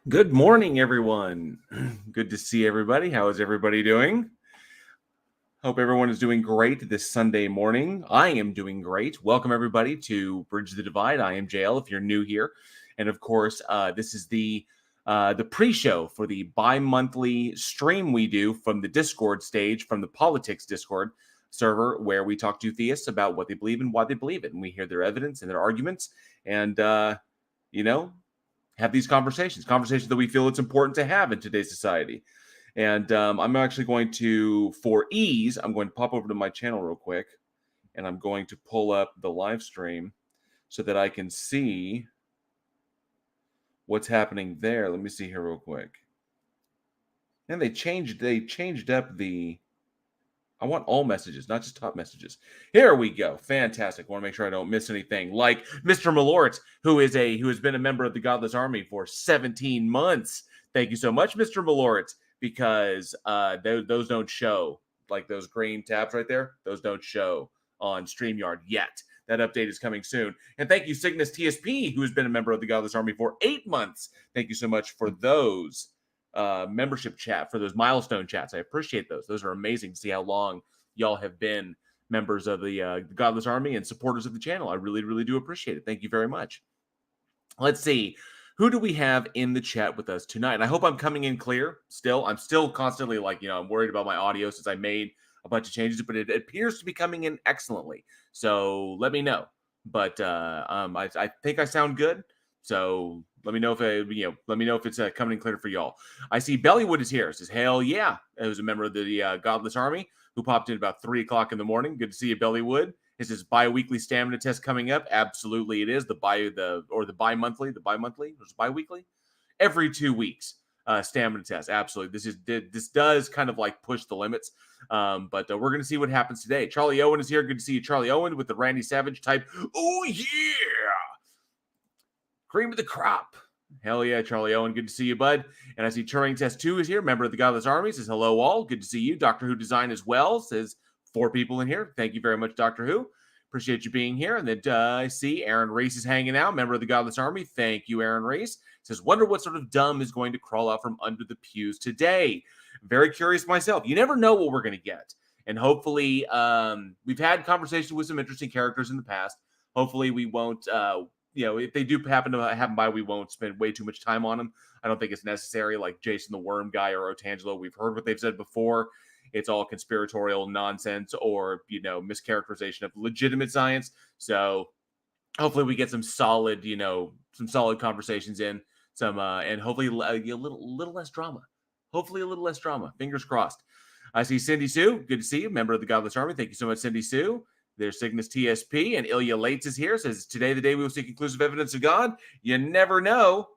Good morning, everyone. Good to see everybody. How is everybody doing? Hope everyone is doing great this Sunday morning. I am doing great. Welcome, everybody, to Bridge the Divide. I am JL, if you're new here. And, of course, this is the pre-show for the bi-monthly stream we do from the Discord stage, from the Politics Discord server, where we talk to theists about what they believe and why they believe it. And we hear their evidence and their arguments. And, have these conversations that we feel it's important to have in today's society. And I'm actually going to, for ease, I'm going to pop over to my channel real quick, and I'm going to pull up the live stream so that I can see what's happening there. Let me see here real quick. And they changed up the, I want all messages, not just top messages. Here we go. Fantastic. I want to make sure I don't miss anything. Like Mr. Malort, who has been a member of the Godless Army for 17 months. Thank you so much, Mr. Malort, because those don't show. Like those green tabs right there, those don't show on StreamYard yet. That update is coming soon. And thank you, Cygnus TSP, who has been a member of the Godless Army for 8 months. Thank you so much for those. Membership chat, for those milestone chats. I appreciate those. Those are amazing to see how long y'all have been members of the Godless Army and supporters of the channel. I really, really do appreciate it. Thank you very much. Let's see. Who do we have in the chat with us tonight? And I hope I'm coming in clear still. I'm still constantly I'm worried about my audio since I made a bunch of changes, but it appears to be coming in excellently. So let me know. But I think I sound good. So let me know if it's coming in clear for y'all. I see Bellywood is here. It says, hell yeah. It was a member of the Godless Army who popped in about 3 o'clock in the morning. Good to see you, Bellywood. Is this bi-weekly stamina test coming up? Absolutely it is. The bi-monthly. Or bi-weekly? Every 2 weeks. Stamina test. Absolutely. This does kind of like push the limits. But we're going to see what happens today. Charlie Owen is here. Good to see you, Charlie Owen, with the Randy Savage type. Oh, yeah. Cream of the crop. Hell yeah, Charlie Owen. Good to see you, bud. And I see Turing Test 2 is here. Member of the Godless Army. Says hello, all. Good to see you. Doctor Who Design as well. Says 4 people in here. Thank you very much, Doctor Who. Appreciate you being here. And then I see Aaron Reese is hanging out. Member of the Godless Army. Thank you, Aaron Reese. Says, wonder what sort of dumb is going to crawl out from under the pews today. Very curious myself. You never know what we're going to get. And hopefully, we've had conversations with some interesting characters in the past. Hopefully, we won't... if they do happen to happen by, we won't spend way too much time on them. I don't think it's necessary, like Jason the Worm guy or Otangelo. We've heard what they've said before. It's all conspiratorial nonsense or, mischaracterization of legitimate science. So hopefully we get some solid conversations in, and hopefully a little less drama. Hopefully a little less drama. Fingers crossed. I see Cindy Sue. Good to see you. Member of the Godless Army. Thank you so much, Cindy Sue. There's Cygnus TSP, and Ilya Lates is here. Says, today the day we will see conclusive evidence of God. You never know.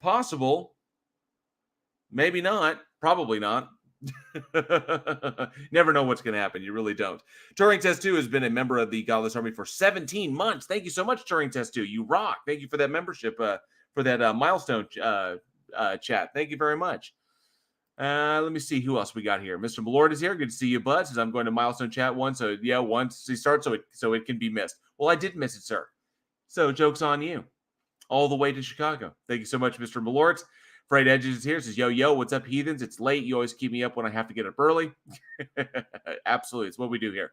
Possible. Maybe not. Probably not. Never know what's going to happen. You really don't. Turing Test 2 has been a member of the Godless Army for 17 months. Thank you so much, Turing Test 2. You rock. Thank you for that membership, for that milestone chat. Thank you very much. Let me see who else we got here. Mr. Malord is here. Good to see you, bud. Says I'm going to milestone chat once he starts so it can be missed. Well, I did miss it, sir. So joke's on you. All the way to Chicago. Thank you so much, Mr. Malord. Fred Edges is here. Says, yo, what's up, heathens? It's late. You always keep me up when I have to get up early. Absolutely. It's what we do here.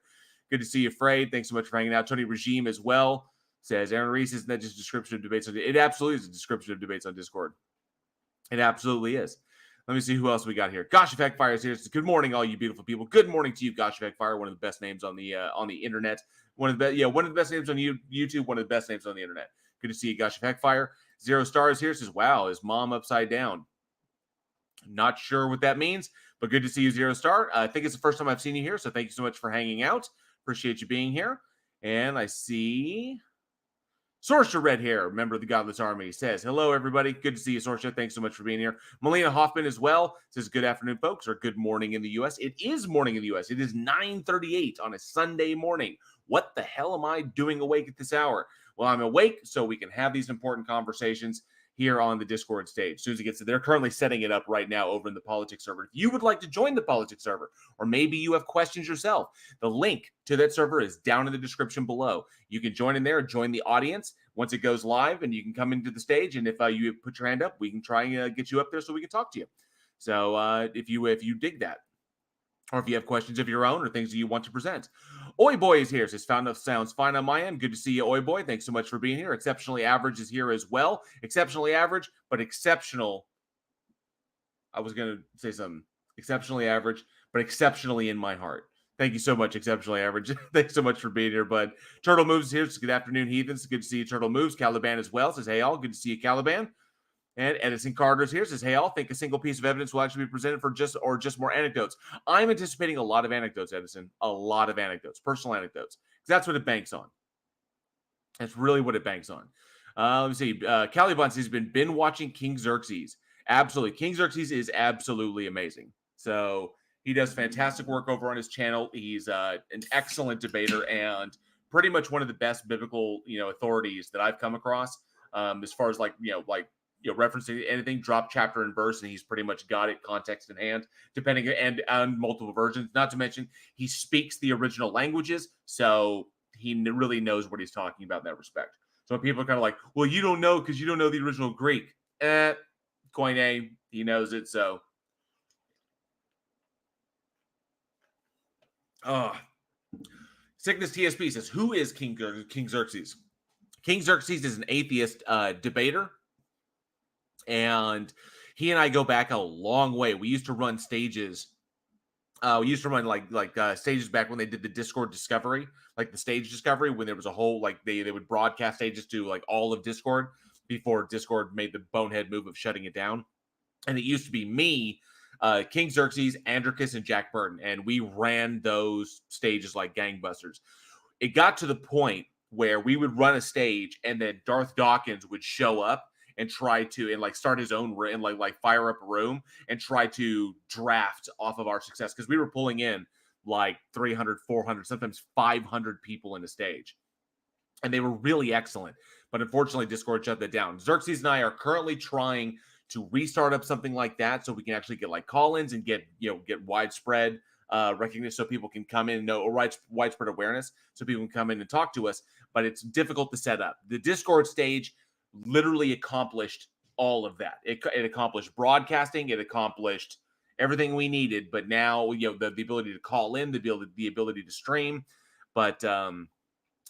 Good to see you, Fred. Thanks so much for hanging out. Tony Regime as well. Says, Aaron Reese, isn't that just a description of debates? It absolutely is a description of debates on Discord. It absolutely is. Let me see who else we got here. Gosh Effect Fire is here. Says, good morning, all you beautiful people. Good morning to you, Gosh Effect Fire. One of the best names on the internet. One of the best names on YouTube. One of the best names on the internet. Good to see you, Gosh Effect Fire. Zero Stars here. Says, wow, is mom upside down? Not sure what that means, but good to see you, Zero Star. I think it's the first time I've seen you here, so thank you so much for hanging out. Appreciate you being here. And I see Sorsha Red Hair, member of the Godless Army, says, hello, everybody. Good to see you, Sorsha. Thanks so much for being here. Melina Hoffman as well says, good afternoon, folks, or good morning in the U.S. It is morning in the U.S. It is 9:38 on a Sunday morning. What the hell am I doing awake at this hour? Well, I'm awake so we can have these important conversations here on the Discord stage. As soon as it gets to, they're currently setting it up right now over in the Politics server. If you would like to join the Politics server, or maybe you have questions yourself, the link to that server is down in the description below. You can join in there, join the audience. once it goes live, and you can come into the stage. And if you put your hand up, we can try and get you up there so we can talk to you. So if you dig that, or if you have questions of your own or things that you want to present. Oi Boy is here. Says, found sounds fine on my end. Good to see you, Oi Boy. Thanks so much for being here. Exceptionally Average is here as well. Exceptionally average, but exceptional. I was going to say something. Exceptionally average, but exceptionally in my heart. Thank you so much, Exceptionally Average. Thanks so much for being here, bud. Turtle Moves is here. So good afternoon, heathens. Good to see you, Turtle Moves. Caliban as well. Says, hey, all. Good to see you, Caliban. And Edison Carter's here. Says, hey, all. Think a single piece of evidence will actually be presented for just more anecdotes. I'm anticipating a lot of anecdotes, Edison. A lot of anecdotes. Personal anecdotes. Because that's what it banks on. That's really what it banks on. Let me see. Caliban says he's been watching King Xerxes. Absolutely. King Xerxes is absolutely amazing. So he does fantastic work over on his channel. He's an excellent debater and pretty much one of the best biblical, authorities that I've come across. As far as referencing anything, drop chapter and verse, and he's pretty much got it context in hand, depending and on multiple versions. Not to mention he speaks the original languages, so he really knows what he's talking about in that respect. So when people are kind of like, well, you don't know because you don't know the original Greek. Koine, he knows it, so. Sickness TSP says, who is King Xerxes? King Xerxes is an atheist debater, and he and I go back a long way. We used to run stages. We used to run stages back when they did the Discord Discovery, like the stage Discovery, when there was a whole, they would broadcast stages to all of Discord before Discord made the bonehead move of shutting it down. And it used to be me, King Xerxes, Andricus, and Jack Burton, and we ran those stages like gangbusters. It got to the point where we would run a stage, and then Darth Dawkins would show up and try to start his own and fire up a room and try to draft off of our success, because we were pulling in 300, 400, sometimes 500 people in a stage, and they were really excellent. But unfortunately, Discord shut that down. Xerxes and I are currently trying to restart up something like that so we can actually get call-ins and get widespread recognition, so people can come in and know, or widespread awareness so people can come in and talk to us. But it's difficult to set up. The Discord stage literally accomplished all of that. It accomplished broadcasting. It accomplished everything we needed. But now, the ability to call in, the ability to stream. But I'm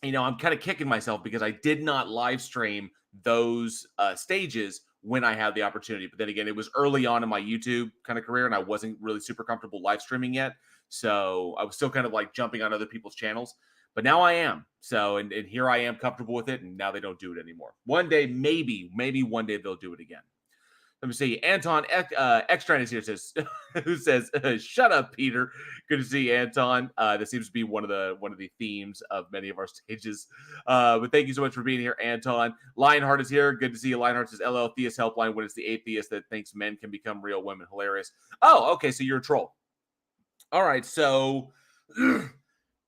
kind of kicking myself because I did not live stream those stages when I had the opportunity. But then again, it was early on in my YouTube kind of career, and I wasn't really super comfortable live streaming yet. So I was still kind of jumping on other people's channels. But now I am. So, and here I am comfortable with it, and now they don't do it anymore. One day, maybe one day they'll do it again. Let me see. Anton Extran is here, who says, shut up, Peter. Good to see you, Anton. That seems to be one of the themes of many of our stages. But thank you so much for being here, Anton. Lionheart is here. Good to see you. Lionheart says, LL Theist Helpline, when it's the atheist that thinks men can become real women. Hilarious. Oh, okay, so you're a troll. All right, so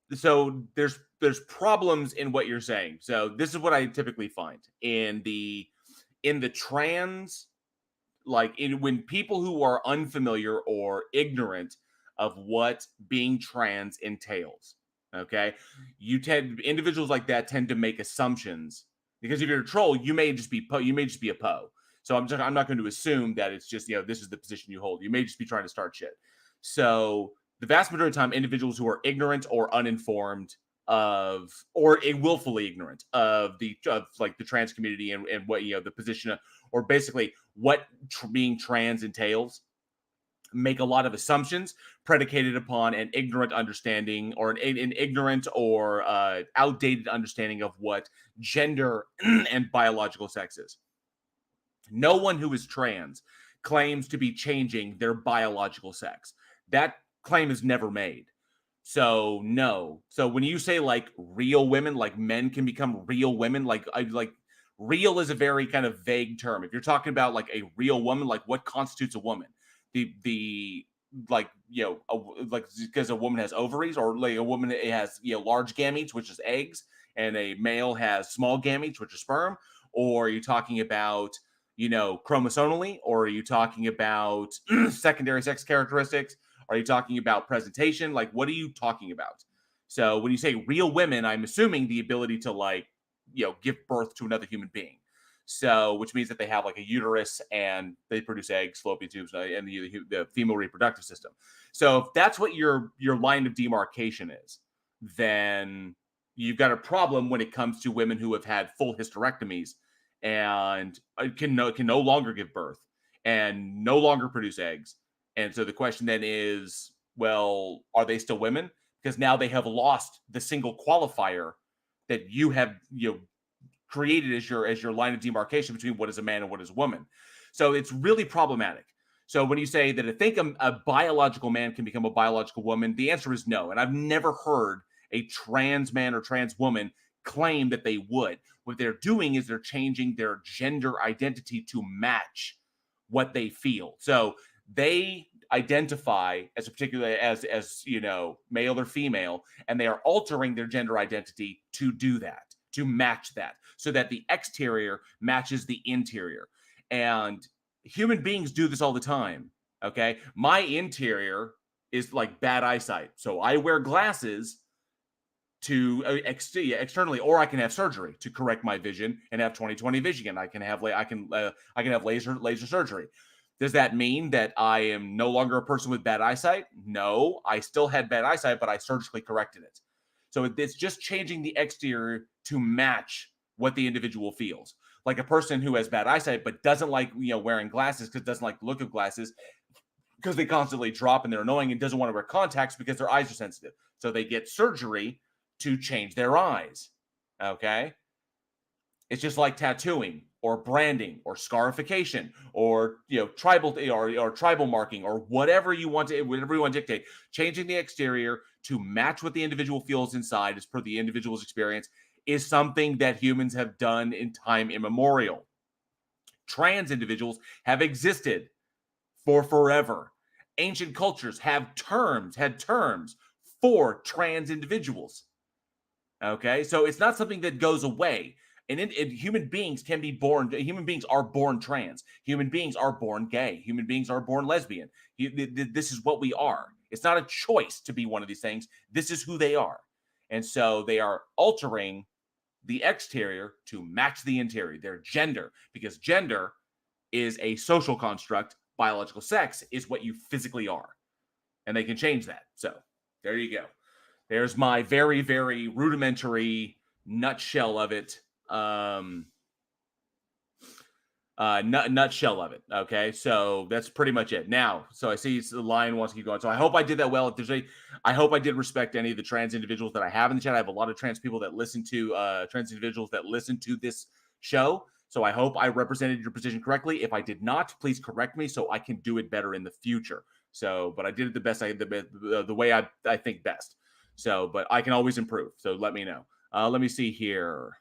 there's problems in what you're saying. So this is what I typically find in the trans, when people who are unfamiliar or ignorant of what being trans entails. Okay, individuals like that tend to make assumptions, because if you're a troll, you may just be a po. So I'm not going to assume that it's just this is the position you hold. You may just be trying to start shit. So the vast majority of the time, individuals who are ignorant or uninformed or willfully ignorant of the trans community and what the position or basically what being trans entails, make a lot of assumptions predicated upon an ignorant understanding or an ignorant or outdated understanding of what gender and biological sex is. No one who is trans claims to be changing their biological sex. That claim is never made. So no. So when you say real women, men can become real women, real is a very kind of vague term. If you're talking about a real woman, what constitutes a woman? Because a woman has ovaries, or a woman has large gametes, which is eggs, and a male has small gametes, which is sperm. Or are you talking about chromosomally, or are you talking about secondary sex characteristics? Are you talking about presentation? What are you talking about? So when you say real women, I'm assuming the ability to give birth to another human being. So, which means that they have like a uterus and they produce eggs, fallopian tubes, and the female reproductive system. So, if that's what your line of demarcation is, then you've got a problem when it comes to women who have had full hysterectomies and can no longer give birth and no longer produce eggs. And so the question then is, well, are they still women? Because now they have lost the single qualifier that you have created as your line of demarcation between what is a man and what is a woman. So it's really problematic. So when you say that I think a biological man can become a biological woman, the answer is no. And I've never heard a trans man or trans woman claim that they would. What they're doing is they're changing their gender identity to match what they feel. So they identify as a particular as male or female, and they are altering their gender identity to do that, to match that, so that the exterior matches the interior. And human beings do this all the time. Okay, my interior is like bad eyesight, so I wear glasses to externally, or I can have surgery to correct my vision and have 20/20 vision. I can have laser surgery. Does that mean that I am no longer a person with bad eyesight? No, I still had bad eyesight, but I surgically corrected it. So it's just changing the exterior to match what the individual feels. Like a person who has bad eyesight but doesn't like wearing glasses because doesn't like the look of glasses because they constantly drop and they're annoying, and doesn't want to wear contacts because their eyes are sensitive. So they get surgery to change their eyes. Okay? It's just like tattooing or branding or scarification or tribal or tribal marking or whatever you want to dictate. Changing the exterior to match what the individual feels inside, as per the individual's experience, is something that humans have done in time immemorial. Trans individuals have existed for forever. Ancient cultures had terms for trans individuals. Okay, so it's not something that goes away. And human beings can be born. Human beings are born trans. Human beings are born gay. Human beings are born lesbian. This is what we are. It's not a choice to be one of these things. This is who they are. And so they are altering the exterior to match the interior, their gender, because gender is a social construct. Biological sex is what you physically are. And they can change that. So there you go. There's my very, very rudimentary nutshell of it. Nutshell of it. Okay, so that's pretty much it. Now, so I see the line wants to keep going. So I hope I did that well. I hope I did respect any of the trans individuals that I have in the chat. I have a lot of trans people that listen to trans individuals that listen to this show. So I hope I represented your position correctly. If I did not, please correct me so I can do it better in the future. So, but I did it the best the way I think best. So, but I can always improve. So let me know. Let me see here.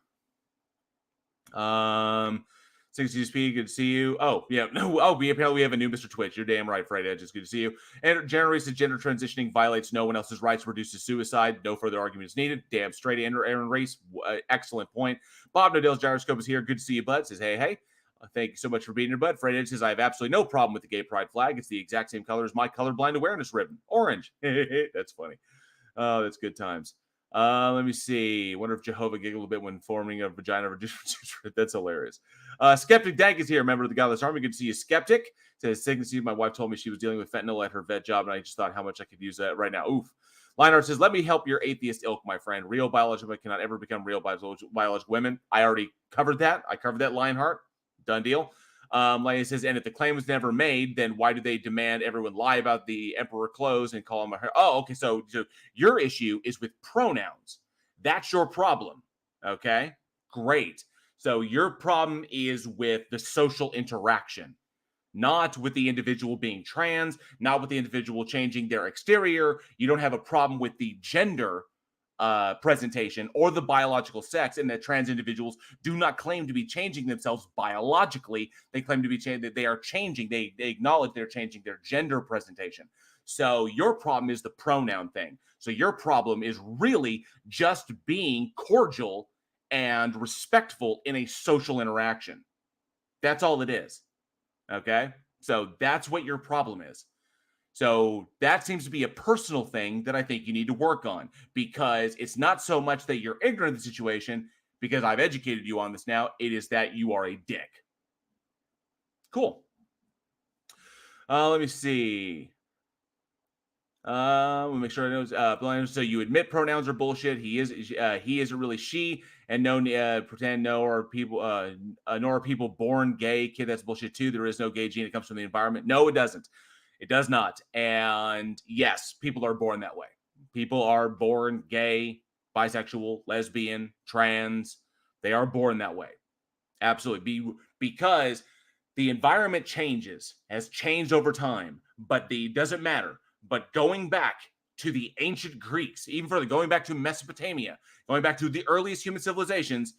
60SP, good to see you. Oh, yeah. No, we have a new Mr. Twitch. You're damn right, Fred Edge. It's good to see you. And generally says gender transitioning violates no one else's rights, reduces suicide. No further argument is needed. Damn straight, Aaron Race. Excellent point. Bob Nodell's Gyroscope is here. Good to see you, bud. Says, hey. Thank you so much for being here, bud. Fred Edge says, I have absolutely no problem with the gay pride flag. It's the exact same color as my colorblind awareness ribbon. Orange. That's funny. Oh, that's good times. Let me see. Wonder if Jehovah giggled a bit when forming a vagina. That's hilarious. Skeptic Dag is here, member of the Godless Army. Good to see you, Skeptic. Says, Signacy, my wife told me she was dealing with fentanyl at her vet job, and I just thought how much I could use that right now. Oof. Lionheart says, let me help your atheist ilk, my friend. Real biological men cannot ever become real biological women. I already covered that. I covered that, Lionheart. Done deal. Like it says, and if the claim was never made, then why do they demand everyone lie about the emperor clothes and call him a... Oh, okay. So your issue is with pronouns. That's your problem. Okay, great. So your problem is with the social interaction, not with the individual being trans, not with the individual changing their exterior. You don't have a problem with the gender presentation or the biological sex, and that trans individuals do not claim to be changing themselves biologically. They claim to be that they are changing. They acknowledge they're changing their gender presentation. So your problem is the pronoun thing. So your problem is really just being cordial and respectful in a social interaction. That's all it is. Okay? So that's what your problem is. So that seems to be a personal thing that I think you need to work on, because it's not so much that you're ignorant of the situation, because I've educated you on this now. It is that you are a dick. Cool. Let me see. We'll make sure I know. So you admit pronouns are bullshit. He isn't really she, and pretend nor are people born gay. Kid, that's bullshit too. There is no gay gene. It comes from the environment. No, it doesn't. It does not. And yes, people are born that way. People are born gay, bisexual, lesbian, trans. They are born that way. Absolutely. Because the environment has changed over time, but doesn't matter. But going back to the ancient Greeks, even further, going back to Mesopotamia, going back to the earliest human civilizations,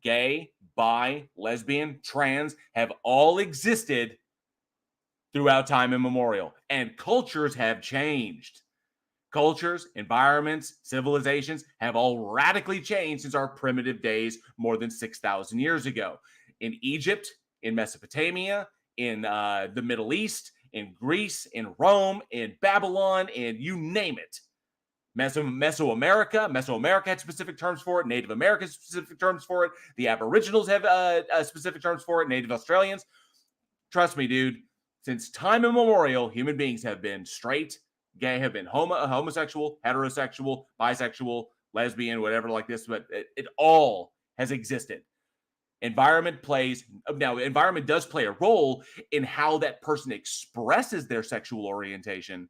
gay, bi, lesbian, trans have all existed throughout time immemorial. And cultures have changed. Cultures, environments, civilizations have all radically changed since our primitive days more than 6,000 years ago. In Egypt, in Mesopotamia, in the Middle East, in Greece, in Rome, in Babylon, and you name it. Mesoamerica had specific terms for it. Native America has specific terms for it. The Aboriginals have specific terms for it. Native Australians. Trust me, dude. Since time immemorial, human beings have been straight, gay, have been homosexual, heterosexual, bisexual, lesbian, whatever like this, but it all has existed. Environment does play a role in how that person expresses their sexual orientation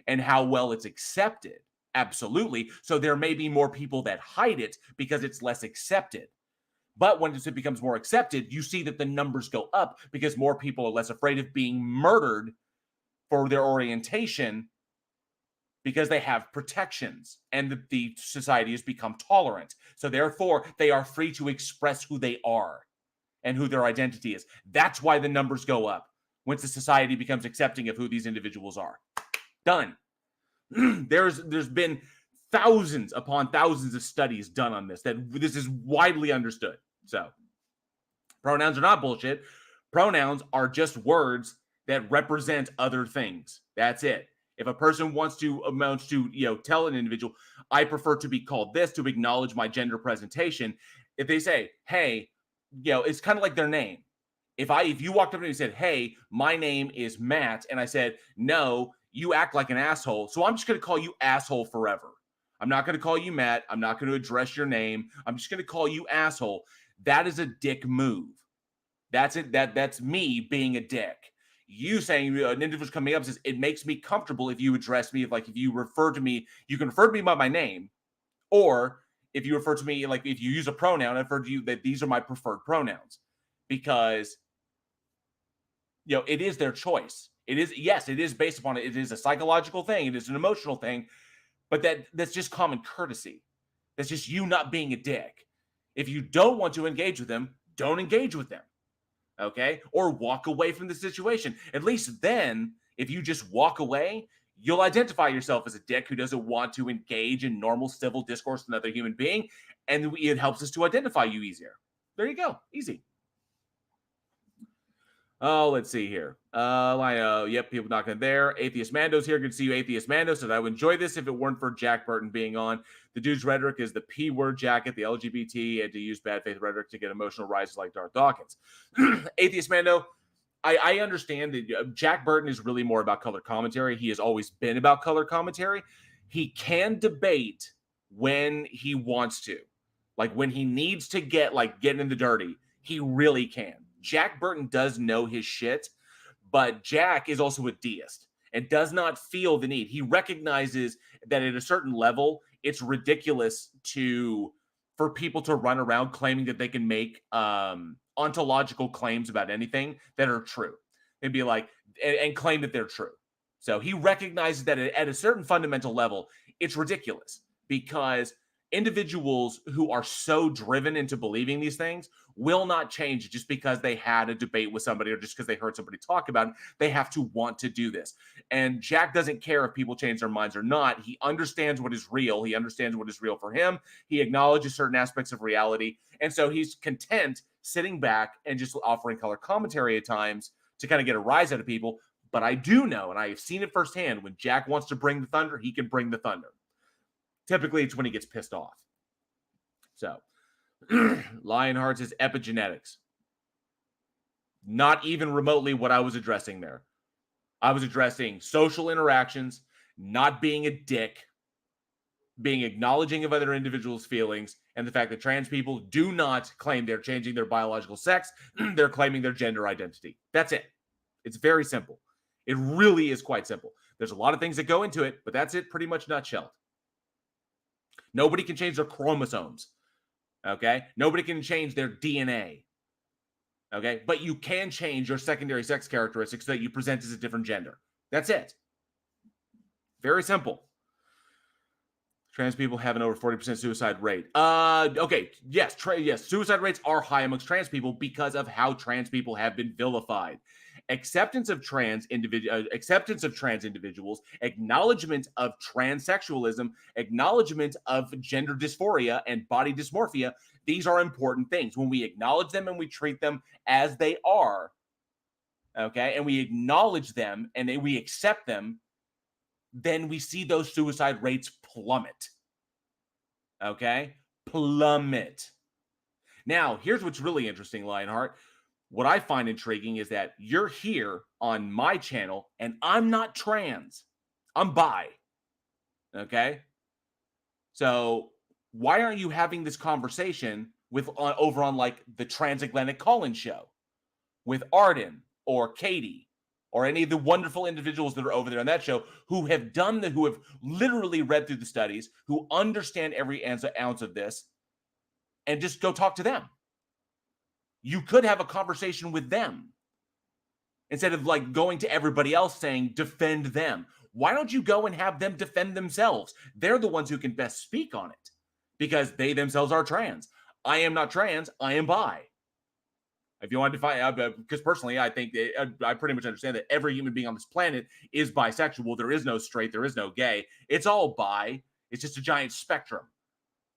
and how well it's accepted. Absolutely. So there may be more people that hide it because it's less accepted. But when it becomes more accepted, you see that the numbers go up because more people are less afraid of being murdered for their orientation because they have protections and the society has become tolerant. So therefore, they are free to express who they are and who their identity is. That's why the numbers go up once the society becomes accepting of who these individuals are. Done. There's been thousands upon thousands of studies done on this, that this is widely understood. So pronouns are not bullshit. Pronouns are just words that represent other things. That's it. If a person wants to tell an individual, I prefer to be called this to acknowledge my gender presentation. If they say, hey, it's kind of like their name. If you walked up to me and said, hey, my name is Matt, and I said, no, you act like an asshole, so I'm just going to call you asshole forever. I'm not going to call you Matt. I'm not going to address your name. I'm just going to call you asshole. That is a dick move. That's it. That's me being a dick. You saying an individual coming up says, it makes me comfortable if you address me, if you refer to me, you can refer to me by my name, or if you refer to me, like if you use a pronoun, I refer to you that these are my preferred pronouns, because it is their choice. It is based upon it. It is a psychological thing. It is an emotional thing, but that's just common courtesy. That's just you not being a dick. If you don't want to engage with them, don't engage with them. Okay? Or walk away from the situation. At least then, if you just walk away, you'll identify yourself as a dick who doesn't want to engage in normal civil discourse with another human being, and it helps us to identify you easier. There you go. Easy. Oh, let's see here. Yep, people knocking there. Atheist Mando's here. Good to see you, Atheist Mando. Said, I would enjoy this if it weren't for Jack Burton being on. The dude's rhetoric is the P-word jacket, the LGBT, and to use bad faith rhetoric to get emotional rises like Darth Dawkins. Atheist Mando, I understand that Jack Burton is really more about color commentary. He has always been about color commentary. He can debate when he wants to. Like when he needs to get in the dirty, he really can. Jack Burton does know his shit, but Jack is also a deist and does not feel the need. He recognizes that at a certain level, it's ridiculous for people to run around claiming that they can make ontological claims about anything that are true. They'd be like, and claim that they're true. So he recognizes that at a certain fundamental level, it's ridiculous because individuals who are so driven into believing these things will not change just because they had a debate with somebody or just because they heard somebody talk about it. They have to want to do this. And Jack doesn't care if people change their minds or not. He understands what is real. He understands what is real for him. He acknowledges certain aspects of reality. And so he's content sitting back and just offering color commentary at times to kind of get a rise out of people. But I do know, and I have seen it firsthand, when Jack wants to bring the thunder, he can bring the thunder. Typically, it's when he gets pissed off. So, Lionheart says epigenetics. Not even remotely what I was addressing there. I was addressing social interactions, not being a dick, being acknowledging of other individuals' feelings, and the fact that trans people do not claim they're changing their biological sex. They're claiming their gender identity. That's it. It's very simple. It really is quite simple. There's a lot of things that go into it, but that's it pretty much nutshelled. Nobody can change their chromosomes. Okay? Nobody can change their DNA. Okay? But you can change your secondary sex characteristics so that you present as a different gender. That's it. Very simple. Trans people have an over 40% suicide rate. Okay, yes, suicide rates are high amongst trans people because of how trans people have been vilified. Acceptance of trans individuals, acknowledgement of transsexualism, acknowledgement of gender dysphoria and body dysmorphia. These are important things. When we acknowledge them and we treat them as they are, okay, and we acknowledge them and we accept them, then we see those suicide rates plummet. Okay? Plummet. Now, here's what's really interesting, Lionheart. What I find intriguing is that you're here on my channel and I'm not trans. I'm bi. Okay? So, why aren't you having this conversation with over on like the Transatlantic Call-In show with Arden or Katie or any of the wonderful individuals that are over there on that show who have literally read through the studies, who understand every ounce of this, and just go talk to them. You could have a conversation with them instead of like going to everybody else saying, defend them. Why don't you go and have them defend themselves? They're the ones who can best speak on it because they themselves are trans. I am not trans. I am bi. If you want to define, because personally, I think I pretty much understand that every human being on this planet is bisexual. There is no straight. There is no gay. It's all bi. It's just a giant spectrum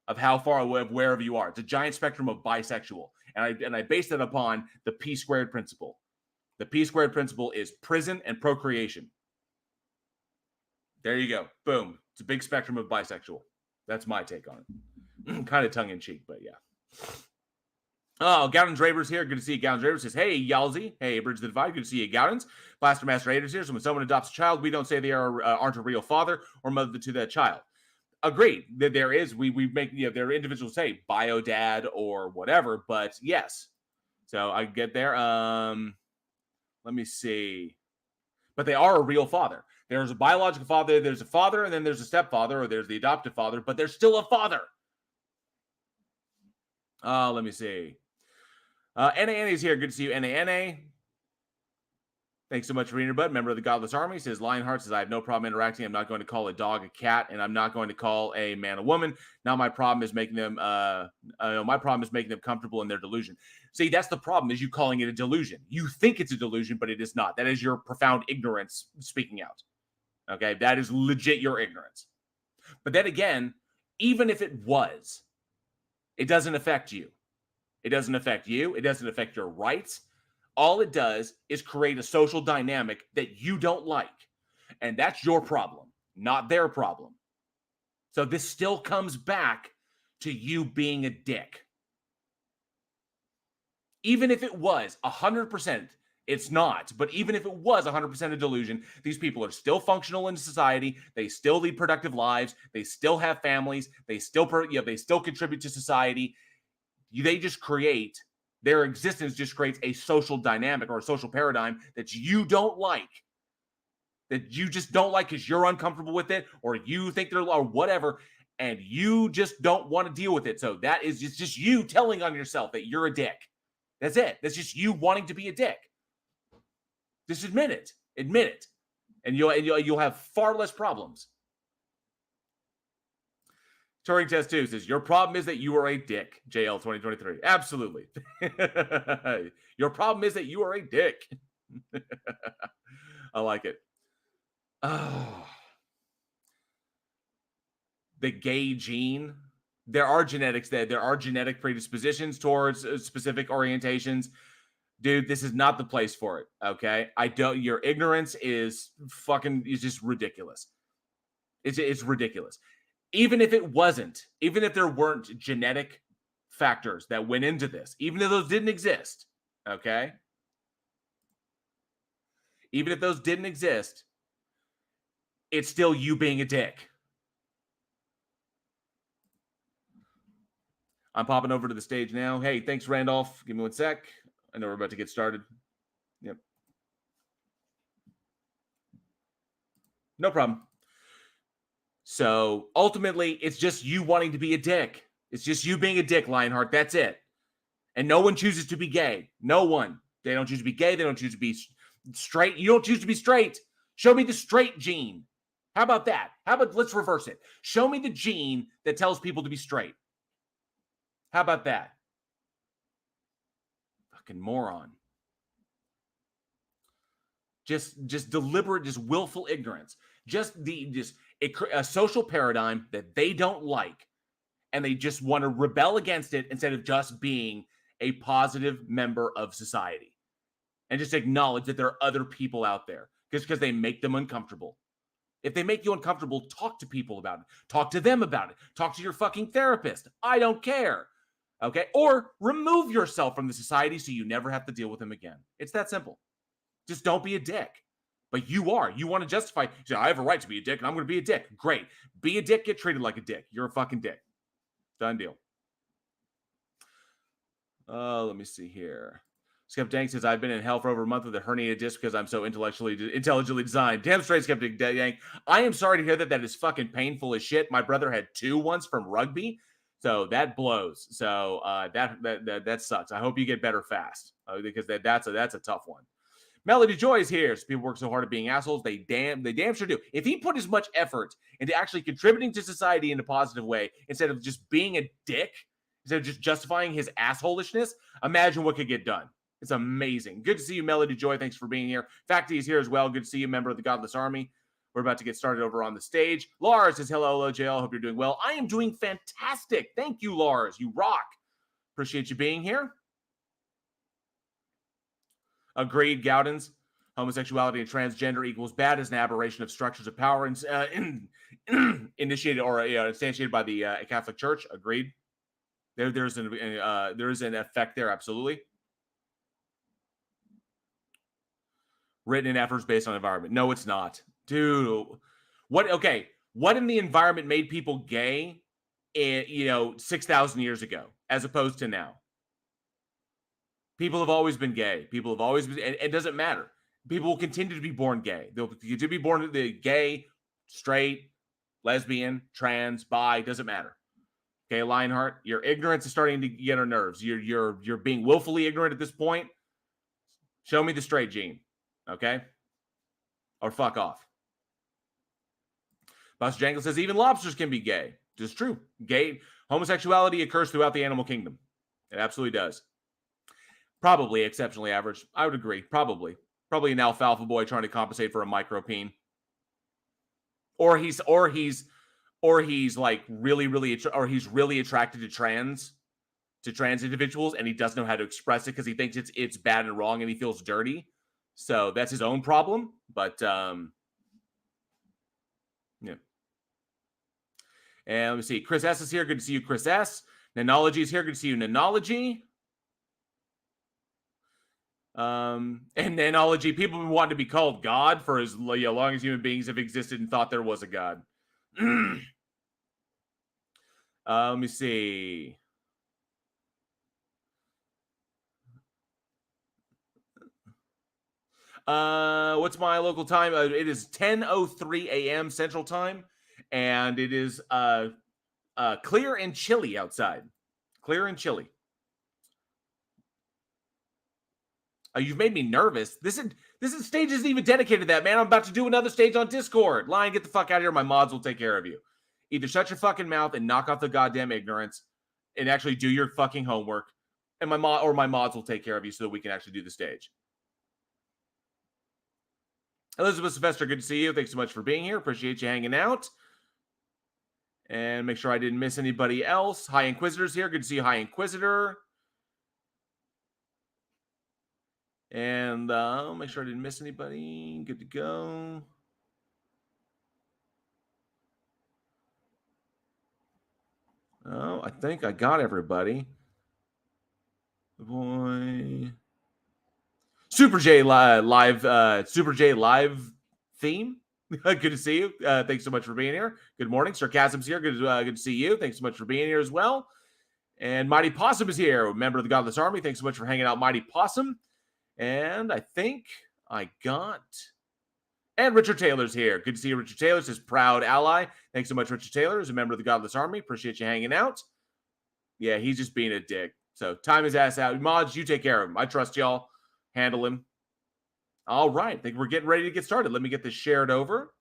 of how far away of wherever you are. It's a giant spectrum of bisexual. And I base that upon the P squared principle. The P squared principle is prison and procreation. There you go. Boom. It's a big spectrum of bisexual. That's my take on it. Kind of tongue in cheek, but yeah. Oh, Gowdens Ravers here. Good to see you. Gowdens Ravers says, hey, Yalzi. Hey, Bridge the Divide. Good to see you, Gowdens. Blaster Master Raiders here. So when someone adopts a child, we don't say they aren't a real father or mother to that child. Agreed. That there is, we make, there are individuals who say bio dad or whatever, but yes. So I get there. Let me see. But they are a real father. There's a biological father, there's a father, and then there's a stepfather, or there's the adoptive father, but there's still a father. Let me see. NANA is here. Good to see you, NANA. Thanks so much for reading your butt. Member of the Godless Army says, Lionheart says, I have no problem interacting. I'm not going to call a dog a cat, and I'm not going to call a man a woman. Now my problem is making them comfortable in their delusion. See, that's the problem, is you calling it a delusion. You think it's a delusion, but it is not. That is your profound ignorance speaking out. Okay, that is legit your ignorance. But then again, even if it was, it doesn't affect you. It doesn't affect you. It doesn't affect your rights. All it does is create a social dynamic that you don't like. And that's your problem, not their problem. So this still comes back to you being a dick. Even if it was 100%, it's not. But even if it was 100% a delusion, these people are still functional in society. They still lead productive lives. They still have families. They still contribute to society. They just create, their existence just creates a social dynamic or a social paradigm that you don't like. That you just don't like because you're uncomfortable with it, or you think they're, or whatever, and you just don't want to deal with it. So that is just you telling on yourself that you're a dick. That's it. That's just you wanting to be a dick. Just admit it. Admit it. And you'll have far less problems. Turing Test 2 says, your problem is that you are a dick, JL 2023. Absolutely. Your problem is that you are a dick. I like it. Oh. The gay gene. There are genetics there are genetic predispositions towards specific orientations. Dude, this is not the place for it. Okay. Your ignorance is just ridiculous. It's ridiculous. Even if there weren't genetic factors that went into this, even if those didn't exist. Okay? Even if those didn't exist, it's still you being a dick. I'm popping over to the stage now. Hey, thanks, Randolph. Give me 1 sec. I know we're about to get started. Yep. No problem. So ultimately, it's just you wanting to be a dick. It's just you being a dick, Lionheart. That's it. And no one chooses to be gay. No one. They don't choose to be gay. They don't choose to be straight. You don't choose to be straight. Show me the straight gene. How about that? How about let's reverse it? Show me the gene that tells people to be straight. How about that? Fucking moron. Just deliberate, just willful ignorance. Just a social paradigm that they don't like, and they just want to rebel against it instead of just being a positive member of society. And just acknowledge that there are other people out there just because they make them uncomfortable. If they make you uncomfortable, talk to people about it. Talk to them about it. Talk to your fucking therapist. I don't care. Okay? Or remove yourself from the society so you never have to deal with them again. It's that simple. Just don't be a dick. But you are. You want to justify, you say, I have a right to be a dick, and I'm going to be a dick. Great. Be a dick, get treated like a dick. You're a fucking dick. Done deal. Let me see here. Skeptic Dank says, I've been in hell for over a month with a herniated disc because I'm so intelligently designed. Damn straight, Skeptic Dank. I am sorry to hear that. That is fucking painful as shit. My brother had 2 once from rugby, so that blows. So that sucks. I hope you get better fast because that's a tough one. Melody Joy is here. So people work so hard at being assholes. They damn sure do. If he put as much effort into actually contributing to society in a positive way instead of just being a dick, instead of just justifying his assholishness, imagine what could get done. It's amazing. Good to see you, Melody Joy. Thanks for being here. Facty is here as well. Good to see you, member of the Godless Army. We're about to get started over on the stage. Lars says, hello, JL. Hope you're doing well. I am doing fantastic. Thank you, Lars. You rock. Appreciate you being here. Agreed, Gowdens. Homosexuality and transgender equals bad as an aberration of structures of power initiated or instantiated by the Catholic Church. Agreed. There is an effect there, absolutely. Written in efforts based on environment. No, it's not. Dude, what in the environment made people gay 6,000 years ago as opposed to now? People have always been gay. People have always been, and it doesn't matter. People will continue to be born gay. They'll continue to be born gay, straight, lesbian, trans, bi, doesn't matter. Okay, Lionheart, your ignorance is starting to get our nerves. You're being willfully ignorant at this point. Show me the straight gene, okay? Or fuck off. Buster Jangle says even lobsters can be gay. It's true. Gay homosexuality occurs throughout the animal kingdom. It absolutely does. Probably exceptionally average. I would agree. Probably an alfalfa boy trying to compensate for a micropene. Or he's like he's really attracted to trans individuals and he doesn't know how to express it because he thinks it's bad and wrong and he feels dirty. So that's his own problem. But yeah. And let me see. Chris S is here. Good to see you, Chris S. Nanology is here. Good to see you, Nanology. And Nanology, people have been wanting to be called God for as long as human beings have existed and thought there was a God. Let me see. What's my local time? It is 10:03 a.m. Central Time, and it is clear and chilly outside. Clear and chilly. You've made me nervous. This stage isn't even dedicated to that, man. I'm about to do another stage on Discord. Lion, get the fuck out of here. My mods will take care of you. Either shut your fucking mouth and knock off the goddamn ignorance and actually do your fucking homework, and my mods will take care of you so that we can actually do the stage. Elizabeth Sylvester, good to see you. Thanks so much for being here. Appreciate you hanging out. And make sure I didn't miss anybody else. High Inquisitor's here. Good to see you, High Inquisitor. And make sure I didn't miss anybody. Good to go. Oh, I think I got everybody. Boy. Super J live theme. Good to see you. Thanks so much for being here. Good morning. Sarcasm's here. Good to see you. Thanks so much for being here as well. And Mighty Possum is here, a member of the Godless Army. Thanks so much for hanging out, Mighty Possum. And I think I got... And Richard Taylor's here. Good to see you, Richard Taylor's his proud ally. Thanks so much, Richard Taylor, as a member of the Godless Army. Appreciate you hanging out. Yeah, he's just being a dick. So time his ass out. Mods, you take care of him. I trust y'all. Handle him. All right. I think we're getting ready to get started. Let me get this shared over.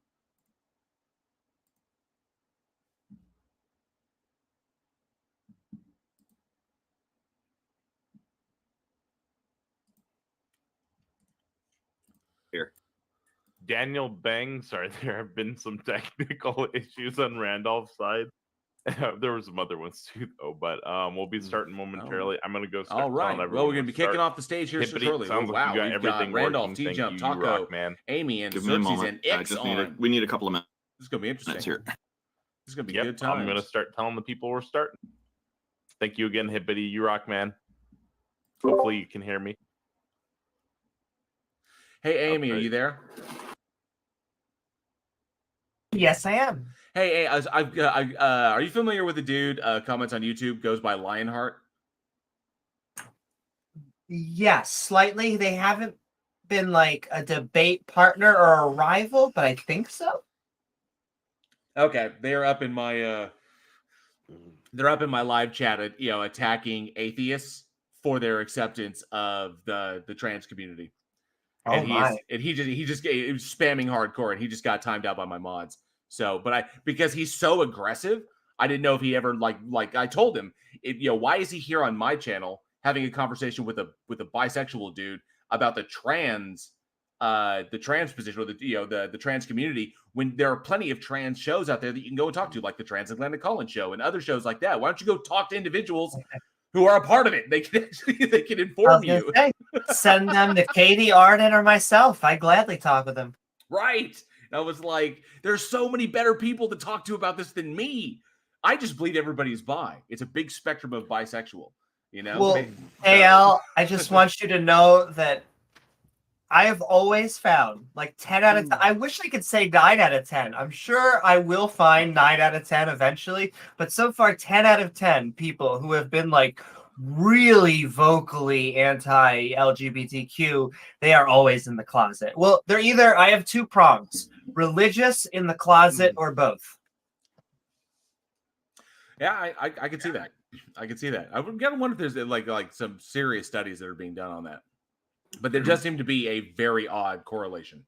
Here. Daniel Bang, sorry, there have been some technical issues on Randolph's side. There were some other ones too, though, but we'll be starting momentarily. I'm going to go start. All right. Well, we're going to be kicking off the stage here shortly. Sounds like you got everything Randolph, working. T-Jump, Taco, man. Amy, and Give me a Xerxes moment. and X on. We need a couple of minutes. This is going to be interesting. Here. This is going to be good times. I'm going to start telling the people we're starting. Thank you again, Hippity. You rock, man. Hopefully you can hear me. Hey, Amy, Okay. are you there? Yes, I am. Hey, are you familiar with the dude? Comments on YouTube goes by Lionheart. Yes, slightly. They haven't been like a debate partner or a rival, but I think so. Okay, they're up in my live chat, attacking atheists for their acceptance of the trans community. Oh And my! he just it was spamming hardcore, and he just got timed out by my mods. So, because he's so aggressive, I didn't know if he ever like I told him, why is he here on my channel having a conversation with a bisexual dude about the trans position, or the trans community, when there are plenty of trans shows out there that you can go and talk to, like the Transatlantic Call-In Show and other shows like that. Why don't you go talk to individuals who are a part of it? They can inform you. Send them to Katie, Arden, or myself. I gladly talk with them. Right. I was like, there's so many better people to talk to about this than me. I just believe everybody's bi. It's a big spectrum of bisexual, Well, AL, I just want you to know that I have always found like 10 out of 10. I wish I could say 9 out of 10. I'm sure I will find 9 out of 10 eventually. But so far, 10 out of 10 people who have been like really vocally anti-LGBTQ, they are always in the closet. Well, they're either, I have 2 prongs, religious in the closet or both. Yeah, I can see that. I can see that. I would gotta wonder if there's like some serious studies that are being done on that. But there does seem to be a very odd correlation.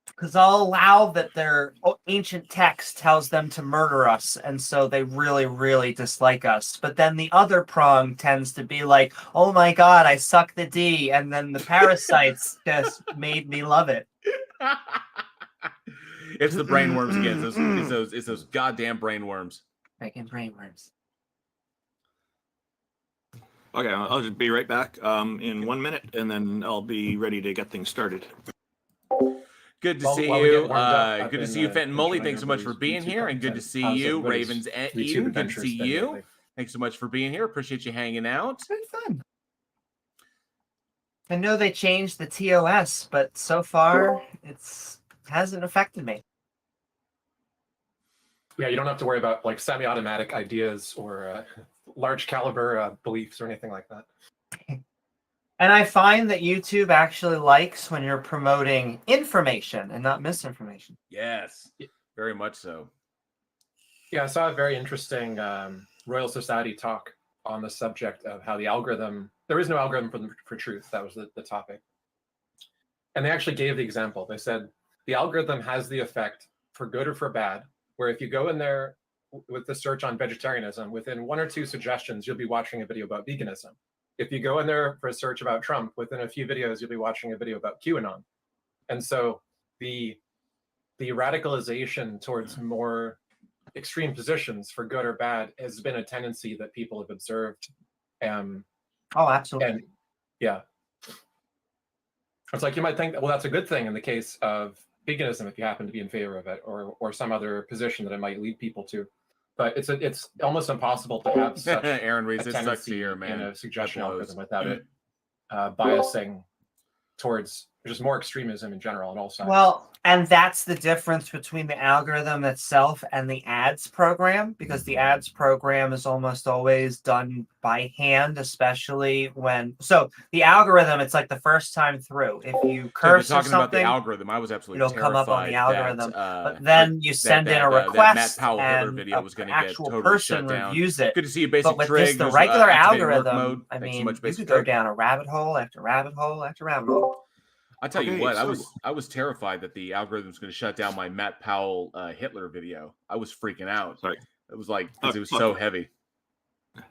Because I'll allow that their ancient text tells them to murder us, and so they really, really dislike us. But then the other prong tends to be like, oh my god, I suck the D, and then the parasites just made me love it. It's the brainworms again. It's those goddamn brainworms. Making brainworms. Okay, I'll just be right back in 1 minute, and then I'll be ready to get things started. Good to see you. Good to see you, Fenton Mully. Thanks so much for being here, and good to see you, Ravens and Eden. Good to see you. Thanks so much for being here. Appreciate you hanging out. It's been fun. I know they changed the TOS, but so far it hasn't affected me. Yeah, you don't have to worry about like semi-automatic ideas or large caliber beliefs or anything like that. And I find that YouTube actually likes when you're promoting information and not misinformation. Yes, very much so. Yeah, I saw a very interesting Royal Society talk on the subject of how the algorithm, there is no algorithm for truth. That was the topic. And they actually gave the example. They said the algorithm has the effect for good or for bad, where if you go in there with the search on vegetarianism, within 1 or 2 suggestions, you'll be watching a video about veganism. If you go in there for a search about Trump, within a few videos, you'll be watching a video about QAnon. And so the radicalization towards more extreme positions for good or bad has been a tendency that people have observed. Oh, absolutely. And yeah. It's like you might think, well, that's a good thing in the case of veganism if you happen to be in favor of it, or some other position that it might lead people to. but it's almost impossible to have such Aaron a reads this sucks to tendency hear, in man. a suggestion That blows. algorithm without it biasing towards just more extremism in general on all sides. Well, and that's the difference between the algorithm itself and the ads program, because the ads program is almost always done by hand, especially when. So the algorithm, it's like the first time through. If you curse So or talking about the something, algorithm, I was absolutely it'll come up on the terrified algorithm. that, but then you send in a request, that Matt Powell Hitler and video an was going to get actual totally person shut down. reviews it. Good to see you, Basic But with Trig. this, the who's, regular activating work algorithm, mode. I Thanks so mean, much, you Basic could go Trig. down a rabbit hole after rabbit hole after rabbit hole. I tell you Okay, what, so- I was terrified that the algorithm was going to shut down my Matt Powell Hitler video. I was freaking out. Sorry. It was like because it was so heavy.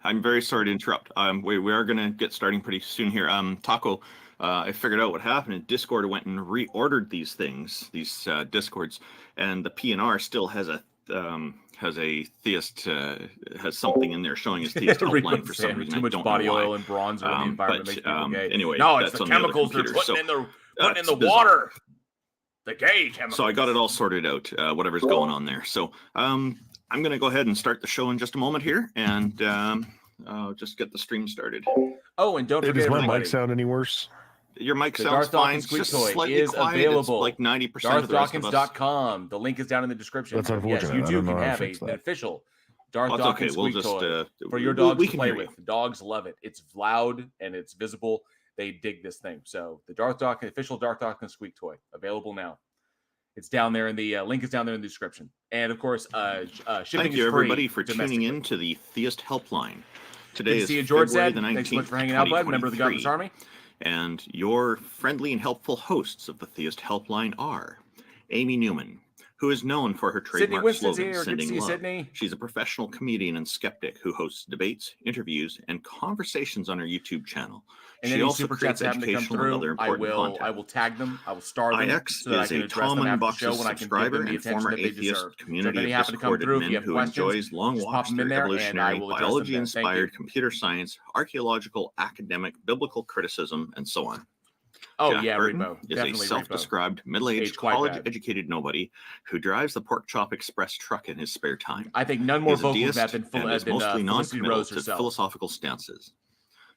I'm very sorry to interrupt. We are going to get starting pretty soon here. Taco, I figured out what happened. And Discord went and reordered these things, these Discords, and the PNR still has a theist has something in there showing his theist helpline for some reason. Too much body oil and bronzer in the environment makes people gay. Anyway, no, it's that's the on the other chemicals they're computer, putting so in the bizarre. water. The gay chemicals. So I got it all sorted out, whatever's going on there. So I'm going to go ahead and start the show in just a moment here, and just get the stream started. Oh, and don't Hey, forget, does my everybody, mic sound any worse? Your mic the sounds Darth fine. Dawkins Squeak Just toy slightly is quiet. available. It's like 90% of the rest of us. DarthDawkins.com. The link is down in the description. That's Yes, unfortunate. you I too don't know can how to have fix an that. official Darth Well, it's Dawkins okay. We'll Squeak just toy for your dogs we to can play hear with. you. Dogs love it. It's loud and it's visible. They dig this thing. So the Darth Dawkins official Darth Dawkins Squeak toy available now. It's down there in the link is down there in the description. And of course, shipping Thank you, is free everybody, for tuning in to the Theist Helpline. Today Good to is see you, George February Zed. the 19th, Thanks so much for hanging out, bud. Member of the Godless 2023. Army. And your friendly and helpful hosts of the Theist Helpline are Amy Newman, who is known for her Sydney trademark Winston's slogan, here. Good to Sending see you, Love. Sydney. She's a professional comedian and skeptic who hosts debates, interviews, and conversations on her YouTube channel. And She any also super creates chats that happen to come educational and other through, important I content. will tag them. I will star them IX so that I is can a address Tom them after the Unboxes show when I can give subscriber them the and attention former that they atheist deserve. So if community any of happen to come Discord through, if admin you have who questions, enjoys long just pop walks them in through there and I evolutionary, will address them then. Thank you. biology-inspired computer science, archaeological, academic, biblical criticism, and so on. Oh Jack yeah, Burton Repo. is Definitely a self-described middle-aged, Aged quite bad. college-educated nobody who drives the Pork Chop Express truck in his spare time. Repo. I think none more He's a vocal than deist that than and is mostly Felicity non-committal Rose to herself. philosophical stances.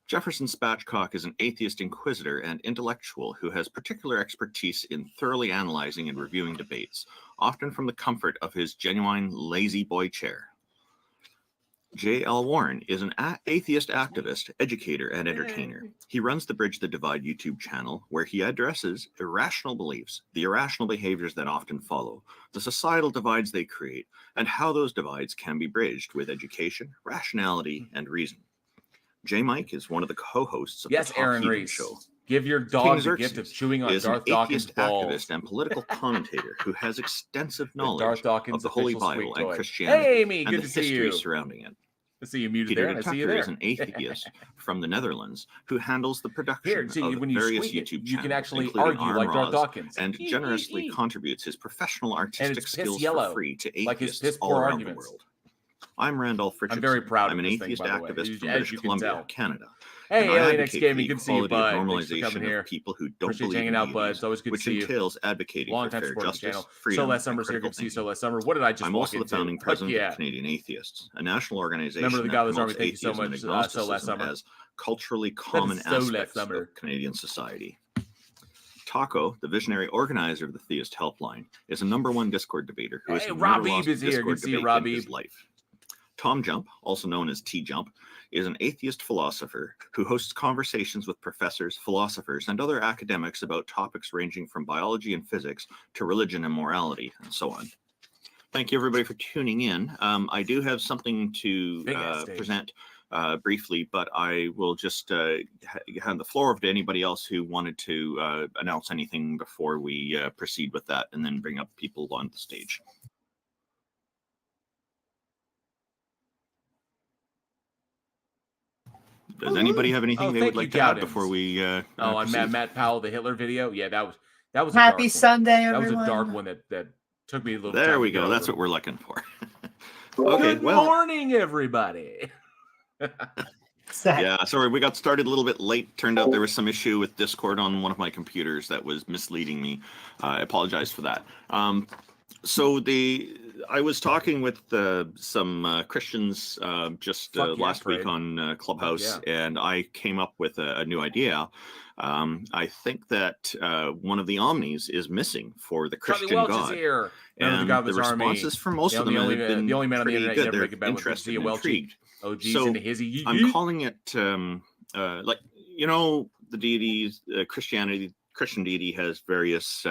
Jefferson Spatchcock is an atheist inquisitor and intellectual who has particular expertise in thoroughly analyzing and reviewing debates, often from the comfort of his genuine lazy boy chair. J.L. Warren is an atheist activist, educator, and entertainer. He runs the Bridge the Divide YouTube channel, where he addresses irrational beliefs, the irrational behaviors that often follow, the societal divides they create, and how those divides can be bridged with education, rationality, and reason. J. Mike is one of the co-hosts of Yes, the Top Aaron Heathen Reese. Show. Give your King dog the Xerxes gift of chewing on is an Darth Dawkins atheist balls. activist and political commentator who has extensive The Darth knowledge Dawkins of the Holy official Bible Squeak and toy. Christianity Hey, Amy, and good the to see history you. surrounding it. I see you muted Peter there, and I see you Tucker there. is an atheist from the Netherlands who handles the production Here, see, of when you various squeak it, YouTube you can channels, actually including argue Arm like Darth Raws, Dawkins. and generously contributes his professional artistic it's piss skills yellow, for free to like his atheists piss all poor around arguments. the world. I'm Randolph Richardson. I'm very proud I'm of an this thing, atheist by the way, activist from as British you can Columbia, tell. Canada. Hey, And I Alien X advocate Gaming, for good to see you, equality bud. and Thanks for normalization coming here. of people who don't Appreciate you believe hanging in out, bud. deities, It's always good to which see you. entails advocating Long for time fair supporter of the justice, channel. freedom, So last and summer's here. critical Good to see you. thinking. So last summer. What did I just I'm walk also the into? founding But president yeah. of Canadian Atheists, a national organization Member of the that Godless Army. promotes Thank you so atheism and much. So last agnosticism summer. as culturally common so last aspects summer. of Canadian society. Taco, the visionary organizer of the Theist Helpline, is a #1 Discord debater who has Hey, never Rob lost Ebe a is here. Discord Good to see you, debate Rob in his Ebe. life. Tom Jump, also known as T Jump, is an atheist philosopher who hosts conversations with professors, philosophers, and other academics about topics ranging from biology and physics to religion and morality, and so on. Thank you, everybody, for tuning in. I do have something to present briefly, but I will just hand the floor over to anybody else who wanted to announce anything before we proceed with that, and then bring up people on the stage. Does anybody have anything they would like to add before we? On Matt Powell, the Hitler video. Yeah, that was a Happy dark one. Sunday, That everyone. was a dark one that took me a little. There time we to get go. That's over. what we're looking for. Okay. Good Well. morning, everybody. Yeah, sorry, we got started a little bit late. Turned out there was some issue with Discord on one of my computers that was misleading me. I apologize for that. So I was talking with some Christians just Fuck yeah, last week Fred. on Clubhouse, Fuck and I came up with a new idea. I think that one of the omnis is missing for the Charlie Christian Welch God. is here. None of the And Godless the Army. responses from most of them have been the only man on the pretty internet you good. never They're make a bet with interested Zia and Welchie. intrigued. Oh, geez, So into hizzy. I'm calling it like, you know, the deities, Christian deity has various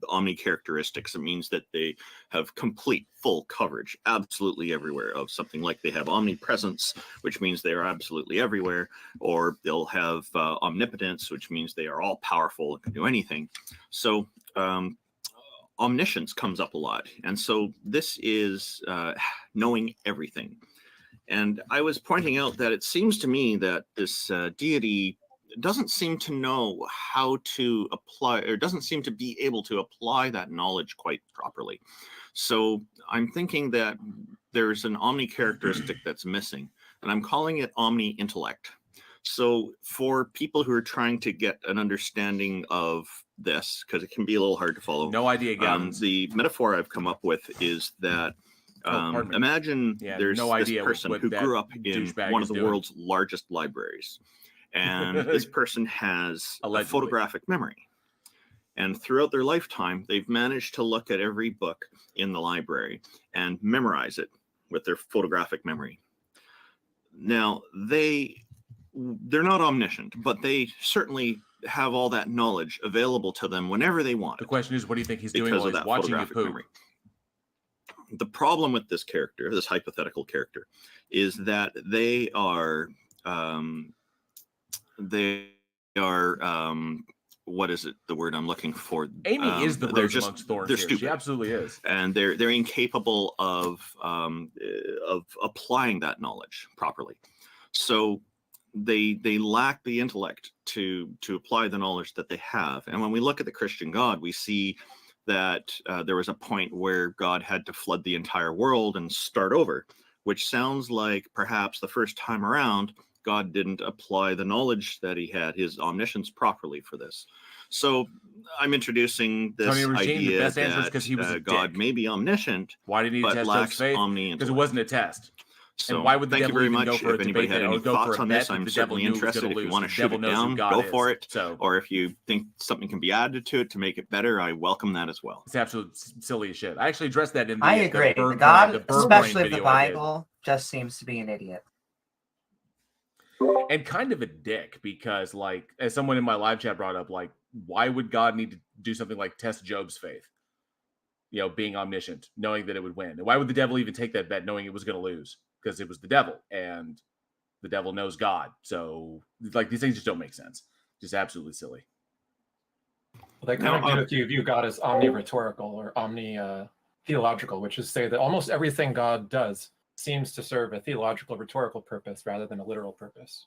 omni characteristics. It means that they have complete, full coverage, absolutely everywhere of something. Like they have omnipresence, which means they are absolutely everywhere, or they'll have omnipotence, which means they are all powerful and can do anything. So omniscience comes up a lot, and so this is knowing everything. And I was pointing out that it seems to me that this deity doesn't seem to know how to apply, or doesn't seem to be able to apply that knowledge quite properly. So I'm thinking that there's an omni characteristic that's missing, and I'm calling it omni intellect. So for people who are trying to get an understanding of this, because it can be a little hard to follow. No idea, the metaphor I've come up with is that imagine there's this person who grew up in one of the world's largest libraries. And this person has a photographic memory. And throughout their lifetime, they've managed to look at every book in the library and memorize it with their photographic memory. Now, they're not omniscient, but they certainly have all that knowledge available to them whenever they want. The question is, what do you think he's doing while he's watching you poop? Memory. The problem with this character, this hypothetical character, is that they are what is it? The word I'm looking for. Amy is the rose amongst thorns. They're here. stupid. She absolutely is, and they're incapable of applying that knowledge properly. So they lack the intellect to apply the knowledge that they have. And when we look at the Christian God, we see that there was a point where God had to flood the entire world and start over, which sounds like perhaps the first time around God didn't apply the knowledge that he had, his omniscience, properly for this. So I'm introducing this idea that God may be omniscient. Why did he but test lacks faith? Because it wasn't a test. So and why would the thank you devil very even much. go for If a anybody debate had any thoughts on this, I'm certainly interested. If you want to shoot it down, go for it. So, or if you think something can be added to it to make it better, I welcome that as well. It's absolute silly as shit. I actually addressed that in the I agree. the God, especially the Bible, just seems to be an idiot. And kind of a dick, because, like, as someone in my live chat brought up, like, why would God need to do something like test Job's faith? You know, being omniscient, knowing that it would win. And why would the devil even take that bet knowing it was going to lose? Because it was the devil, and the devil knows God. So, like, these things just don't make sense. Just absolutely silly. Well, they kind of do if you view God as omni-rhetorical or omni-theological, which is say that almost everything God does seems to serve a theological rhetorical purpose rather than a literal purpose.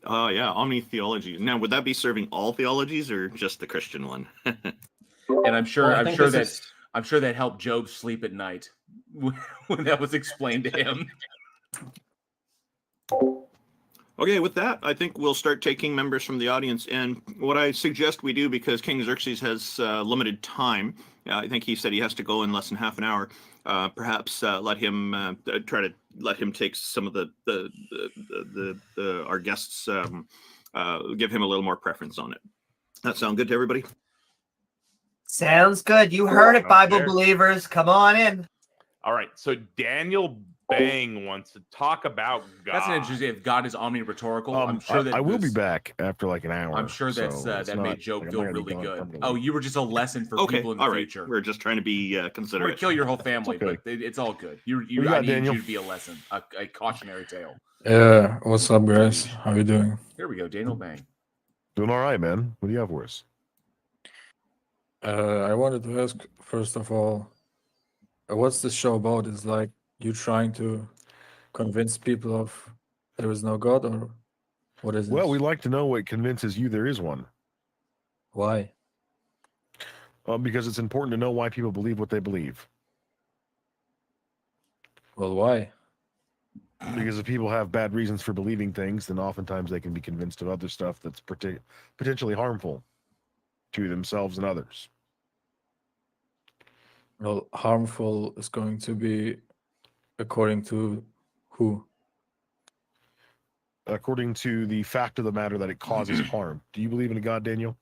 Oh, yeah, omni-theology. Now, would that be serving all theologies or just the Christian one? And I'm sure that helped Job sleep at night when that was explained to him. Okay, with that, I think we'll start taking members from the audience. And what I suggest we do, because King Xerxes has limited time, I think he said he has to go in less than half an hour. Perhaps let him try to let him take some of our guests, give him a little more preference on it. That sound good to everybody? Sounds good. You heard it, Bible believers. Come on in. All right. So Daniel Bang wants to talk about God. That's an interesting. If God is omni-rhetorical, I'm sure that I will be back after like an hour. I'm sure that's that made Job feel really good. Oh, you were just a lesson for people in the future. We're just trying to be considerate. We're gonna kill your whole family, but it's all good. I need you to be a lesson, a cautionary tale. Yeah, what's up, guys? How you doing? Here we go, Daniel Bang. Doing all right, man. What do you have for us? I wanted to ask, first of all, what's this show about? Is like you trying to convince people of there is no God, or what is it? Well, we like to know what convinces you there is one. Why? Because it's important to know why people believe what they believe. Well, why? Because if people have bad reasons for believing things, then oftentimes they can be convinced of other stuff that's potentially harmful to themselves and others. Well, harmful is going to be according to who? According to the fact of the matter that it causes harm. Do you believe in a God, Daniel?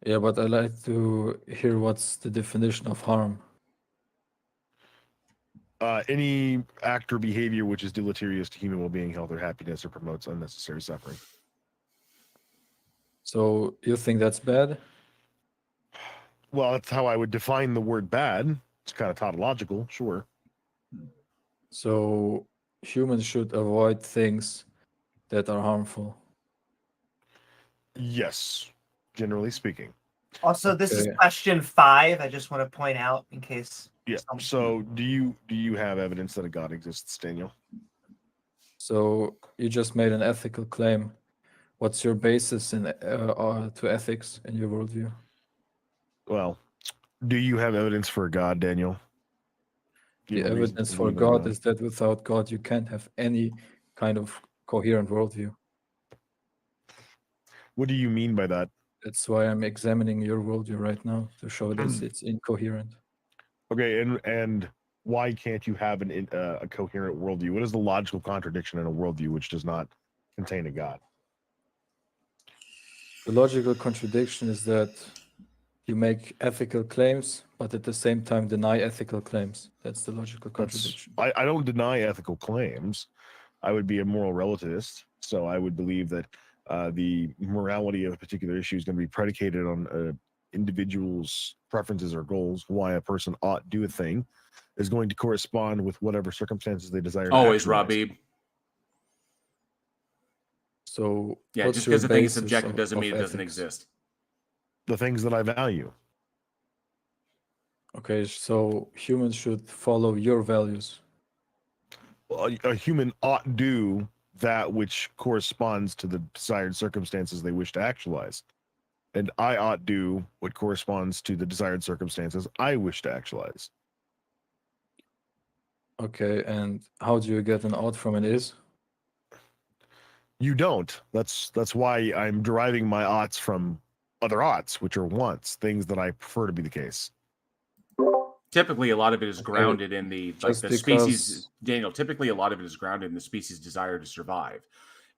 Yeah, but I'd like to hear what's the definition of harm. Any act or behavior which is deleterious to human well-being, health, or happiness, or promotes unnecessary suffering. So you think that's bad? Well, that's how I would define the word bad. It's kind of tautological, sure. So humans should avoid things that are harmful. Yes, generally speaking. Also, this is Okay. question 5. I just want to point out in case. Yeah. So, do you have evidence that a God exists, Daniel? So you just made an ethical claim. What's your basis in to ethics in your worldview? Well, do you have evidence for a God, Daniel? Do you The have a reason evidence to for believe in a God is that without God you can't have any kind of coherent worldview. What do you mean by that? That's why I'm examining your worldview right now to show that it's incoherent. Okay, and why can't you have a coherent worldview? What is the logical contradiction in a worldview which does not contain a God? The logical contradiction is that you make ethical claims, but at the same time deny ethical claims. That's the logical contradiction. I don't deny ethical claims. I would be a moral relativist, so I would believe that the morality of a particular issue is going to be predicated on an individual's preferences or goals. Why a person ought do a thing is going to correspond with whatever circumstances they desire. Always, to actualize. Robbie. So Yeah, what's just your because the thing is basis subjective of- doesn't of mean it doesn't ethics? exist. The things that I value. Okay, so humans should follow your values. A human ought do that which corresponds to the desired circumstances they wish to actualize. And I ought do what corresponds to the desired circumstances I wish to actualize. Okay, and how do you get an ought from an is? You don't. That's why I'm deriving my oughts from other oughts, which are wants, things that I prefer to be the case. Typically, a lot of it is Okay, grounded in the just species. because- Daniel, typically a lot of it is grounded in the species' desire to survive.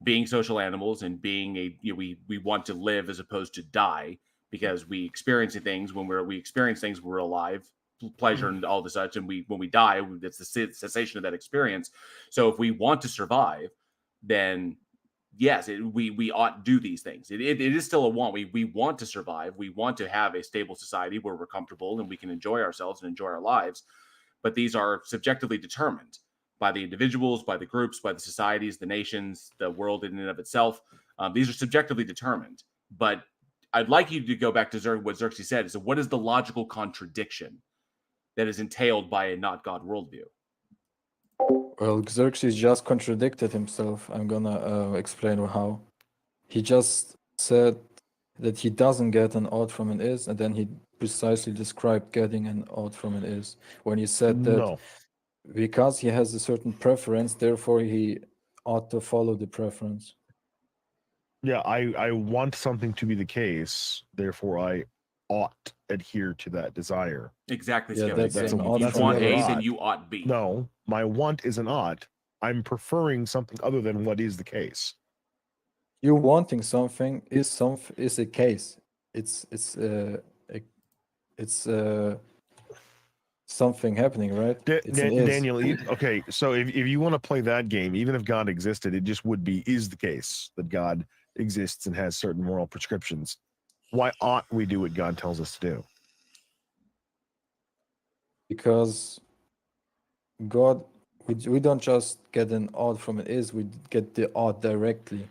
Being social animals and being we want to live as opposed to die because we experience things when we experience things when we're alive, pleasure and all the such, and when we die, it's the cessation of that experience. So if we want to survive, then yes, we ought to do these things. It is still a want. We want to survive. We want to have a stable society where we're comfortable and we can enjoy ourselves and enjoy our lives. But these are subjectively determined by the individuals, by the groups, by the societies, the nations, the world in and of itself. These are subjectively determined. But I'd like you to go back to what Xerxes said. Is what is the logical contradiction that is entailed by a not God worldview? Well, Xerxes just contradicted himself. I'm gonna explain how. He just said that he doesn't get an ought from an is, and then he precisely described getting an ought from an is. When he said that No. because he has a certain preference, therefore he ought to follow the preference. Yeah, I want something to be the case, therefore I ought adhere to that desire. Exactly. Yeah, Skeptic. that's If an you ought that's want another A, ought. then you ought B. No, my want is an ought. I'm preferring something other than what is the case. You wanting something is a case. It's something happening, right? It's an is. Daniel, okay, so if you want to play that game, even if God existed, it just would be is the case that God exists and has certain moral prescriptions. Why ought we do what God tells us to do? Because God, we don't just get an ought from an is, we get the ought directly.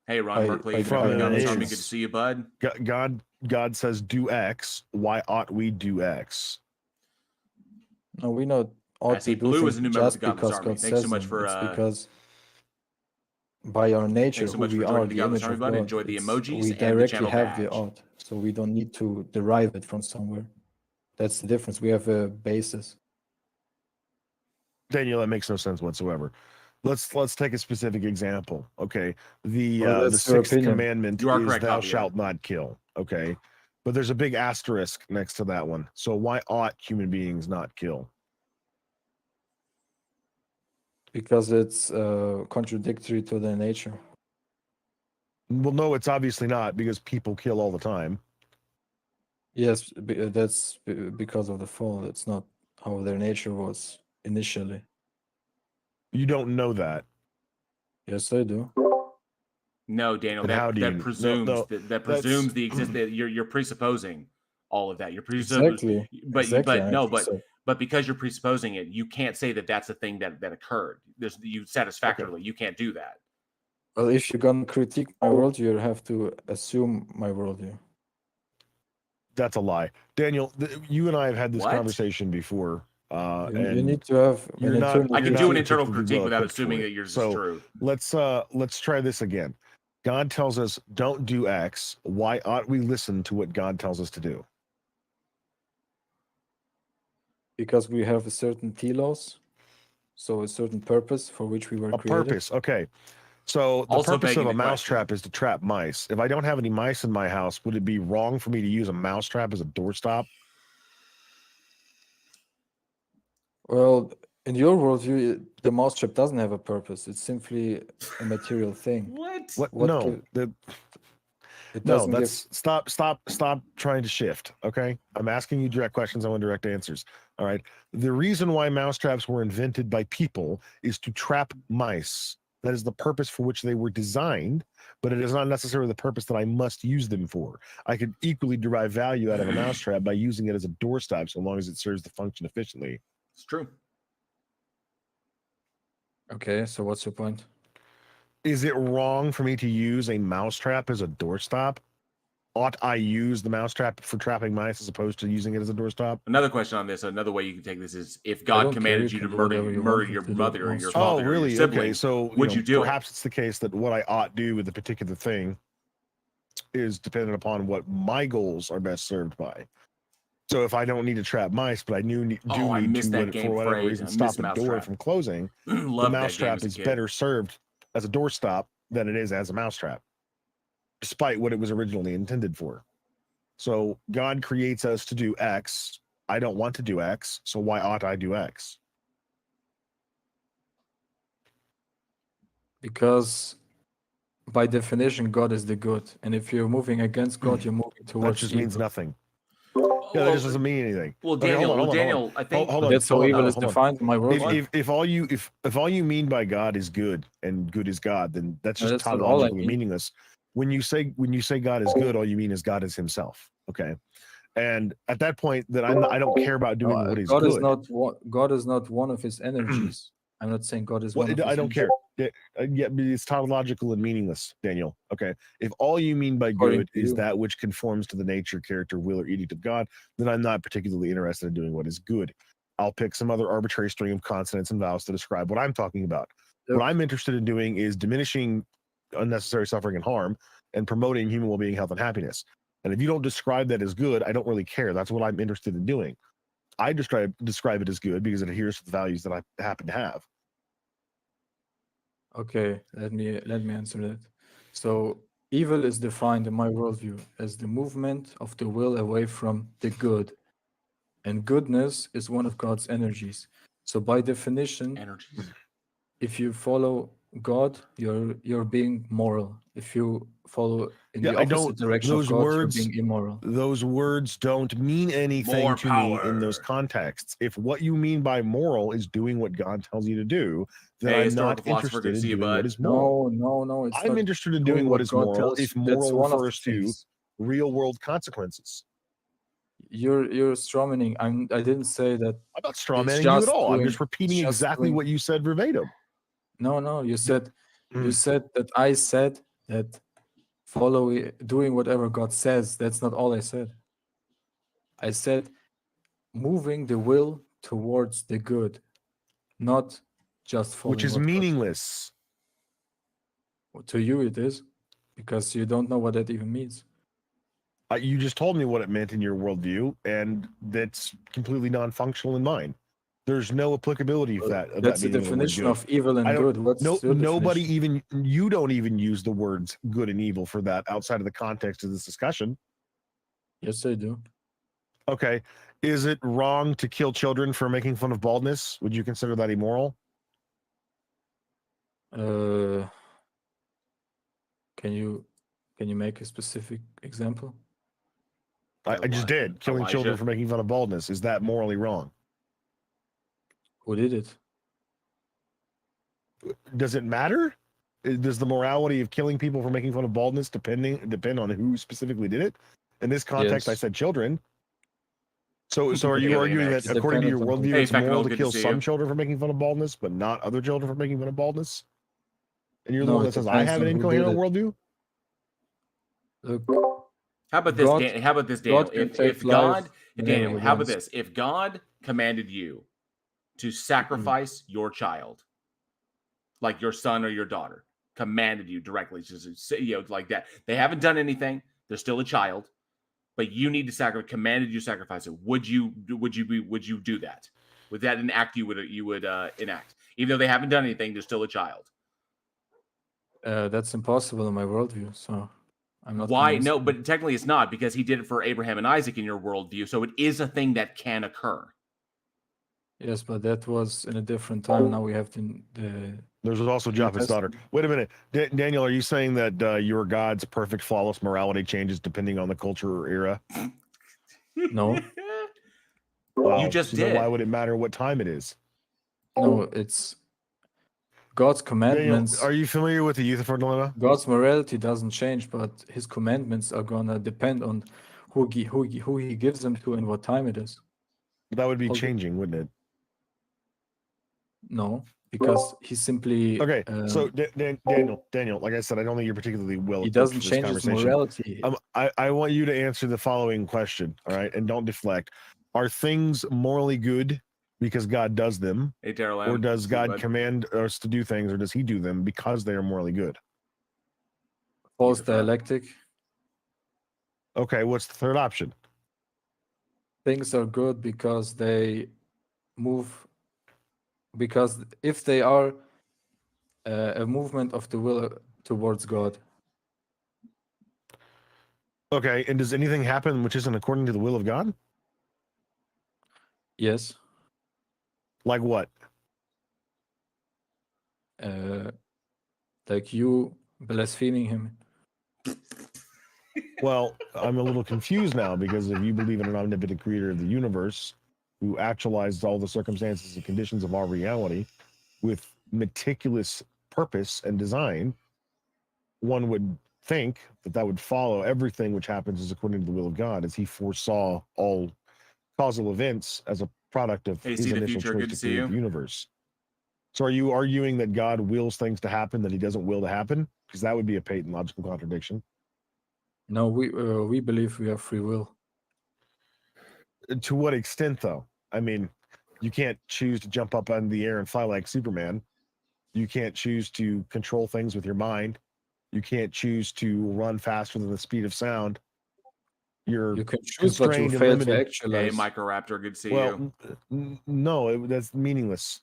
Hey, Ron I- Berkeley, I you from coming on this is- army? Good to see you, bud. God says do X. Why ought we do X? No, we know ought I see to do Blue things is a new member of just the Godless because Army. God Thanks so says much them. for, It's because by our nature, Thanks so who much we for joining are, the the Godless image Army, of bud. God, Enjoy the emojis we and the directly channel have the badge. ought, so we don't need to derive it from somewhere. That's the difference. We have a basis. Daniel, that makes no sense whatsoever. Let's take a specific example. Okay, Well, the that's your sixth opinion. commandment You are is correct, thou Javier. shalt not kill. Okay, But there's a big asterisk next to that one. So why ought human beings not kill? Because it's contradictory to their nature. Well, no, it's obviously not, because people kill all the time. Yes, that's because of the fall. It's not how their nature was initially. You don't know that. Yes, I do. No, Daniel, But how do that you- presumes no, that presumes the existence. You're presupposing all of that. You're Exactly. but Exactly, but I no, think but so. but because you're presupposing it, you can't say that that's a thing that occurred. There's you satisfactorily. You can't do that. Well, if you're gonna critique my worldview, you have to assume my worldview. That's a lie. Daniel, you and I have had this What? conversation before. You And need to have you're an not- internal I can You're do not an internal particularly critique well without equipped for assuming it. that yours So, is true. let's try this again. God tells us don't do X. Why ought we listen to what God tells us to do? because we have a certain telos, so a certain purpose for which we were A created. purpose. Okay. So the Also purpose of begging a the question. mousetrap is to trap mice. If I don't have any mice in my house, would it be wrong for me to use a mousetrap as a doorstop? Well, in your worldview, the mousetrap doesn't have a purpose. It's simply a material thing. What? What? What No. can- It No, doesn't that's stop trying to shift. Okay. I'm asking you direct questions. I want direct answers. All right. The reason why mousetraps were invented by people is to trap mice. That is the purpose for which they were designed, but it is not necessarily the purpose that I must use them for. I could equally derive value out of a mousetrap by using it as a doorstop, so long as it serves the function efficiently. It's true. Okay, so what's your point? Is it wrong for me to use a mousetrap as a doorstop? Ought I use the mousetrap for trapping mice as opposed to using it as a doorstop? Another question on this. Another way you can take this is: if I God don't commanded care, you to you can do whatever you murder want your to do. mother or your Oh, father or your really? sibling, Okay, so would you do it? perhaps it's the case that what I ought do with the particular thing is dependent upon what my goals are best served by. So if I don't need to trap mice, but I need I missed that to, game for whatever phrase. reason, I stop missed a door mousetrap. from closing, the Loved that game mousetrap as a is kid. better served as a doorstop than it is as a mousetrap, despite what it was originally intended for. So God creates us to do X. I don't want to do X, so why ought I do X? Because by definition, God is the good, and if you're moving against God, you're moving That towards just evil. means nothing. Yeah, that just doesn't mean anything. Well, Okay, Daniel, hold on. Daniel, I think Hold on. That's how hold on, evil is hold on. defined in my worldview. If all you mean by God is good and good is God, then that's No, just that's not all I tautologically mean. meaningless. When you say God is good, all you mean is God is Himself. Okay, and at that point, that I don't care about doing No, what is God good. God is not one of his energies. I'm not saying God is Well, one of his I don't energies. care. Yeah, but it's tautological and meaningless, Daniel. Okay, if all you mean by According good to is you. that which conforms to the nature, character, will, or edict of God, then I'm not particularly interested in doing what is good. I'll pick some other arbitrary string of consonants and vowels to describe what I'm talking about. Yep. What I'm interested in doing is diminishing unnecessary suffering and harm and promoting human well-being, health, and happiness. And if you don't describe that as good, I don't really care. That's what I'm interested in doing. I describe it as good because it adheres to the values that I happen to have. Okay, let me answer that. So evil is defined in my worldview as the movement of the will away from the good, and goodness is one of God's energies. So by definition, energies. if you follow God, you're being moral. If you follow in Yeah, the I opposite don't- direction of those God, words- you're being immoral. Those words don't mean anything More to me in those power. contexts. If what you mean by moral is doing what God tells you to do, then Hey, I'm historical not philosopher, interested good to in see you, doing what bud. is moral. No, it's I'm not interested in doing what is God moral tells if you. That's moral one of the refers to things. real world consequences. You're strawmanning. I didn't say that. I'm not strawmanning It's you at just all. I'm doing- just repeating it's just exactly doing- what you said verbatim. No, you said Mm. that I said that doing whatever God says. That's not all I said. I said moving the will towards the good, not just following Which is what God meaningless. says. To you it is, because you don't know what that even means. You just told me what it meant in your worldview, and that's completely non-functional in mine. There's no applicability of that. That's the meaning word definition good. of evil and I don't- good. What's your Nobody definition? you don't even use the words good and evil for that outside of the context of this discussion. Yes, I do. Okay. Is it wrong to kill children for making fun of baldness? Would you consider that immoral? Can you make a specific example? I just did. Killing children for making fun of baldness. Is that morally wrong? Who did it? Does it matter? Does the morality of killing people for making fun of baldness depend on who specifically did it? In this context, I Yes. said children. So are you Alien arguing that X. according to your Dependent on worldview, Hey, it's moral Feckenel, to good to kill see some you. children for making fun of baldness, but not other children for making fun of baldness? And you're the No, one it that says I depends have an on who did incoherent it. worldview? Look, How about this? God- How about this, Daniel? God can If take God, life Daniel, whenever he how about wants. this? If God commanded you to sacrifice your child, like your son or your daughter, commanded you directly, just like that. They haven't done anything. They're still a child, but you need to sacrifice. Commanded you to sacrifice it. Would you do that? Would that an act you would enact? Even though they haven't done anything, they're still a child. That's impossible in my worldview, so I'm not. Why? convinced. No, but technically it's not, because he did it for Abraham and Isaac in your worldview. So it is a thing that can occur. Yes, but that was in a different time. Now we have the There's also Japheth's daughter. Wait a minute. Daniel, are you saying that your God's perfect, flawless morality changes depending on the culture or era? No. Well, You just so then did. why would it matter what time it is? No, it's God's Daniel, commandments. are you familiar with the Euthyphro dilemma? God's morality doesn't change, but His commandments are gonna depend on who he gives them to and what time it is. That would be Okay. changing, wouldn't it? No, because He simply Okay, so Daniel, like I said, I don't think you're particularly well He equipped doesn't for this change His conversation. morality. I want you to answer the following question, all right, and don't deflect. Are things morally good because God does them, Hey, Daryl, or does God command us to do things, or does He do them because they are morally good? False dialectic. Okay, what's the third option? Things are good because they move. Because if they are a movement of the will towards God. Okay, and does anything happen which isn't according to the will of God? Yes. Like what? Like you blaspheming Him. Well, I'm a little confused now, because if you believe in an omnipotent creator of the universe who actualized all the circumstances and conditions of our reality with meticulous purpose and design, one would think that that would follow everything which happens is according to the will of God, as He foresaw all causal events as a product of Hey, His see the initial future. choice Good to to see create you. the universe. So are you arguing that God wills things to happen that He doesn't will to happen? Because that would be a patent logical contradiction. No, we believe we have free will. To what extent, though? I mean, you can't choose to jump up in the air and fly like Superman. You can't choose to control things with your mind. You can't choose to run faster than the speed of sound. You can choose, but you constrained and fail to limited. Hey, actualize. Microraptor. Good to see you. Well, no, that's meaningless.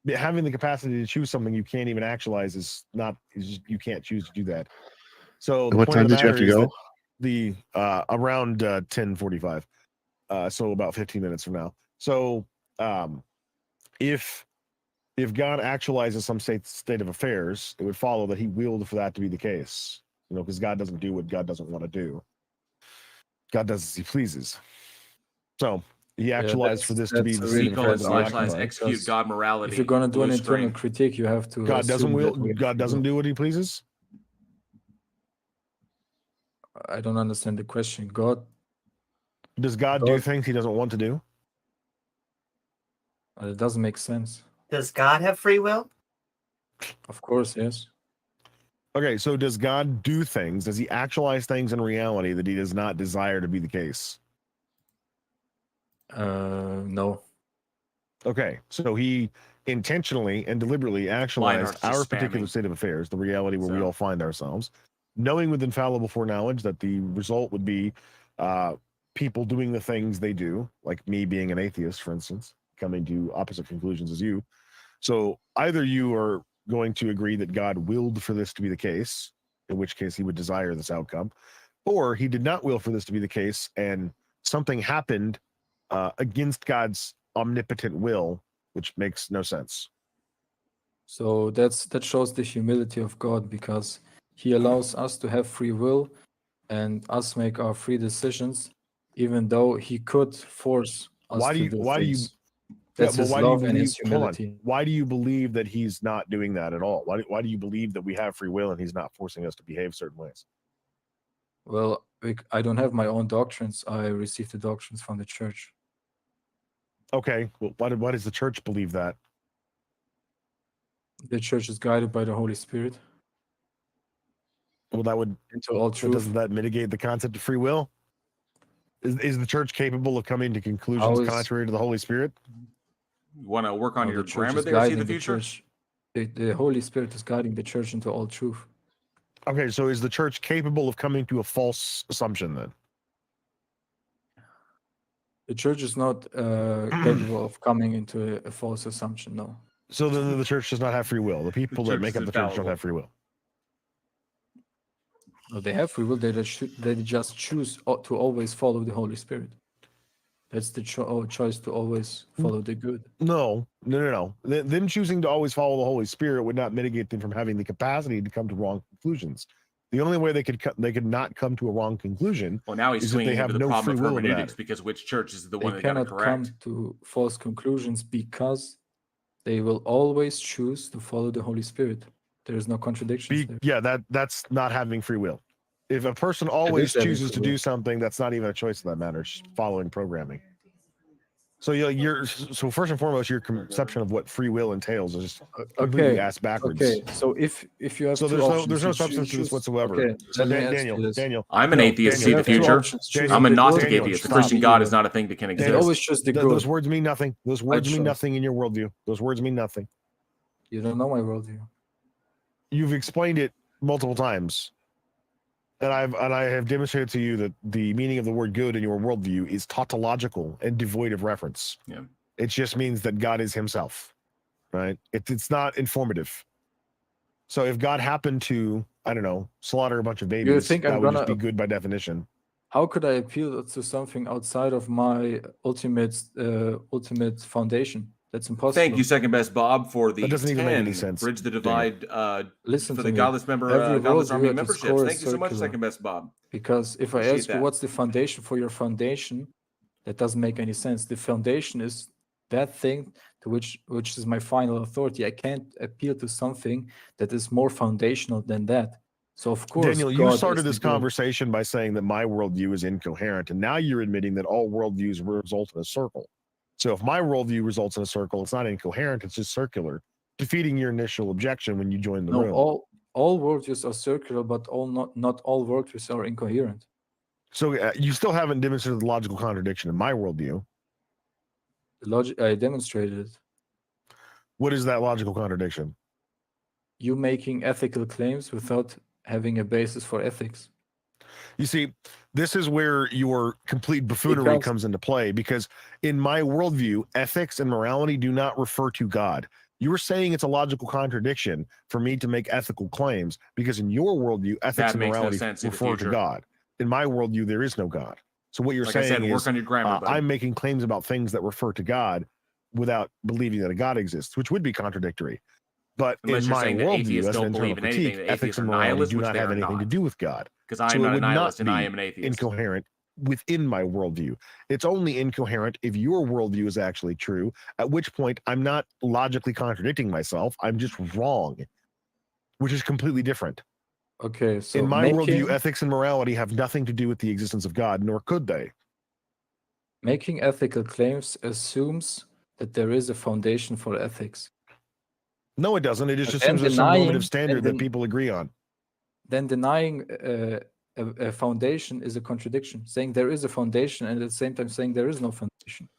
Having the capacity to choose something you can't even actualize is not. You can't choose to do that. So the What point time of the did you have matter to is go? that the around 10:45, so about 15 minutes from now. So if God actualizes some state of affairs, it would follow that He willed for that to be the case. You know, because God doesn't do what God doesn't want to do. God does as He pleases. So He actualized for this to be the state of affairs that we occupy. Execute God morality. If you're gonna do an Blue internal screen. critique, you have to. God doesn't assume will. that we have God free doesn't will. do what He pleases. I don't understand the question. God. Does God do things He doesn't want to do? It doesn't make sense. Does God have free will? Of course, yes. Okay, so does God do things? Does He actualize things in reality that He does not desire to be the case? No. Okay, so He intentionally and deliberately actualized Lionheart's just our particular spamming. state of affairs, the reality where we So- all find ourselves, knowing with infallible foreknowledge that the result would be people doing the things they do, like me being an atheist, for instance, coming to opposite conclusions as you. So either you are going to agree that God willed for this to be the case, in which case He would desire this outcome, Or he did not will for this to be the case, and something happened against God's omnipotent will, which makes no sense. So that shows the humility of God, because he allows us to have free will and us make our free decisions, even though he could force us to do things. That's his love and his humility. Why do you believe that he's not doing that at all? Why do you believe that we have free will and he's not forcing us to behave certain ways? Well, I don't have my own doctrines. I received the doctrines from the church. Okay, well, why does the church believe that? The church is guided by the Holy Spirit Well, that would into all so truth. doesn't that mitigate the concept of free will? Is the church capable of coming to conclusions contrary to the Holy Spirit? You want to work on No, your the church grammar is there, see guiding the the future? church. The Holy Spirit is guiding the church into all truth. Okay, so is the church capable of coming to a false assumption then? The church is not capable of coming into a false assumption, no. So then the church does not have free will. The people that church make is up the church don't infallible. have free will. No, they have free will. They just choose to always follow the Holy Spirit. That's the choice to always follow the good. No. Them choosing to always follow the Holy Spirit would not mitigate them from having the capacity to come to wrong conclusions. The only way they could not come to a wrong conclusion. Well, now he's is that they swinging have into the no problem of free will in the hermeneutics matter. because which church is the They one that got it cannot come correct? to false conclusions because they will always choose to follow the Holy Spirit. There is no contradiction there. Yeah, that's not having free will. If a person always having chooses free to will. do something, that's not even a choice in that matter. It's just following programming. So so first and foremost, your conception of what free will entails is just completely ass backwards. Okay, so if you have So two there's options, no you substance to this choose- whatsoever. Okay, So let me ask Daniel, you this. Daniel, I'm an no, atheist, Daniel, see You the have two future. options, choose I'm a the Gnostic good or atheist. The choose Christian the God evil. is not a thing that can You exist. always choose the good. those words mean nothing. Those words mean choice. nothing in your worldview. Those words mean nothing. You don't know my worldview. You've explained it multiple times. And I have demonstrated to you that the meaning of the word good in your worldview is tautological and devoid of reference. Yeah. It just means that God is himself, right? It's not informative. So if God happened to, I don't know, slaughter a bunch of babies, think that I'm would just gonna- be good by definition. How could I appeal to something outside of my ultimate foundation? That's impossible. Thank you, second best Bob, for the That doesn't even make any 10 sense, Bridge the Divide Listen for to the me. Godless member, Every Godless worldview Army at its memberships. core Thank is you so much, circular. second best Bob. Because if I Appreciate ask you that. what's the foundation for your foundation, that doesn't make any sense. The foundation is that thing to which is my final authority. I can't appeal to something that is more foundational than that. So of course, Daniel, you God started is the this good. conversation by saying that my worldview is incoherent, and now you're admitting that all worldviews result in a circle. So if my worldview results in a circle, it's not incoherent, it's just circular, defeating your initial objection when you joined the No, room. all worldviews are circular, but not all worldviews are incoherent. So you still haven't demonstrated the logical contradiction in my worldview. The logic I demonstrated it. What is that logical contradiction? You making ethical claims without having a basis for ethics. You see, this is where your complete buffoonery Because- comes into play, because in my worldview, ethics and morality do not refer to God. You were saying it's a logical contradiction for me to make ethical claims, because in your worldview, ethics That and makes no morality sense in the refer to future. God. In my worldview, there is no God. So what you're Like I saying said, work is on your grammar, bud. I'm making claims about things that refer to God without believing that a God exists, which would be contradictory. But Unless in you're my saying that worldview, atheists as an don't internal believe in anything, critique, that ethics atheists and are morality nihilists, do which not they have are anything to not. do with God. Because I So am it not a would nihilist and I be am an atheist. incoherent within my worldview. It's only incoherent if your worldview is actually true, at which point I'm not logically contradicting myself. I'm just wrong, which is completely different. Okay, so In my worldview, ethics and morality have nothing to do with the existence of God, nor could they. making ethical claims assumes that there is a foundation for ethics. No, it doesn't. It just But assumes then there's some normative denying- standard and that then- people agree on. Then denying a foundation is a contradiction. Saying there is a foundation and at the same time saying there is no foundation.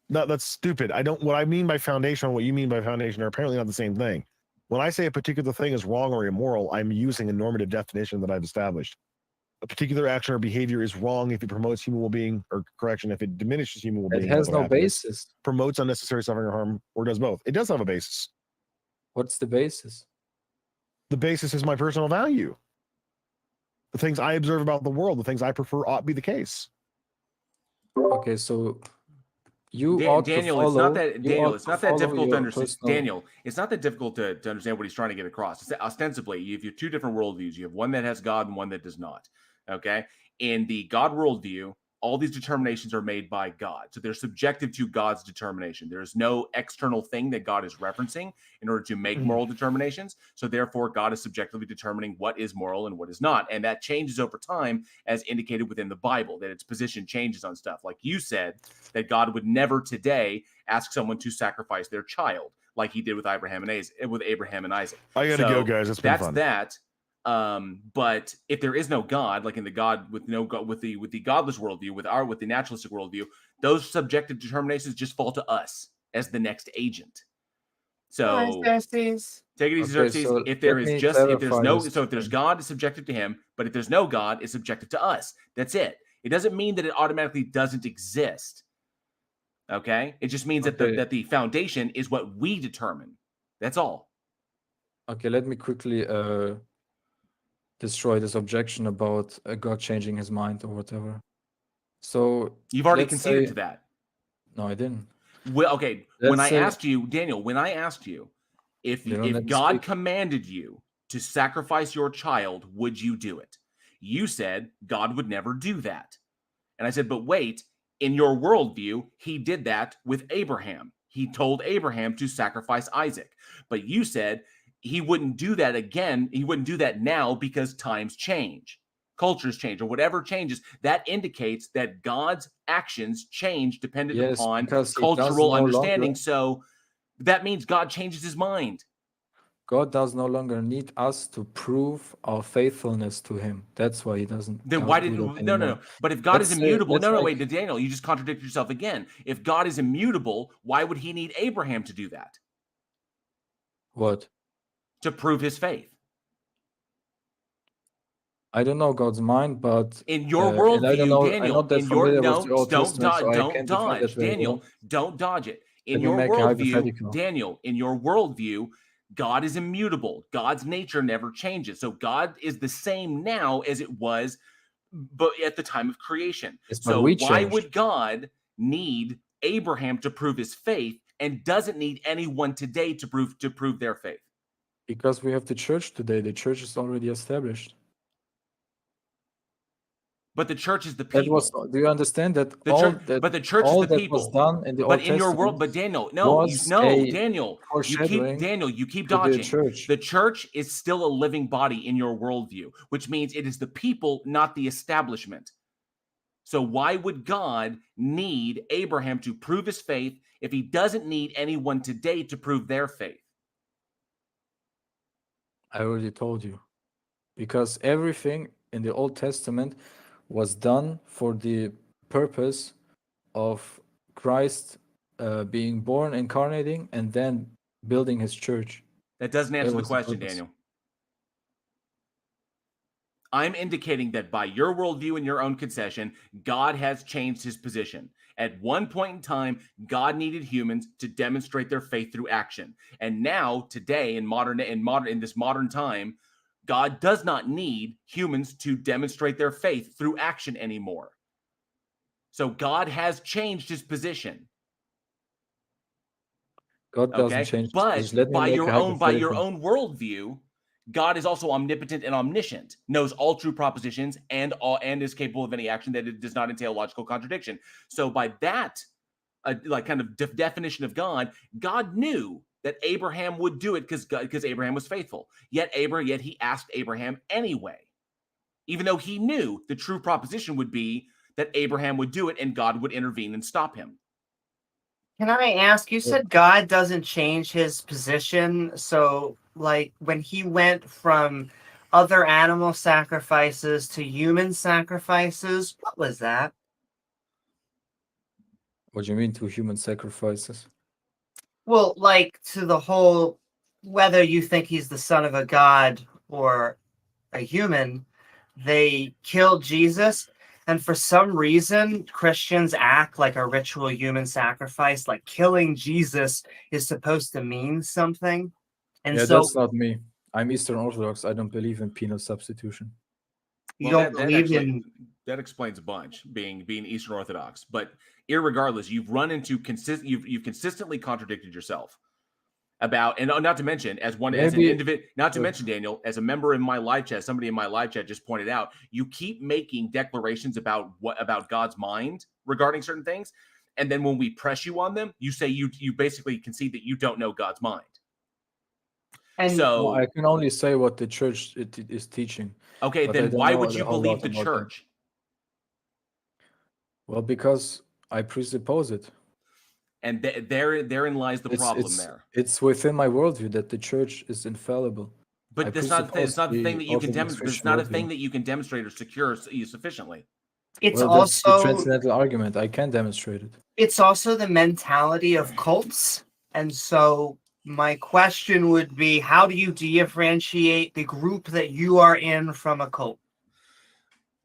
No, that's stupid. What I mean by foundation and what you mean by foundation are apparently not the same thing. When I say a particular thing is wrong or immoral, I'm using a normative definition that I've established. A particular action or behavior is wrong if it promotes human well-being, or correction, if it diminishes human well-being. It has level no of happiness, basis. promotes unnecessary suffering or harm, or does both. It does have a basis. What's the basis? The basis is my personal value. The things I observe about the world, the things I prefer, ought to be the case. Okay, so you ought Daniel, to follow. it's not that you Daniel. ought It's to not that follow difficult to your understand. personal- Daniel, it's not that difficult to understand what he's trying to get across. It's that ostensibly, you have two different worldviews. You have one that has God and one that does not. Okay, in the God worldview, all these determinations are made by God, so they're subjective to God's determination. There is no external thing that God is referencing in order to make moral determinations. So therefore, God is subjectively determining what is moral and what is not, and that changes over time, as indicated within the Bible. That its position changes on stuff. Like you said, that God would never today ask someone to sacrifice their child, like He did with Abraham and Isaac. I gotta go, guys. It's been That's fun. that. But if there is no God, like in the God with no God, with the godless worldview, with the naturalistic worldview, those subjective determinations just fall to us as the next agent. So take it easy, Okay, Xerxes. so If there let is me just if there's clarify no this so if there's thing. God, it's subjective to Him. But if there's no God, it's subjective to us. That's it. It doesn't mean that it automatically doesn't exist. Okay, it just means Okay. that the foundation is what we determine. That's all. Okay, let me quickly destroy this objection about God changing his mind or whatever. So You've already let's conceded say- to that. No, I didn't. Well, okay. Let's When I say- asked you, Daniel, if You don't let if me God speak. commanded you to sacrifice your child, would you do it? You said God would never do that. And I said, but wait, in your worldview, He did that with Abraham. He told Abraham to sacrifice Isaac. But you said He wouldn't do that again. He wouldn't do that now because times change, cultures change, or whatever changes. That indicates that God's actions change dependent Yes, upon because He does cultural no understanding. longer- So that means God changes His mind. God does no longer need us to prove our faithfulness to him. That's why he doesn't. Then do why that did no? anymore. But if God Let's is say- immutable, let's like- wait, Daniel, you just contradicted yourself again. If God is immutable, why would He need Abraham to do that? What? To prove His faith. I don't know God's mind, but In your and I don't worldview, know. I'm Daniel, not that in your familiar no, with the Old don't Testament, so I don't can't defend that dodge, very Daniel, well. don't dodge it. In Let me your make a worldview, hypothetical. Daniel, in your worldview, God is immutable. God's nature never changes. So God is the same now as it was, but at the time of creation. Yes, but So we why changed. would God need Abraham to prove his faith and doesn't need anyone today to prove their faith? Because we have the church today. The church is already established. But the church is the That people. was. Do you understand that The all church, that but the church all is the that people. was done in the But Old in your world, Testament but Daniel, no, was a Daniel, foreshadowing you keep to the dodging. church. The church is still a living body in your worldview, which means it is the people, not the establishment. So why would God need Abraham to prove his faith if He doesn't need anyone today to prove their faith? I already told you. Because everything in the Old Testament was done for the purpose of Christ being born, incarnating, and then building his church. That doesn't answer the was the question, purpose. Daniel. I'm indicating that by your worldview and your own concession, God has changed His position. At one point in time, God needed humans to demonstrate their faith through action. And now, today, in this modern time, God does not need humans to demonstrate their faith through action anymore. So God has changed His position. God doesn't Okay, change. but Just let me by make your a own hypothetical. worldview, God is also omnipotent and omniscient, knows all true propositions, and is capable of any action that it does not entail logical contradiction. So by that, definition of God, God knew that Abraham would do it because Abraham was faithful. Yet He asked Abraham anyway, even though He knew the true proposition would be that Abraham would do it and God would intervene and stop him. Can I ask, you said God doesn't change his position. So, like, when he went from other animal sacrifices to human sacrifices, what was that? What do you mean to human sacrifices? Well, like, to the whole, whether you think he's the son of a god or a human, they killed Jesus. And for some reason, Christians act like a ritual human sacrifice, like killing Jesus is supposed to mean something. And Yeah, so, that's not me. I'm Eastern Orthodox. I don't believe in penal substitution. You Well, don't believe in. that explains a bunch, being Eastern Orthodox. But irregardless, you've run into you've consistently contradicted yourself about, and not to mention as an Maybe- individual, not to mention, Daniel, as a member in my live chat, somebody in my live chat just pointed out, you keep making declarations about God's mind regarding certain things, and then when we press you on them, you say you basically concede that you don't know God's mind. And So I can only say what the church is teaching. okay, but I then don't why know would a you whole believe lot the about them. church? Well, because I presuppose it. And therein lies the problem It's there. it's within my worldview that the church is infallible. But I that's not the, it's not the presuppose thing that you can Orthodox demonstrate. It's Christian not a worldview. thing that you can demonstrate or secure sufficiently. it's Well, that's the also transcendental argument. I can demonstrate it. it's also the mentality of cults. And so my question would be, how do you differentiate the group that you are in from a cult?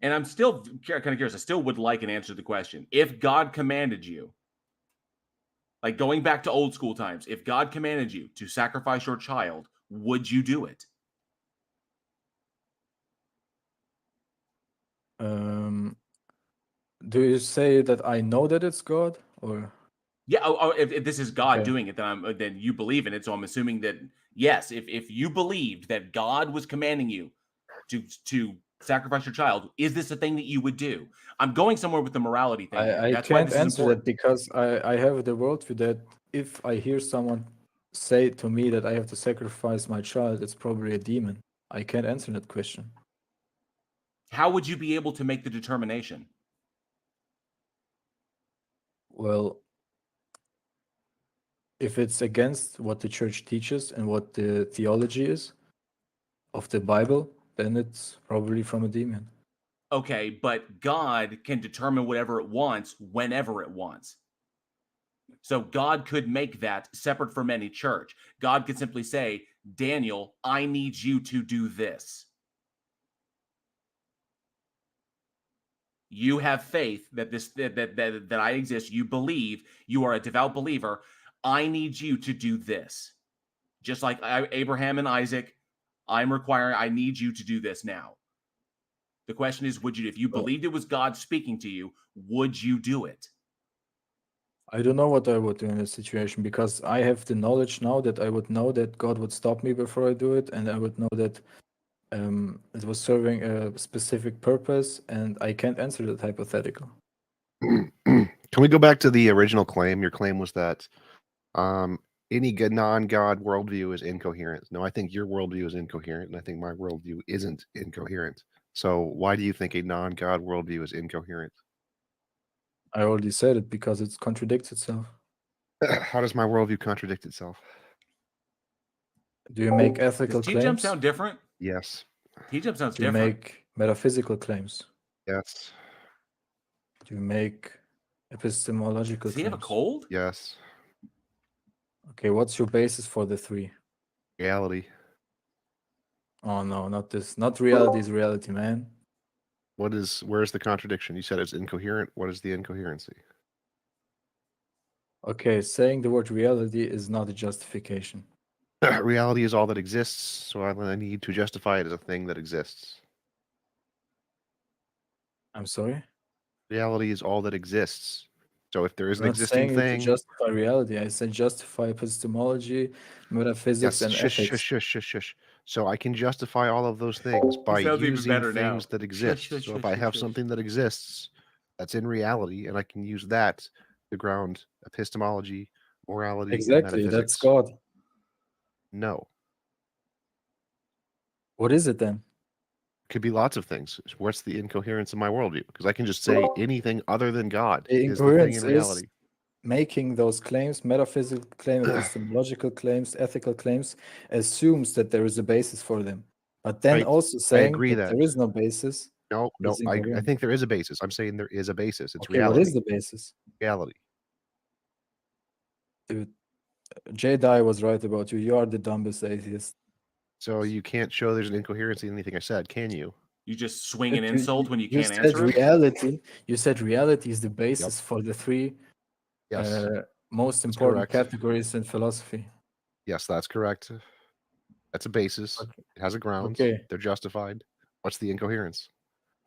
And I'm still kind of curious. I still would like an answer to the question. If God commanded you, like going back to old school times, if God commanded you to sacrifice your child, would you do it? Do you say that I know that it's God, or Yeah. If this is God Okay. doing it, then you believe in it. So I'm assuming that yes, if you believed that God was commanding you to sacrifice your child, is this a thing that you would do? I'm going somewhere with the morality thing. here. I That's why can't this is answer important. that because I have the worldview that if I hear someone say to me that I have to sacrifice my child, it's probably a demon. I can't answer that question. How would you be able to make the determination? Well, if it's against what the church teaches and what the theology is of the Bible, then it's probably from a demon. Okay, but God can determine whatever it wants whenever it wants. So God could make that separate from any church. God could simply say, Daniel, I need you to do this. You have faith that that I exist. You believe. You are a devout believer. I need you to do this. Just like Abraham and Isaac, I need you to do this now. The question is, would you, if you believed it was God speaking to you, would you do it? I don't know what I would do in this situation because I have the knowledge now that I would know that God would stop me before I do it, and I would know that it was serving a specific purpose, and I can't answer that hypothetical. Can we go back to the original claim? Your claim was that any non-God worldview is incoherent. No, I think your worldview is incoherent, and I think my worldview isn't incoherent. So why do you think a non-God worldview is incoherent? I already said it because it contradicts itself. How does my worldview contradict itself? Do you make ethical Does T-Jump claims? sound different? Yes. T-Jump sounds Do you different. make metaphysical claims? Yes. Do you make epistemological Does he have a claims? cold? Yes. Okay, what's your basis for the three? Reality. Oh no, not this. Not reality is reality, man. Where's the contradiction? You said it's incoherent. What is the incoherency? Okay, saying the word reality is not a justification. Reality is all that exists, so I need to justify it as a thing that exists. I'm sorry? Reality is all that exists. So if there is I'm an not existing saying it to thing, justify reality. I said justify epistemology, metaphysics, yes, and shush, ethics. shush, shush, shush, shush. So I can justify all of those things by sounds even using better now. things that exist. Shush, So if shush, I shush, have shush. something that exists that's in reality, and I can use that to ground epistemology, morality, and Exactly, that's metaphysics. God. No, What is it then? could be lots of things. What's the incoherence of my worldview? Because I can just say anything other than God The is the thing incoherence in is reality. making those claims, metaphysical claims, epistemological claims, ethical claims, assumes that there is a basis for them. But then Right. also saying agree that that. there is no basis. No, It's I incoherent. think there is a basis. I'm saying there is a basis. It's Okay, reality. what is the basis? reality? Dude, Jedi was right about you. You are the dumbest atheist. So you can't show there's an incoherency in anything I said, can you? You just swing an You- insult when you you can't said answer it? reality. You said reality is the basis for the three Yes. most important correct. categories in philosophy. Yes, that's correct. That's a basis. Okay. It has a ground. Okay. They're justified. What's the incoherence?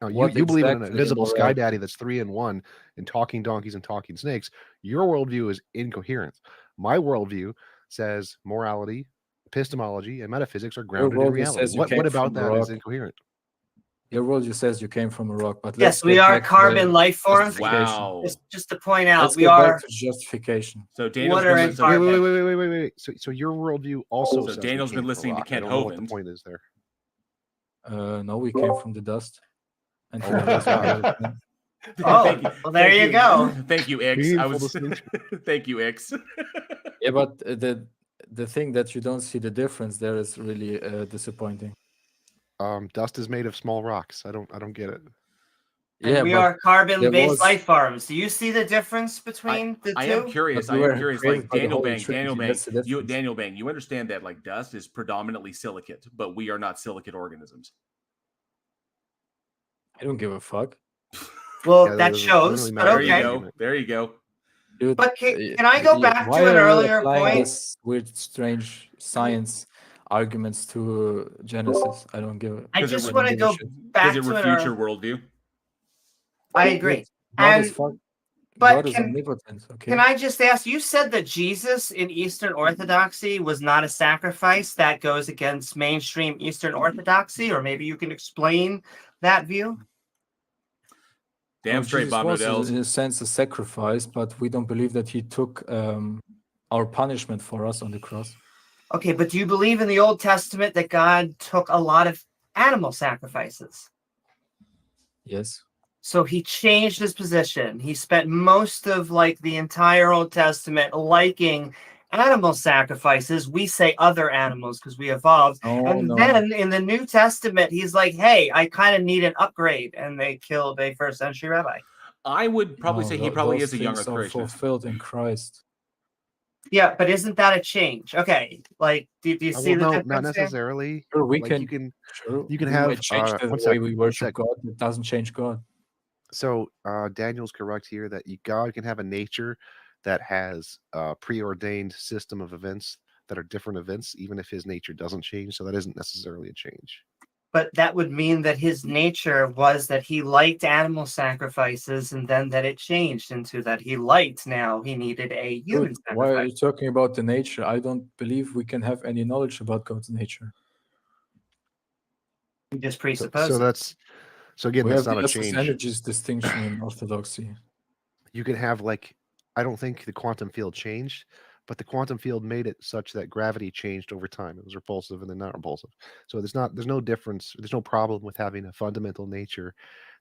No, What you believe in an exactly invisible sky immorality? daddy that's 3 in 1 and talking donkeys and talking snakes. Your worldview is incoherent. My worldview says morality, epistemology, and metaphysics are Your grounded in worldview reality. says you What came about from a that is rock. incoherent? Your worldview says you came from a rock, but Yes, let's we get are back to carbon the life forms. justification. Wow. Just to point out, Let's we get back are. to justification. So Daniel's What are been, in so, carbon? Wait. So your worldview also So says we Daniel's been came from a listening to rock. I Kent don't know what the Hovind. point is there. No, we came from the dust. And Oh my God. Oh, Thank you. well, there Thank you go. Thank you, Ix. I Meaningful was. distinction. Thank you, Ix. Yeah, but the thing that you don't see the difference there is really disappointing. Dust is made of small rocks. I don't get it. And Yeah, we but are carbon-based there was- life forms. Do you see the difference between the I two? am curious. But I we am were curious. created Like by the Daniel Holy Bang, Daniel Trinity, Bang, that's the difference. Daniel Bang. You understand that like dust is predominantly silicate, but we are not silicate organisms. I don't give a fuck. Well, Yeah, that doesn't shows, really but matter. There you okay. go. There you go. Dude, But can I go back why to an are you earlier applying point? this weird, strange science arguments to Genesis? I don't give a I 'Cause it just would- want to give a go shit. back Because it to an refutes your worldview. I agree. God is And fuck. but God is can- omnipotent. Okay. Can I just ask, you said that Jesus in Eastern Orthodoxy was not a sacrifice. That goes against mainstream Eastern Orthodoxy, or maybe you can explain that view? Damn Well, straight, Jesus Bob was, Nodell's. in a sense, a sacrifice, but we don't believe that he took our punishment for us on the cross. Okay, but do you believe in the Old Testament that God took a lot of animal sacrifices? Yes. So he changed his position. He spent most of like the entire Old Testament liking animal sacrifices. We say other animals because we evolved. No, And no. then in the New Testament, he's like, hey, I kind of need an upgrade. And they killed a first century rabbi. I would probably No, say he probably those is a younger things are creationist. fulfilled in Christ. Yeah, but isn't that a change? Okay, like, do you see the No, difference not there? necessarily. Sure, we Like, can. you can Sure, you can we have, might change the one way sec, we one worship sec. God. It doesn't change God. So Daniel's correct here that God can have a nature that has a preordained system of events that are different events, even if his nature doesn't change. So that isn't necessarily a change. But that would mean that his nature was that he liked animal sacrifices, and then that it changed into that he liked now he needed a human Dude, why are sacrifice. you talking about the nature? I don't believe we can have any knowledge about God's nature. You just So, presuppose so it. that's so again, We that's have not the a essence change. energies distinction in Orthodoxy. You can have like, I don't think the quantum field changed, but the quantum field made it such that gravity changed over time. It was repulsive and then not repulsive. So there's no difference. There's no problem with having a fundamental nature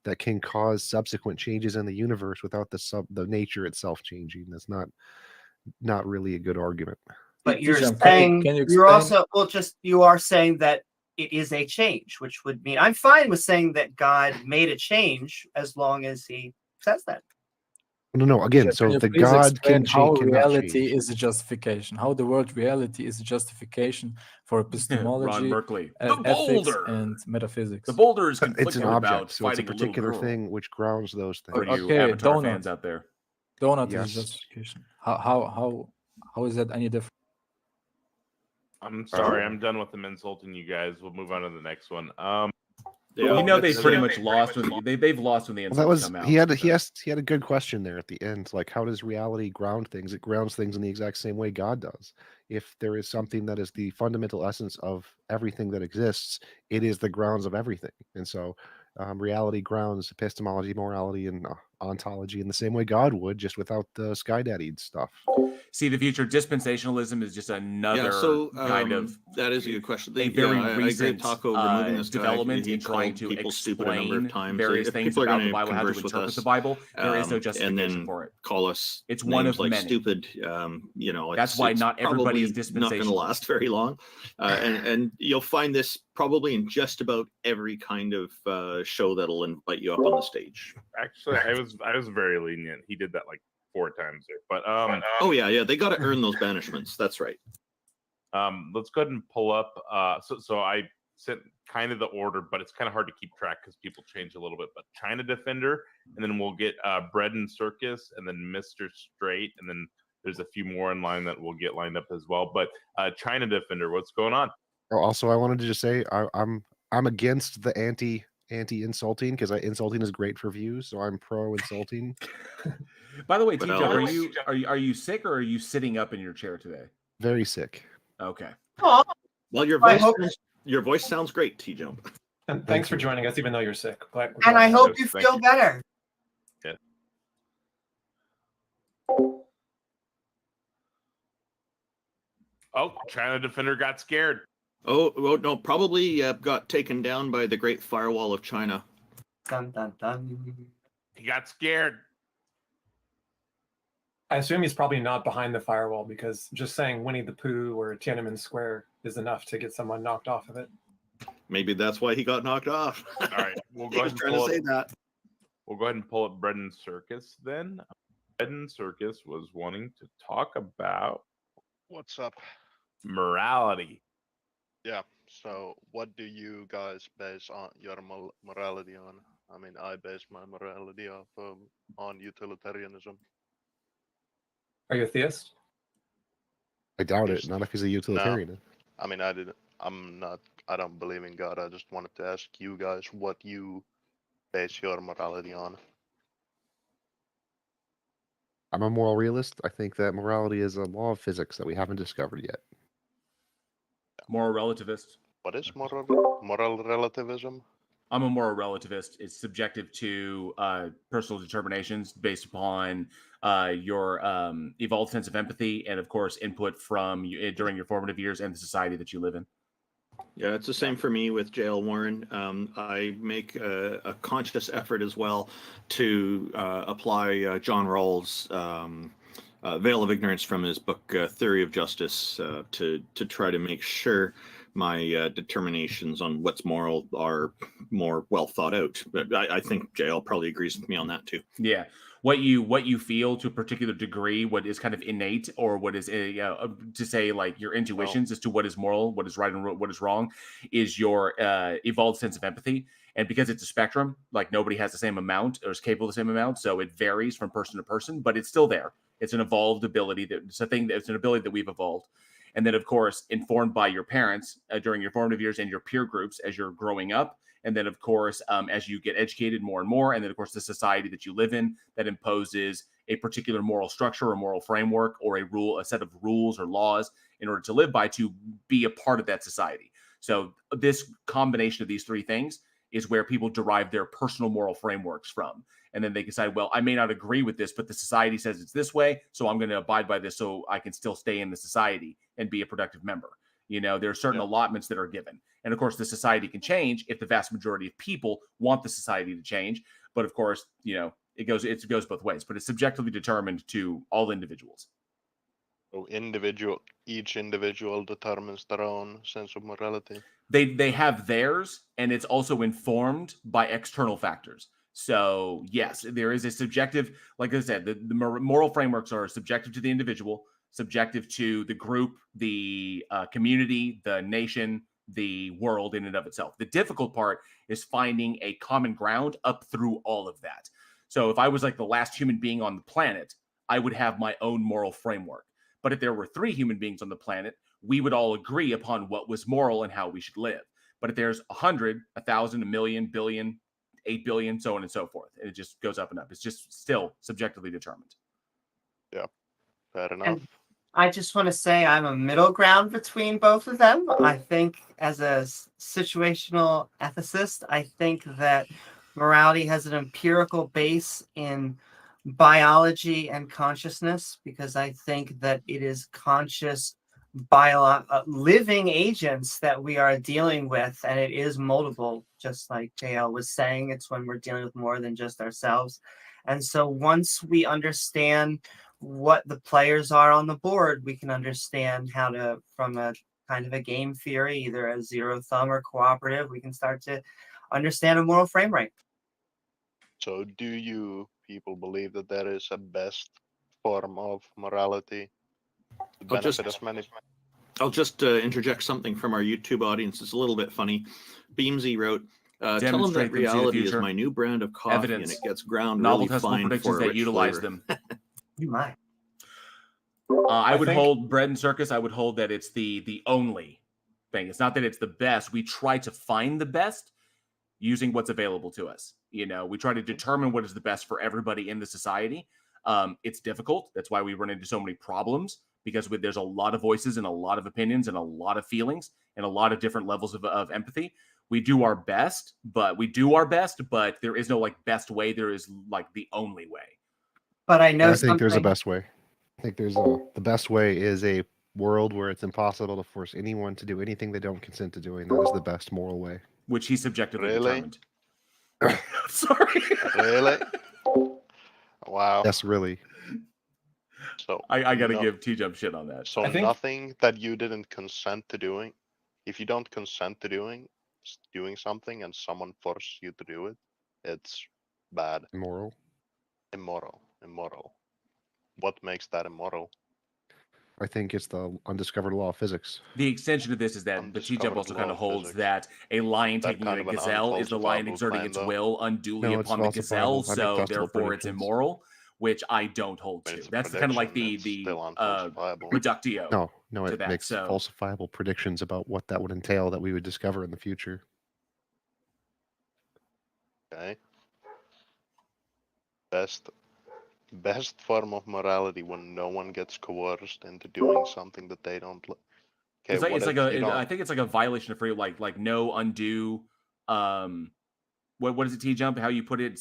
that can cause subsequent changes in the universe without the nature itself changing. That's not really a good argument. But you're Hisham, saying can you you're explain? also you are saying that it is a change, which would mean I'm fine with saying that God made a change as long as he says that. No. Again, Can so you the please God explain can how change, cannot reality change. is a justification? How the word reality is a justification for Ron epistemology, Merkley. The ethics, boulder. and metaphysics? The boulder is It's conflicted an about object, so it's a fighting a little particular girl. thing which grounds those things. For you Okay, Avatar donut. fans out there. Donut is Yes. justification. How is that any different? I'm sorry, I'm done with them insulting you guys. We'll move on to the next one. Yeah, You know they that's- pretty much lost when they've lost when the Well, that insults was come out. he had a good question there at the end. Like, how does reality ground things? It grounds things in the exact same way God does. If there is something that is the fundamental essence of everything that exists, it is the grounds of everything. And so, reality grounds epistemology, morality, and ontology in the same way God would, just without the sky daddy stuff. See the future. Dispensationalism is just another kind of that is a good question. a very I agree with recent Taco removing this guy. development He in trying called to people stupid a number of explain times. various If things people are about gonna the Bible, how to converse with interpret us, the Bible. There is no and justification then for it. call us It's names one of like many. stupid. That's why it's not everybody is probably not going to dispensational. last very long, and you'll find this probably in just about every kind of show that'll invite you up on the stage. Actually, I was very lenient. He did that like 4 times there. But Oh yeah, they got to earn those banishments. That's right. let's go ahead and pull up. So I sent kind of the order, but it's kind of hard to keep track because people change a little bit. But China Defender, and then we'll get Bread and Circus, and then Mr. Straight, and then there's a few more in line that we'll get lined up as well. But China Defender, what's going on? Also, I wanted to just say I'm against the anti-insulting because insulting is great for views, so I'm pro-insulting. By the way, But TJ, are you sick or are you sitting up in your chair today? Very sick. Okay. Aw, Well, your I voice hope- your voice sounds great, T-Jump. And thanks for joining us, even though you're sick. and I hope you Thank feel you. better. Oh, China Defender got scared. Oh, well, no, probably got taken down by the Great Firewall of China. Dun, dun, dun. He got scared. I assume he's probably not behind the firewall because just saying Winnie the Pooh or Tiananmen Square is enough to get someone knocked off of it. Maybe that's why he got knocked off. All right, we'll He go was ahead and trying to pull say up. that. We'll go ahead and pull up Bread and Circus then. Bread and Circus was wanting to talk about What's up? morality. Yeah. So, what do you guys base on your morality on? I mean, I base my morality off on utilitarianism. Are you a theist? I doubt it. Just- Not if he's a utilitarian. I mean, I'm not. I don't believe in God. I just wanted to ask you guys what you base your morality on. I'm a moral realist. I think that morality is a law of physics that we haven't discovered yet. Moral relativist. What is moral relativism? I'm a moral relativist. It's subjective to personal determinations based upon your evolved sense of empathy and, of course, input from you during your formative years and the society that you live in. Yeah, it's the same for me with J.L. Warren. I make a conscious effort as well to apply John Rawls' veil of ignorance from his book Theory of Justice to try to make sure my determinations on what's moral are more well thought out. But I think JL probably agrees with me on that too. Yeah, what you feel to a particular degree, what is kind of innate, or what is to say like your intuitions as to what is moral, what is right, and what is wrong, is your evolved sense of empathy. And because it's a spectrum, like nobody has the same amount or is capable of the same amount, so it varies from person to person, but it's still there. It's an evolved ability it's an ability that we've evolved. And then, of course, informed by your parents during your formative years and your peer groups as you're growing up. And then, of course, as you get educated more and more. And then, of course, the society that you live in that imposes a particular moral structure or moral framework or a set of rules or laws in order to live by to be a part of that society. So this combination of these three things is where people derive their personal moral frameworks from. And then they decide, well, I may not agree with this, but the society says it's this way, so I'm going to abide by this so I can still stay in the society and be a productive member. You know, there are certain allotments that are given. And of course, the society can change if the vast majority of people want the society to change. But of course, you know, it goes both ways, but it's subjectively determined to all individuals. So each individual determines their own sense of morality. They have theirs, and it's also informed by external factors. So yes, there is a subjective, like I said, the moral frameworks are subjective to the individual, subjective to the group, the community, the nation, the world in and of itself. The difficult part is finding a common ground up through all of that. So if I was like the last human being on the planet, I would have my own moral framework. But if there were 3 human beings on the planet, we would all agree upon what was moral and how we should live. But if there's 100, 1,000, 1,000,000, billion, 8 billion, so on and so forth, and it just goes up and up. It's just still subjectively determined. Yeah, fair enough. I just want to say I'm a middle ground between both of them. I think as a situational ethicist, I think that morality has an empirical base in biology and consciousness, because I think that it is conscious living agents that we are dealing with, and it is moldable, just like JL was saying. It's when we're dealing with more than just ourselves. And so once we understand what the players are on the board, we can understand how to, from a kind of a game theory, either a zero thumb or cooperative, we can start to understand a moral framework. So do you people believe that there is a best form of morality to benefit as many? I'll just interject something from our YouTube audience. It's a little bit funny. Beamsy wrote, tell them Demonstrate that them, see the reality is future. my new brand of coffee, Evidence. and it gets ground Novel really testable fine predictions for a that rich utilize flavor. them. You might. I would think- hold Bread and Circus. I would hold that it's the only thing. It's not that it's the best. We try to find the best. using what's available to us. We try to determine what is the best for everybody in the society. It's difficult. That's why we run into so many problems, because there's a lot of voices and a lot of opinions and a lot of feelings and a lot of different levels of empathy. We do our best, but there is no best way. There is the only way. But I know I think there's a something- best way. I think the best way is a world where it's impossible to force anyone to do anything they don't consent to doing. That is the best moral way. Which he subjectively Really? determined. Sorry. Really? Wow. Yes, really. So I got to no- give T-Jump shit on that. So I think- nothing that you didn't consent to doing, if you don't consent to doing something and someone forces you to do it, it's bad, Moral. immoral. What makes that immoral? I think it's the undiscovered law of physics. The extension of this is that the Undiscovered T-Jump also law kind of of holds physics. that a lion That taking kind a of an gazelle is the lion unfalsifiable exerting claim, its though. will unduly No, it's upon the gazelle, falsifiable. I make so festival therefore it's predictions. immoral, which I don't hold When to. it's a That's kind of like prediction, the it's still unfalsifiable. reductio. No, to it that, makes so- falsifiable predictions about what that would entail that we would discover in the future. Okay. Best form of morality when no one gets coerced into doing something that they don't. Okay, It's like, what it's if like you a. don't? I think it's like a violation of free, like no undue. What is it? T-Jump? How you put it?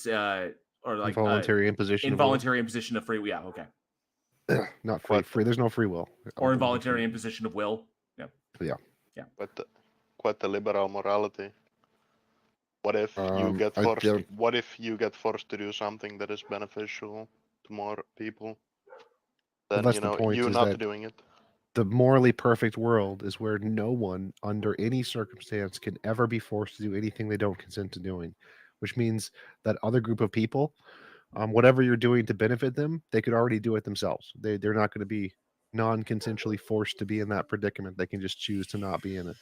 Or like Involuntary imposition. of will. involuntary imposition of free. Yeah, okay. Not free. What? Free. There's no free will. Or involuntary imposition of will. Quite the liberal morality. What if you get I forced? don't- What if you get forced to do something that is beneficial to more people? Then that's the point, you is not that- doing it. The morally perfect world is where no one, under any circumstance, can ever be forced to do anything they don't consent to doing, which means that other group of people, whatever you're doing to benefit them, they could already do it themselves. They're not going to be non-consensually forced to be in that predicament. They can just choose to not be in it.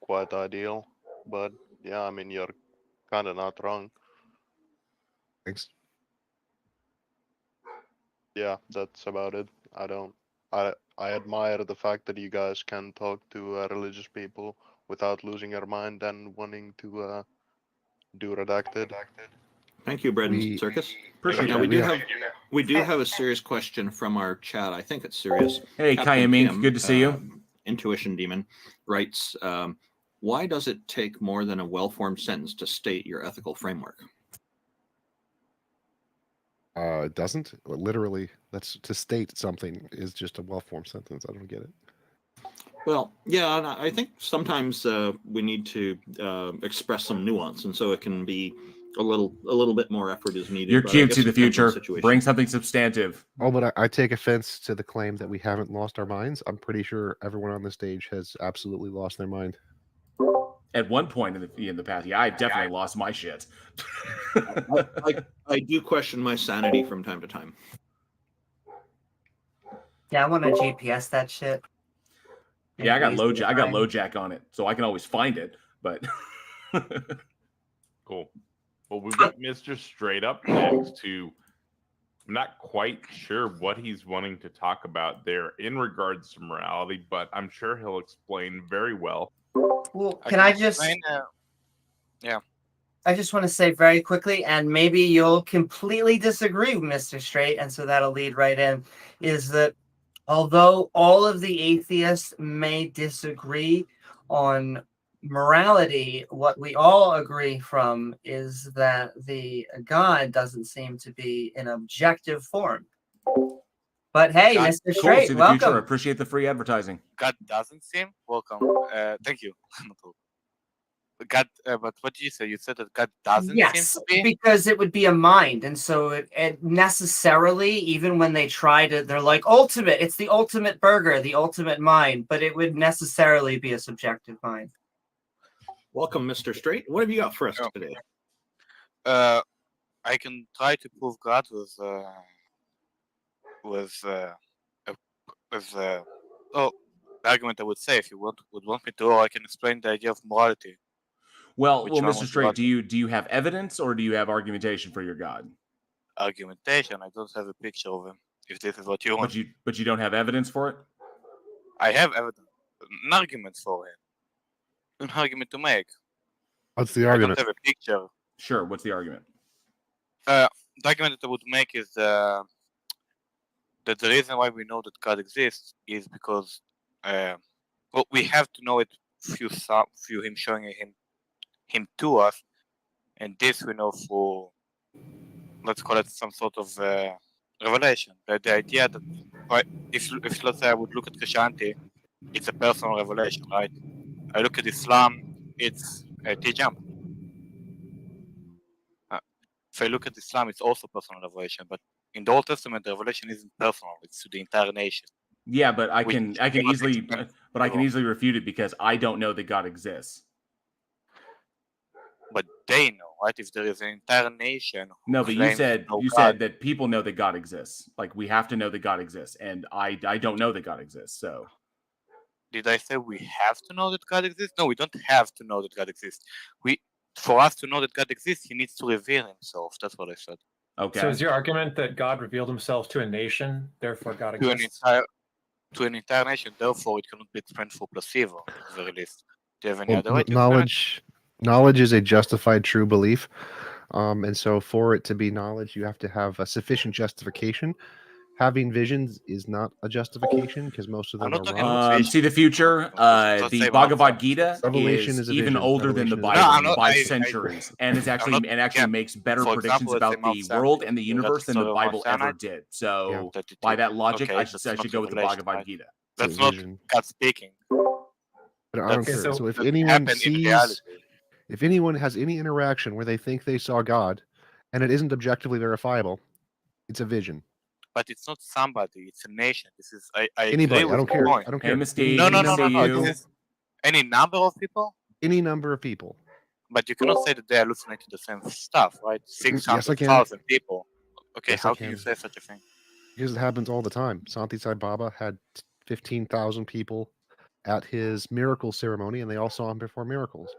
Quite ideal, but yeah, I mean you're kind of not wrong. Thanks. Yeah, that's about it. I admire the fact that you guys can talk to religious people without losing your mind and wanting to do redacted. Thank you, Bread and We- Circus. Appreciate Now, that. we do have a serious question from our chat. I think it's serious. Hey, Captain Kayamink, Kim, good to see you. Intuition Demon writes, why does it take more than a well-formed sentence to state your ethical framework? It doesn't. Literally, that's to state something is just a well-formed sentence. I don't get it. Well, yeah, and I think sometimes we need to express some nuance, and so it can be a little bit more effort is needed. You're but I cute guess to it the depends on future. situation. Bring something substantive. Oh, but I take offense to the claim that we haven't lost our minds. I'm pretty sure everyone on the stage has absolutely lost their mind. At one point in the past, yeah, I definitely lost my shit. I do question my sanity from time to time. Yeah, I want to GPS that shit. Yeah, I got Easy to find. low jack on it, so I can always find it. But Cool. Well, we've got Mr. Straight up next to. I'm not quite sure what he's wanting to talk about there in regards to morality, but I'm sure he'll explain very well. Well, can I just? I just want to say very quickly, and maybe you'll completely disagree, Mr. Straight, and so that'll lead right in, is that although all of the atheists may disagree on morality, what we all agree from is that the God doesn't seem to be an objective form. But hey, God- Mr. cool. See Straight, the future. welcome. Appreciate the free advertising. God doesn't seem welcome. Thank you. God, but what did you say? You said that God doesn't Yes, seem to be. because it would be a mind, and so it necessarily, even when they try to, they're like ultimate. It's the ultimate burger, the ultimate mind, but it would necessarily be a subjective mind. Welcome, Mr. Straight. What have you got for us Oh. today? I can try to prove God the argument I would say if you would want me to, or I can explain the idea of morality. Well, Which well, one Mr. was Straight, the do you have evidence or do you have argumentation for your God? Argumentation. I don't have a picture of him. If this is what you want, But you don't have evidence for it. I have evidence, an argument for him. an argument to make. What's the I argument? don't have a picture. Sure. What's the argument? The argument that I would make is that the reason why we know that God exists is because we have to know it through him showing him to us, and this we know through, let's call it some sort of revelation. The idea that if let's say I would look at Christianity, it's a personal revelation, right? I look at Islam, it's a T-jump. If I look at Islam, it's also personal revelation, but in the Old Testament, the revelation isn't personal; it's to the entire nation. Yeah, but I Which can cannot easily, explain but I can all. easily refute it because I don't know that God exists. But they know, right? If there is an entire nation who No, but you claims said no you God, said that people know that God exists. Like we have to know that God exists, and I don't know that God exists. So did I say we have to know that God exists? No, we don't have to know that God exists. For us to know that God exists, He needs to reveal Himself. That's what I said. okay. So is your argument that God revealed himself to a nation, therefore God To exists? an entire nation, therefore it cannot be explained for placebo, at the very least. Do you have any other way to explain it? Knowledge is a justified true belief. And so for it to be knowledge, you have to have a sufficient justification. Having visions is not a justification because most of I'm them not are talking wrong. about vision. See the future. Let's The say Bhagavad Mount Gita Revelation is is a even vision. older than the Revelation is a Bible vision. No, I'm not- by I- centuries, and it's actually again, makes better for predictions example, let's say about Mount the Sinai, world and the you got the universe than the story of Mount Bible ever Sinai, did. So that it by is- that logic, okay, I that's should not go with the revelation, Bhagavad right? Gita. That's a not vision. God speaking. But I don't That's- care. so- So if that anyone happened in sees, reality. if anyone has any interaction where they think they saw God and it isn't objectively verifiable, it's a vision. But it's not somebody, it's a nation. This is I Anybody, agree with I don't your care. point. I don't Hey, care. Mystique. No, Any no, number no, of no. you. This is any number of people, Any number of people. but you cannot say that they hallucinated the same stuff, right? Yes, I can. 600,000 people. Okay, Yes, I how can you can. say such a thing? Because it happens all the time. Santi Sai Baba had 15,000 people at his miracle ceremony, and they all saw him perform miracles.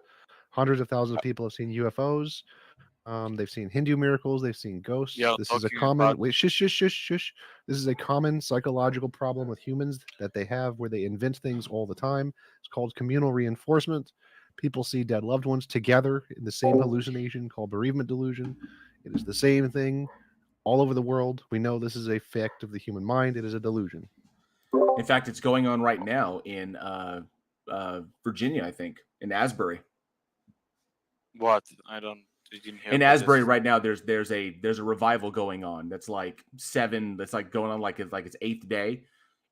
Hundreds of thousands of people have seen UFOs. They've seen Hindu miracles. They've seen ghosts. You're This is a talking common. about- Wait, shush, shush, shush, shush. This is a common psychological problem with humans that they have, where they invent things all the time. It's called communal reinforcement. People see dead loved ones together in the same hallucination called bereavement delusion. It is the same thing all over the world. We know this is a fact of the human mind. It is a delusion. In fact, it's going on right now in Virginia, I think, in Asbury. What? I didn't hear. In about Asbury this. right now, there's a revival going on. That's like going on like it's eighth day,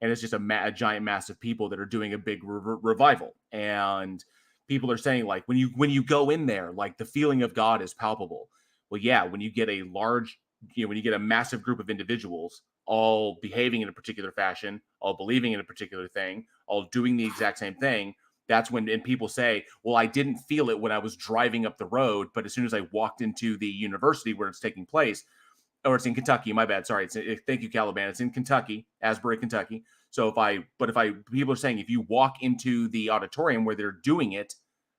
and it's just a giant mass of people that are doing a big revival. And people are saying like when you go in there, like the feeling of God is palpable. Well, yeah, when you get a when you get a massive group of individuals all behaving in a particular fashion, all believing in a particular thing, all doing the exact same thing, that's when people say, well, I didn't feel it when I was driving up the road, but as soon as I walked into the university where it's taking place, or it's in Kentucky, my bad, sorry. Thank you, Caliban. It's in Kentucky, Asbury, Kentucky. So people are saying if you walk into the auditorium where they're doing it,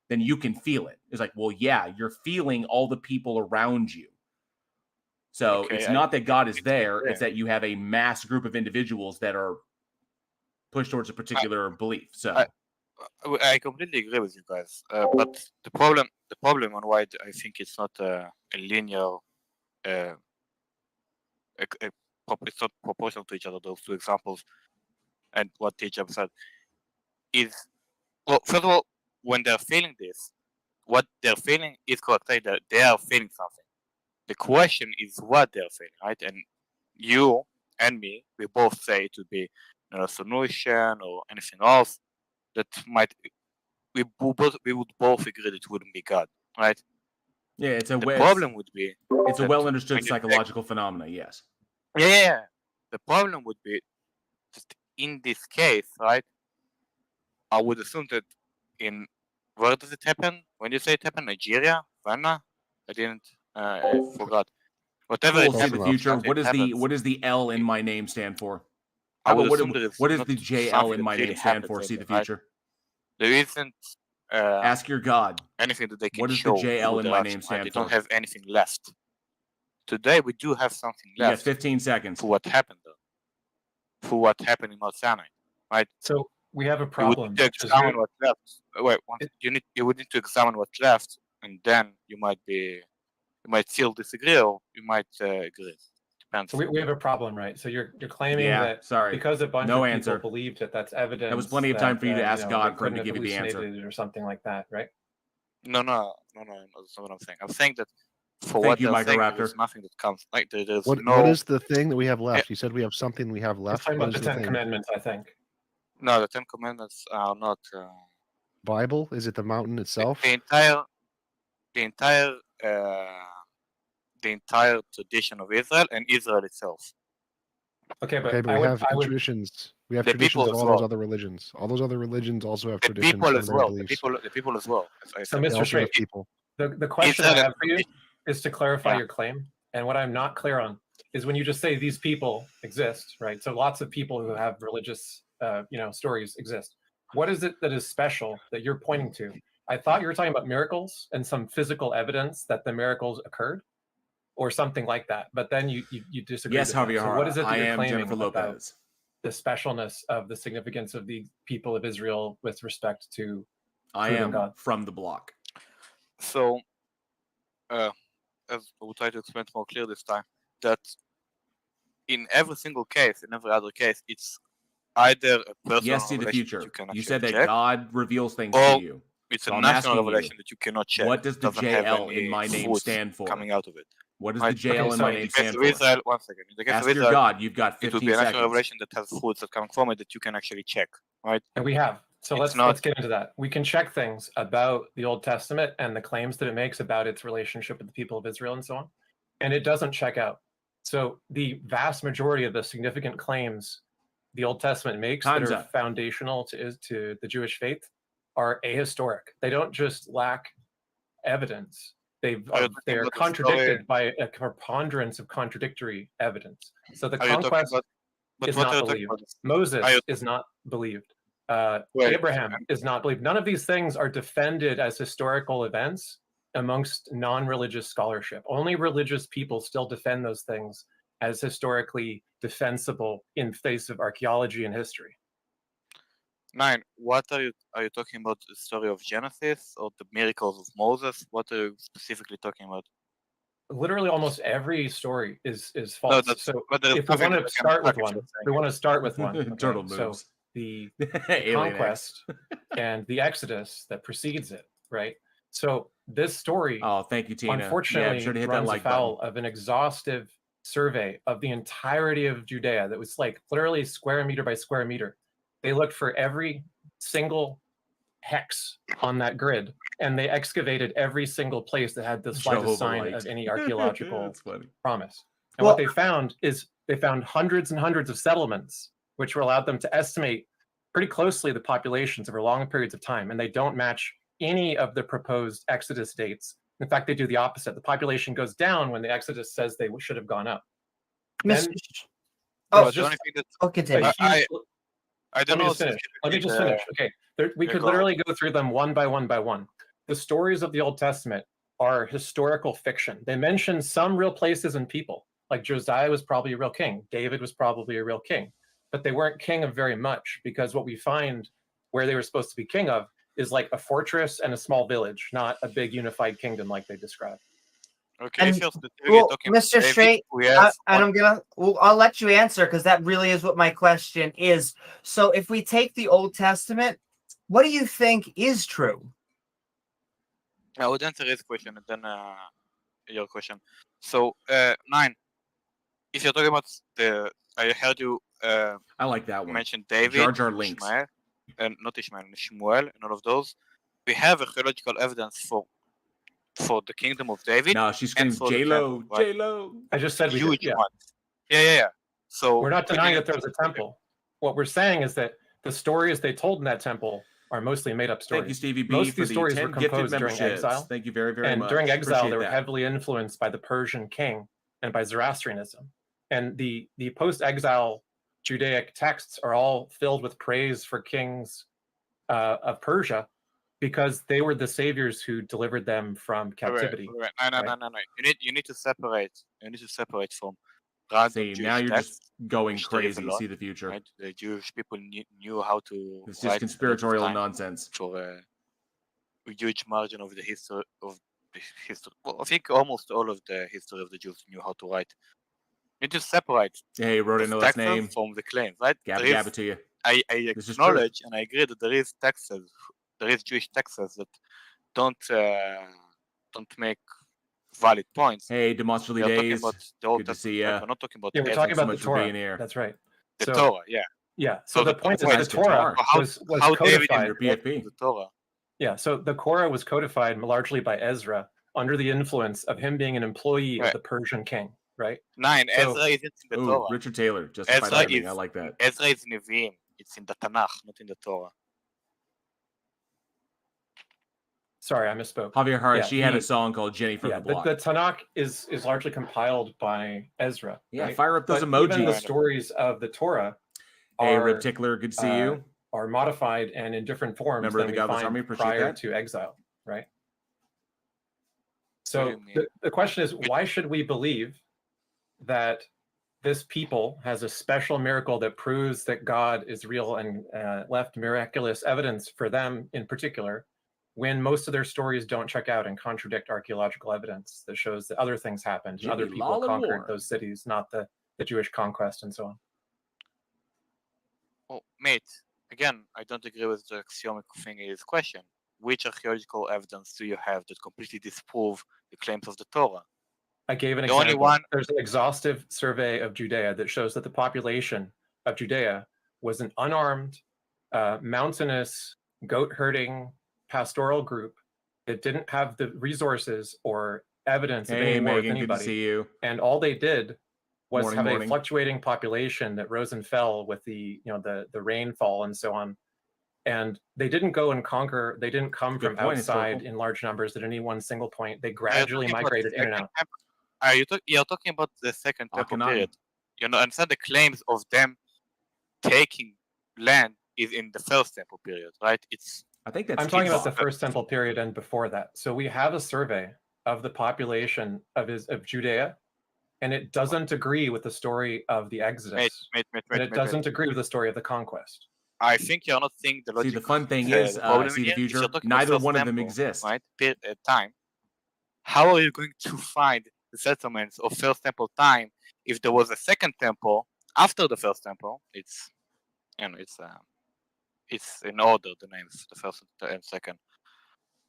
then you can feel it. It's like, well, yeah, you're feeling all the people around you. So Okay, it's not that God is it's there; clear. it's that you have a mass group of individuals that are pushed towards a particular belief. So I completely agree with you guys, but the problem on why I think it's not a linear, it's not proportional to each other. Those two examples, and what teacher said is, well, first of all, when they're feeling this, what they're feeling is correct. Right? That they are feeling something. The question is what they're feeling, right? And you and me, we both say it would be a solution or anything else that might. We would both agree that it wouldn't be God, right? yeah, it's The problem would be it's a that well understood when you take- psychological phenomena. Yes. yeah. The problem would be just in this case, right? I would assume that in where does it happen? When you say it happened, Nigeria, Ghana? I forgot. Whatever We'll it see happens, the future. something What happens. does the L in my name stand for? I How would about assume that it's what does not the JL something in my that really name stand happens for? like See the that, right? future. There isn't Ask your God. anything that they can What does the show. JL through in their my action, name right? stand They don't for? have anything left. Today we do have something You got left 15 seconds. for what happened though. For what happened in Mount Sinai, right? So we have a You would problem. need to which is examine you're- what's left. Wait, you would need to examine what's left, and then you might still disagree, or you might agree. Depends. So we have a problem, right? So you're claiming Yeah, that sorry. because a bunch No of answer. people believed it, that's evidence. That was plenty of time for you to ask they God for him couldn't to have give you the answer. hallucinated it or something like that, right? No, that's not what I'm saying. I'm saying that for Thank what you, they're saying, Microraptor. there's nothing that comes. Like there's What no. is the thing that we have left? You said we have something we have He's left. talking What about is the the Ten thing? Commandments, I think. No, the Ten Commandments are not. Bible? Is it the mountain itself? The entire tradition of Israel and Israel itself. Okay, but Okay, but I we would, have I would, traditions. We have The traditions people of as all those well. other religions. All those other religions also have The traditions people from as their well. beliefs. The people as well. As I So, said. They Mr. also Straight, have people. the question I Israel have for you tradition. is to clarify Yeah. your claim. And what I'm not clear on is when you just say these people exist, right? So lots of people who have religious, stories exist. What is it that is special that you're pointing to? I thought you were talking about miracles and some physical evidence that the miracles occurred, or something like that. But then you disagree. Yes, with that. Javier. So what is it that I you're am claiming Jennifer about Lopez. the specialness of the significance of the people of Israel with respect to I proving am God? from the block. So, as I will try to explain it more clear this time, that in every single case, in every other case, it's either a personal Yes, see the revelation future. that you can You actually said that check, God reveals things or to you. it's So a I'm national asking you, revelation that you cannot check. what does the doesn't have JL in any my name fruits stand for? coming out of it. What does Right. the JL Okay, in so my in name In the case stand of for? Israel, one second. In the case Ask of your Israel, God. You've got it would 15 be a national seconds. revelation that has fruits that come from it that you can actually check, right? And we have. So It's let's get into that. We can check things about the Old Testament and the claims that it makes about its relationship with the people of Israel and so on. And it doesn't check out. So the vast majority of the significant claims the Old Testament makes Time's that are up. foundational to the Jewish faith are ahistoric. They don't just lack evidence. Are you They talking are about the contradicted story? by a preponderance of contradictory evidence. So the Are you talking conquest about? But is what not are you talking believed. about? Moses Are you- is not believed. Wait, Abraham is not believed. None of these things are defended as historical events amongst non-religious scholarship. Only religious people still defend those things as historically defensible in face of archaeology and history. Nine. What are you talking about? The story of Genesis or the miracles of Moses? What are you specifically talking about? Literally, almost every story is No, false. that's So but there's if we nothing want that to I can start with package one, you're saying. we want to start with one. Okay? Turtle So moves. the Alien X. conquest and the Exodus that precedes it, right? So this story, Oh, thank you, Tina. unfortunately, yeah, sure to hit that runs like afoul button. of an exhaustive survey of the entirety of Judea that was like literally square meter by square meter. They looked for every single hex on that grid, and they excavated every single place that had the slightest Jehovah sign light. of any archaeological That's funny. promise. And Well- what they found is they found hundreds and hundreds of settlements, which were allowed them to estimate pretty closely the populations over long periods of time, and they don't match any of the proposed Exodus dates. In fact, they do the opposite. The population goes down when the Exodus says they should have gone up. Mr. Then- Oh, But the only thing that I'll continue. I don't Let me know. just finish. Let me just finish. Okay, we Yeah, could go on. literally go through them one by one by one. The stories of the Old Testament are historical fiction. They mention some real places and people. Like Josiah was probably a real king. David was probably a real king. But they weren't king of very much, because what we find where they were supposed to be king of is like a fortress and a small village, not a big unified kingdom like they describe. Okay, if And- you're specifically Well, talking about Mr. David, Straight, we have and one- I'll let you answer, because that really is what my question is. So if we take the Old Testament, what do you think is true? I would answer his question and then your question. So, 9. If you're talking about I heard you I like that one. mention David, Jar Jar Links. Ishmael, and not Ishmael, Shmuel, and all of those. We have archaeological evidence for the kingdom of David. No, she screams for the J-Lo, temple, right? J-Lo. I just said we Huge did, yeah. ones. Yeah. So We're not we denying didn't- that there was a temple. What we're saying is that the stories they told in that temple are mostly made-up stories. Thank you, Stevie B, Most of for these the stories 10 were gifted composed during memberships. exile. Thank you very, very And much. during exile, Appreciate they were that. heavily influenced by the Persian king and by Zoroastrianism. And the post-exile Judaic texts are all filled with praise for kings of Persia, because they were the saviors who delivered them from captivity. Right. No. You need to separate. You need to separate from random See, Jewish now you're texts, just going which there is a crazy. lot, See the future. right? The Jewish people knew how to It's write just conspiratorial time nonsense. for a huge margin of the history of the history. Well, I think almost all of the history of the Jews knew how to write. You just separate Hey, wrote the in the last texts name. from the claims, right? Gabba There gabba is, to you. I This is true. acknowledge and I agree that there is Jewish texts that don't make valid points. Hey, demonstrably We are talking days. about the Old Good to Testament, see right? ya. We're not talking about Yeah, we're everything. talking so about the much for being Torah. here. That's right. The So Torah, yeah. yeah, so the point is nice the Torah guitar. was How David codified. Your PFP. the Torah. Yeah, so the Torah was codified largely by Ezra under the influence of him being an employee of Right. the Persian king, right? Nine, So- Ezra isn't in the Ooh, Torah. Richard Taylor, justified Ezra arguing. I is- like that. Ezra is Nevi'im. It's in the Tanakh, not in the Torah. Sorry, I misspoke. Javier Harris, Yeah, she had he- a song called Jenny from Yeah, the Block. the Tanakh is largely compiled by Ezra. Yeah, right? fire up those But even the emojis. stories of the Torah Hey, are, Rip Tickler, good to see you. are modified and in different forms Member of than the we Godless find Army, appreciate prior that. to exile, right? What do So you mean? the question is, why should we believe that this people has a special miracle that proves that God is real and left miraculous evidence for them in particular, when most of their stories don't check out and contradict archaeological evidence that shows that other things happened and other Jimmy people Lawler conquered Warren. those cities, not the Jewish conquest and so on. Oh, mate, again, I don't agree with the axiomic thing in this question. Which archaeological evidence do you have that completely disprove the claims of the Torah? I gave an The only example. one- There's an exhaustive survey of Judea that shows that the population of Judea was an unarmed, mountainous, goat herding pastoral group that didn't have the resources or evidence of Hey, any war with Megan, good to anybody. see you. And all they did was Morning, have morning. a fluctuating population that rose and fell with the rainfall and so on. And they didn't go and conquer. They didn't come Good from point, outside historical. in large numbers at any one single point. They Are you gradually talking about the migrated in and second out. temple? You're talking about the second temple Akhenaten. period. You know, understand the claims of them taking land is in the first temple period, right? I think that's I'm talking about Kid's- the first temple period and before that. So we have a survey of the population of Judea, and it doesn't agree with the story of the Exodus, and it doesn't agree with the story of the conquest. I think you're not seeing the See, logic. the fun thing the is, problem see the here is future. you're talking about Neither first one of them temple, exist. right? Time. How are you going to find the settlements of first temple time if there was a second temple after the first temple? It's in order, the names, the first and second.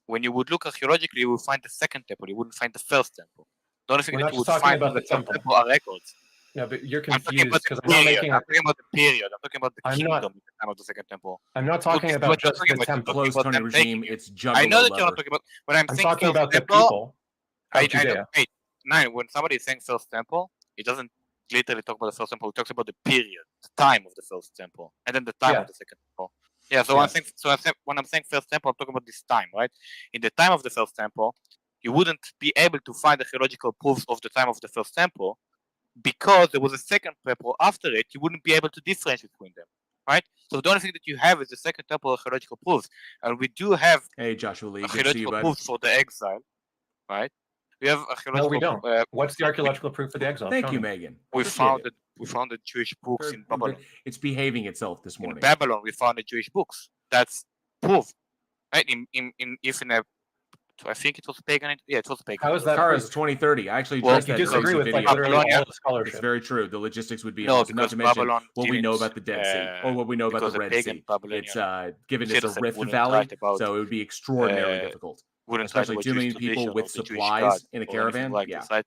When you would look archaeologically, you will find the second temple. You wouldn't find the first temple. The only thing We're that not you would just talking find about in the the first temple. temple are records. No, but you're I'm talking confused about because the I'm not period. making. I'm talking about the period. I'm talking about the I'm kingdom not- at the time of the second temple. I'm not talking Look, about what you're just talking the about, you're temple. talking Closed about Tony them regime. taking- It's juggalo I know that you're lover. not talking about. When I'm I'm saying talking first about the temple, people of I know. Judea. Wait, nine. When somebody is saying first temple, it doesn't literally talk about the first temple. It talks about the period, the time of the first temple, and then the time Yeah. of the second temple. Yeah. So when I'm saying first temple, I'm talking about this time, right? In the time of the first temple, you wouldn't be able to find archaeological proofs of the time of the first temple because there was a second temple after it. You wouldn't be able to differentiate between them, right? So the only thing that you have is the second temple archaeological proofs, and we do have Hey, Joshua Lee, good to see you, archaeological bud. proofs for the exile, right? We have archaeological. No, we don't. What's the archaeological proof for the exile? Thank Show you, me. Megan. We Appreciate it. found the Jewish books in Babylon. It's behaving itself this In morning. Babylon, we found the Jewish books. That's proof, right? I think it was pagan. Yeah, it was pagan. How is that Kara's proof? 2030. I actually Well, addressed You that in a disagree recent with like video. literally all Babylonia- the scholarship. It's very true. The logistics would be No, almost not because to mention Babylon what we know didn't, about the Dead Sea or what we know about because the the Red pagan Sea. Babylonian It's given it's a citizen rift wouldn't valley, write about, so it would be extraordinarily uh, difficult. wouldn't write Especially about 2 million Jewish people tradition with or the Jewish supplies God in a or anything caravan. like Yeah. this, right?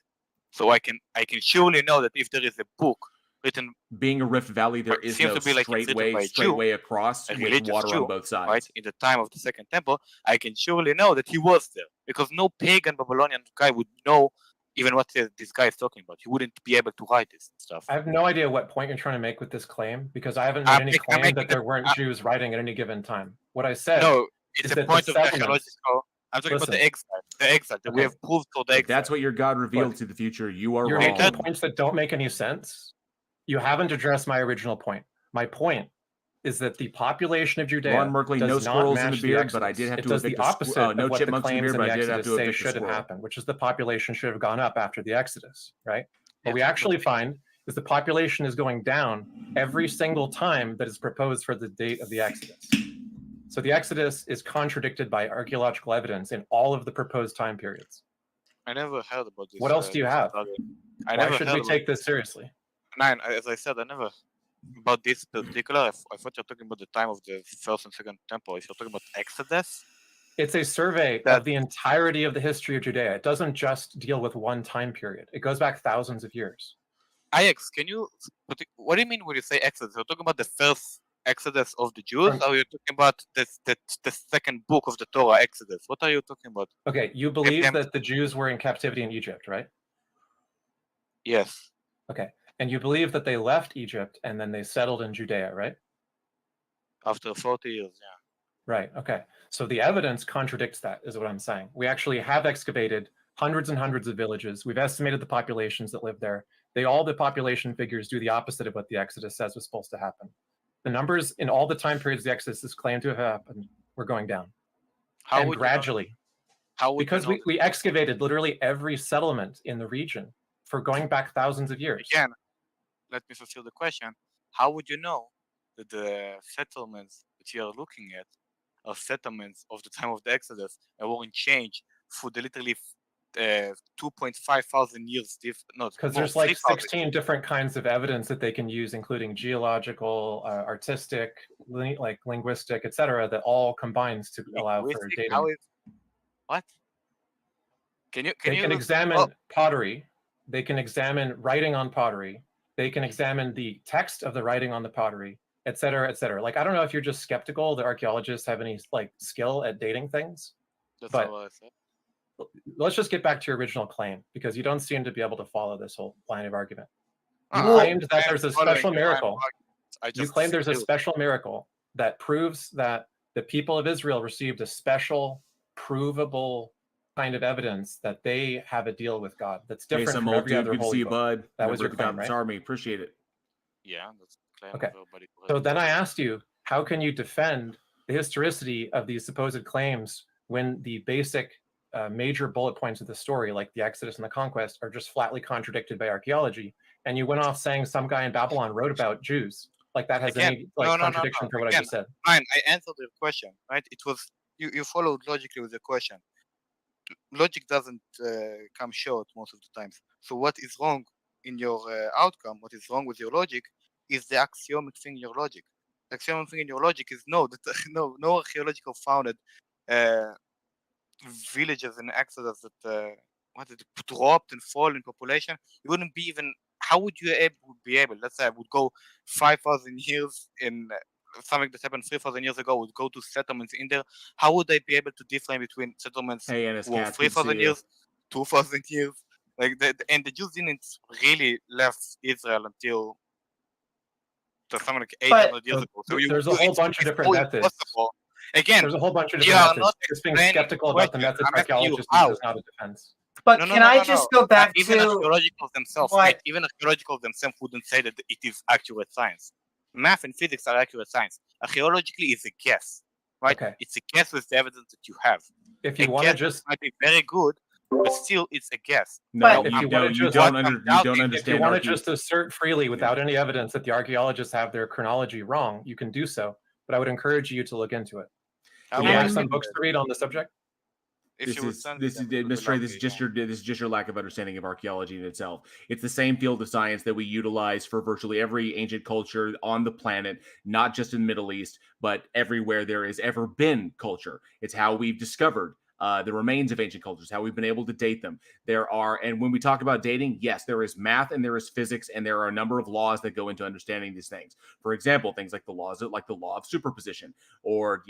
So I can surely know that if there is a book written Being a rift valley, there It is seems no to be like it's straight written by way, a straight Jew, way across a with religious water Jew, on both sides. right, in the time of the second temple, I can surely know that he was there because no pagan Babylonian guy would know even what this guy is talking about. He wouldn't be able to write this stuff. I have no idea what point you're trying to make with this claim because I haven't made I'm any making- I'm claim making that there weren't the- Jews writing at any given time. What I said, No, it's is a that the point of the settlements- archaeological. I'm talking about the Listen. exile. The exile. That we Okay. have proof for the If exile. that's what your God revealed Look, to the future, you are you're wrong. making points that don't make any sense. You haven't addressed my original point. My point is that the population of Judea Ron Merkley, does no not squirrels in the match beard, but I Exodus. did have it to does evict the a squ- opposite no of what the chipmunks in the claims beard, in but the I did have Exodus to say evict a should have squirrel. happened, which is the population should have gone up after the Exodus, right? What Yeah, we but- actually find is is the population is going down every single time that is proposed for the date of the Exodus. So the Exodus is contradicted by archaeological evidence in all of the proposed time periods. I never heard about this. What else do you have? Why should we take this seriously? Nine, as I said, I never about this particular. I thought you're talking about the time of the first and second temple. If you're talking about Exodus, it's a survey of the entirety of the history of Judea. It doesn't just deal with one time period. It goes back thousands of years. Ix, can you? What do you mean when you say Exodus? You're talking about the first Exodus of the Jews, or you're talking about the second book of the Torah, Exodus? What are you talking about? Okay, you believe that the Jews were in captivity in Egypt, right? Yes. Okay, and you believe that they left Egypt and then they settled in Judea, right? After 40 years, yeah. Right, okay. So the evidence contradicts that, is what I'm saying. We actually have excavated hundreds and hundreds of villages. We've estimated the populations that live there. All the population figures do the opposite of what the Exodus says was supposed to happen. The numbers in all the time periods the Exodus is claimed to have happened were going down. How and gradually. How would because we excavated literally every settlement in the region for going back thousands of years. Again, let me fulfill the question. How would you know that the settlements that you are looking at are settlements of the time of the Exodus and won't change for the literally 2.5 thousand years? Because there's like 16 different kinds of evidence that they can use, including geological, artistic, linguistic, etc., that all combines to allow for dating. What? They can examine pottery. They can examine writing on pottery. They can examine the text of the writing on the pottery, et cetera, et cetera. Like, I don't know if you're just skeptical that archaeologists have any skill at dating things. That's but all I said. Let's just get back to your original claim, because you don't seem to be able to follow this whole line of argument. You claimed that there's a special miracle. You claim there's a special miracle that proves that the people of Israel received a special, provable kind of evidence that they have a deal with God that's different from every other holy book. Bud. That was your claim, right? Army. Appreciate it. Yeah, that's claim. Okay. So then I asked you, how can you defend the historicity of these supposed claims when the basic major bullet points of the story, like the Exodus and the Conquest, are just flatly contradicted by archaeology? And you went off saying some guy in Babylon wrote about Jews. Like that has any contradiction for what I just said. Fine, I answered the question, right? It was you followed logically with the question. Logic doesn't come short most of the times. So what is wrong in your outcome? What is wrong with your logic is the axiomatic thing in your logic. The axiomatic thing in your logic is no archaeological founded villages in Exodus that dropped and fall in population. You wouldn't be even. How would you be able? Let's say I would go 5,000 years in something that happened 3,000 years ago. Would go to settlements in there. How would I be able to differentiate between settlements who 3,000 years, 2,000 years? And the Jews didn't really left Israel until something like 800 years ago. So there's a whole bunch of different methods. Again, there's a whole bunch of different methods. Just being skeptical about the methods archaeologists use is not a defense. But can I just go back even to archaeological themselves? Even archaeological themselves wouldn't say that it is accurate science. Math and physics are accurate science. Archaeologically is a guess, right? Okay. It's a guess with the evidence that you have. If you want to just might be very good, but still it's a guess. No, you don't understand. If you want to just assert freely without any evidence that the archaeologists have their chronology wrong, you can do so. But I would encourage you to look into it. Do you have some books to read on the subject? This is just your lack of understanding of archaeology in itself. It's the same field of science that we utilize for virtually every ancient culture on the planet, not just in the Middle East, but everywhere there has ever been culture. It's how we've discovered the remains of ancient cultures, how we've been able to date them. And when we talk about dating, yes, there is math and there is physics, and there are a number of laws that go into understanding these things. For example, things like the law of superposition, or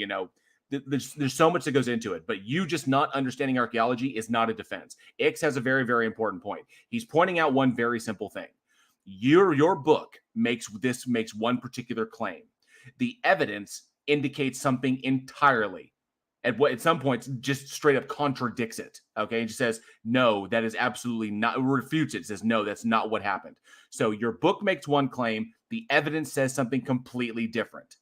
there's so much that goes into it, but you just not understanding archaeology is not a defense. Ix has a very, very important point. He's pointing out one very simple thing. Your book makes one particular claim. The evidence indicates something entirely. At some points, just straight up contradicts it. Okay, and just says, no, that is absolutely not, refutes it, says, no, that's not what happened. So your book makes one claim, the evidence says something completely different.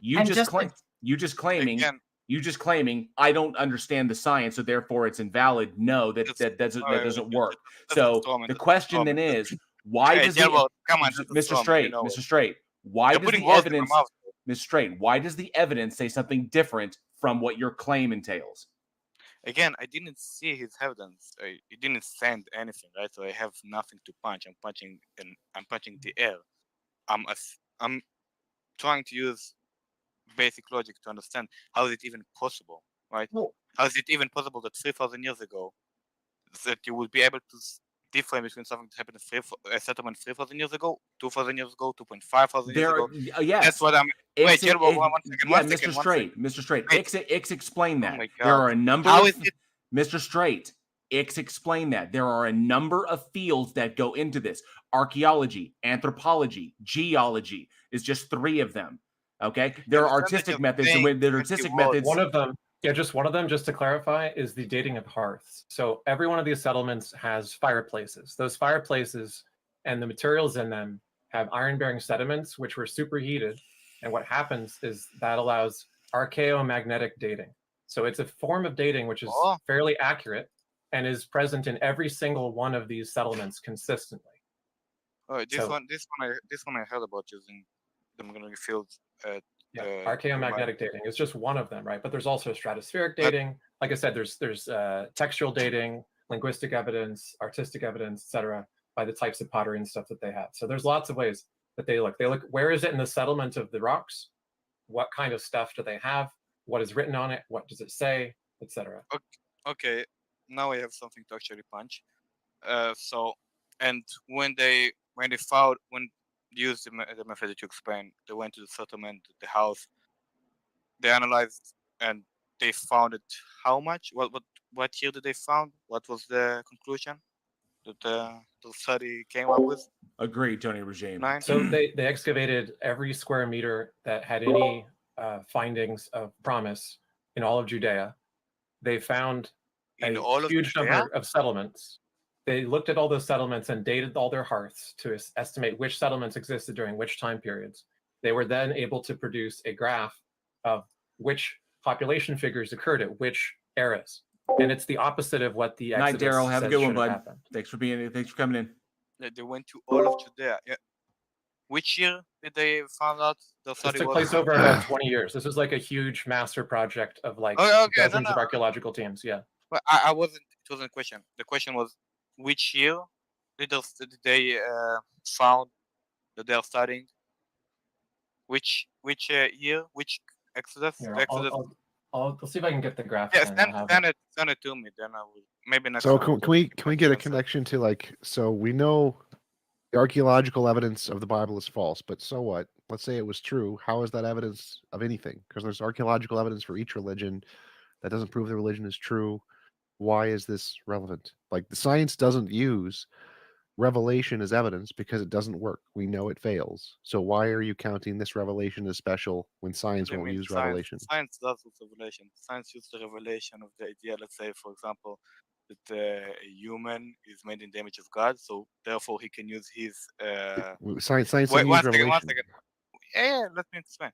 You just claiming I don't understand the science, so therefore it's invalid. No, that doesn't work. So the question then is, Why does yeah, the well, come on, that's a Mr. straw man, Straight, you know. Mr. Straight, why You're does putting the words in my evidence, mouth. Mr. Straight, why does the evidence say something different from what your claim entails? Again, I didn't see his evidence. He didn't send anything, right? So I have nothing to punch. I'm punching the air. I'm trying to use basic logic to understand how is it even possible, right? Well- How is it even possible that 3,000 years ago that you would be able to difference between something that happened a settlement 3,000 years ago, 2,000 years ago, 2,500 years ago? Yes. That's what I'm. Wait, Jill, one second. Yeah, One Mr. second. Straight, Mr. Straight, Wait. Ix explain Oh that. my There God. are a number How of, is it? Mr. Straight, Ix explain that. There are a number of fields that go into this. Archaeology, anthropology, geology is just 3 of them. Okay? There are artistic methods, and when there are artistic methods. One of them, yeah, just one of them, just to clarify, is the dating of hearths. So every one of these settlements has fireplaces. Those fireplaces and the materials in them have iron-bearing sediments, which were superheated. And what happens is that allows archaeomagnetic dating. So it's a form of dating which is fairly accurate and is present in every single one of these settlements consistently. Oh, this one I heard about using the magnetic fields. Archaeomagnetic dating is just one of them, right? But there's also stratospheric dating. Like I said, there's textual dating, linguistic evidence, artistic evidence, etc., by the types of pottery and stuff that they have. So there's lots of ways that they look. They look, where is it in the settlement of the rocks? What kind of stuff do they have? What is written on it? What does it say, etc. Okay, now I have something to actually punch. So, and when they used the method that you explained, they went to the settlement, the house, they analyzed, and they found it. How much? What year did they found? What was the conclusion that the study came up with? Agreed, Tony Regime. So they excavated every square meter that had any findings of promise in all of Judea. They found a huge number of settlements. They looked at all those settlements and dated all their hearths to estimate which settlements existed during which time periods. They were then able to produce a graph of which population figures occurred at which eras. And it's the opposite of what the Night, Exodus Daryl. Have a says good one, should have bud. happened. Thanks for coming in. They went to all of Judea. Yeah. Which year did they find out the This study took was? place over about 20 years. This is like a huge master project of like dozens of archaeological teams. Yeah. Well, I wasn't. It wasn't a question. The question was, which year did they found that they are studying? Which year? Which Exodus? Here, Exodus. I'll see if I can get the graph. Yeah, and I'll have it. send it to me. Then I will maybe next. So time can we get a connection to, like, so we know the archaeological evidence of the Bible is false, but so what? Let's say it was true. How is that evidence of anything? Because there's archaeological evidence for each religion that doesn't prove the religion is true. Why is this relevant? Like, the science doesn't use revelation as evidence because it doesn't work. We know it fails. So why are you counting this revelation as special when science I won't mean, use science, revelation? Science does use revelation. Science uses the revelation of the idea. Let's say, for example, that a human is made in the image of God, so therefore he can use his. Science Wait, doesn't use revelation. one second. Yeah, let me explain.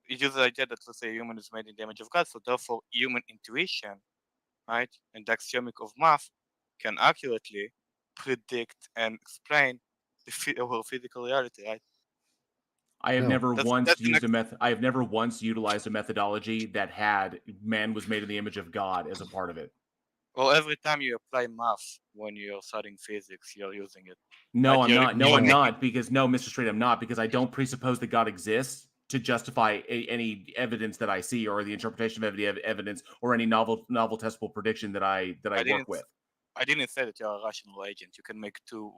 It uses the idea that, let's say, a human is made in the image of God, so therefore human intuition, right, and the axiomic of math can accurately predict and explain our physical reality, right? I have never once that's used I have never once utilized a methodology that had man was made in the image of God as a part of it. Well, every time you apply math when you're studying physics, you're using it. No, I'm not. No, I'm not. Because no, Mr. Straight, I'm not. Because I don't presuppose that God exists to justify any evidence that I see or the interpretation of evidence or any novel testable prediction that I work with. I didn't say that you're a rational agent. You can make two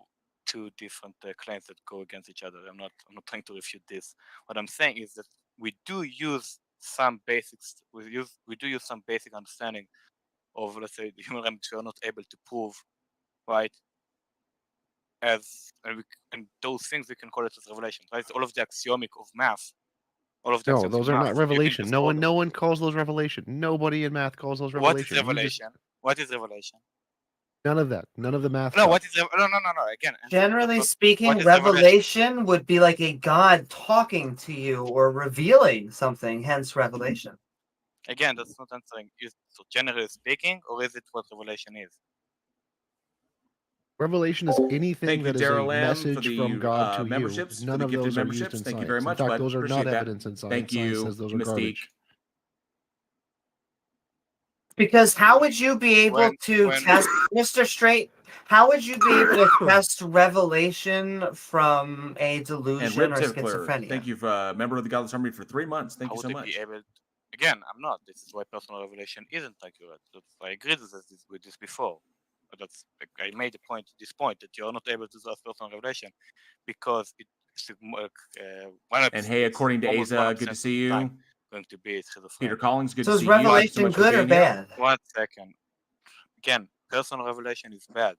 different claims that go against each other. I'm not trying to refute this. What I'm saying is that we do use some basics. We do use some basic understanding of, let's say, the human realm, which we are not able to prove, right? And those things we can call it as revelation, right? All of the axiomic of math. All of the no, those are not revelation. No one calls those revelation. Nobody in math calls those revelation. What is revelation? What is revelation? None of that. None of the math. No, stuff. what is no? Again, generally speaking, revelation would be like a God talking to you or revealing something. Hence, revelation. Again, that's not answering. So, generally speaking, or is it what revelation is? Revelation is anything Thank you, that is a Daryl M, message for the from God to memberships, you. for None the of gifted those are used memberships. in Thank you science. very In much, fact, bud. those are Appreciate not that. evidence in science. Thank Science you, says those are Mystique. garbage. Because how would you be able When- to when- test, Mr. Straight? How would you be able to test revelation from a And delusion Rip or Tivler, schizophrenia? thank you for member of the Godless Army for 3 months. Thank How you would so I much. be able? Again, I'm not. This is why personal revelation isn't accurate. I agreed with this before. But that's I made this point that you're not able to test personal revelation because it's And hey, according to Asa, good to see you. Going to be Peter schizophrenic. Collins, good So to is see you. Thank you so revelation much for good or being here. bad? 1 second. Again, personal revelation is bad.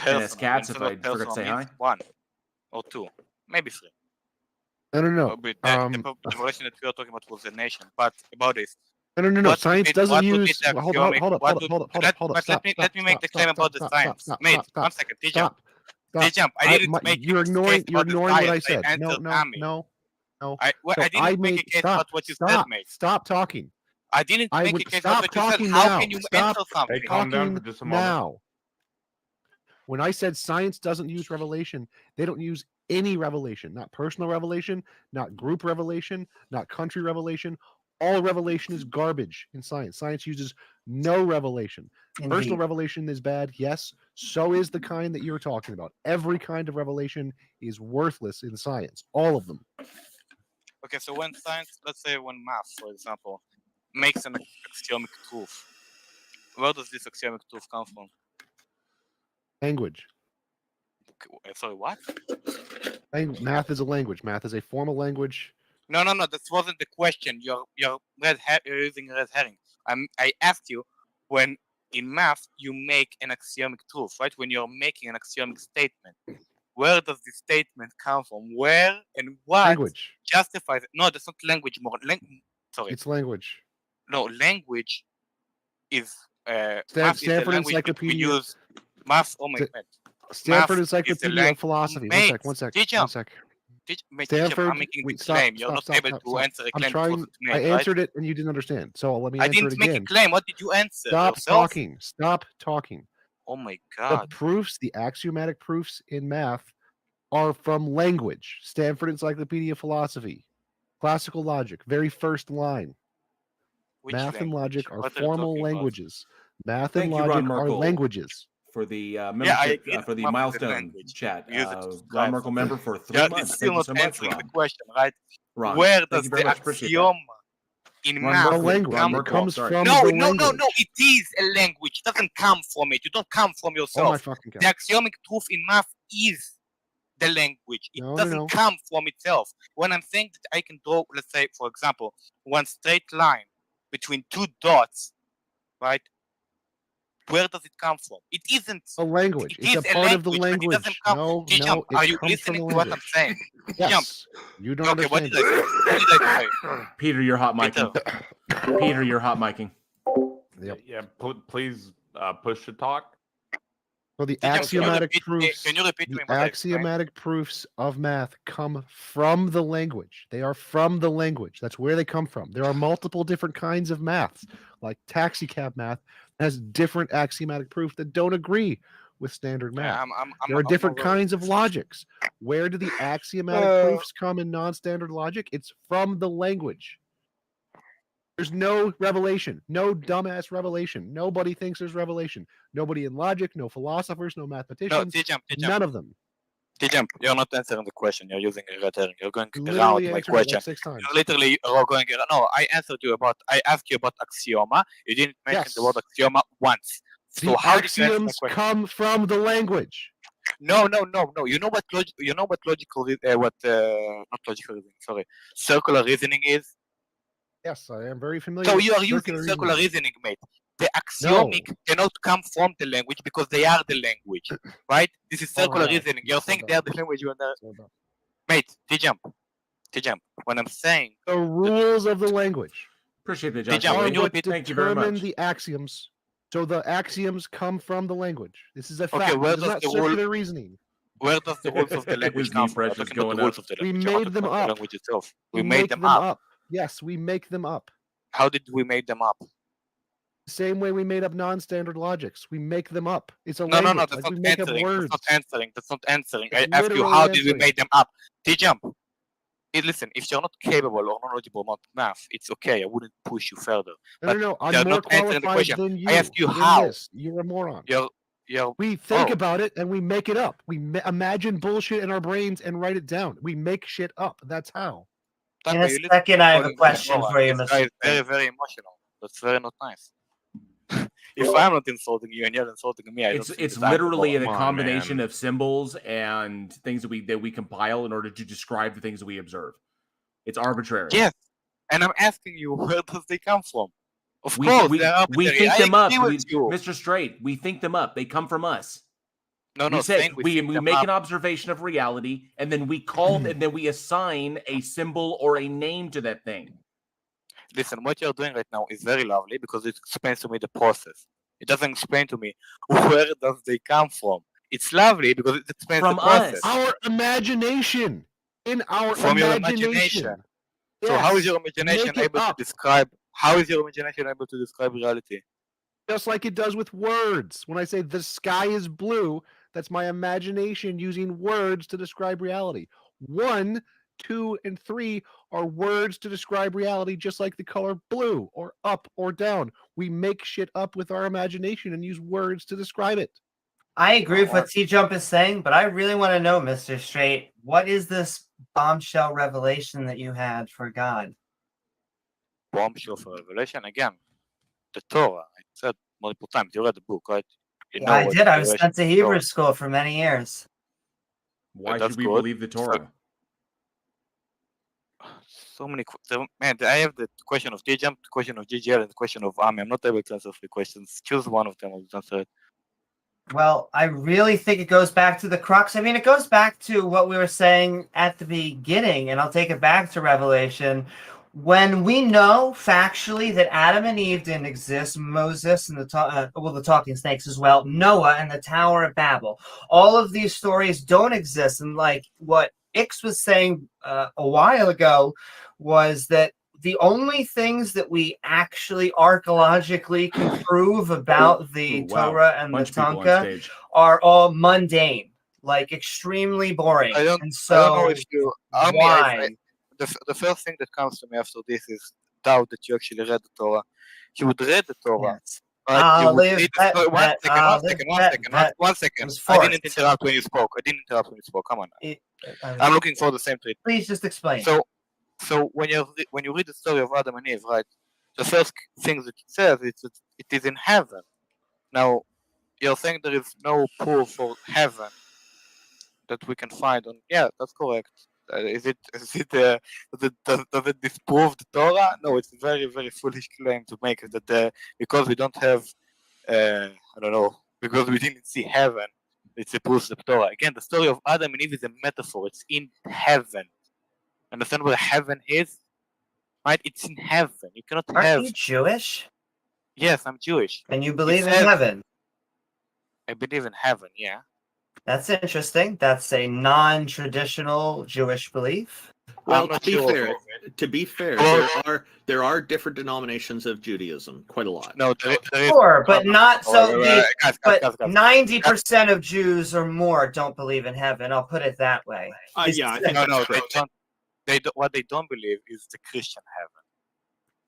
And as cats, if instead of I forgot to personal say means hi. 1 or 2, maybe 3. No. But the revelation that we are talking about was the nation. But about this, No. Science doesn't use. Hold up. Let me make the claim about the science. Mate, 1 second. Stop. T-Jump. I didn't make You're a ignoring. case You're about the ignoring what I science. said. I No. answered Ami. I So didn't make a case about what you said, mate. Stop talking. I didn't I make would a case about stop what you said. talking How now. can you Stop answer something? Hey, calm down for just a moment. now. When I said science doesn't use revelation, they don't use any revelation, not personal revelation, not group revelation, not country revelation. All revelation is garbage in science. Science uses no revelation. Personal Indeed. revelation is bad, yes. So is the kind that you're talking about. Every kind of revelation is worthless in science. All of them. Okay, so when science, let's say when math, for example, makes an axiomic truth, where does this axiomic truth come from? Language. Sorry, what? Math is a language. Math is a formal language. No, that wasn't the question. You're using red herring. I asked you when in math you make an axiomic truth, right? When you're making an axiomic statement, where does this statement come from? Where and what Language. justifies it? No, that's not language. Sorry. It's language. No, language is math Stanford is the language that we Encyclopedia. use. Math. Oh my Sta- god. Stanford Math is the Encyclopedia of Philosophy. Mate, teacher. Stanford. I'm making wait, the stop, claim. You're stop, not stop, able stop, to stop. answer a I'm claim that trying. wasn't I made, answered right? it and you didn't understand. So let me I answer didn't it make again. a claim. What did you answer? Stop Yourself? talking. Stop talking. Oh my The god. proofs, the axiomatic proofs in math are from language. Stanford Encyclopedia of Philosophy. Classical logic, very first line. Which Math and language? logic are What are you formal talking about? languages. Math Thank and you, Ron logic are Merkel. languages. For the Yeah, I membership, agree for that the math is a milestone language. chat. We use it to Ron describe Merkel something. member for 3 You're months. still Thank you not so much, answering the Ron. question, right? Ron, Where thank does you very the much. Appreciate that. axioma in Ron math A Merkel, language. Ron come? It Merkel, comes sorry. from No, the no. language. It is a language. It doesn't come from it. You don't come from Oh my yourself. fucking The god. axiomic truth in math is the language. It No. doesn't come from itself. When I'm saying that I can draw, let's say, for example, one straight line between 2 dots, right? Where does it come from? It isn't. A language. It It's a is part of the but it language. doesn't come. No, T-Jump, it are you comes from listening the to what I'm language. saying? Yes. You don't Okay, what understand did I it. say? What did I say? Peter, you're hot micing. Peter, you're hot micing. Yep. Yeah, please push to talk. So the T-Jump, axiomatic can proofs, you repeat to the me what I explained? axiomatic proofs of math come from the language. They are from the language. That's where they come from. There are multiple different kinds of maths, like taxi cab math has different axiomatic proof that don't agree with standard math. There are different kinds of logics. Where do the axiomatic proofs come in non-standard logic? It's from the language. There's no revelation, no dumbass revelation. Nobody thinks there's revelation. Nobody in logic, no philosophers, no No, mathematicians, T-Jump, none of them. T-Jump, you're not answering the question. You're using a red herring. You're going You around literally my answered it question. like 6 times. You're literally going around. No, I answered you about. I asked you about axioma. You didn't mention the word Yes. axioma once. So The how did you answer my axioms question? come from the language. No. You know what logical not logical reasoning. Sorry, circular reasoning is. Yes, I am very familiar So with you are using circular circular reasoning. reasoning, mate. The axiomic cannot come from the language because they are the language, right? This is Oh my circular God. reasoning. You're saying So they are the language. You are the So dumb. mate. T-Jump. When I'm saying The rules of the language Appreciate that, T-Jump, John. are can you what repeat? Thank you very determine much. the axioms. So the axioms come from the language. This is a Okay, fact. where This is does not the rule- circular reasoning. Where does the rules of the language His come knee from? We're pressure's talking about going the rules up. of the We language. We're not made talking them about the up. language itself. We We made make them them up. up. Yes, we make them up. How did we make them up? Same way we made up non-standard logics. We make them up. It's a No, language. no, that's Like not we make up answering. words. That's not answering. That's not answering. I It's asked you, literally how did we answering. make them up? T-Jump. Listen, if you're not capable or knowledgeable about math, it's okay. I wouldn't push you further. No, But I'm you're more not answering the qualified question. than you. I asked you in how. this. You're a moron. You're We think Oh. about it and we make it up. We imagine bullshit in our brains and write it down. We make shit up. That's how. In Tango, a you listen second, to I have a calling me question moron. for you, This guy Mr. is very, very emotional. That's very not nice. If I'm not insulting you and you're insulting me, I don't think It's that I'm literally moron. a Come on, combination man. of symbols and things that we compile in order to describe the things that we observe. It's arbitrary. Yes, and I'm asking you, where does they come from? Of We course, we, they're we arbitrary. think I them up, agree with you. Mr. Straight. We think them up. They come from us. No, We saying say we we think them make up. an observation of reality, and then we assign a symbol or a name to that thing. Listen, what you're doing right now is very lovely because it explains to me the process. It doesn't explain to me where does they come from. It's lovely because it explains From the process. us. Our imagination. In our From your imagination. imagination. So how is Yes. your imagination Make it able to up. describe? How is your imagination able to describe reality? Just like it does with words. When I say the sky is blue, that's my imagination using words to describe reality. 1, 2, and 3 are words to describe reality, just like the color blue or up or down. We make shit up with our imagination and use words to describe it. I agree with what T-Jump is saying, but I really want to know, Mr. Straight, what is this bombshell revelation that you had for God? Bombshell for revelation again. The Torah. I said multiple times. You read the book, right? You Yeah, I what did. the I was revelation sent to of the Hebrew Torah. school for many years. Why That's should we good. believe the Torah? So many man. I have the question of T-Jump, the question of GGL, and the question of Ami. I'm not able to answer 3 questions. Choose one of them. I'll answer it. Well, I really think it goes back to the crux. I mean, it goes back to what we were saying at the beginning, and I'll take it back to Revelation. When we know factually that Adam and Eve didn't exist, Moses and the talking snakes as well, Noah and the Tower of Babel, all of these stories don't exist. And like what Ix was saying a while ago was that the only things that we actually archaeologically can prove about the Ooh, wow. Torah and Bunch the of people on Tanka stage. are all mundane, like extremely boring. I don't know if you. Ami, why? the first thing that comes to me after this is doubt that you actually read the Torah. You would read the Torah. Yes. Right? You would Olive, read the story. One second. It was I didn't forced. interrupt when you spoke. Come on. I'm I'm looking for the same treatment. Please just explain. So when you read the story of Adam and Eve, right? The first thing that it says is that it is in heaven. Now, you're saying there is no proof for heaven that we can find on. Yeah, that's correct. Does it disprove the Torah? No, it's a very, very foolish claim to make that because we don't have, I don't know, because we didn't see heaven, it's a proof of the Torah. Again, the story of Adam and Eve is a metaphor. It's in heaven. Understand where heaven is? Right? It's in heaven. You cannot Aren't have. you Jewish? Yes, I'm Jewish. And you believe in says- heaven? I believe in heaven, yeah. That's interesting. That's a non-traditional Jewish belief. Well, I'm not to be sure fair, of it. to be fair, Well- there are different denominations of Judaism, quite a lot. No, there is. Sure, but not so. Guys, But guys. 90% of Jews or more don't believe in heaven. I'll put it that way. Yeah, I think No, that's they correct. don't. What they don't believe is the Christian heaven.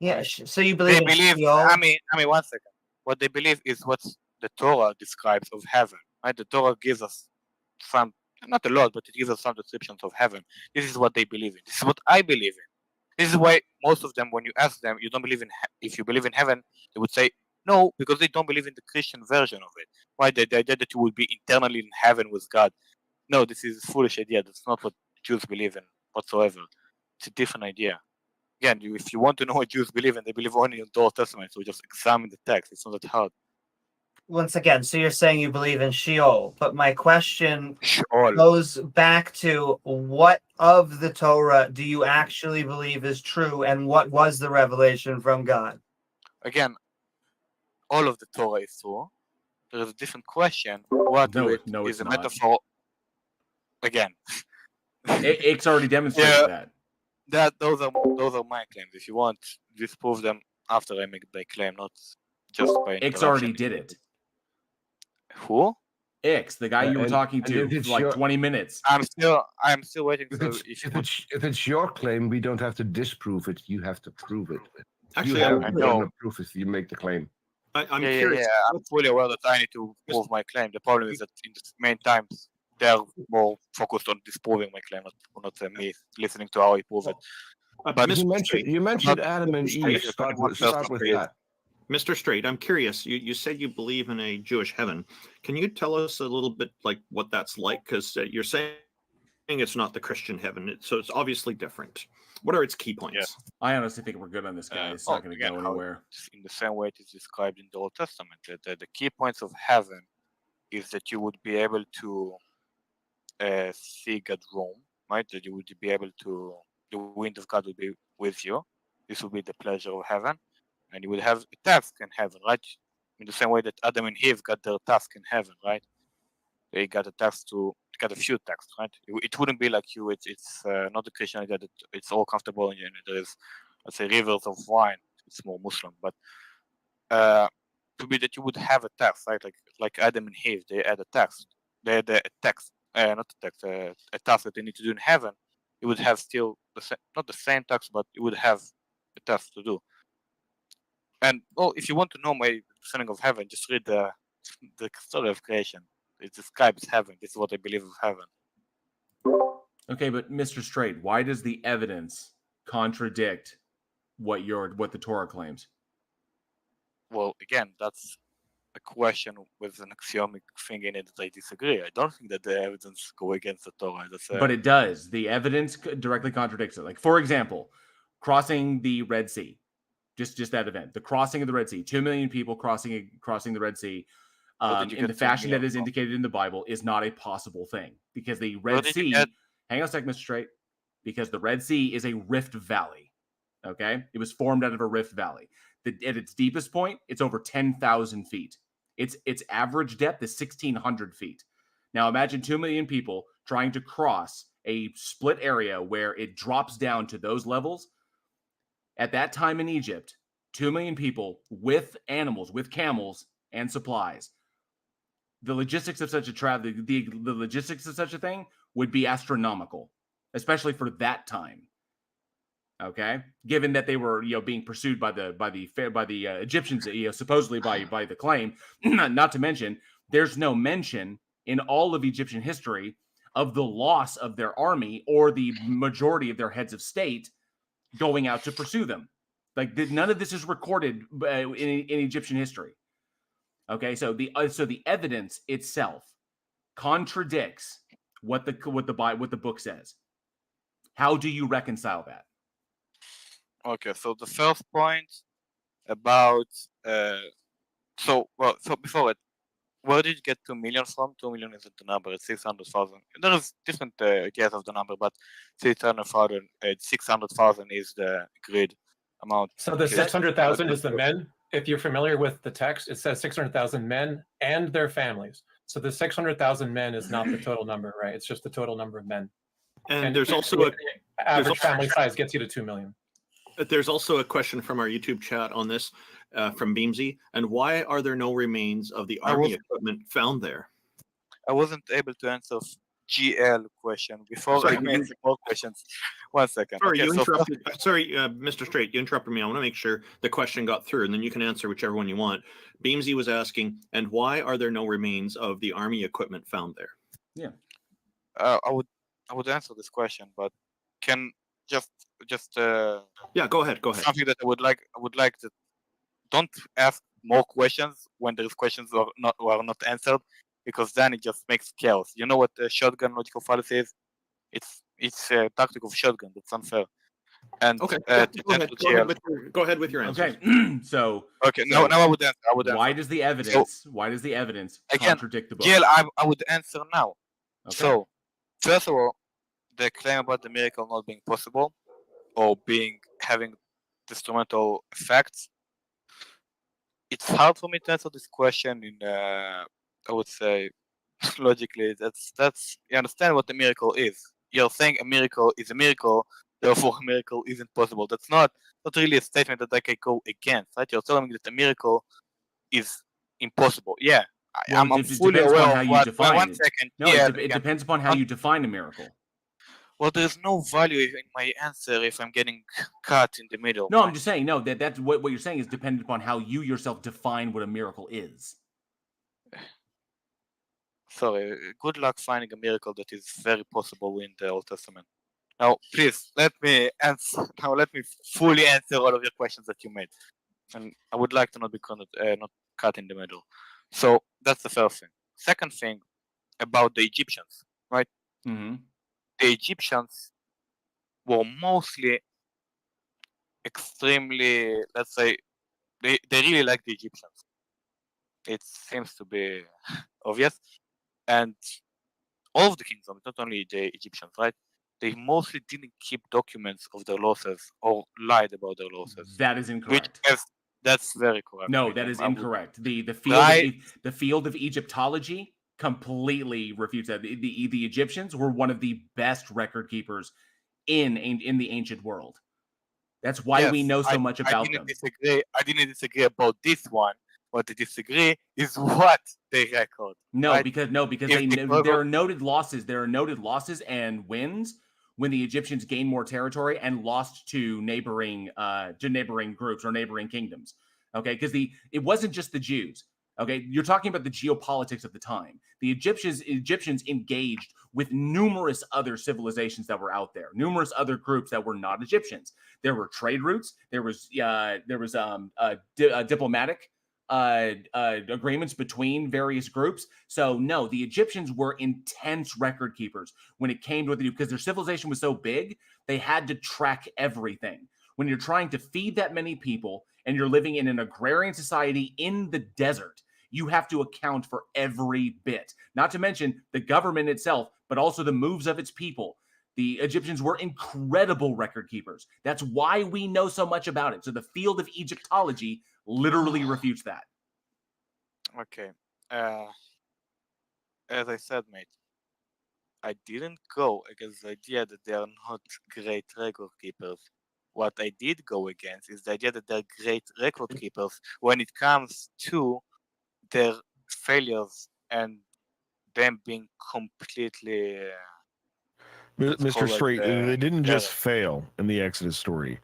Yeah. So you believe They in believe. Sheol? I mean, 1 second. What they believe is what the Torah describes of heaven. Right? The Torah gives us some, not a lot, but it gives us some descriptions of heaven. This is what they believe in. This is what I believe in. This is why most of them, when you ask them, you don't believe in if you believe in heaven, they would say no, because they don't believe in the Christian version of it. Why? The idea that you will be eternally in heaven with God. No, this is a foolish idea. That's not what Jews believe in whatsoever. It's a different idea. Again, if you want to know what Jews believe in, they believe only in the Old Testament. So just examine the text. It's not that hard. Once again, so you're saying you believe in Sheol, but my question Sure. goes back to what of the Torah do you actually believe is true, and what was the revelation from God? Again, all of the Torah is true. There is a different question. What No, of it no, is it's a not. metaphor? Again, It's already demonstrated that. those are my claims. If you want, disprove them after I make the claim, not just by Ix already interaction. did it. Who? Ix, the guy you were And- talking and to if it's for like your- 20 minutes. I'm still waiting. If So it's, if if it's your claim, we don't have to disprove it. You have to prove it. Actually, you have I the know. burden of proof if you make the claim. I'm yeah, curious. I'm fully aware that I need to prove my claim. The problem is that in the main times they're more focused on disproving my claim, not me listening to how I prove it. But Mr. You mentioned Not- Adam and Straight, Eve. Start not with just straight. that. Mr. Straight, I'm curious. You said you believe in a Jewish heaven. Can you tell us a little bit like what that's like? Because you're saying it's not the Christian heaven, so it's obviously different. What are its key points? Yeah. I honestly think we're good on this guy. It's not going to go how anywhere. it's in the same way it is described in the Old Testament. The key points of heaven is that you would be able to see God roam, right? That you would be able to, the wind of God would be with you. This would be the pleasure of heaven. And you would have a task in heaven, right? In the same way that Adam and Eve got their task in heaven, right? They got a task got a few tasks, right? It wouldn't be like you. It's not the Christian that it's all comfortable and there is, let's say, rivers of wine. It's more Muslim, but to be that you would have a task, right? Like Adam and Eve, they had a task. They had a task, not a task, a task that they need to do in heaven. You would have still not the same task, but you would have a task to do. And well, if you want to know my understanding of heaven, just read the story of creation. It describes heaven. This is what I believe of heaven. Okay, but Mr. Straight, why does the evidence contradict what the Torah claims? Well, again, that's a question with an axiomatic thing in it that I disagree. I don't think that the evidence go against the Torah. But it does. The evidence directly contradicts it. Like, for example, crossing the Red Sea. Just that event, the crossing of the Red Sea, 2 million people crossing the Red Sea in the fashion that is indicated in the Bible is not a possible thing because the Red Sea, hang on a second, Mr. Straight, because the Red Sea is a rift valley. Okay. It was formed out of a rift valley. At its deepest point, it's over 10,000 feet. Its average depth is 1,600 feet. Now imagine 2 million people trying to cross a split area where it drops down to those levels. At that time in Egypt, 2 million people with animals, with camels and supplies. The logistics of such a travel, the logistics of such a thing would be astronomical, especially for that time. Okay, given that they were being pursued by the Egyptians, supposedly by the claim. Not to mention, there's no mention in all of Egyptian history of the loss of their army or the majority of their heads of state going out to pursue them. Like none of this is recorded in Egyptian history. Okay, so the evidence itself contradicts what the book says. How do you reconcile that? Okay, so the first point about so before it, where did you get 2 million from? 2 million isn't the number, it's 600,000. There is different ideas of the number, but 600,000 is the agreed amount. So the 600,000 is the men. If you're familiar with the text, it says 600,000 men and their families. So the 600,000 men is not the total number, right? It's just the total number of men. And there's also average family size gets you to 2 million. There's also a question from our YouTube chat on this from Beamsy. And why are there no remains of the army equipment found there? I wasn't able to answer GL question before I answer more questions. 1 second. Sorry, Okay, you so interrupted. Sorry, Mr. Straight, you interrupted me. I want to make sure the question got through, and then you can answer whichever one you want. Beamsy was asking, and why are there no remains of the army equipment found there? Yeah. I would answer this question, but can just yeah, go ahead. Something that I would like to don't ask more questions when there is questions are not answered, because then it just makes chaos. You know what the shotgun logical fallacy is? It's a tactic of shotgun. That's unfair. And okay, go ahead with your answer. Okay, so now I would answer. Why does the evidence contradict the book? GL, I would answer now. Okay. So first of all, the claim about the miracle not being possible or having instrumental effects, it's hard for me to answer this question in I would say logically. That's you understand what the miracle is. You're saying a miracle is a miracle, therefore a miracle isn't possible. That's not really a statement that I can go against, right? You're telling me that a miracle is impossible. Yeah, Well, I'm it fully depends aware upon how of you what. define One it. second. No, Yeah, it depends upon how you define a miracle. well, there's no value in my answer if I'm getting cut in the middle. No, I'm just saying, no, that's what you're saying is dependent upon how you yourself define what a miracle is. Sorry. Good luck finding a miracle that is very possible in the Old Testament. Now, please let me answer. Now, let me fully answer all of your questions that you made, and I would like to not be not cut in the middle. So that's the first thing. Second thing about the Egyptians, right? Mm-hmm. The Egyptians were mostly extremely, let's say, they really like the Egyptians. It seems to be obvious. And all of the kingdoms, not only the Egyptians, right? They mostly didn't keep documents of their losses or lied about their losses. That is incorrect. That's very correct. No, that is incorrect. The field of Egyptology completely refutes that. The Egyptians were one of the best record keepers in the ancient world. That's why we know so much about them. I didn't disagree about this one. What I disagree is what they record. No, right? because there are noted losses. There are noted losses and wins when the Egyptians gained more territory and lost to neighboring groups or neighboring kingdoms. Okay, because it wasn't just the Jews. Okay, you're talking about the geopolitics of the time. The Egyptians engaged with numerous other civilizations that were out there, numerous other groups that were not Egyptians. There were trade routes. There was diplomatic agreements between various groups. So no, the Egyptians were intense record keepers when it came to what they do, because their civilization was so big, they had to track everything. When you're trying to feed that many people and you're living in an agrarian society in the desert, you have to account for every bit, not to mention the government itself, but also the moves of its people. The Egyptians were incredible record keepers. That's why we know so much about it. So the field of Egyptology literally refutes that. Okay. As I said, mate, I didn't go against the idea that they are not great record keepers. What I did go against is the idea that they're great record keepers when it comes to their failures and them being completely... Mr. Straight, they didn't just fail in the Exodus story.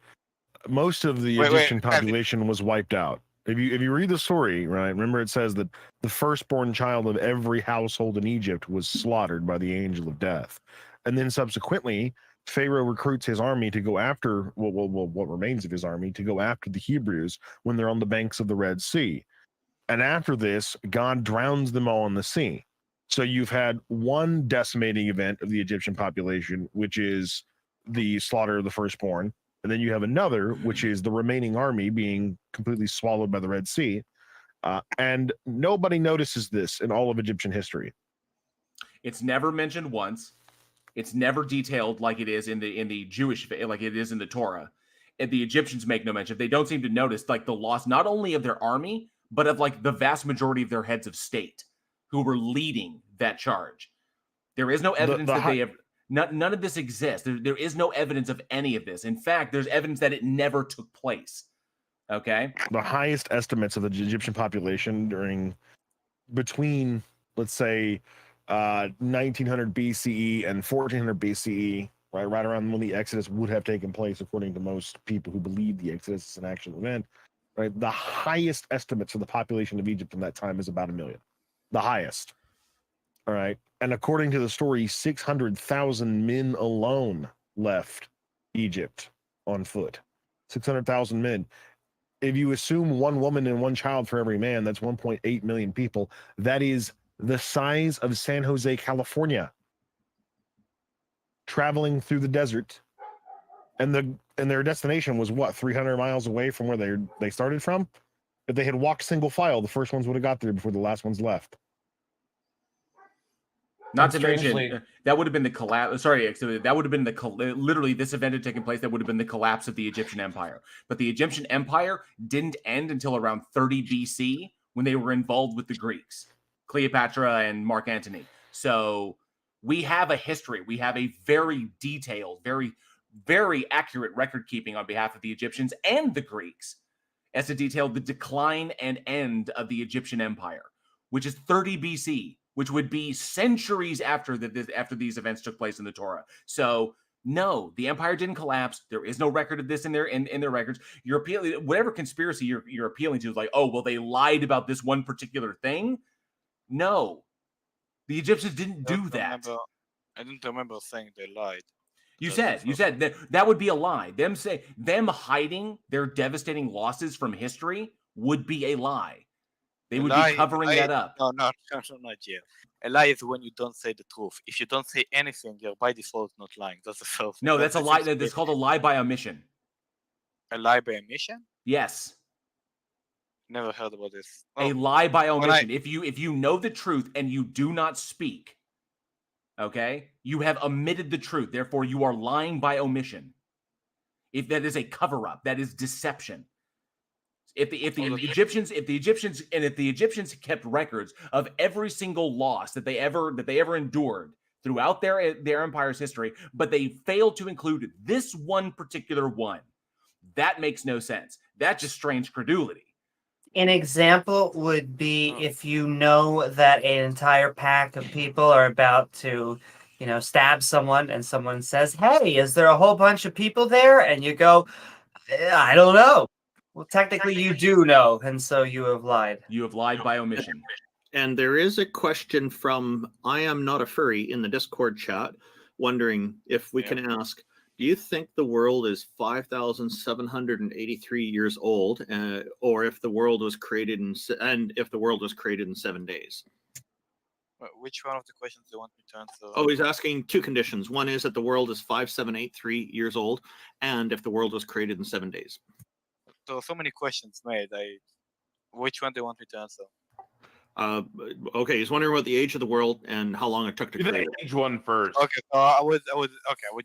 Most of the Egyptian population was wiped out. If you read the story, right, remember it says that the firstborn child of every household in Egypt was slaughtered by the angel of death. And then subsequently, Pharaoh recruits his army to go after what remains of his army to go after the Hebrews when they're on the banks of the Red Sea. And after this, God drowns them all in the sea. So you've had one decimating event of the Egyptian population, which is the slaughter of the firstborn. And then you have another, which is the remaining army being completely swallowed by the Red Sea. And nobody notices this in all of Egyptian history. It's never mentioned once. It's never detailed like it is in the Jewish, like it is in the Torah. And the Egyptians make no mention. They don't seem to notice like the loss not only of their army, but of like the vast majority of their heads of state who were leading that charge. There is no evidence that they have. None of this exists. There is no evidence of any of this. In fact, there's evidence that it never took place. Okay. The highest estimates of the Egyptian population between, let's say, 1900 BCE and 1400 BCE, right around when the Exodus would have taken place, according to most people who believe the Exodus is an actual event, right? The highest estimates for the population of Egypt in that time is about 1 million. The highest. All right. And according to the story, 600,000 men alone left Egypt on foot. 600,000 men. If you assume one woman and one child for every man, that's 1.8 million people. That is the size of San Jose, California, traveling through the desert. And their destination was what, 300 miles away from where they started from? If they had walked single file, the first ones would have got there before the last ones left. Not to mention, that would have been the collapse. Sorry, that would have been literally this event had taken place. That would have been the collapse of the Egyptian Empire. But the Egyptian Empire didn't end until around 30 BC when they were involved with the Greeks, Cleopatra and Mark Antony. So we have a history. We have a very detailed, very, very accurate record keeping on behalf of the Egyptians and the Greeks. as to detail the decline and end of the Egyptian Empire, which is 30 BC, which would be centuries after these events took place in the Torah. So no, the empire didn't collapse. There is no record of this in their records. You're appealing, whatever conspiracy you're appealing to is like, oh, well, they lied about this one particular thing. No, the Egyptians didn't do that. I don't remember saying they lied. You said that would be a lie. Them hiding their devastating losses from history would be a lie. They would be covering that up. No, not yet. A lie is when you don't say the truth. If you don't say anything, you're by default not lying. That's the first. No, that's a lie. That's called a lie by omission. A lie by omission? Yes. Never heard about this. A lie by omission. If you know the truth and you do not speak, okay, you have omitted the truth. Therefore, you are lying by omission. If that is a cover-up, that is deception. If the Egyptians kept records of every single loss that they ever endured throughout their empire's history, but they failed to include this one particular one, that makes no sense. That just strains credulity. An example would be if you know that an entire pack of people are about to, stab someone, and someone says, "Hey, is there a whole bunch of people there?" And you go, "I don't know." Well, technically you do know, and so you have lied. You have lied by omission. And there is a question from I Am Not a Furry in the Discord chat, wondering if we can ask, do you think the world is 5,783 years old, or if the world was created in 7 days? Which one of the questions do you want me to answer? Oh, he's asking two conditions. One is that the world is 5,783 years old, and if the world was created in 7 days. There are so many questions made. Which one do you want me to answer? Okay, he's wondering about the age of the world and how long it took to create it. Age one first. Okay, so I would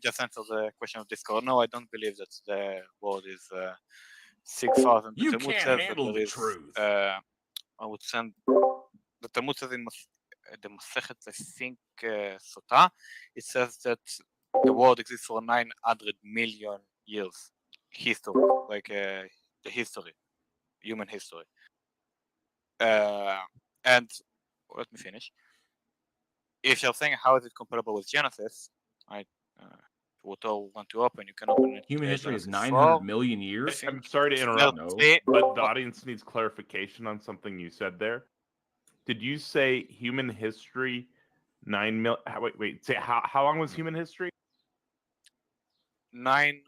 just answer the question of Discord. No, I don't believe that the world is 6,000. You can't handle the truth. I would send the Talmud says in the Masechet, I think, Sota, it says that the world exists for 900 million years. History, like the history, human history. And let me finish. If you're saying how is it comparable with Genesis, I would all want to open. You can open it. Human history is 900 million years. I'm sorry to interrupt, but the audience needs clarification on something you said there. Did you say human history 9 million? Wait. Say how long was human history? 9.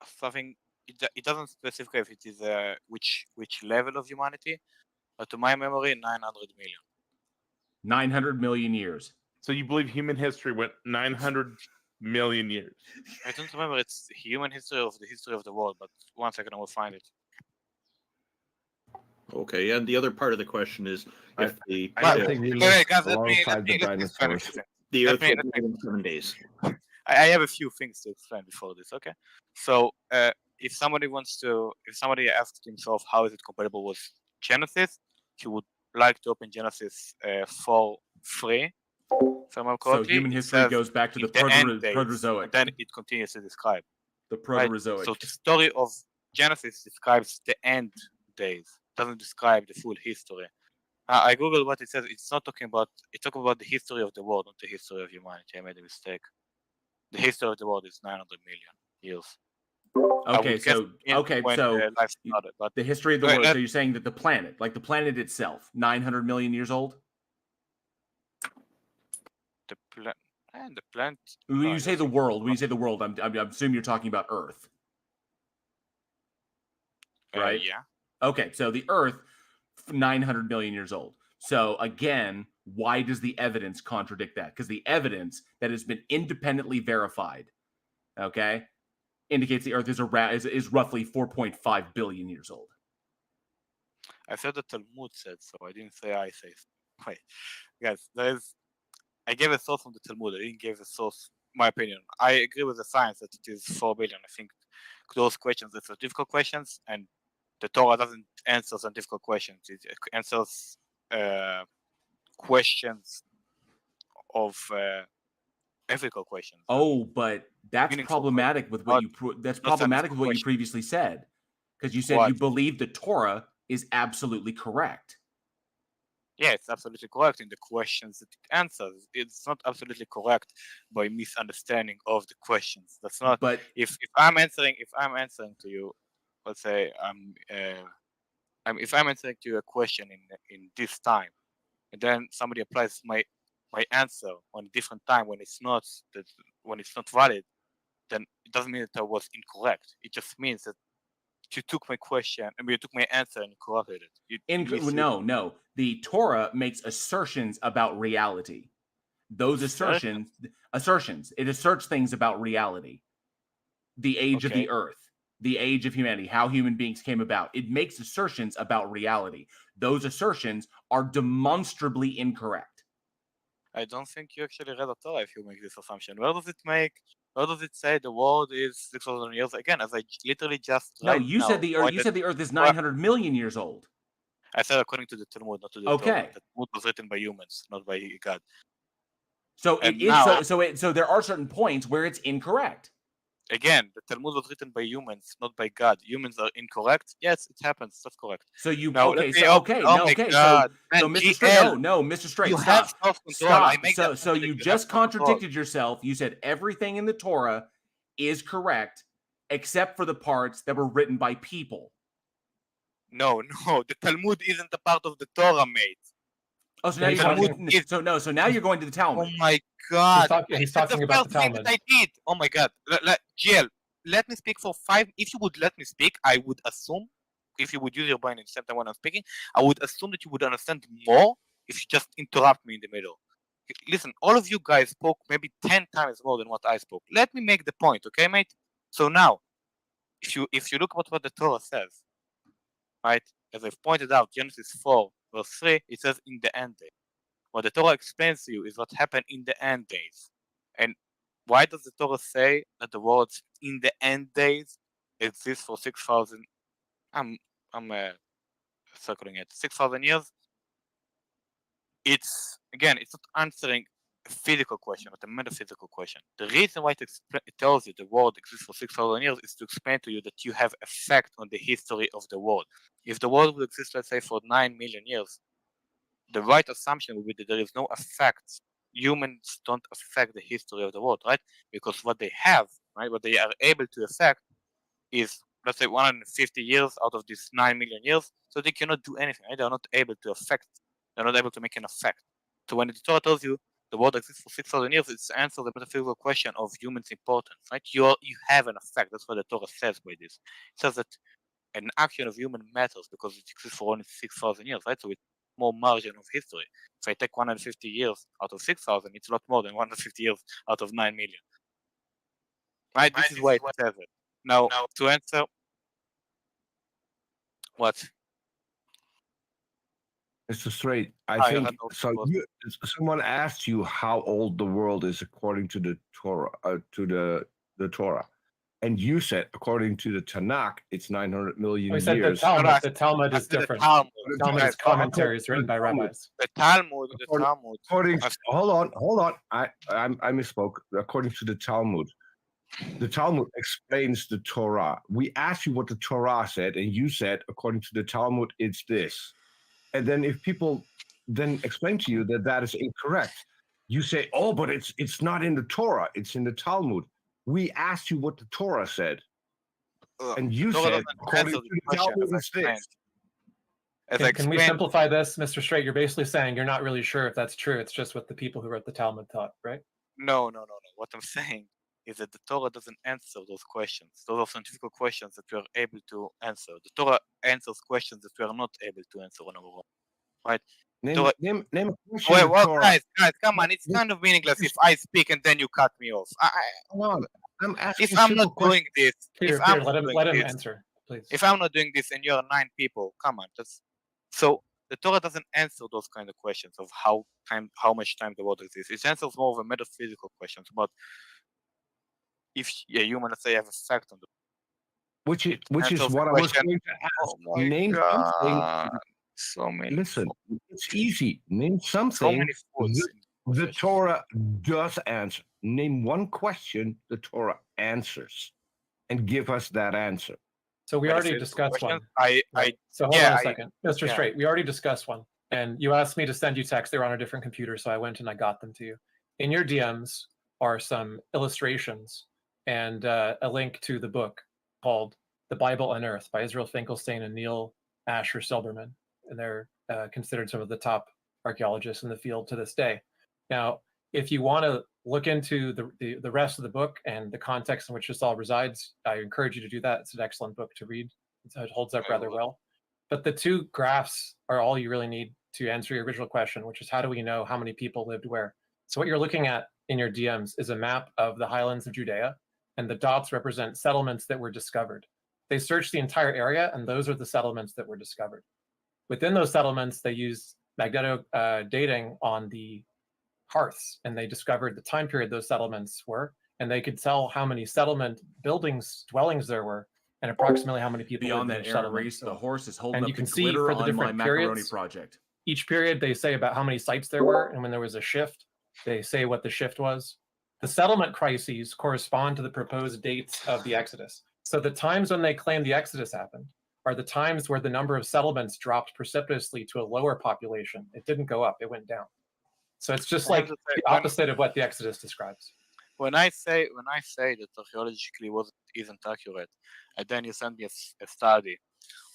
Something. It doesn't specify if it is which level of humanity, but to my memory, 900 million. 900 million years. So you believe human history went 900 million years? I don't remember. It's human history of the history of the world, but 1 second I will find it. Okay, and the other part of the question is if the Earth was made in 7 days. I have a few things to explain before this. Okay, so if somebody asks himself how is it compatible with Genesis, he would like to open Genesis 4:3. So human history goes back to the Proterozoic. Then it continues to describe the Proterozoic. So the story of Genesis describes the end days. Doesn't describe the full history. I googled what it says. It's talking about the history of the world, not the history of humanity. I made a mistake. The history of the world is 900 million years. Okay, so the history of the world. So you're saying that the planet itself, 900 million years old. The planet. When you say the world, I'm assuming you're talking about Earth, right? Yeah. Okay, so the Earth, 900 million years old. So again, why does the evidence contradict that? Because the evidence that has been independently verified, okay, indicates the Earth is roughly 4.5 billion years old. I said the Talmud said so. I didn't say I say so. Wait, guys, I gave a source from the Talmud. I didn't give a source, my opinion. I agree with the science that it is 4 billion. I think those questions are difficult questions, and the Torah doesn't answer scientific questions. It answers questions of ethical questions. Oh, but that's problematic with what you previously said. Because you said What? you believe the Torah is absolutely correct. Yeah, it's absolutely correct in the questions that it answers. It's not absolutely correct by misunderstanding of the questions. That's not. But If I'm answering to you, let's say if I'm answering to you a question in this time, and then somebody applies my answer on a different time when it's not valid, then it doesn't mean that I was incorrect. It just means that you took my question, you took my answer and you corrupted it. No. The Torah makes assertions about reality. Those assertions, it asserts things about reality. The age of the earth, the age of humanity, how human beings came about. It makes assertions about reality. Those assertions are demonstrably incorrect. I don't think you actually read the Torah if you make this assumption. Where does it say the world is 6,000 years? Again, as I literally just No, you said the earth is 900 million years old. I said according to the Talmud, not to the Torah. The Talmud was written by humans, not by God. So And it is now- so there are certain points where it's incorrect. Again, the Talmud was written by humans, not by God. Humans are incorrect. Yes, it happens. That's correct. So you Now, okay? let me So open- okay, oh no, my okay. God. So Man, Mr. GL, Straight, no, Mr. Straight, you stop. have self-control. I Stop. make So that you mistake. You have just self-control. contradicted yourself. You said everything in the Torah is correct except for the parts that were written by people. No, the Talmud isn't a part of the Torah, mate. Oh, so now He's you're talking- going, so now you're going to the Talmud. Oh my God! He's That's talking the about the first thing Talmud. that I did. Oh my God! GL, let me speak for 5. If you would let me speak, I would assume, if you would use your brain at the same time when I'm speaking, I would assume that you would understand more if you just interrupt me in the middle. Listen, all of you guys spoke maybe 10 times more than what I spoke. Let me make the point, okay, mate? So now, if you look at what the Torah says, right? As I've pointed out, Genesis 4, verse 3, it says in the end days. What the Torah explains to you is what happened in the end days. And why does the Torah say that the words in the end days exist for 6,000? I'm circling it. 6,000 years. It's not answering a physical question, but a metaphysical question. The reason why it tells you the world exists for 6,000 years is to explain to you that you have effect on the history of the world. If the world would exist, let's say, for 9 million years, the right assumption would be that there is no effect. Humans don't affect the history of the world, right? Because what they have, right, what they are able to affect is, let's say, 150 years out of these 9 million years. So they cannot do anything, right? They are not able to affect. They're not able to make an effect. So when the Torah tells you the world exists for 6,000 years, it's answer the metaphysical question of humans' importance, right? You have an effect. That's what the Torah says by this. It says that an action of human matters because it exists for only 6,000 years, right? So it's more margin of history. If I take 150 years out of 6,000, it's a lot more than 150 years out of 9 million. Right? This is why it says it. Now, to answer what? Mr. Straight, I Hi, think Randolph. so. Someone asked you how old the world is according to the Torah, the Torah, and you said according to the Tanakh, it's 900 million We said years. the Talmud is different. Talmud. Talmud is commentaries written by rabbis. The Talmud. According, hold on. I misspoke. According to the Talmud explains the Torah. We asked you what the Torah said, and you said according to the Talmud, it's this. And then if people then explain to you that that is incorrect, you say, "Oh, but it's not in the Torah; it's in the Talmud." We asked you what the Torah said, and you said according to the Talmud, it's this. Can we simplify this, Mr. Straight? You're basically saying you're not really sure if that's true. It's just what the people who wrote the Talmud thought, right? No. What I'm saying is that the Torah doesn't answer those questions. Those are scientific questions that we are able to answer. The Torah answers questions that we are not able to answer on our own. Right? Name a question. Wait, well, guys, come on. It's kind of meaningless if I speak and then you cut me off. I'm asking if I'm not doing this, let him answer, please. If I'm not doing this and you're 9 people, come on. So the Torah doesn't answer those kind of questions of how much time the world exists. It answers more of a metaphysical questions about if a human, let's say, have effect on the which is what I was going to ask. Oh my Name God. So many. Listen, it's easy. Name So something many thoughts. the Torah does answer. Name one question the Torah answers and give us that answer. So we When I already say discussed one. questions, So hold yeah, on a second, Mr. yeah. Straight. We already discussed one, and you asked me to send you text. They were on a different computer, so I went and I got them to you. In your DMs are some illustrations and a link to the book called "The Bible on Earth" by Israel Finkelstein and Neil Asher Silberman, and they're considered some of the top archaeologists in the field to this day. Now, if you want to look into the rest of the book and the context in which this all resides, I encourage you to do that. It's an excellent book to read. It holds up rather well. But the two graphs are all you really need to answer your original question, which is how do we know how many people lived where? So what you're looking at in your DMs is a map of the highlands of Judea, and the dots represent settlements that were discovered. They searched the entire area, and those are the settlements that were discovered. Within those settlements, they used magnetic dating on the hearths, and they discovered the time period those settlements were, and they could tell how many settlement buildings, dwellings there were, and approximately how many people Beyond lived in that each Aaron settlement. Reese, the horse is holding And up you the can see glitter for the on my different macaroni periods, project. each period they say about how many sites there were, and when there was a shift, they say what the shift was. The settlement crises correspond to the proposed dates of the Exodus. So the times when they claim the Exodus happened are the times where the number of settlements dropped precipitously to a lower population. It didn't go up, it went down. So it's just like the opposite of what the Exodus describes. When I say that archaeologically isn't accurate, and then you send me a study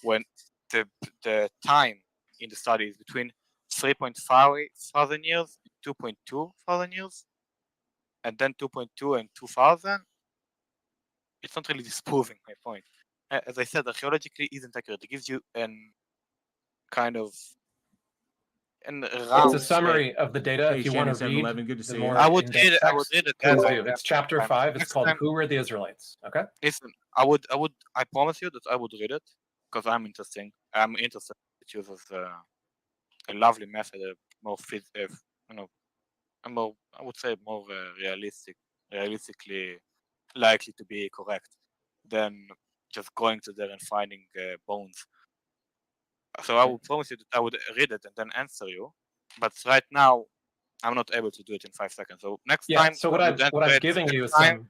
when the time in the study is between 3.5 thousand years and 2.2 thousand years, and then 2.2 and 2000, it's not really disproving my point. As I said, archaeologically isn't accurate. It gives you an kind of It's a summary of the data. Hey, if you Shannon, want to read 7-Eleven, good to see the you. more I would in-depth read it. I would text, read it. please Yes, do. It's chapter 5. It's Next called time- "Who Were the Israelites?" Okay. Listen, I promise you that I would read it because I'm interested. It uses a lovely method, a more I would say more realistically likely to be correct than just going to there and finding bones. So I would promise you that I would read it and then answer you. But right now, I'm not able to do it in 5 seconds. So next Yeah. time, So what I'm giving you is some.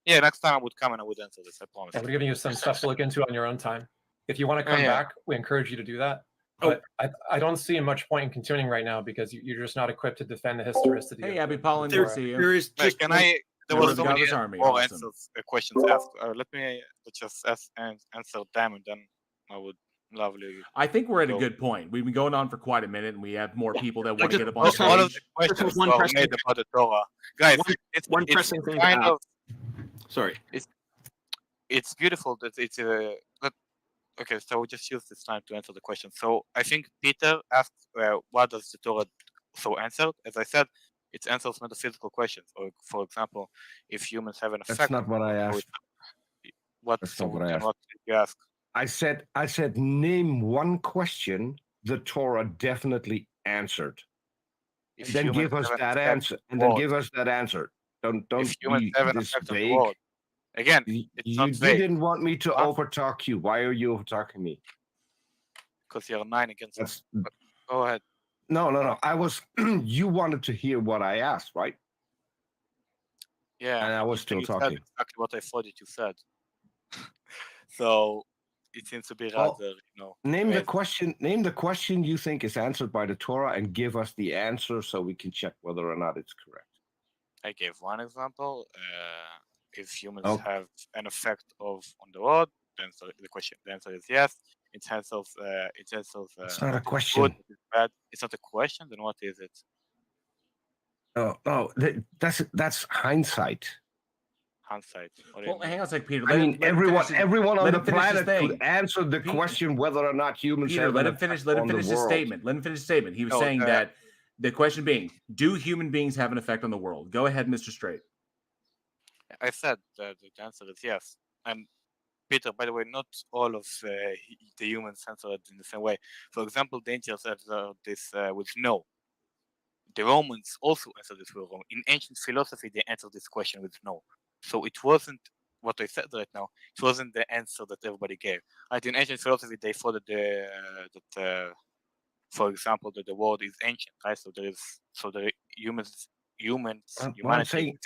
Yeah, next time I would come and I would answer this. I promise. I'm giving you some stuff to look into on your own time. If you want to come yeah. back, we encourage you to do that. But I don't see much point in continuing right now because you're just not equipped to defend the historicity. Hey, of Abby the Pollen, Torah. good to see you. There is just Can I? There Member was of the so many Godless Army, more awesome. questions asked. Let me just answer them, and then I would lovely. I think we're at a So- good point. We've been going on for quite a minute, and we have more people that want to just- get up on All of stage. the questions one were pressing- made about the Torah, guys. It's pressing thing to kind add. of Sorry. it's beautiful that it's okay. So we'll just use this time to answer the question. So I think Peter asked, "What does the Torah so answer?" As I said, it answers metaphysical questions. Or, for example, if humans have an effect. That's not what I asked. What? That's So not what I then asked. what did you ask? I said, name one question the Torah definitely answered. If Then humans give us have an that effect answer. on And the then world. give us that answer. Don't If humans be have an this effect on the vague. world. Again, You it's not you vague. didn't want me to Huh? overtalk you. Why are you overtalking me? Because you're 9 against 1. That's Go ahead. no. I was you wanted to hear what I asked, right? Yeah. And I was still you said talking. exactly what I thought that you said. So it seems to be Well, rather, Name the amazing. question. Name the question you think is answered by the Torah, and give us the answer so we can check whether or not it's correct. I gave one example. If humans Okay. have an effect on the world, then the answer is yes. In terms of It's not a what is question. good, what is bad. It's not a question. Then what is it? No, that's hindsight. Hindsight. What do you Well, mean? hang on a sec, Peter. I mean, everyone on let the him finish his planet could thing. answer the Peter- question whether or not humans Peter, have let an him finish. effect Let him on the finish his world. statement. Let him finish his statement. He was No, saying that the question being, do human beings have an effect on the world? Go ahead, Mr. Straight. I said that the answer is yes. And Peter, by the way, not all of the humans answer it in the same way. For example, the ancients answered this with no. The Romans also answered this with no. In ancient philosophy, they answered this question with no. So it wasn't what I said right now. It wasn't the answer that everybody gave. Right? In ancient philosophy, they thought that for example, that the world is ancient, right? So humans humanity. What I'm saying,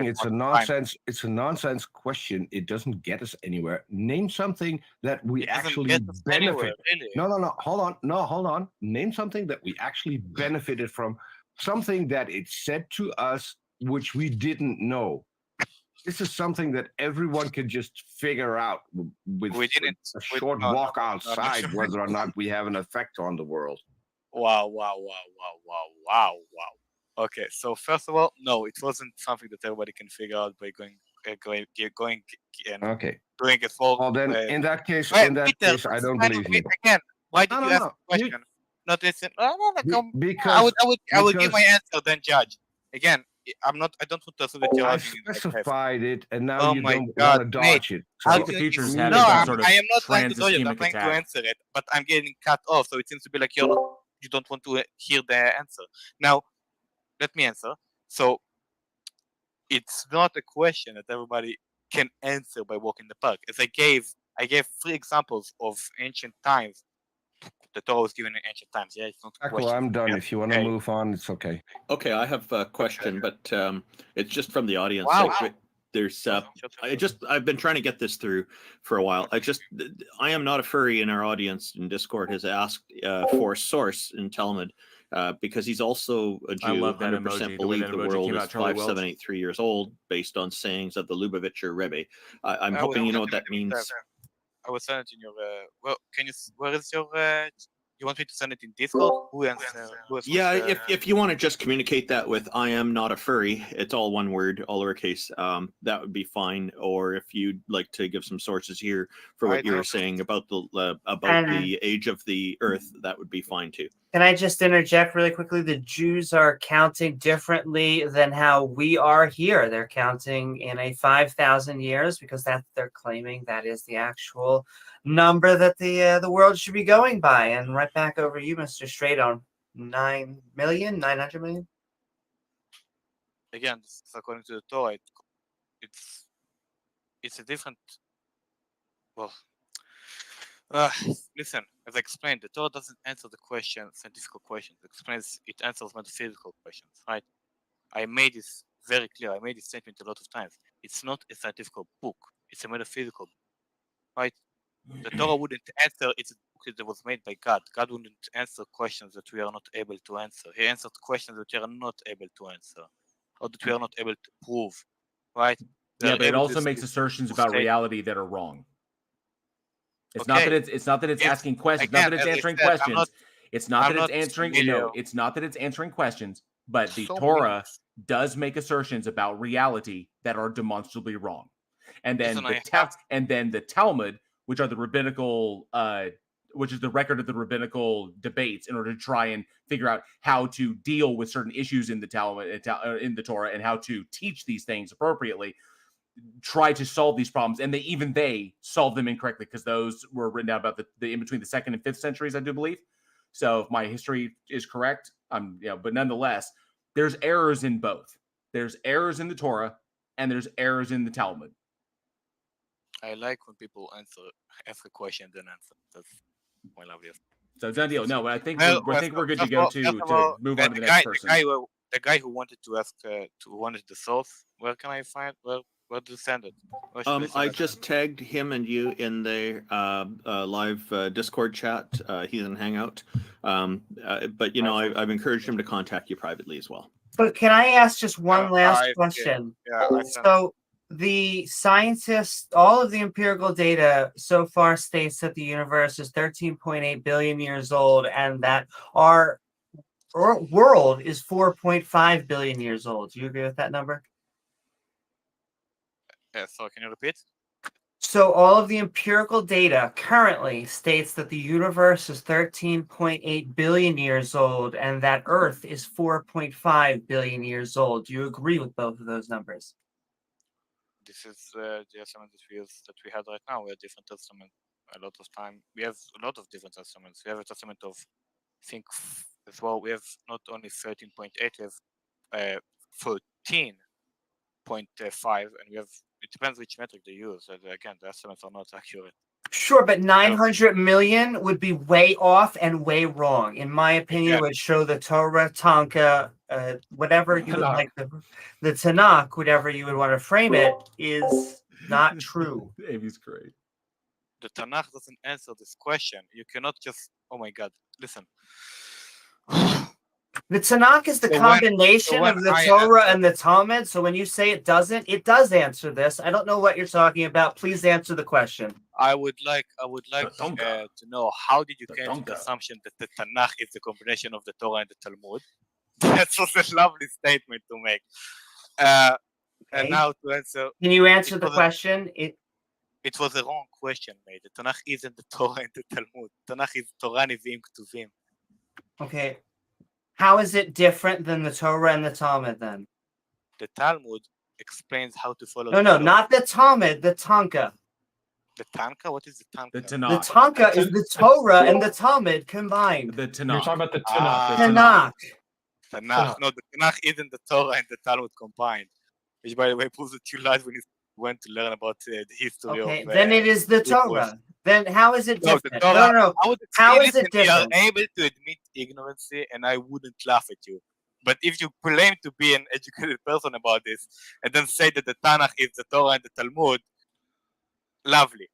it's a nonsense question. It doesn't get us anywhere. Name something that we actually benefit. Really. No. Hold on. Name something that we actually benefited from. Something that it said to us which we didn't know. This is something that everyone can just figure out with a short walk outside, whether or not we have an effect on the world. Wow. Okay, so first of all, no, it wasn't something that everybody can figure out by going and doing it for. Well, then in that case, Peter, I don't believe you. Again, why did you ask the question? Not listen. Because I will give my answer, then judge. Again, I don't want to assume that you're I arguing. specified it, and now you don't God, want to dodge it. I think the future's having No, some sort of I am not trying to dodge it. I'm trans-ischemic trying to attack. answer it, but I'm getting cut off, so it seems to be like you don't want to hear the answer. Now, let me answer. So, it's not a question that everybody can answer by walking the park. As I gave 3 examples of ancient times. The Torah was given in ancient times. Yeah, it's not a question. I'm done. If you want to move on, it's okay. Okay, I have a question, but it's just from the audience. Wow. Like, there's I've been trying to get this through for a while. I am not a furry in our audience in Discord has asked for a source in Talmud because he's also a Jew. I love that 100% emoji. believe The the way that emoji world came is out, Charlie Welch. 5783 years old based on sayings of the Lubavitcher Rebbe. I'm hoping you know what that means. I will send it in your. Where is your? You want me to send it in Discord? Yeah, if you want to just communicate that with "I am not a furry," it's all one word, all lowercase. That would be fine. Or if you'd like to give some sources here for what you were saying about the age of the Earth, that would be fine too. Can I just interject really quickly? The Jews are counting differently than how we are here. They're counting in a 5,000 years because they're claiming that is the actual number that the world should be going by. And right back over you, Mr. Straight, on 900 million. Again, this is according to the Torah. It's a different. Well. Listen, as I explained, the Torah doesn't answer the scientific questions. It answers metaphysical questions, right? I made this very clear. I made this statement a lot of times. It's not a scientific book. It's a metaphysical book, right? The Torah wouldn't answer. It's a book that was made by God. God wouldn't answer questions that we are not able to answer. He answered questions that we are not able to answer, or that we are not able to prove, right? Yeah, but it also makes assertions about reality that are wrong. It's not that it's asking questions. Not that it's answering questions. It's not that it's answering. It's not that it's answering questions. But the Torah does make assertions about reality that are demonstrably wrong. And then the Talmud, which are the rabbinical, which is the record of the rabbinical debates, in order to try and figure out how to deal with certain issues in the Talmud, in the Torah, and how to teach these things appropriately. Try to solve these problems, and they solve them incorrectly because those were written down about the in between the 2nd and 5th centuries, I do believe. So if my history is correct, but nonetheless, there's errors in both. There's errors in the Torah, and there's errors in the Talmud. I like when people ask a question and answer. That's my loveliest. So done deal. No, I think we're good to go to move on to the next person. The guy who wanted to ask, who wanted the source. Where can I find? Where to send it? I just tagged him and you in the live Discord chat. He's in Hangout. But I've encouraged him to contact you privately as well. But can I ask just one last question? So the scientists, all of the empirical data so far states that the universe is 13.8 billion years old, and that our world is 4.5 billion years old. Do you agree with that number? So can you repeat? So all of the empirical data currently states that the universe is 13.8 billion years old and that Earth is 4.5 billion years old. Do you agree with both of those numbers? This is the estimate that we have right now. We have different estimates a lot of time. We have a lot of different estimates. We have an estimate of, I think, as well. We have not only 13.8, we have 14.5, and we have. It depends which metric they use. Again, the estimates are not accurate. Sure, but 900 million would be way off and way wrong. In my opinion, it would show the Torah, Tanka, whatever you would Tanakh. like, the Tanakh, whatever you would want to frame it, is not true. Amy's great. The Tanakh doesn't answer this question. You cannot just, oh my God, listen. The Tanakh is the So combination when of the I Torah answer- and the Talmud. So when you say it doesn't, it does answer this. I don't know what you're talking about. Please answer the question. I would like Tonka. to know, how did you The come to the Tonka. assumption that the Tanakh is the combination of the Torah and the Talmud? That was a lovely statement to make. And Okay. now to answer, Can you answer It the was a- question? it was a wrong question, mate. The Tanakh isn't the Torah and the Talmud. Tanakh is Torah Nevi'im Ketuvim. Okay. How is it different than the Torah and the Talmud then? The Talmud explains how to follow. No, the no, law. not the Talmud, the Tanka. The Tanka. What is the Tanka? The The Tanakh. Tanka is the Torah and the Talmud combined. The You're Tanakh. talking about the Ah, Tanakh. Tanakh. Tanakh. No, the Tanakh isn't the Torah and the Talmud combined. Which, by the way, proves that you lied when you went to learn about the history Okay, of. then it is the Hebrews. Torah. Then how is it No, the different? Torah. No, no, I would How say, is it listen, we are different? able to admit ignorance, and I wouldn't laugh at you. But if you claim to be an educated person about this, and then say that the Tanakh is the Torah and the Talmud, lovely.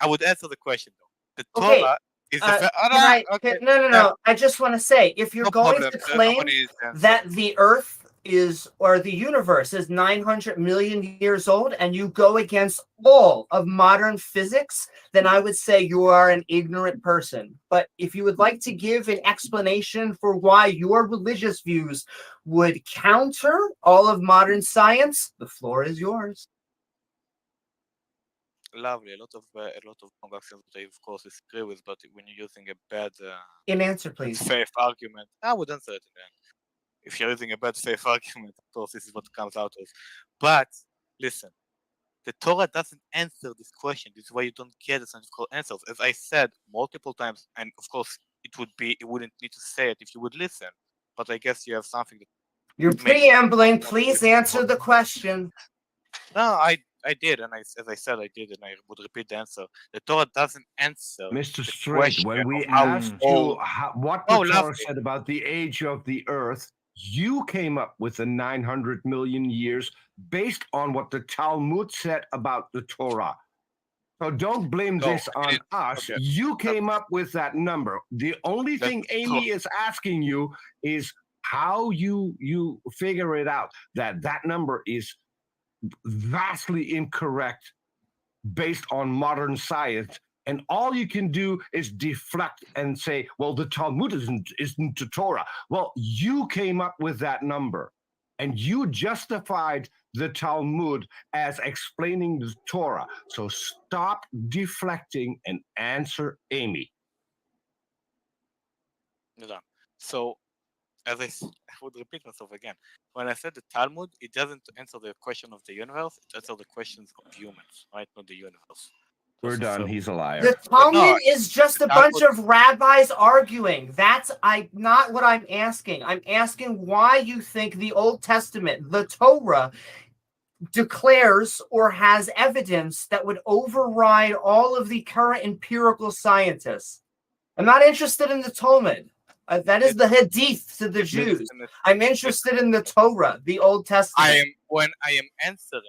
I would answer the question though. The Okay, Torah is the. No. I just want to say, if you're No going problem. to sir. claim Nobody is answering. that the Earth is, or the universe is 900 million years old, and you go against all of modern physics, then I would say you are an ignorant person. But if you would like to give an explanation for why your religious views would counter all of modern science, the floor is yours. Lovely. A lot of wrong actions that I of course disagree with, but when you're using a bad In answer, please. faith argument, I would answer it in the end. If you're using a bad faith argument, of course, this is what comes out of. But listen, the Torah doesn't answer this question. This is why you don't get the scientific answers. As I said multiple times, and of course, it wouldn't need to say it if you would listen. But I guess you have something that. You're preambling. Please answer the question. No, I did, and as I said, I did, and I would repeat the answer. The Torah doesn't answer. Mr. the Straight, question when we of how asked old- you what the Oh, Torah lovely. said about the age of the earth, you came up with the 900 million years based on what the Talmud said about the Torah. So don't blame No, this I on didn't. us. Okay. You came up with that number. The only That's thing Amy is asking you is how you figure it out that that number is vastly incorrect based on modern science, and all you can do is deflect and say, well, the Talmud isn't the Torah. Well, you came up with that number, and you justified the Talmud as explaining the Torah. So stop deflecting and answer Amy. Yeah. So, as I would repeat myself again, when I said the Talmud, it doesn't answer the question of the universe, it answers the questions of humans, right? Not the universe. We're So- done. so- He's a liar. The Talmud no, is just the a bunch Talmud- of rabbis arguing. That's not what I'm asking. I'm asking why you think the Old Testament, the Torah, declares or has evidence that would override all of the current empirical scientists. I'm not interested in the Talmud. That is the Hadith to the Jews. I'm interested in the Torah, the Old Testament. When I am answering,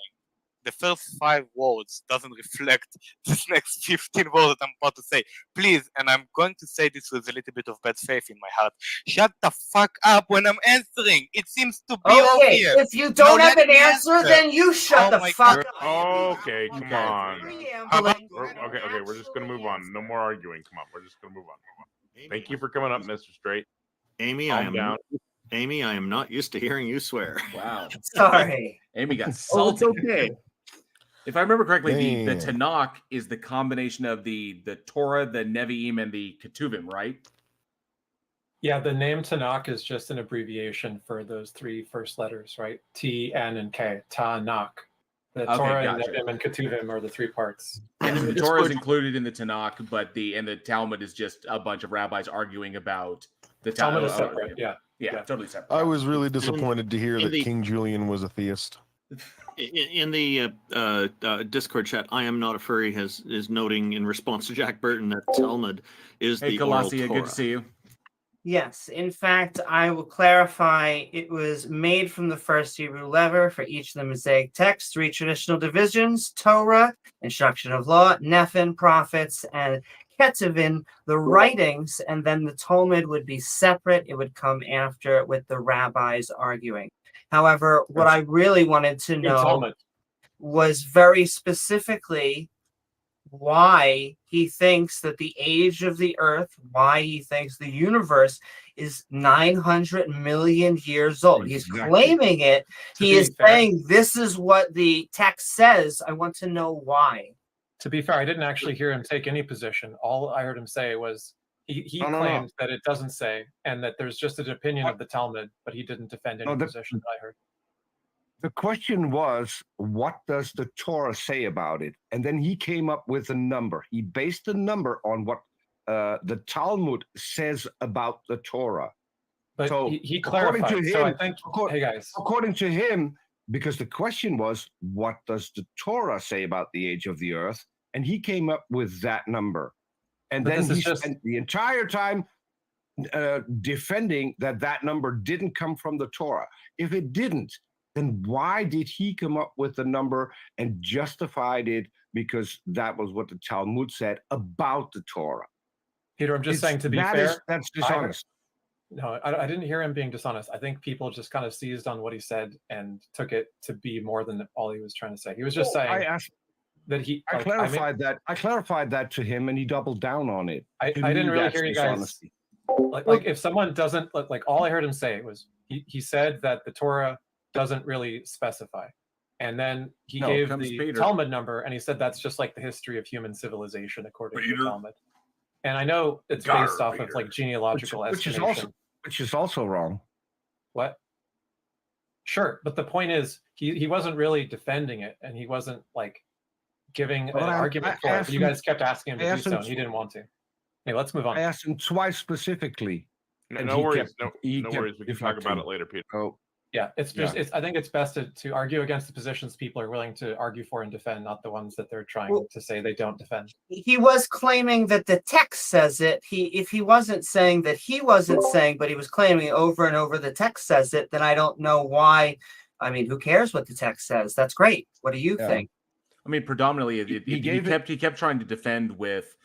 the first 5 words doesn't reflect this next 15 words that I'm about to say. Please, and I'm going to say this with a little bit of bad faith in my heart. Shut the fuck up when I'm answering. It seems to be Okay, obvious. if you don't No, have let an me answer, answer. then you shut Oh the my fuck God. up. Okay, come Okay. on. Preambling. Okay, we're just gonna move on. No more arguing. Come on, we're just gonna move on. Thank you for coming up, Mr. Straight. Amy, Calm down. Amy, I am not used to hearing you swear. Wow. Sorry. Amy got Oh, it's salty. okay. If I remember correctly, the Damn. Tanakh is the combination of the Torah, the Nevi'im, and the Ketuvim, right? Yeah, the name Tanakh is just an abbreviation for those 3 first letters, right? T, N, and K. Tanakh. The Okay, Torah and gotcha. Nevi'im and Ketuvim are the 3 parts. And then the It's Torah is good. included in the Tanakh, but the Talmud is just a bunch of rabbis arguing about the Talmud is Talmud. separate. Yeah. Yeah, Yeah. totally separate. I was really disappointed to hear in that the- King Julian was a theist. In the Discord chat, I am not a furry is noting in response to Jack Burton that Talmud is Hey, the oral Colossia, Torah. good to see you. Yes, in fact, I will clarify it was made from the first Hebrew letter for each of the Mosaic texts, 3 traditional divisions: Torah, instruction of law; Nephin, prophets; and Ketuvim, the writings, and then the Talmud would be separate. It would come after with the rabbis arguing. However, what I really wanted to know Talmud. was very specifically why he thinks that the age of the earth, why he thinks the universe is 900 million years old. He's Exactly. claiming it. To He be is fair- saying this is what the text says. I want to know why. To be fair, I didn't actually hear him take any position. All I heard him say was he No. claims that it doesn't say, and that there's just an opinion of the Talmud, but he didn't defend any No, position that I heard. The question was, what does the Torah say about it? And then he came up with a number. He based the number on what the Talmud says about the Torah. But So, he according to clarified. So I him- think, acco- hey guys, According to him, because the question was, what does the Torah say about the age of the earth? And he came up with that number. And But then this is he just- spent the entire time defending that number didn't come from the Torah. If it didn't, then why did he come up with the number and justified it because that was what the Talmud said about the Torah? Peter, I'm just It's- saying, to be that fair, is- that's dishonest. no, I didn't hear him being dishonest. I think people just kind of seized on what he said and took it to be more than all he was trying to say. He was just saying I asked, that he. I like, clarified that to him, and he doubled down on it. I To didn't me, really that's hear you guys. dishonesty. Like if someone doesn't like all I heard him say was he said that the Torah doesn't really specify, and then he No, gave comes the Peter. Talmud number, and he said that's just like the history of human civilization according to Peter. the Talmud. And I know it's based off of like genealogical Which is estimation. also wrong. What? Sure, but the point is he wasn't really defending it, and he wasn't like giving Well, an I argument for it. asked But you him- guys kept asking him I to do asked him so, and he didn't want to. Hey, let's move on. I asked him twice specifically. No, and no he worries. kept- he no kept worries. We can talk about deflecting. it later, Peter. Oh, Yeah, it's just Yeah. I think it's best to argue against the positions people are willing to argue for and defend, not the ones that they're trying Well- to say they don't defend. He was claiming that the text says it. If he wasn't saying that he wasn't saying, but he was claiming over and over the text says it, then I don't know why. I mean, who cares what the text says? That's great. What do you Yeah. think? I mean, predominantly, He gave it- he kept trying to defend with,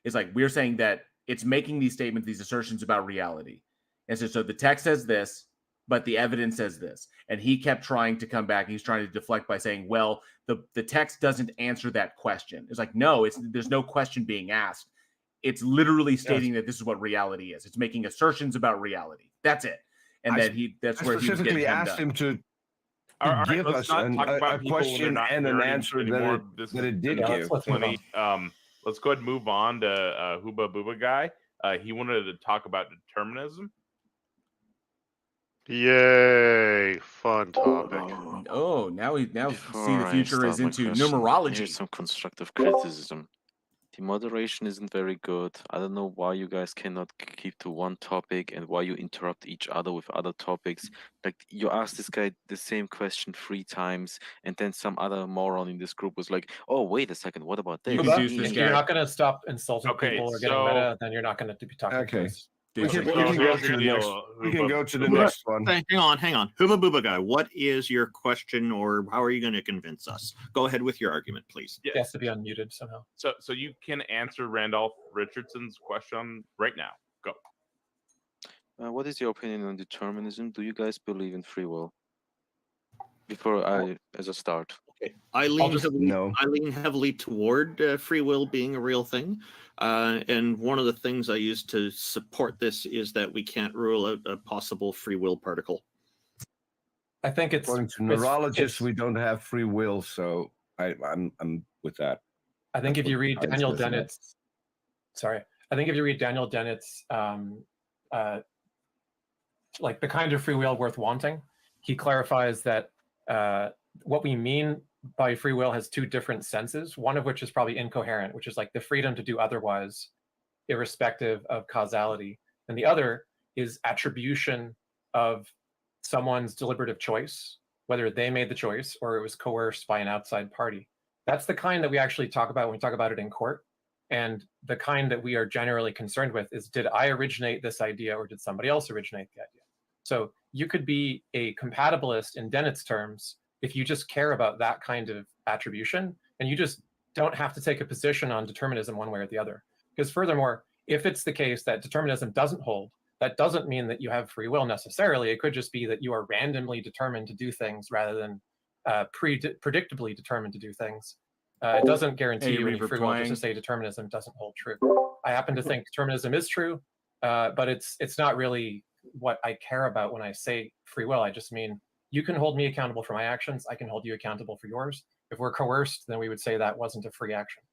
it's like we're saying that it's making these statements, these assertions about reality, and so the text says this, but the evidence says this, and he kept trying to come back. And he's trying to deflect by saying, well, the text doesn't answer that question. It's like, no, there's no question being asked. It's literally stating that this is what reality is. It's making assertions about reality. That's it. And I then that's I where he was specifically getting hemmed asked up. him to All right, give let's us not talk about a people when they're question not and an here answer anymore. that This it is did Yeah, give. let's move plenty. Let's go ahead and move on to Hooba Booba guy. He wanted to talk about determinism. Yay! Fun topic. Oh, now see Before the I future is start my into question, numerology. Here's some constructive criticism. The moderation isn't very good. I don't know why you guys cannot keep to one topic and why you interrupt each other with other topics. Like, you asked this guy the same question 3 times, and then some other moron in this group was like, "Oh, wait a second, what about this?" You Kuba, confuse this if guy. you're not going to stop insulting Okay, people or getting so- meta, then you're not going to be talking to Okay. us. We Dude, can, so we can go here's to the the deal, next. We can Hooba- go to the Hooba- next one. Hang on. Hooba Booba guy, what is your question, or how are you going to convince us? Go ahead with your argument, please. He has to be unmuted somehow. So you can answer Randolph Richardson's question right now. Go. What is your opinion on determinism? Do you guys believe in free will? Before as a start. Okay. I lean heavily toward free will being a real thing. And one of the things I use to support this is that we can't rule out a possible free will particle. I think it's According to it's- neurologists, it's- we don't have free will, so I'm with that. I think if That's you what read I was Daniel listening at. Dennett's, I think if you read Daniel Dennett's, like the kind of free will worth wanting, he clarifies that what we mean by free will has 2 different senses. One of which is probably incoherent, which is like the freedom to do otherwise, irrespective of causality, and the other is attribution of someone's deliberative choice, whether they made the choice or it was coerced by an outside party. That's the kind that we actually talk about when we talk about it in court. And the kind that we are generally concerned with is, did I originate this idea or did somebody else originate the idea? So you could be a compatibilist in Dennett's terms if you just care about that kind of attribution, and you just don't have to take a position on determinism one way or the other. Because furthermore, if it's the case that determinism doesn't hold, that doesn't mean that you have free will necessarily. It could just be that you are randomly determined to do things rather than predictably determined to do things. It doesn't guarantee you any free will just to say determinism doesn't hold true. I happen to think determinism is true, but it's not really what I care about when I say free will. I just mean you can hold me accountable for my actions. I can hold you accountable for yours. If we're coerced, then we would say that wasn't a free action.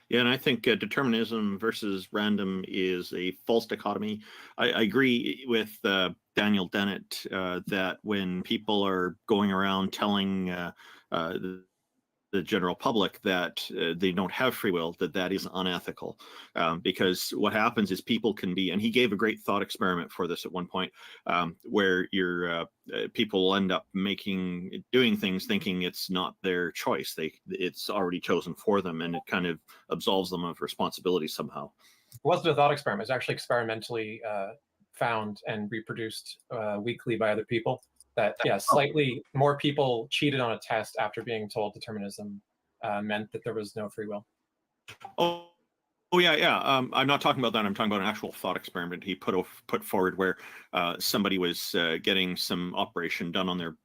Yeah, and I think determinism versus random is a false dichotomy. I agree with Daniel Dennett that when people are going around telling the general public that they don't have free will, that is unethical, because what happens is people can be, and he gave a great thought experiment for this at one point, where people will end up doing things thinking it's not their choice. It's already chosen for them, and it kind of absolves them of responsibility somehow. It wasn't a thought experiment. It was actually experimentally found and reproduced weekly by other people. That, yeah, slightly more people cheated on a test after being told determinism meant that there was no free will. Oh yeah. I'm not talking about that. I'm talking about an actual thought experiment he put forward where somebody was getting some operation done on their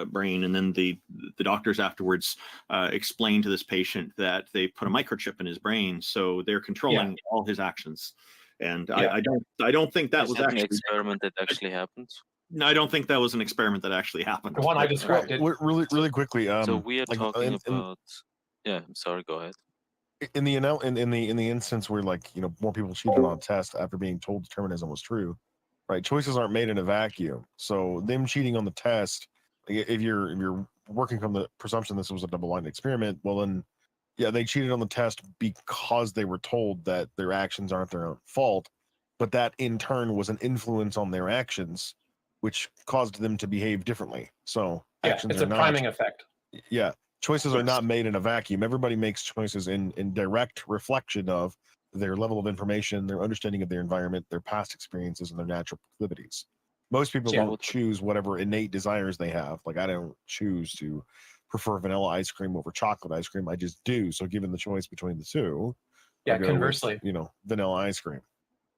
brain, and then the doctors afterwards explained to this patient that they put a microchip in his brain, so they're controlling all his actions. And I don't think that was actually an experiment that actually happened. No, I don't think that was an experiment that actually happened. The one I described. Really quickly. So we are talking about. Yeah, I'm sorry. Go ahead. In the instance where, like, more people cheated on a test after being told determinism was true, right? Choices aren't made in a vacuum. So them cheating on the test, if you're working from the presumption this was a double-blind experiment, well then, yeah, they cheated on the test because they were told that their actions aren't their own fault, but that in turn was an influence on their actions, which caused them to behave differently. So actions it's a priming effect. Yeah, choices are not made in a vacuum. Everybody makes choices in direct reflection of their level of information, their understanding of their environment, their past experiences, and their natural proclivities. Most people don't choose whatever innate desires they have. Like, I don't choose to prefer vanilla ice cream over chocolate ice cream. I just do. So given the choice between the two, conversely, with, vanilla ice cream.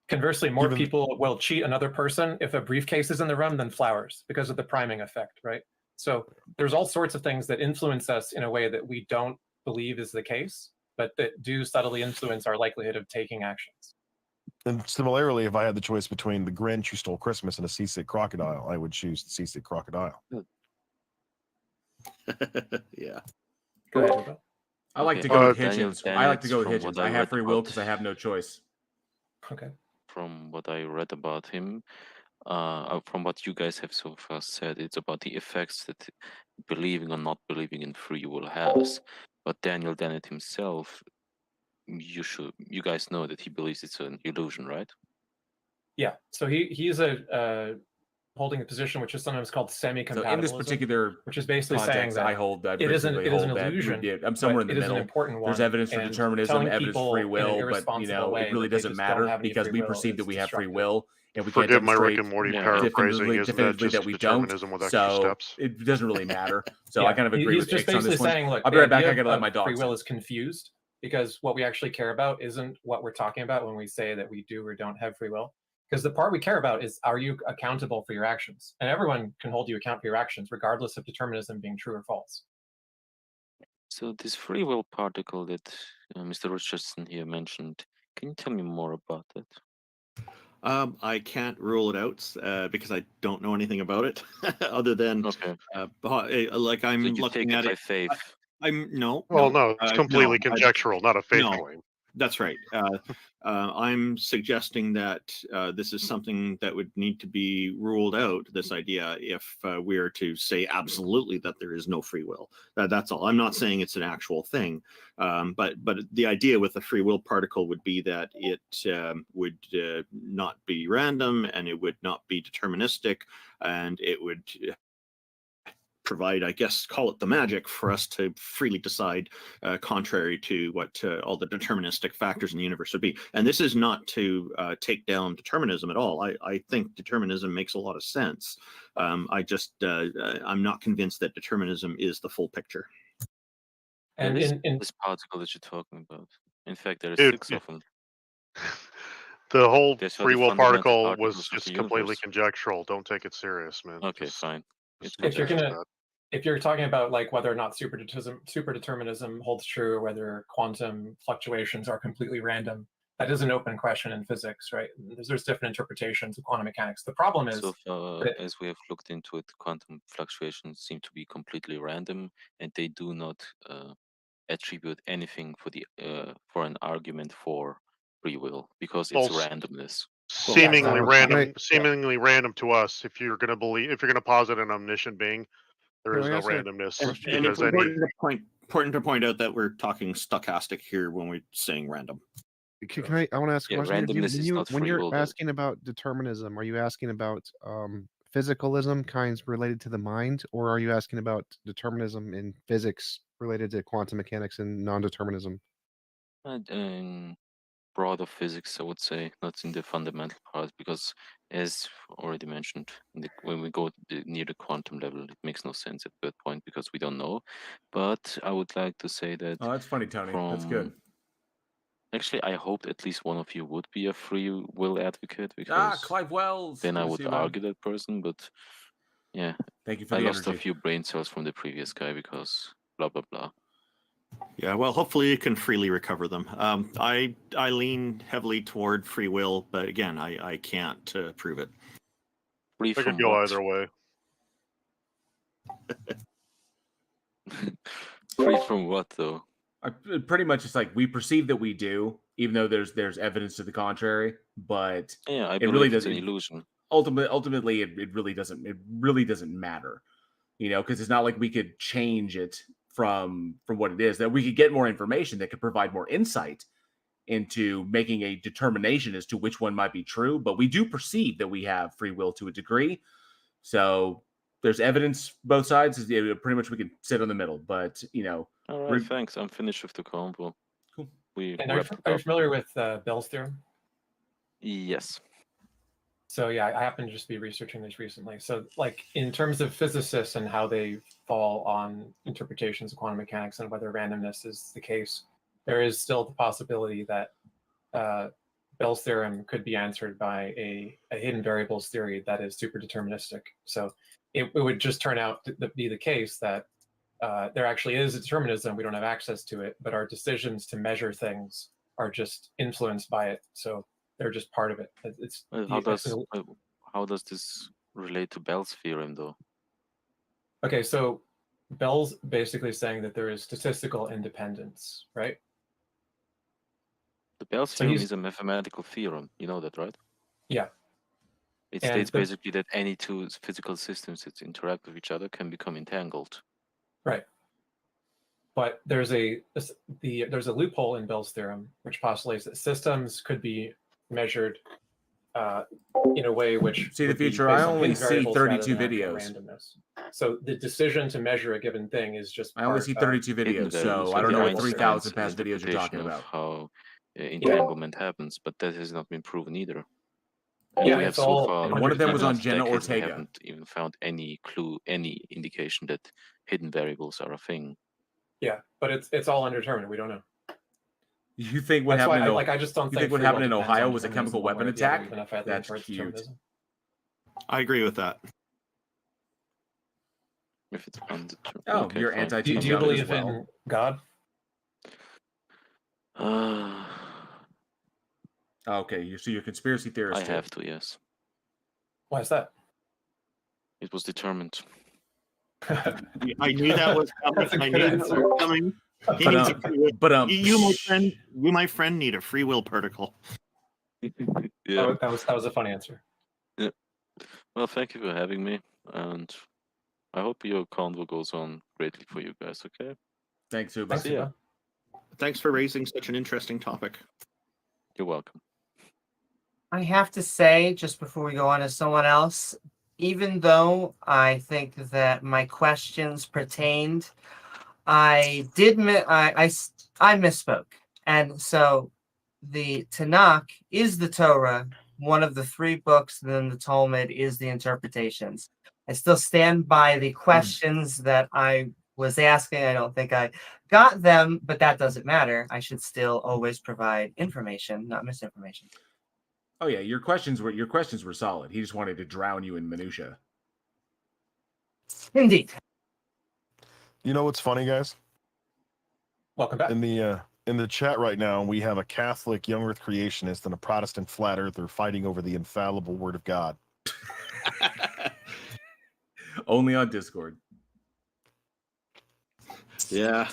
Conversely, more people will cheat another person if a briefcase is in the room than flowers because of the priming effect, right? So there's all sorts of things that influence us in a way that we don't believe is the case, but that do subtly influence our likelihood of taking actions. And similarly, if I had the choice between the Grinch who stole Christmas and a seasick crocodile, I would choose the seasick crocodile. Yeah. Go ahead. I like to go with Hitchens. I like to go with Hitchens. I have free will because I have no choice. Okay. From what I read about him, from what you guys have so far said, it's about the effects that believing or not believing in free will has. But Daniel Dennett himself, you guys know that he believes it's an illusion, right? Yeah. So he's holding a position which is sometimes called semi-compatibilism. So in this particular, which is basically saying that I hold that it is an illusion. I'm somewhere in the middle. An important one. There's evidence for determinism, evidence for free will, but it really doesn't matter because we perceive that we have free will, and we can't Forgive my Rick and Morty paraphrasing. Isn't that just that we don't? determinism with extra So steps? it doesn't really matter. So I kind of agree he's with just Ix on basically this one. saying, look, I'll be right back. I gotta let my dog. Free will is confused because what we actually care about isn't what we're talking about when we say that we do or don't have free will. Because the part we care about is, are you accountable for your actions? And everyone can hold you account for your actions, regardless of determinism being true or false. So this free will particle that Mr. Richardson here mentioned, can you tell me more about that? I can't rule it out because I don't know anything about it, other than like I'm looking at it. Faith. No. Well, no, it's completely conjectural, not a faith claim. That's right. I'm suggesting that this is something that would need to be ruled out, this idea, if we are to say absolutely that there is no free will. That's all. I'm not saying it's an actual thing. But the idea with the free will particle would be that it would not be random, and it would not be deterministic, and it would provide, I guess, call it the magic for us to freely decide, contrary to what all the deterministic factors in the universe would be. And this is not to take down determinism at all. I think determinism makes a lot of sense. I'm not convinced that determinism is the full picture. And in this particle that you're talking about. In fact, there are Dude, 6 of them. The whole These are free the will fundamental particle particles was of just the completely universe. conjectural. Don't take it serious, man. Okay, Just- fine. just if you're look at gonna that. if you're talking about like whether or not superdeterminism holds true, or whether quantum fluctuations are completely random, that is an open question in physics, right? There's different interpretations of quantum mechanics. The problem is So far that- as we have looked into it, quantum fluctuations seem to be completely random, and they do not attribute anything for an argument for free will, because it's Well, randomness. Seemingly so- random, Right. seemingly random to us. If you're gonna posit an omniscient being, there is Can I no ask a randomness And because it's any. important to point out that we're talking stochastic here when we're saying random. Can I want to ask a Yeah, question. randomness is not When free you're will, though. asking about determinism, are you asking about physicalism kinds related to the mind, or are you asking about determinism in physics related to quantum mechanics and non-determinism? In broader physics, I would say, not in the fundamental part, because as already mentioned, when we go near the quantum level, it makes no sense at that point because we don't know. But I would like to say that Oh, that's funny, Tony. That's good. Actually, I hoped at least one of you would be a free will advocate, Ah, because Clive Wells. then I Good to would see you, man. argue that person. But yeah, Thank you for I the lost a energy. few brain cells from the previous guy because blah blah blah. Yeah, well, hopefully you can freely recover them. I lean heavily toward free will, but again, I can't prove it. Free It could from go what? either way. Free from what though? Pretty much, it's like we perceive that we do, even though there's evidence to the contrary. But Yeah, I it believe really it's doesn't. an illusion. Ultimately, it really doesn't. It really doesn't matter, because it's not like we could change it from what it is. That we could get more information that could provide more insight into making a determination as to which one might be true. But we do perceive that we have free will to a degree. So there's evidence both sides. Pretty much we can sit in the middle. But All right, thanks. I'm finished with the convo. Cool. We And are wrapped it you up. familiar with Bell's theorem? Yes. So yeah, I happen to just be researching this recently. So like in terms of physicists and how they fall on interpretations of quantum mechanics and whether randomness is the case, there is still the possibility that Bell's theorem could be answered by a hidden variables theory that is super deterministic. So it would just turn out to be the case that there actually is a determinism. We don't have access to it, but our decisions to measure things are just influenced by it. So they're just part of it. It's How does this relate to Bell's theorem, though? okay. So Bell's basically saying that there is statistical independence, right? The Bell's So theorem he's- is a mathematical theorem. You know that, right? Yeah. It And states the- basically that any two physical systems that interact with each other can become entangled. Right. But there's a loophole in Bell's theorem which postulates that systems could be measured in a way which See the would be future. based I on only hidden see variables rather 32 than actual videos. randomness. So the decision to measure a given thing is just I only part see of 32 Hidden videos, variables so I are don't the know what Einstein's 3,000 past videos you're interpretation talking of about. how entanglement happens, but that has not been proven either. And Yeah, we have it's so all far, And one of them was on decades, Jenna we Ortega. haven't even found any clue, any indication that hidden variables are a thing. Yeah, but it's all undetermined. We don't know. You think what That's why happened? I just don't You think think what free will happened in depends Ohio on was a determinism chemical one way weapon or the other, attack? even if I lean That's towards cute. determinism. I agree with that. If it's undetermined. Oh, okay, you're fine. anti-Team Do you Young as believe well. in God? Okay, so you're a conspiracy theorist I too. have to, yes. Why is that? It was determined. I knew that was coming. That's a I good knew that answer. was coming. He But needs a free will. but You, my friend, need a free will particle. Yeah. That was a fun answer. Well, thank you for having me, and I hope your convo goes on greatly for you guys. Okay. Thanks, Uba. Thanks, See ya. Uba. Thanks for raising such an interesting topic. You're welcome. I have to say, just before we go on to someone else, even though I think that my questions pertained, I misspoke. And so the Tanakh is the Torah, one of the 3 books, and then the Talmud is the interpretations. I still stand by the questions that I was asking. I don't think I got them, but that doesn't matter. I should still always provide information, not misinformation. Oh yeah, your questions were solid. He just wanted to drown you in minutia. Indeed. You know what's funny, guys? Welcome back. In the chat right now, we have a Catholic young Earth creationist and a Protestant flat earther fighting over the infallible Word of God. Only on Discord. Yeah,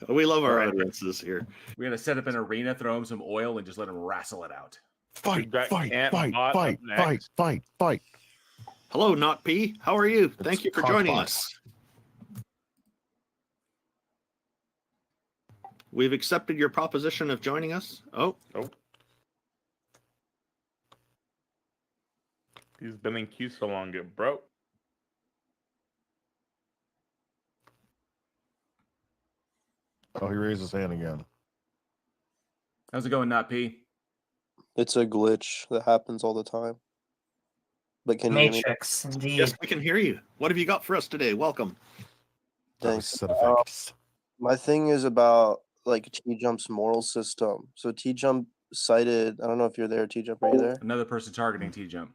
we love our audiences here. We're gonna set up an arena, throw him some oil, and just let him wrestle it out. Fight, fight, fight, fight, fight, fight, fight. Hello, Not P. How are you? Thank you for joining us. We've accepted your proposition of joining us. Oh. He's been in queue so long, it broke. Oh, he raised his hand again. How's it going, Not P? It's a glitch that happens all the time. But can Matrix, you hear me? indeed. Yes, we can hear you. What have you got for us today? Welcome. Thanks. My thing is about like T-Jump's moral system. So T-Jump cited, I don't know if you're there, T-Jump, are you there? Another person targeting T-Jump.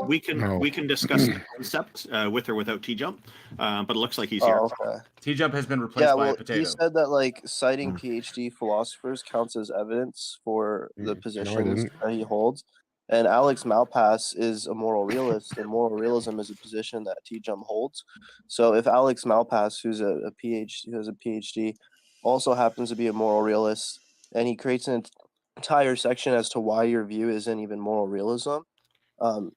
We can discuss the concept with or without T-Jump, but it looks like he's here. Okay. T-Jump has been replaced by a He potato. said that like citing PhD philosophers counts as evidence for the positions that he holds. And Alex Malpass is a moral realist, and moral realism is a position that T-Jump holds. So if Alex Malpass, who's a PhD, also happens to be a moral realist, and he creates an entire section as to why your view isn't even moral realism,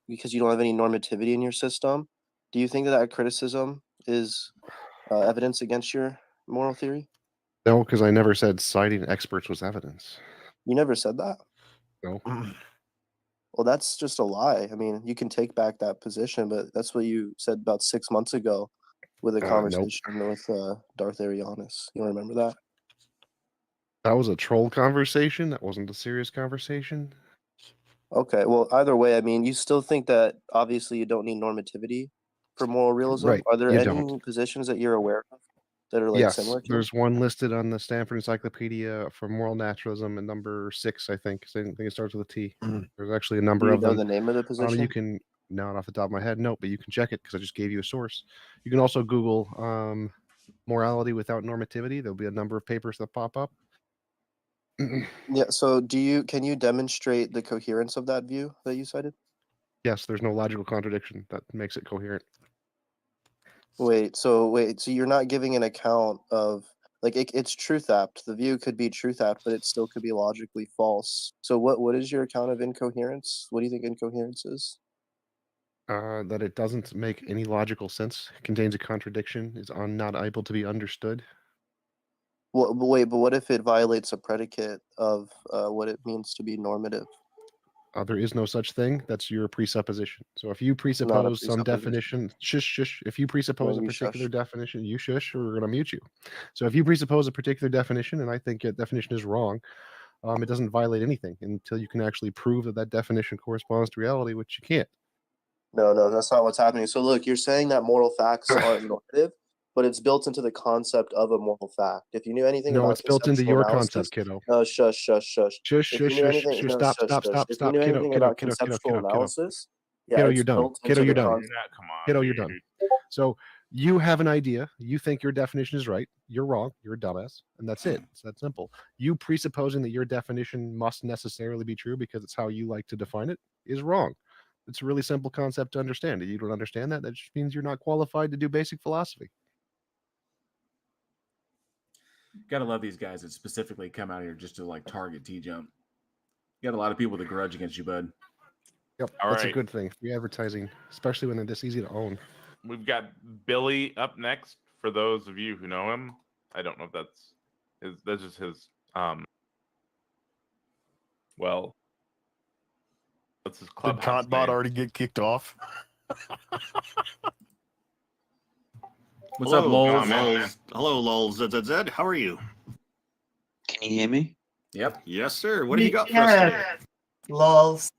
because you don't have any normativity in your system, do you think that criticism is evidence against your moral theory? No, because I never said citing experts was evidence. You never said that? No. Well, that's just a lie. I mean, you can take back that position, but that's what you said about 6 months ago with a conversation with Darth Arianis. You don't remember that? That was a troll conversation. That wasn't a serious conversation. Okay, well, either way, I mean, you still think that obviously you don't need normativity for moral realism. Right, Are there you any don't. positions that you're aware of that are like Yes, similar to? there's one listed on the Stanford Encyclopedia for moral naturalism at number 6, I think. I think it starts with a T. There's actually a number Do you of know them. the name of the position? You can, not off the top of my head, no, but you can check it because I just gave you a source. You can also Google morality without normativity. There'll be a number of papers that pop up. Yeah, so can you demonstrate the coherence of that view that you cited? Yes, there's no logical contradiction that makes it coherent. So you're not giving an account of like it's truth apt. The view could be truth apt, but it still could be logically false. So what is your account of incoherence? What do you think incoherence is? That it doesn't make any logical sense, contains a contradiction, is not able to be understood. Well, but what if it violates a predicate of what it means to be normative? There is no such thing. That's your presupposition. So if you presuppose some definition, if you presuppose a particular definition, you shush, or we're going to mute you. So if you presuppose a particular definition, and I think that definition is wrong, it doesn't violate anything until you can actually prove that that definition corresponds to reality, which you can't. No, that's not what's happening. So look, you're saying that moral facts aren't normative, but it's built into the concept of a moral fact. If you knew anything about it's built into your concept, kiddo. No, shush. Shush. If you knew anything about conceptual analysis, kiddo, you're done. Kiddo, you're done. Kiddo, you're done. So you have an idea. You think your definition is right. You're wrong. You're a dumbass. And that's it. It's that simple. You presupposing that your definition must necessarily be true because it's how you like to define it is wrong. It's a really simple concept to understand. If you don't understand that, that just means you're not qualified to do basic philosophy. Gotta love these guys that specifically come out here just to like target T-Jump. You got a lot of people with a grudge against you, bud. Yep, that's a good thing. Free advertising, especially when they're this easy to own. We've got Billy up next. For those of you who know him, I don't know if that's just his What's his Did clubhouse Kantbot name? already get kicked off? What's up, Hello, Lols? Lols. Hello, Lols. ZZZ. How are you? Can you hear me? Yep. Yes, sir. What do you got for us today? Lols.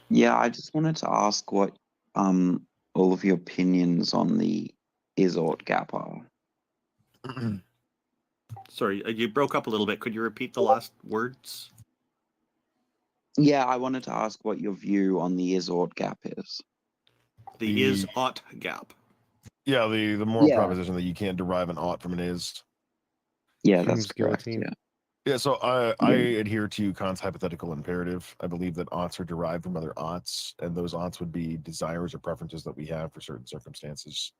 Yeah, I just wanted to ask what all of your opinions on the is-ought gap are. Sorry, you broke up a little bit. Could you repeat the last words? Yeah, I wanted to ask what your view on the is-ought gap is. The is-ought gap. Yeah, the moral Yeah. proposition that you can't derive an ought from an is. Yeah, that's correct. Yeah. Yeah, so I adhere to Kant's hypothetical imperative. I believe that oughts are derived from other oughts, and those oughts would be desires or preferences that we have for certain circumstances,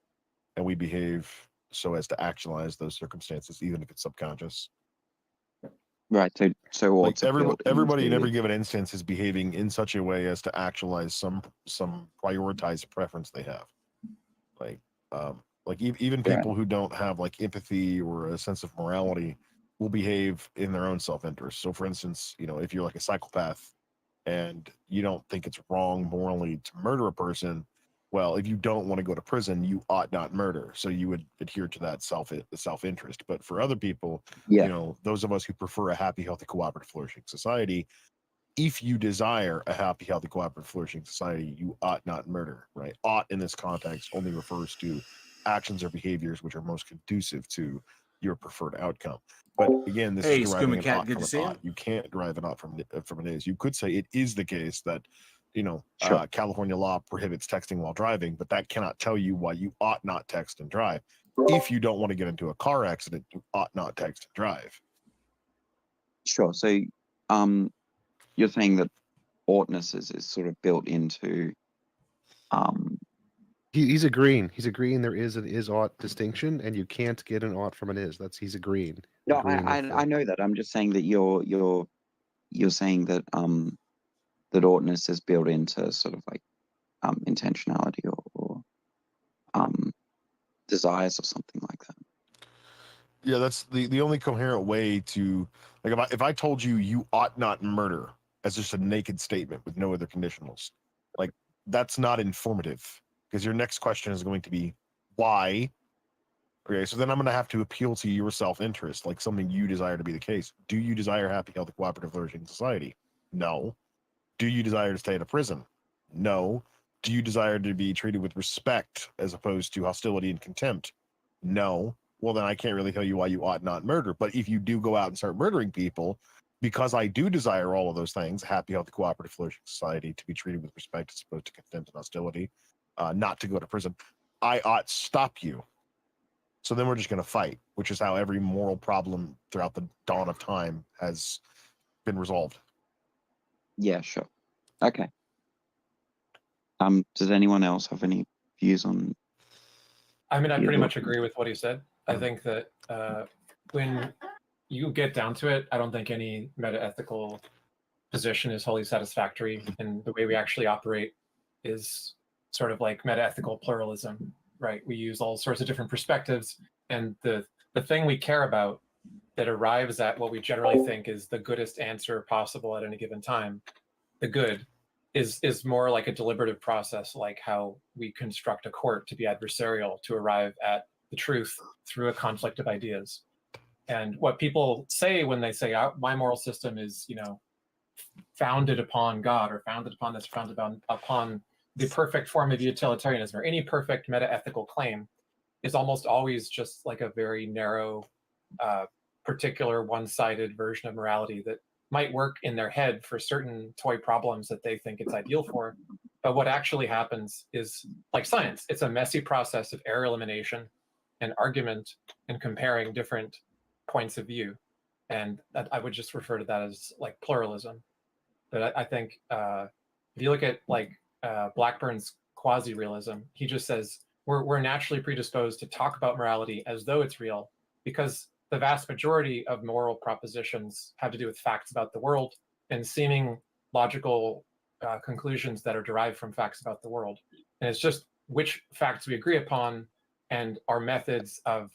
and we behave so as to actualize those circumstances, even if it's subconscious. Right. So Like oughts are built everybody in into- every given instance is behaving in such a way as to actualize some prioritized preference they have. Like even people who don't have like empathy or a sense of morality will behave in their own self-interest. So for instance, if you're like a psychopath and you don't think it's wrong morally to murder a person, well, if you don't want to go to prison, you ought not murder. So you would adhere to that self-interest. But for other people, those of us who prefer a happy, healthy, cooperative, flourishing society, if you desire a happy, healthy, cooperative, flourishing society, you ought not murder, right? Ought in this context only refers to actions or behaviors which are most conducive to your preferred outcome. But again, this is deriving an ought from an ought. You can't derive an ought from an is. You could say it is the case that, California law prohibits texting while driving, but that cannot tell you why you ought not text and drive. If you don't want to get into a car accident, you ought not text and drive. Sure. So, you're saying that oughtness is sort of built into. He's agreeing. He's agreeing there is an is-ought distinction, and you can't get an ought from an is. He's agreeing. No, agreeing I know that. I'm just saying that you're saying that that oughtness is built into sort of like intentionality or desires or something like that. Yeah, that's the only coherent way to, like, if I told you you ought not murder as just a naked statement with no other conditionals, like, that's not informative, because your next question is going to be why. Okay, so then I'm going to have to appeal to your self-interest, like something you desire to be the case. Do you desire happy, healthy, cooperative, flourishing society? No. Do you desire to stay in a prison? No. Do you desire to be treated with respect as opposed to hostility and contempt? No. Well, then I can't really tell you why you ought not murder. But if you do go out and start murdering people, because I do desire all of those things, happy, healthy, cooperative, flourishing society, to be treated with respect as opposed to contempt and hostility, not to go to prison, I ought stop you. So then we're just going to fight, which is how every moral problem throughout the dawn of time has been resolved. Yeah, sure. Okay. Does anyone else have any views on? I mean, I pretty much agree with what he said. I think that when you get down to it, I don't think any meta-ethical position is wholly satisfactory, and the way we actually operate is sort of like meta-ethical pluralism, right? We use all sorts of different perspectives, and the thing we care about that arrives at what we generally think is the goodest answer possible at any given time, the good, is more like a deliberative process, like how we construct a court to be adversarial, to arrive at the truth through a conflict of ideas. And what people say when they say my moral system is, founded upon God, or founded upon this, founded upon the perfect form of utilitarianism, or any perfect meta-ethical claim, is almost always just like a very narrow, particular one-sided version of morality that might work in their head for certain toy problems that they think it's ideal for. But what actually happens is like science. It's a messy process of error elimination and argument and comparing different points of view. And I would just refer to that as like pluralism. But I think if you look at like Blackburn's quasi-realism, he just says we're naturally predisposed to talk about morality as though it's real, because the vast majority of moral propositions have to do with facts about the world and seeming logical conclusions that are derived from facts about the world. And it's just which facts we agree upon and our methods of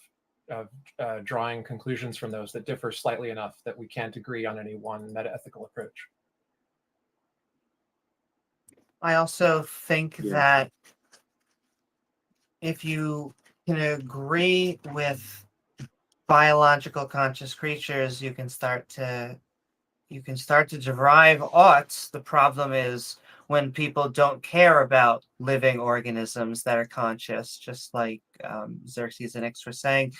drawing conclusions from those that differ slightly enough that we can't agree on any one meta-ethical approach. I also think Yeah. that if you can agree with biological conscious creatures, you can start to derive oughts. The problem is when people don't care about living organisms that are conscious, just like Xerxes and Ix were saying,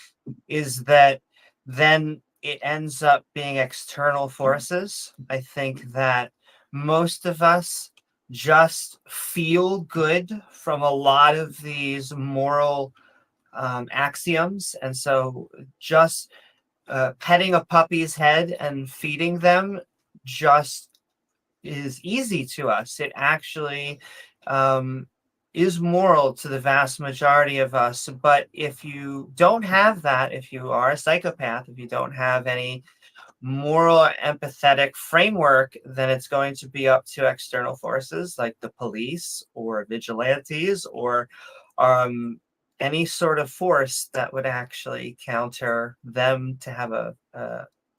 is that then it ends up being external forces. I think that most of us just feel good from a lot of these moral axioms. And so just petting a puppy's head and feeding them just is easy to us. It actually is moral to the vast majority of us. But if you don't have that, if you are a psychopath, if you don't have any moral or empathetic framework, then it's going to be up to external forces like the police or vigilantes or any sort of force that would actually counter them to have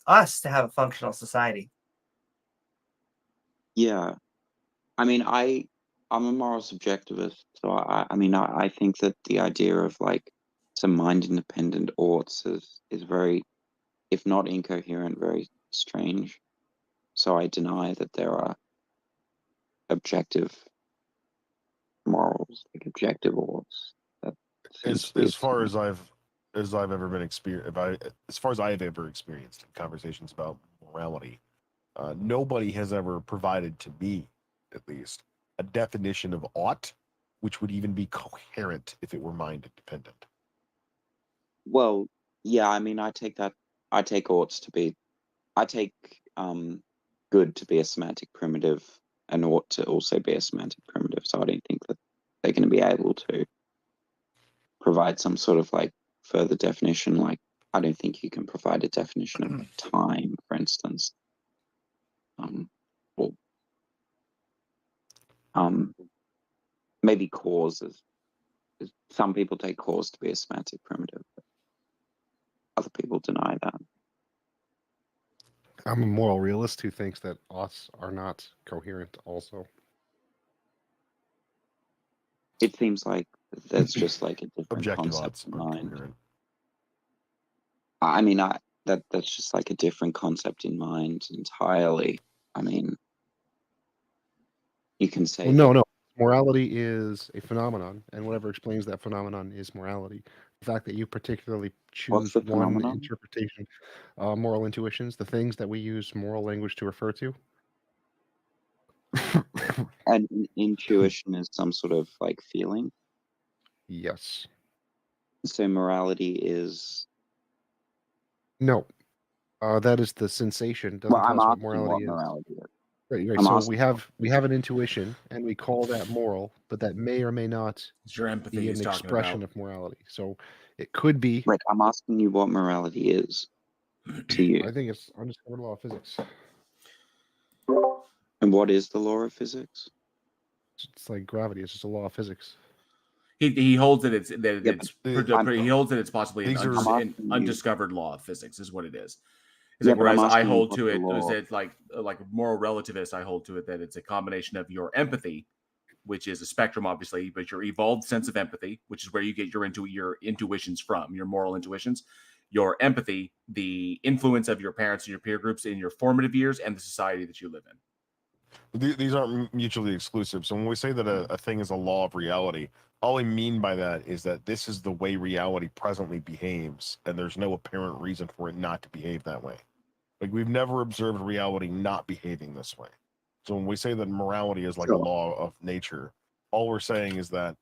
us to have a functional society. Yeah, I mean, I'm a moral subjectivist, so I think that the idea of like some mind-independent oughts is very, if not incoherent, very strange. So I deny that there are objective morals, like objective oughts. That seems weird As to far me. as I've ever been as far as I have ever experienced in conversations about morality, nobody has ever provided to me, at least, a definition of ought, which would even be coherent if it were mind independent. Well, yeah, I mean, I take oughts to be, I take good to be a semantic primitive and ought to also be a semantic primitive. So I don't think that they're going to be able to provide some sort of like further definition. Like, I don't think you can provide a definition of time, for instance. Or maybe cause is some people take cause to be a semantic primitive, but other people deny that. I'm a moral realist who thinks that oughts are not coherent also. It seems like that's just like a different Objective concept oughts in are mind. coherent. I mean, that's just like a different concept in mind entirely. I mean, you can say Well, no. Morality is a phenomenon, and whatever explains that phenomenon is morality. The fact that you particularly What's choose the one phenomenon? interpretation, moral intuitions, the things that we use moral language to refer to. And intuition is some sort of like feeling. Yes. So morality is. No. That is the sensation. Doesn't Well, I'm tell us what asking what morality is. morality is. Right. I'm So asking. we have an intuition, and we call that moral, but that may or may not It's your empathy be he's an talking expression about. of morality. So it could be. Right, I'm asking you what morality is to you. I think it's undiscovered law of physics. And what is the law of physics? It's like gravity. It's just a law of physics. He holds that it's he holds that it's possibly an undiscovered law of physics is what it is. It's like, whereas I hold to it is that like a moral relativist, I hold to it that it's a combination of your empathy, which is a spectrum, obviously, but your evolved sense of empathy, which is where you get your intuitions from, your moral intuitions, your empathy, the influence of your parents and your peer groups in your formative years, and the society that you live in. These aren't mutually exclusive. So when we say that a thing is a law of reality, all we mean by that is that this is the way reality presently behaves, and there's no apparent reason for it not to behave that way. Like, we've never observed reality not behaving this way. So when we say that morality is like a law of nature, all we're saying is that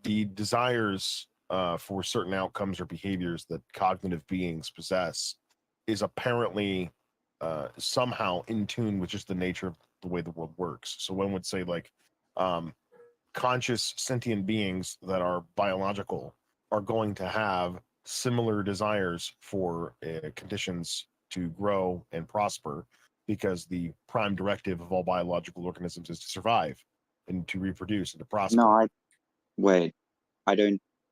the desires for certain outcomes or behaviors that cognitive beings possess is apparently somehow in tune with just the nature of the way the world works. So one would say like conscious sentient beings that are biological are going to have similar desires for conditions to grow and prosper, because the prime directive of all biological organisms is to survive and to reproduce and to prosper. No,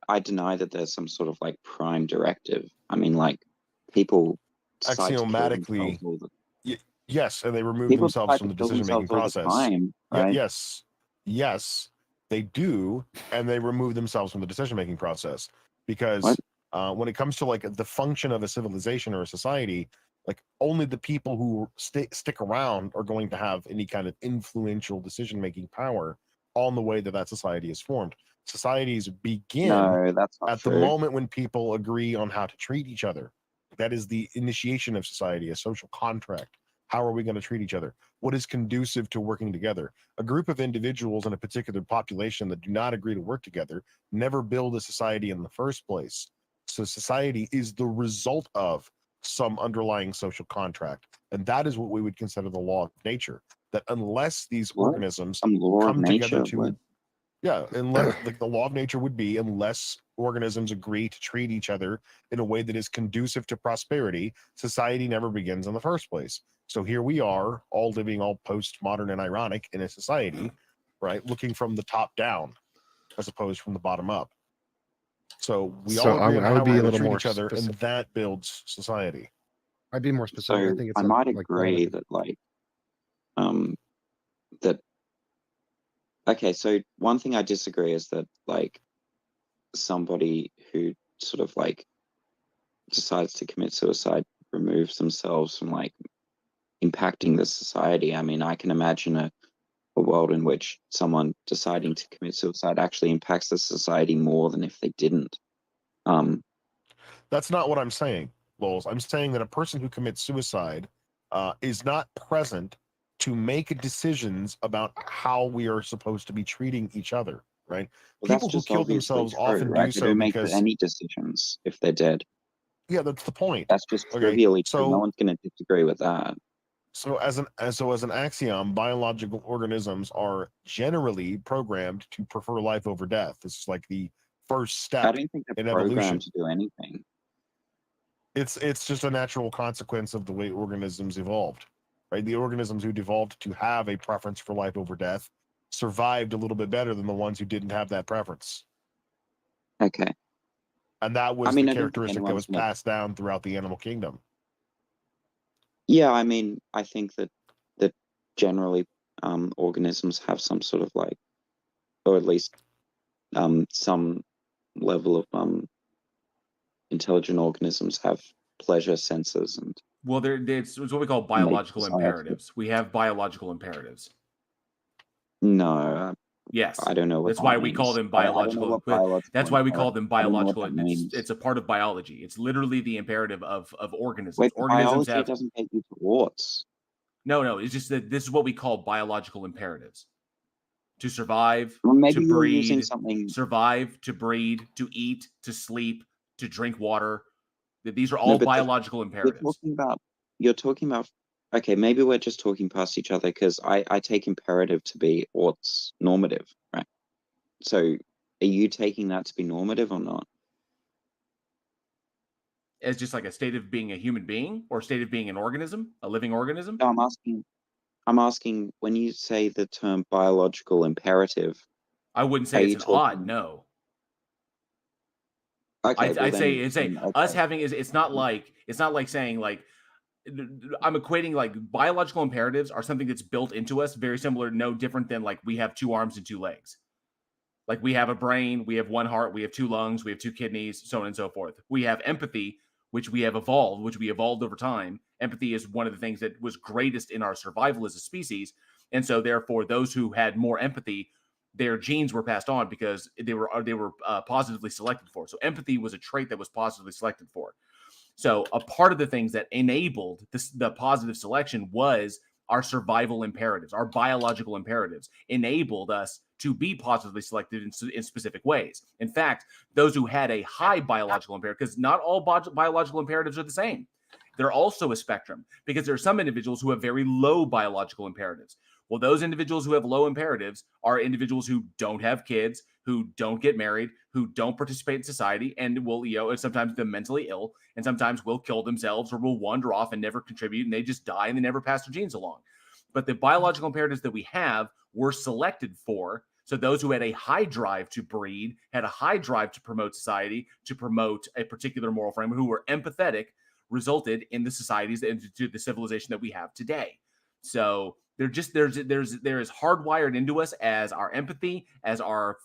I deny that there's some sort of like prime directive. I mean, like, people axiomatically, yes, and they remove people themselves from decide the to kill decision-making themselves all the process. time, right? Yes, yes, they do, and they remove themselves from the decision-making process. Because when it comes to like the function of a civilization or a society, like only the people who stick around are going to have any kind of influential decision-making power on the way that that society is formed. Societies begin No, that's not at true. the moment when people agree on how to treat each other. That is the initiation of society, a social contract. How are we going to treat each other? What is conducive to working together? A group of individuals in a particular population that do not agree to work together never build a society in the first place. So society is the result of some underlying social contract. And that is what we would consider the law of nature. That unless these organisms come together to... Yeah, unless the law of nature would be, unless organisms agree to treat each other in a way that is conducive to prosperity, society never begins in the first place. So here we are, all living all postmodern and ironic in a society, right? Looking from the top down, as opposed from the bottom up. So we all agree on how we're going to treat each other, and that builds society. I'd be more specific. So I think it's I might agree that that. Okay, so one thing I disagree is that like somebody who sort of like decides to commit suicide removes themselves from like impacting the society. I mean, I can imagine a world in which someone deciding to commit suicide actually impacts the society more than if they didn't. That's not what I'm saying, Lols. I'm saying that a person who commits suicide is not present to make decisions about how we are supposed to be treating each other, right? Well, People who kill themselves often right? do so They don't make because... any decisions if they're dead. Yeah, that's the point. That's just trivially true. No one's going to disagree with that. So as an axiom, biological organisms are generally programmed to prefer life over death. This is like the first step I don't think they're in programmed evolution. to do anything. It's just a natural consequence of the way organisms evolved, right? The organisms who evolved to have a preference for life over death survived a little bit better than the ones who didn't have that preference. Okay. And that was the characteristic that was passed down throughout the animal kingdom. Yeah, I mean, I think that generally organisms have some sort of like, or at least some level of intelligent organisms have pleasure senses and. Well, it's what we call biological imperatives. We have biological imperatives. No. Yes. I don't know what that's why we call them biological. That's why we call them biological. It's a part of biology. It's literally the imperative of organisms. Wait, organisms biology doesn't take you towards. No. It's just that this is what we call biological imperatives. To survive, maybe to you're breed, using something... survive, to breed, to eat, to sleep, to drink water. These are all biological imperatives. You're talking about. Okay, maybe we're just talking past each other because I take imperative to be what's normative, right? So are you taking that to be normative or not? As just like a state of being a human being or a state of being an organism, a living organism? No, I'm asking when you say the term biological imperative. I wouldn't say it's an odd, no. Okay, I'd say us having it's not like saying like I'm equating like biological imperatives are something that's built into us, very similar, no different than like we have 2 arms and 2 legs. Like we have a brain, we have 1 heart, we have 2 lungs, we have 2 kidneys, so on and so forth. We have empathy, which we evolved over time. Empathy is one of the things that was greatest in our survival as a species. And so therefore those who had more empathy, their genes were passed on because they were positively selected for. So empathy was a trait that was positively selected for. So a part of the things that enabled the positive selection was our survival imperatives, our biological imperatives enabled us to be positively selected in specific ways. In fact, those who had a high biological imperative, because not all biological imperatives are the same. They're also a spectrum because there are some individuals who have very low biological imperatives. Well, those individuals who have low imperatives are individuals who don't have kids, who don't get married, who don't participate in society, and will, and sometimes they're mentally ill, and sometimes will kill themselves or will wander off and never contribute, and they just die and they never pass their genes along. But the biological imperatives that we have were selected for. So those who had a high drive to breed, had a high drive to promote society, to promote a particular moral framework, who were empathetic, resulted in the societies and to the civilization that we have today. So There is hardwired into us as our empathy, as our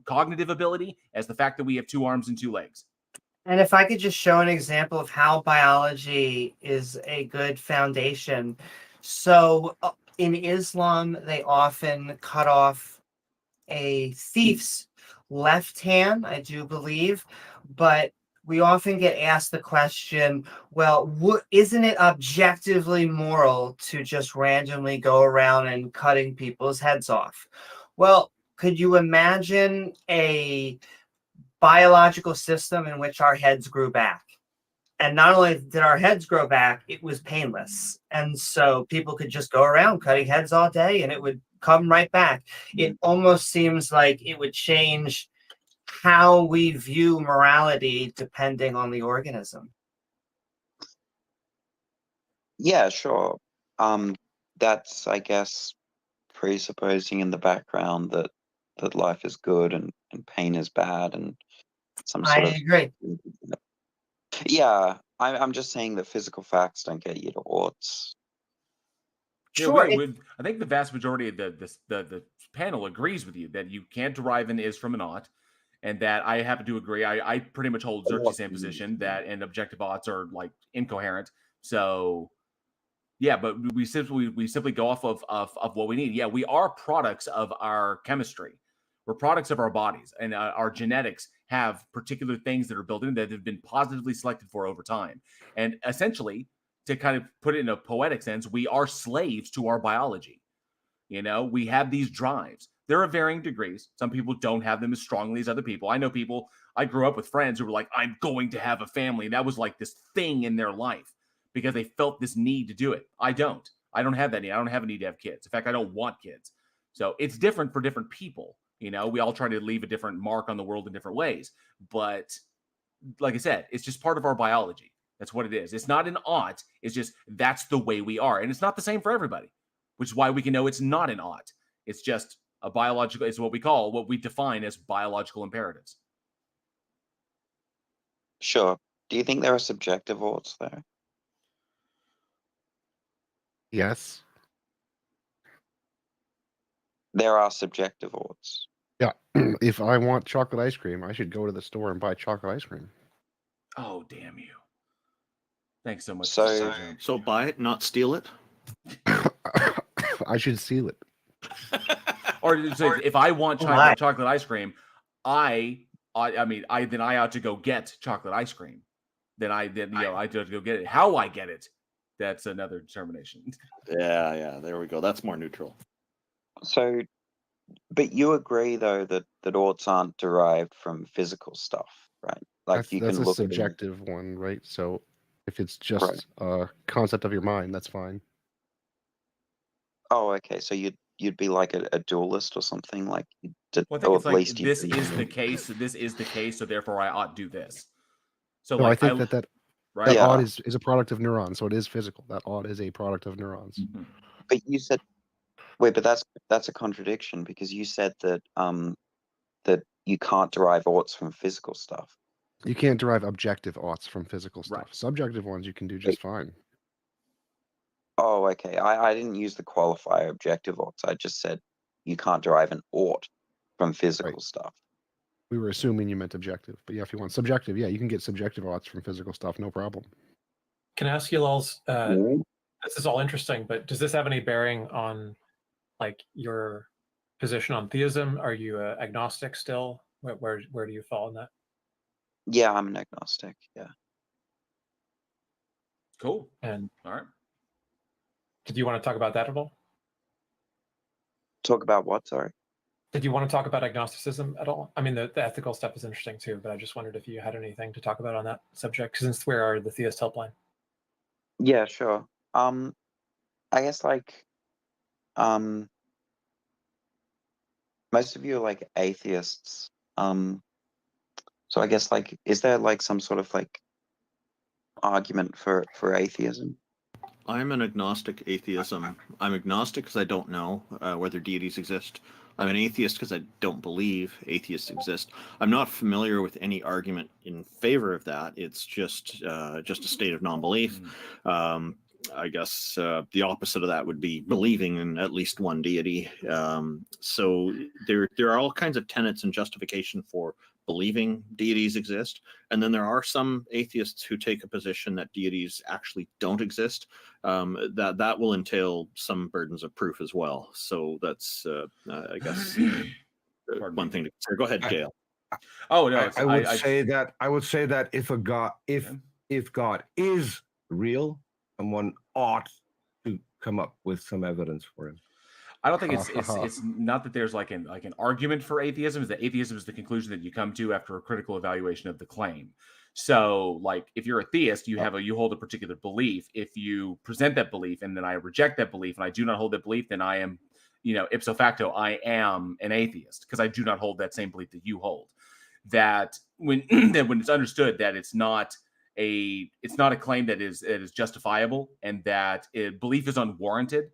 cognitive ability, as the fact that we have 2 arms and 2 legs. And if I could just show an example of how biology is a good foundation. So in Islam, they often cut off a thief's left hand, I do believe, but we often get asked the question, well, isn't it objectively moral to just randomly go around and cutting people's heads off? Well, could you imagine a biological system in which our heads grew back? And not only did our heads grow back, it was painless. And so people could just go around cutting heads all day and it would come right back. It almost seems like it would change how we view morality depending on the organism. Yeah, sure. That's, I guess, presupposing in the background that life is good and pain is bad and some sort I agree. Yeah, I'm just saying that physical facts don't get you to oughts. Sure. I think the vast majority of the panel agrees with you that you can't derive an is from an ought, and that I happen to agree. I pretty much hold Xerxes' same position, that an objective oughts are like incoherent. So yeah, but we simply go off of what we need. Yeah, we are products of our chemistry. We're products of our bodies, and our genetics have particular things that are built in that have been positively selected for over time. And essentially, to kind of put it in a poetic sense, we are slaves to our biology. You know, we have these drives. There are varying degrees. Some people don't have them as strongly as other people. I know people, I grew up with friends who were like, I'm going to have a family. And that was like this thing in their life because they felt this need to do it. I don't have that need. I don't have a need to have kids. In fact, I don't want kids. So it's different for different people. You know, we all try to leave a different mark on the world in different ways. But like I said, it's just part of our biology. That's what it is. It's not an ought. It's just that's the way we are. And it's not the same for everybody, which is why we can know it's not an ought. It's just a biological, it's what we define as biological imperatives. Sure. Do you think there are subjective oughts there? Yes. There are subjective oughts. Yeah. If I want chocolate ice cream, I should go to the store and buy chocolate ice cream. Oh, damn you. Thanks so much. So buy it, not steal it? I should steal it. Or so if I want chocolate ice cream, I ought to go get chocolate ice cream. I have to go get it. How I get it, that's another determination. Yeah, there we go. That's more neutral. So, but you agree though that oughts aren't derived from physical stuff, right? Like That's you can a look subjective one, right? So if it's just a concept of your mind, that's fine. Oh, okay. So you'd be like a dualist or something, like Well, I think it's like this is the case. This is the case, so therefore I ought to do this. So no, like, I think that right? ought is a product of neurons, so it is physical. That ought is a product of neurons. Mm-hmm. But you said, wait, but that's a contradiction because you said that that you can't derive oughts from physical stuff. You can't derive objective oughts from physical stuff. Right. Subjective ones you can do just fine. Oh, okay. I didn't use the qualifier objective oughts. I just said you can't derive an ought from physical stuff. We were assuming you meant objective, but yeah, if you want subjective, yeah, you can get subjective oughts from physical stuff, no problem. Can I ask you, Lulz, this is all interesting, but does this have any bearing on like your position on theism? Are you agnostic still? Where do you fall in that? Yeah, I'm an agnostic. Yeah. Cool. And all right. Did you want to talk about that at all? Talk about what? Sorry. Did you want to talk about agnosticism at all? I mean, the ethical stuff is interesting too, but I just wondered if you had anything to talk about on that subject, since we are the Theist Helpline. Yeah, sure. I guess like most of you are like atheists. So I guess like, is there like some sort of like argument for atheism? I'm an agnostic atheism. I'm agnostic because I don't know whether deities exist. I'm an atheist because I don't believe atheists exist. I'm not familiar with any argument in favor of that. It's just a state of non-belief. I guess the opposite of that would be believing in at least one deity. So there are all kinds of tenets and justification for believing deities exist, and then there are some atheists who take a position that deities actually don't exist. That will entail some burdens of proof as well. So that's I guess one thing to consider. Go ahead, Gail. Oh no, I would say that if God is real, someone ought to come up with some evidence for him. I don't think it's not that there's like an argument for atheism. Is that atheism is the conclusion that you come to after a critical evaluation of the claim. So, like, if you're a theist, you hold a particular belief. If you present that belief and then I reject that belief and I do not hold that belief, then I am, ipso facto, I am an atheist because I do not hold that same belief that you hold. That when it's understood that it's not a claim that is justifiable and that belief is unwarranted,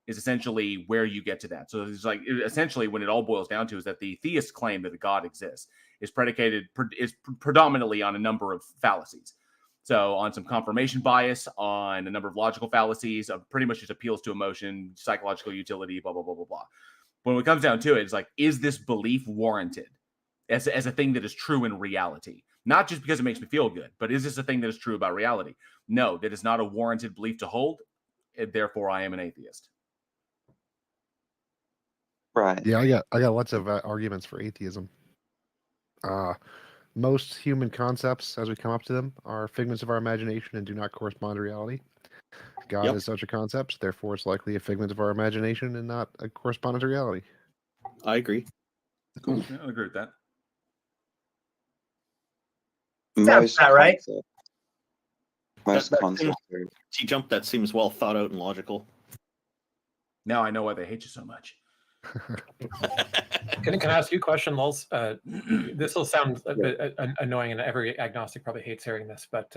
is essentially where you get to that. So it's like essentially when it all boils down to is that the theist claim that a God exists is predominantly on a number of fallacies. So on some confirmation bias, on a number of logical fallacies, pretty much just appeals to emotion, psychological utility, blah, blah, blah, blah, blah. But when it comes down to it, it's like, is this belief warranted as a thing that is true in reality? Not just because it makes me feel good, but is this a thing that is true about reality? No, that is not a warranted belief to hold. Therefore, I am an atheist. Right. Yeah, I got lots of arguments for atheism. Most human concepts, as we come up to them, are figments of our imagination and do not correspond to reality. God is such a concept, therefore it's likely a figment of our imagination and not a correspondent to reality. I agree. Cool. Yeah, I agree with that. Sounds about right. Most concepts. T-Jump, that seems well thought out and logical. Now I know why they hate you so much. Can I ask you a question, Lulz? This will sound a bit annoying, and every agnostic probably hates hearing this, but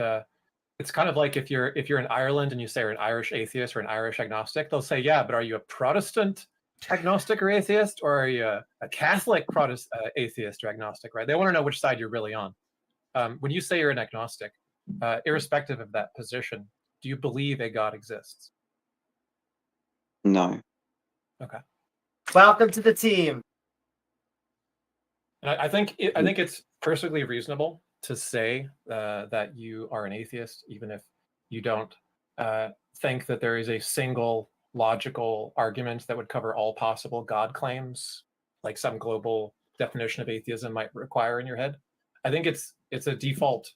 it's kind of like if you're in Ireland and you say you're an Irish atheist or an Irish agnostic, they'll say, yeah, but are you a Protestant agnostic or atheist, or are you a Catholic atheist or agnostic, right? They want to know which side you're really on. When you say you're an agnostic, irrespective of that position, do you believe a God exists? No. Okay. Welcome to the team. And I think it's perfectly reasonable to say that you are an atheist, even if you don't think that there is a single logical argument that would cover all possible God claims, like some global definition of atheism might require in your head. I think it's a default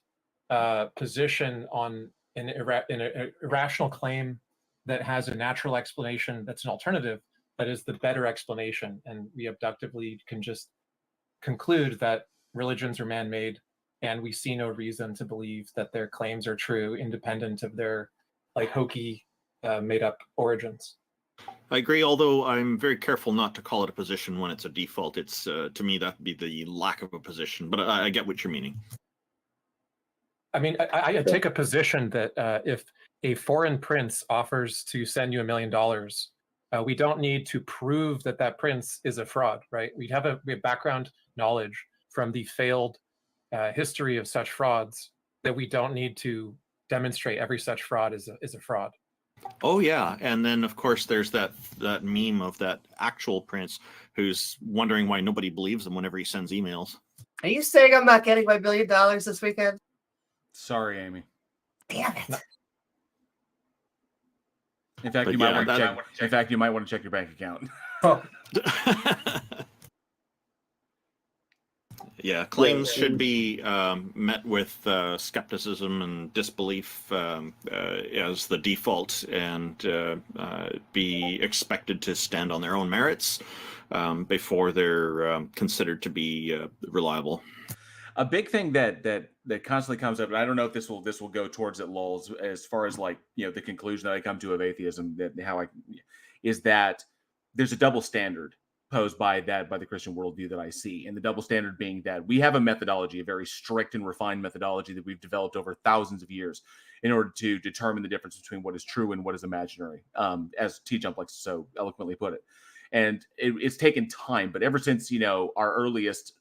position on an irrational claim that has a natural explanation that's an alternative that is the better explanation, and we abductively can just conclude that religions are man-made, and we see no reason to believe that their claims are true, independent of their hokey, made-up origins. I agree, although I'm very careful not to call it a position when it's a default. It's to me that'd be the lack of a position, but I get what you're meaning. I mean, I take a position that if a foreign prince offers to send you $1 million, we don't need to prove that prince is a fraud, right? We have background knowledge from the failed history of such frauds that we don't need to demonstrate every such fraud is a fraud. Oh yeah, and then of course there's that meme of that actual prince who's wondering why nobody believes him whenever he sends emails. Are you saying I'm not getting my $1 million this weekend? Sorry, Amy. Damn it. In fact, you might want to check your bank account. Yeah, claims should be met with skepticism and disbelief as the default, and be expected to stand on their own merits before they're considered to be reliable. A big thing that constantly comes up, and I don't know if this will go towards it, Lulz, as far as the conclusion that I come to of atheism, is that there's a double standard posed by the Christian worldview that I see, and the double standard being that we have a methodology, a very strict and refined methodology that we've developed over thousands of years in order to determine the difference between what is true and what is imaginary, as T-Jump likes to so eloquently put it. And it's taken time, but ever since our earliest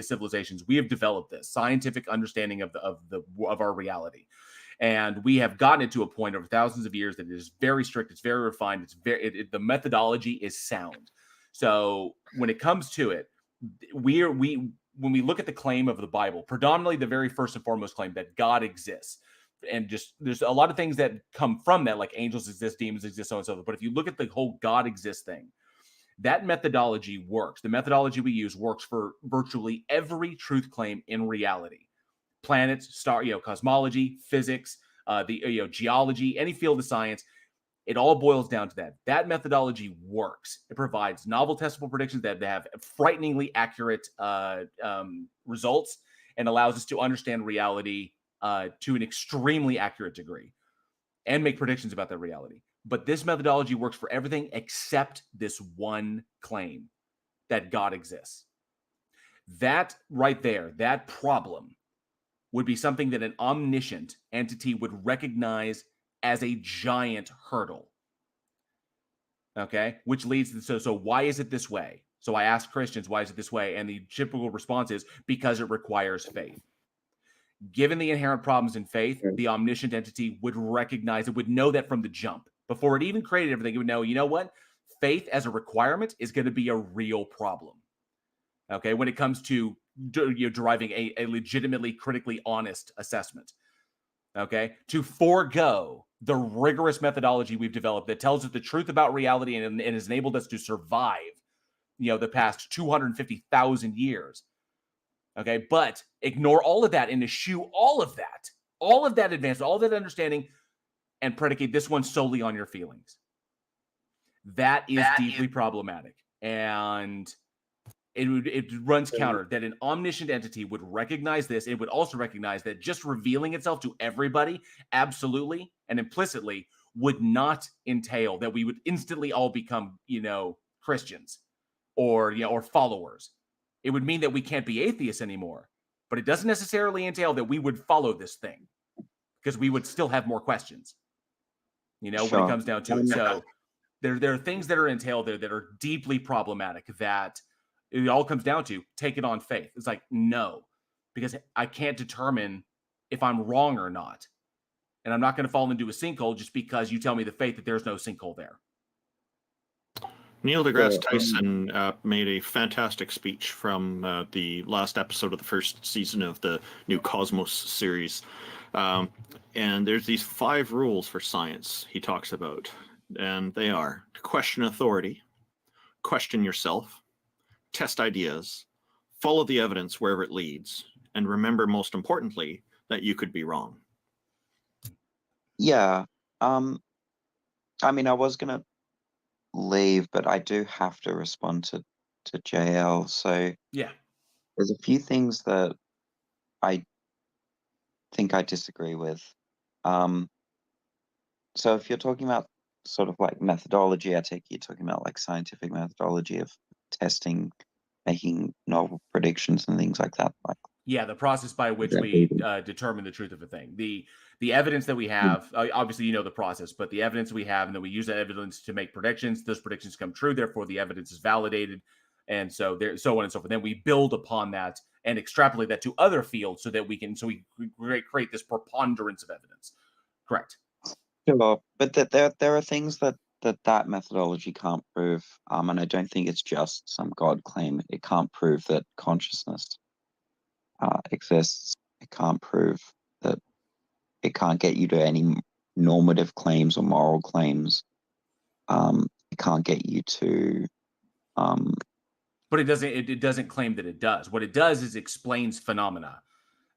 civilizations, we have developed this scientific understanding of our reality. And we have gotten it to a point over thousands of years that it is very strict, it's very refined, the methodology is sound. So when it comes to it, when we look at the claim of the Bible, predominantly the very first and foremost claim that God exists, and just there's a lot of things that come from that, like angels exist, demons exist, so on and so forth. But if you look at the whole God exists thing, that methodology works. The methodology we use works for virtually every truth claim in reality. Planets, star, cosmology, physics, geology, any field of science, it all boils down to that. That methodology works. It provides novel testable predictions that have frighteningly accurate results and allows us to understand reality to an extremely accurate degree and make predictions about that reality. But this methodology works for everything except this one claim that God exists. That right there, that problem would be something that an omniscient entity would recognize as a giant hurdle. Okay, which leads to, so why is it this way? So I ask Christians, why is it this way? And the typical response is because it requires faith. Given the inherent problems in faith, the omniscient entity would recognize, it would know that from the jump. Before it even created everything, it would know, you know what? Faith as a requirement is going to be a real problem. Okay, when it comes to deriving a legitimately critically honest assessment. Okay, to forego the rigorous methodology we've developed that tells us the truth about reality and has enabled us to survive, the past 250,000 years. Okay, but ignore all of that and eschew all of that advancement, all that understanding, and predicate this one solely on your feelings. That is deeply problematic. And it runs counter that an omniscient entity would recognize this. It would also recognize that just revealing itself to everybody absolutely and implicitly would not entail that we would instantly all become, Christians or followers. It would mean that we can't be atheists anymore, but it doesn't necessarily entail that we would follow this thing because we would still have more questions, when it comes down to it. So there are things that are entailed there that are deeply problematic that it all comes down to take it on faith. It's like, no, because I can't determine if I'm wrong or not. And I'm not going to fall into a sinkhole just because you tell me the faith that there's no sinkhole there. Neil deGrasse Tyson made a fantastic speech from the last episode of the first season of the new Cosmos series. And there's these 5 rules for science he talks about. And they are to question authority, question yourself, test ideas, follow the evidence wherever it leads, and remember, most importantly, that you could be wrong. Yeah. I was going to leave, but I do have to respond to JL. So yeah, there's a few things that I think I disagree with. So if you're talking about sort of like methodology, I take you're talking about like scientific methodology of testing, making novel predictions and things like that. Yeah, the process by which we determine the truth of a thing. The evidence that we have, obviously the process, but the evidence we have, and then we use that evidence to make predictions. Those predictions come true, therefore the evidence is validated, and so on and so forth. Then we build upon that and extrapolate that to other fields so that we create this preponderance of evidence. Correct. Sure, but there are things that methodology can't prove, and I don't think it's just some God claim. It can't prove that consciousness exists. It can't prove that. It can't get you to any normative claims or moral claims. It can't get you to. But it doesn't claim that it does. What it does is explains phenomena.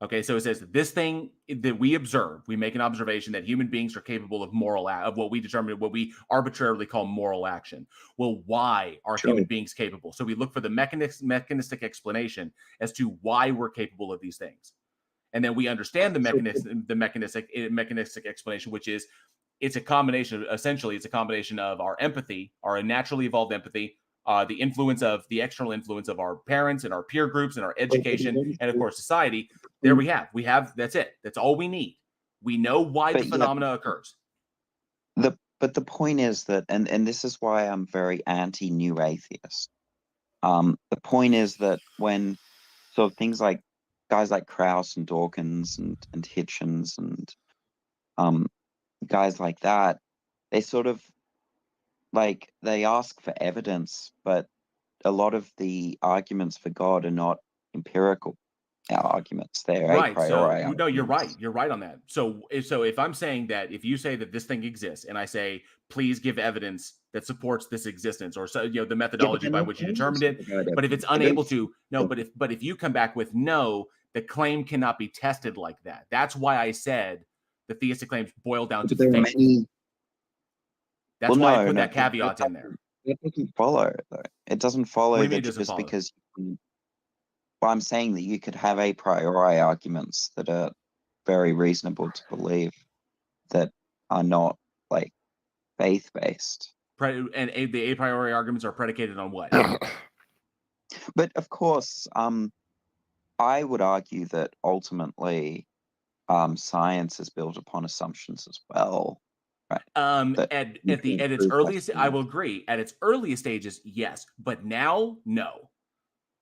Okay, so it says that this thing that we observe, we make an observation that human beings are capable of of what we arbitrarily call moral action. Well, why are human beings capable? So we look for the mechanistic explanation as to why we're capable of these things. And then we understand the mechanistic explanation, which is it's a combination of our empathy, our naturally evolved empathy, the external influence of our parents and our peer groups and our education, and of course society. There we have that's it. That's all we need. We know why the phenomena occurs. But the point is that, and this is why I'm very anti-new atheist. The point is that when sort of things like guys like Krauss and Dawkins and Hitchens and guys like that, they sort of like they ask for evidence, but a lot of the arguments for God are not empirical arguments. They're a Right. So priori no, you're right. arguments. You're right on that. So if I'm saying that, if you say that this thing exists, and I say, please give evidence that supports this existence, or so, the methodology by which you determined it. But if it's unable to, no. But if you come back with no, the claim cannot be tested like that. That's why I said the theistic claims boil down to faith. That's why I put that caveat in there. It doesn't follow, though. It doesn't follow What do you mean that it doesn't just follow? because well, I'm saying that you could have a priori arguments that are very reasonable to believe that are not like faith-based. And the a priori arguments are predicated on what? But of course, I would argue that ultimately science is built upon assumptions as well. Right? At its earliest, I will agree. At its earliest stages, yes, but now, no.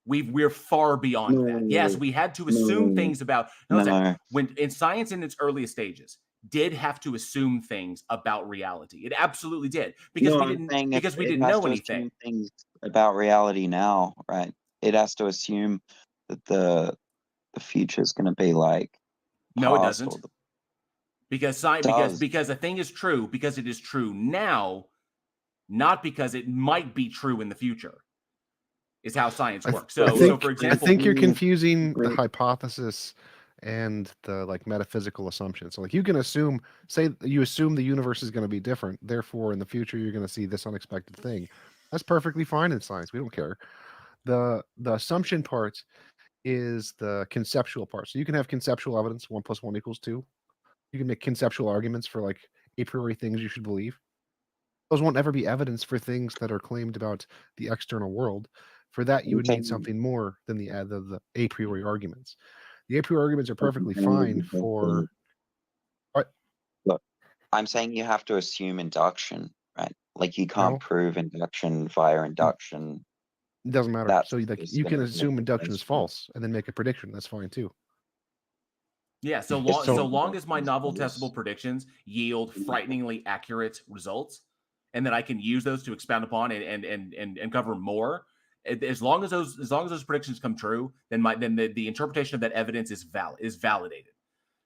We're far beyond that. Yes, we had to assume things about when in science in its earliest stages did have to assume things about reality. It absolutely did because we didn't know anything. Things about reality now, right? It has to assume that the future is going to be like no, it doesn't. Because a thing is true because it is true now, not because it might be true in the future. Is how science works. So for example, I think you're confusing the hypothesis and the like metaphysical assumption. So like you can assume, say you assume the universe is going to be different, therefore in the future you're going to see this unexpected thing. That's perfectly fine in science. We don't care. The assumption part is the conceptual part. So you can have conceptual evidence, 1 + 1 = 2. You can make conceptual arguments for like a priori things you should believe. Those won't ever be evidence for things that are claimed about the external world. For that, you would need something more than the a priori arguments. The a priori arguments are perfectly fine for. Look, I'm saying you have to assume induction, right? Like you can't prove induction via induction. It doesn't matter. So you can assume induction is false and then make a prediction. That's fine too. Yeah, so long as my novel testable predictions yield frighteningly accurate results, and that I can use those to expound upon and cover more. As long as those predictions come true, then the interpretation of that evidence is validated.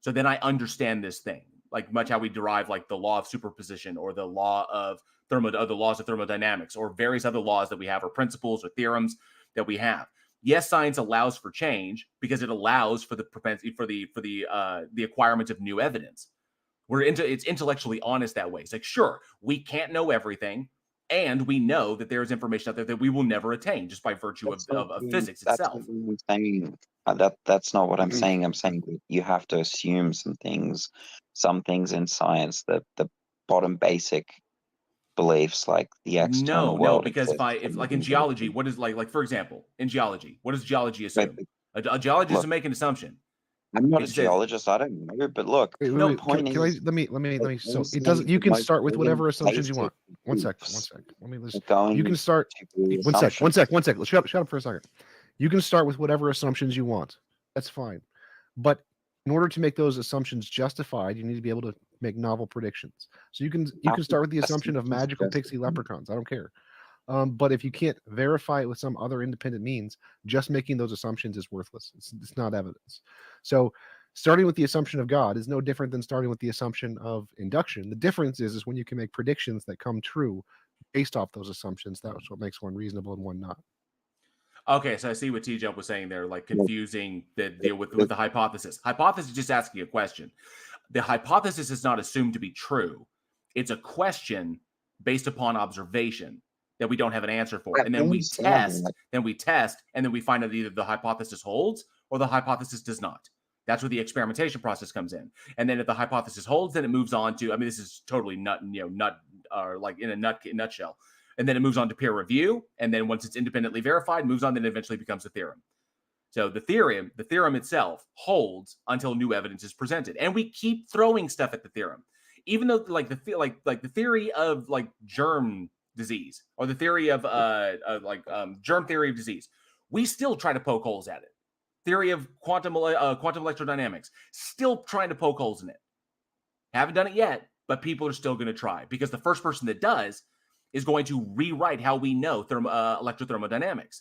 So then I understand this thing, like much how we derive like the law of superposition or the law of the laws of thermodynamics or various other laws that we have or principles or theorems that we have. Yes, science allows for change because it allows for the propensity for the acquirement of new evidence. It's intellectually honest that way. It's like, sure, we can't know everything. And we know that there is information out there that we will never attain just by virtue of physics itself. That's not what I'm saying. I'm saying that you have to assume some things in science that the bottom basic beliefs like the external world. No, because if like in geology, what is like for example, in geology, what does geology assume? A geologist will make an assumption. I'm not a geologist. I don't know, but look. Let me. So it doesn't. You can start with whatever assumptions you want. One sec. Let me listen. You can start. One sec. Let's shut up for a second. You can start with whatever assumptions you want. That's fine. But in order to make those assumptions justified, you need to be able to make novel predictions. So you can start with the assumption of magical pixie leprechauns. I don't care. But if you can't verify it with some other independent means, just making those assumptions is worthless. It's not evidence. So starting with the assumption of God is no different than starting with the assumption of induction. The difference is when you can make predictions that come true based off those assumptions. That's what makes one reasonable and one not. Okay, so I see what T-Jump was saying there, like confusing the deal with the hypothesis. Hypothesis is just asking a question. The hypothesis is not assumed to be true. It's a question based upon observation that we don't have an answer for. And then we test, and then we find out either the hypothesis holds or the hypothesis does not. That's where the experimentation process comes in. And then if the hypothesis holds, then it moves on to, I mean, this is totally like in a nutshell. And then it moves on to peer review. And then once it's independently verified, moves on, then it eventually becomes a theorem. So the theorem itself holds until new evidence is presented. And we keep throwing stuff at the theorem. Even though like the theory of like germ disease or the theory of germ theory of disease, we still try to poke holes at it. Theory of quantum electrodynamics, still trying to poke holes in it. Haven't done it yet, but people are still going to try, because the first person that does is going to rewrite how we know electrothermodynamics.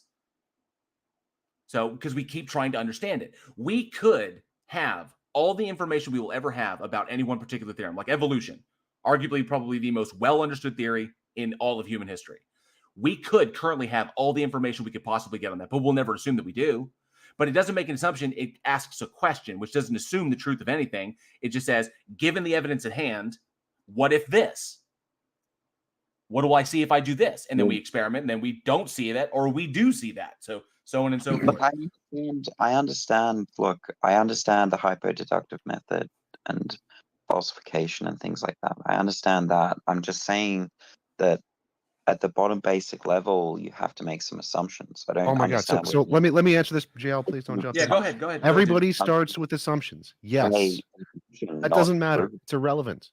So, because we keep trying to understand it, we could have all the information we will ever have about any one particular theorem, like evolution, arguably probably the most well understood theory in all of human history. We could currently have all the information we could possibly get on that, but we'll never assume that we do. But it doesn't make an assumption. It asks a question, which doesn't assume the truth of anything. It just says, given the evidence at hand, what if this? What do I see if I do this? And then we experiment, and then we don't see that, or we do see that. So on and so forth. Look, I understand. Look, I understand the hypodeductive method and falsification and things like that. I understand that. I'm just saying that at the bottom basic level, you have to make some assumptions. I don't. Oh my God! So let me answer this, JL. Please don't jump. Yeah, in. go ahead. Go ahead. Everybody starts with assumptions. Yes, that doesn't matter. It's irrelevant.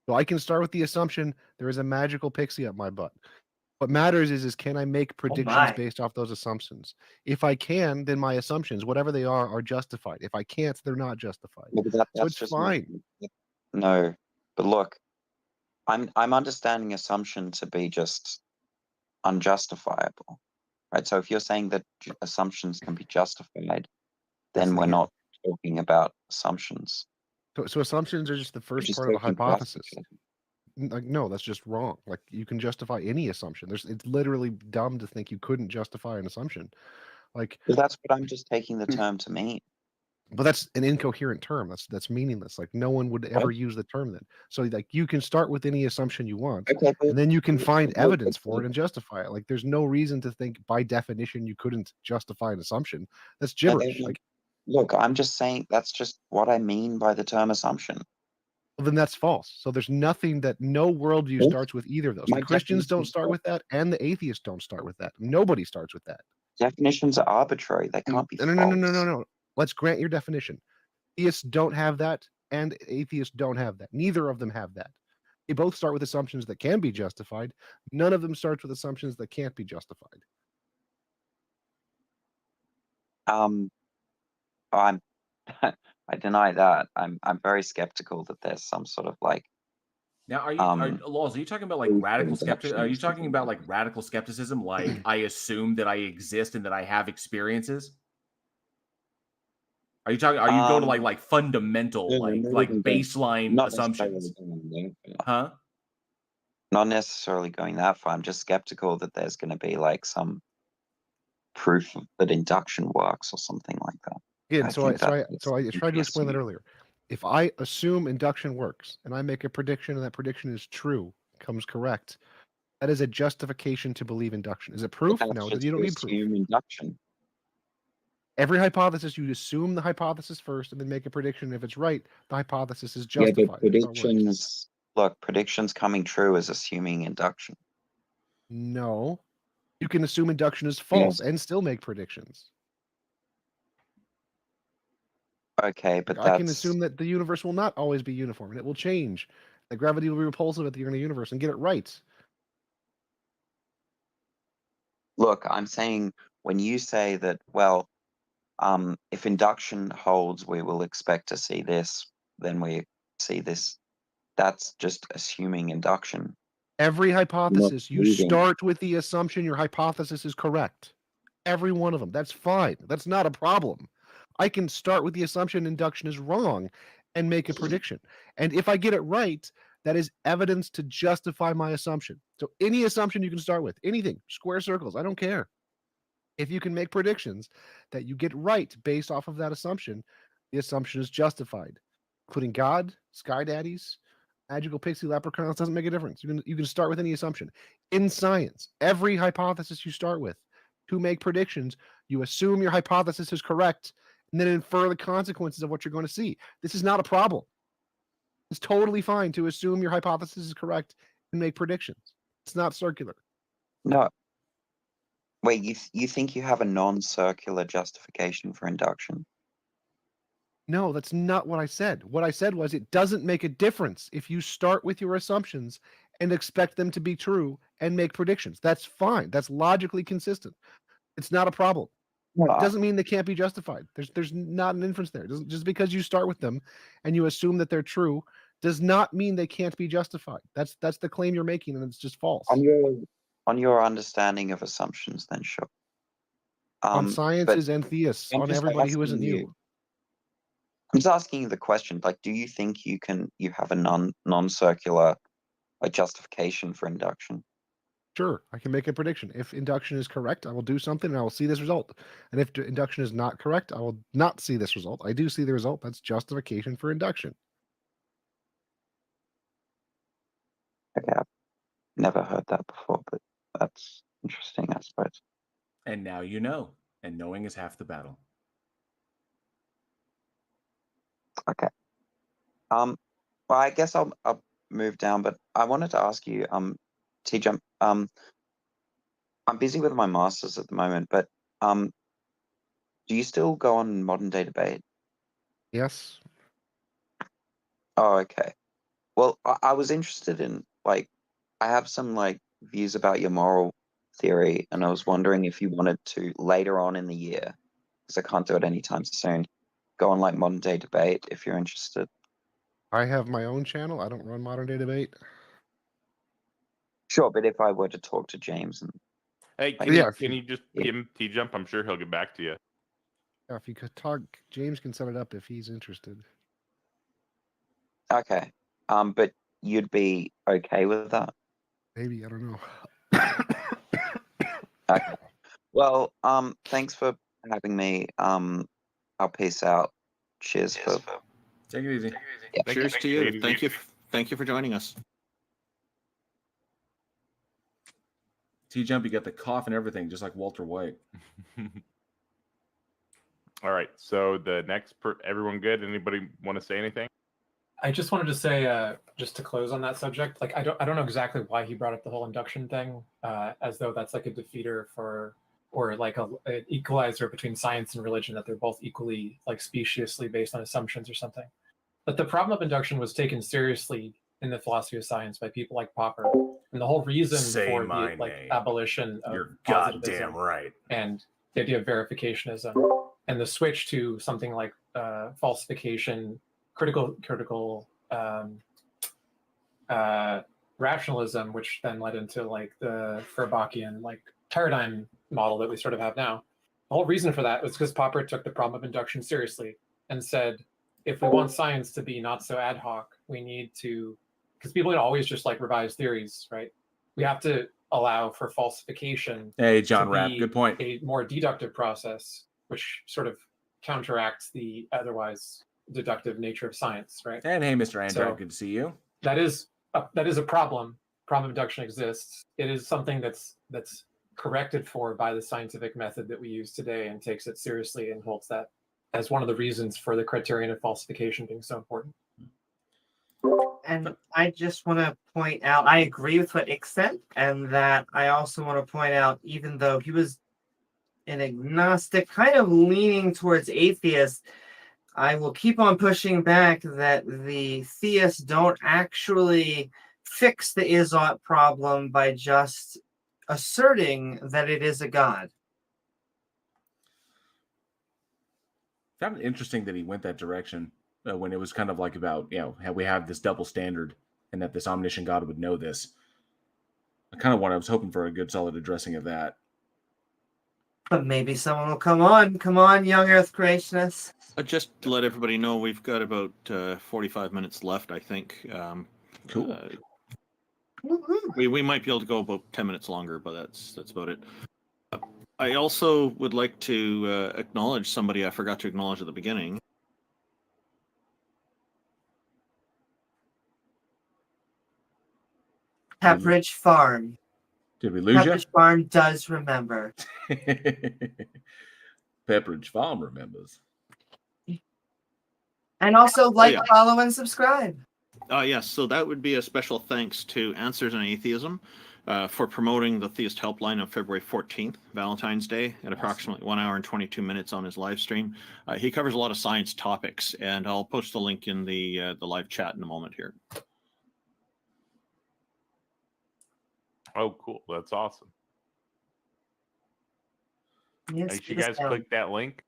So I can start with the assumption there is a magical pixie up my butt. What matters is can I make predictions based off those assumptions? If I can, then my assumptions, whatever they are justified. If I can't, they're not justified. So it's fine. No, but look, I'm understanding assumption to be just unjustifiable, right? So if you're saying that assumptions can be justified, then we're not talking about assumptions. So assumptions are just the first part of a hypothesis. Like, no, that's just wrong. Like, you can justify any assumption. It's literally dumb to think you couldn't justify an assumption. Like, but that's what I'm just taking the term to mean. But that's an incoherent term. That's meaningless. Like, no one would ever use the term then. So like, you can start with any assumption you want, and then you can find evidence for it and justify it. Like, there's no reason to think by definition you couldn't justify an assumption. That's gibberish. Like, look, I'm just saying that's just what I mean by the term assumption. Well, then that's false. So there's nothing that no worldview starts with either of those. The Christians don't start with that, and the atheists don't start with that. Nobody starts with that. Definitions are arbitrary. They can't be false. No. Let's grant your definition. Theists don't have that, and atheists don't have that. Neither of them have that. They both start with assumptions that can be justified. None of them starts with assumptions that can't be justified. I deny that. I'm very skeptical that there's some sort of like. Now, are you talking about like radical skepticism? Are you talking about like radical skepticism? Like, I assume that I exist and that I have experiences? Are you talking? Are you going to like fundamental, like baseline assumptions? Huh? Not necessarily going that far. I'm just skeptical that there's going to be like some proof that induction works or something like that. Again, so I tried to explain that earlier. If I assume induction works and I make a prediction and that prediction is true, comes correct, that is a justification to believe induction. Is it proof? No, you don't need proof. Induction. Every hypothesis, you assume the hypothesis first and then make a prediction. If it's right, the hypothesis is justified. Yeah, but predictions coming true is assuming induction. No. You can assume induction is false and still make predictions. Okay, but I can assume that the universe will not always be uniform and it will change. That gravity will be repulsive at the end of the universe and get it right. Look, I'm saying when you say that, well, if induction holds, we will expect to see this, then we see this. That's just assuming induction. Every hypothesis, you start with the assumption your hypothesis is correct. Every one of them. That's fine. That's not a problem. I can start with the assumption induction is wrong and make a prediction. And if I get it right, that is evidence to justify my assumption. So any assumption you can start with, anything, square circles, I don't care. If you can make predictions that you get right based off of that assumption, the assumption is justified. Including God, sky daddies, magical pixie leprechauns, doesn't make a difference. You can start with any assumption. In science, every hypothesis you start with to make predictions, you assume your hypothesis is correct and then infer the consequences of what you're going to see. This is not a problem. It's totally fine to assume your hypothesis is correct and make predictions. It's not circular. No. Wait, you think you have a non-circular justification for induction? No, that's not what I said. What I said was it doesn't make a difference if you start with your assumptions and expect them to be true and make predictions. That's fine. That's logically consistent. It's not a problem. It doesn't mean they can't be justified. There's not an inference there. Just because you start with them and you assume that they're true does not mean they can't be justified. That's the claim you're making, and it's just false. On your understanding of assumptions, then sure. On But sciences and theists, I'm on just everybody who isn't asking you. I'm just asking you the question, like, do you think you have a non-circular justification for induction? Sure, I can make a prediction. If induction is correct, I will do something and I will see this result. And if induction is not correct, I will not see this result. I do see the result. That's justification for induction. Okay, I've never heard that before, but that's interesting, I suppose. And now you know. And knowing is half the battle. Okay. Well, I guess I'll move down, but I wanted to ask you, T-Jump, I'm busy with my masters at the moment, but do you still go on modern day debate? Yes. Oh, okay. Well, I was interested in, like, I have some views about your moral theory, and I was wondering if you wanted to later on in the year, because I can't do it anytime soon, go on modern day debate if you're interested. I have my own channel. I don't run modern day debate. Sure, but if I were to talk to James and Hey, can you just give him T-Jump? I'm sure he'll get back to you. Yeah, if you could talk, James can set it up if he's interested. Okay. But you'd be okay with that? Maybe, I don't know. Okay. Well, thanks for having me. I'll peace out. Cheers for Take it easy. Yeah. Cheers to you. Thank you for joining us. T-Jump, you got the cough and everything, just like Walter White. All right. So the next everyone good? Anybody want to say anything? I just wanted to say, just to close on that subject, like I don't know exactly why he brought up the whole induction thing, as though that's like a defeater for, or like an equalizer between science and religion, that they're both equally like speciously based on assumptions or something. But the problem of induction was taken seriously in the philosophy of science by people like Popper, and the whole reason for the abolition of You're positivism goddamn right. and the idea of verificationism, and the switch to something like falsification, critical rationalism, which then led into like the Feuerbachian like paradigm model that we sort of have now. The whole reason for that was because Popper took the problem of induction seriously and said, if we want science to be not so ad hoc, we need to, because people can always just like revise theories, right? We have to allow for falsification. Hey, John to Rapp, be good point. A more deductive process, which sort of counteracts the otherwise deductive nature of science, right? And hey, Mr. Andrew, So good to see you. that is a problem. Problem of induction exists. It is something that's corrected for by the scientific method that we use today, and takes it seriously and holds that as one of the reasons for the criterion of falsification being so important. And I just want to point out, I agree with what Ick said, and that I also want to point out, even though he was an agnostic, kind of leaning towards atheist, I will keep on pushing back that the theists don't actually fix the is-ought problem by just asserting that it is a god. Found it interesting that he went that direction when it was kind of like about, how we have this double standard and that this omniscient God would know this. I was hoping for a good solid addressing of that. But maybe someone will come on, young Earth creationists. Just to let everybody know, we've got about 45 minutes left, I think. Cool. We might be able to go about 10 minutes longer, but that's about it. I also would like to acknowledge somebody I forgot to acknowledge at the beginning. Pepperidge Farm. Did we lose you? Pepperidge Farm does remember. Pepperidge Farm remembers. And also follow, and subscribe. Yes, so that would be a special thanks to Answers in Atheism for promoting the Theist Helpline on February 14th, Valentine's Day, at approximately 1 hour and 22 minutes on his live stream. He covers a lot of science topics, and I'll post the link in the live chat in a moment here. Oh, cool. That's awesome. Yes, you guys click that link.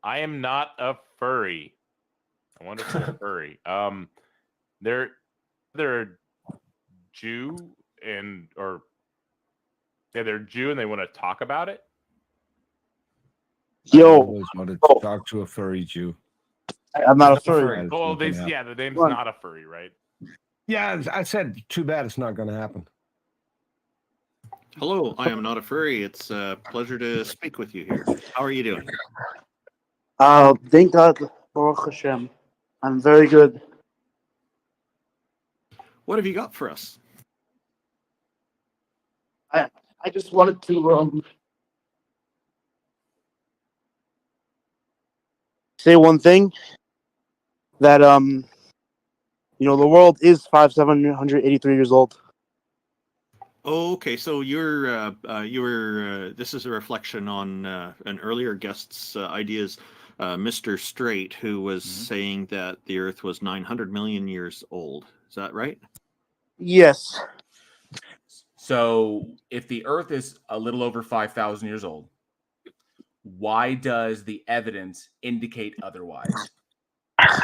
I am not a furry. I wonder if I'm a furry. they're Jew they're Jew and they want to talk about it. I Yo, always wanted to talk to a furry Jew. I'm not a furry. Oh, the name's not a furry, right? Yeah, I said too bad it's not going to happen. Hello, I am not a furry. It's a pleasure to speak with you here. How are you doing? Thank God, Baruch Hashem. I'm very good. What have you got for us? I just wanted to say one thing, that the world is 783 years old. Oh, okay. So this is a reflection on an earlier guest's ideas, Mr. Straight, who was saying that the Earth was 900 million years old. Is that right? Yes. So if the Earth is a little over 5,000 years old, why does the evidence indicate otherwise?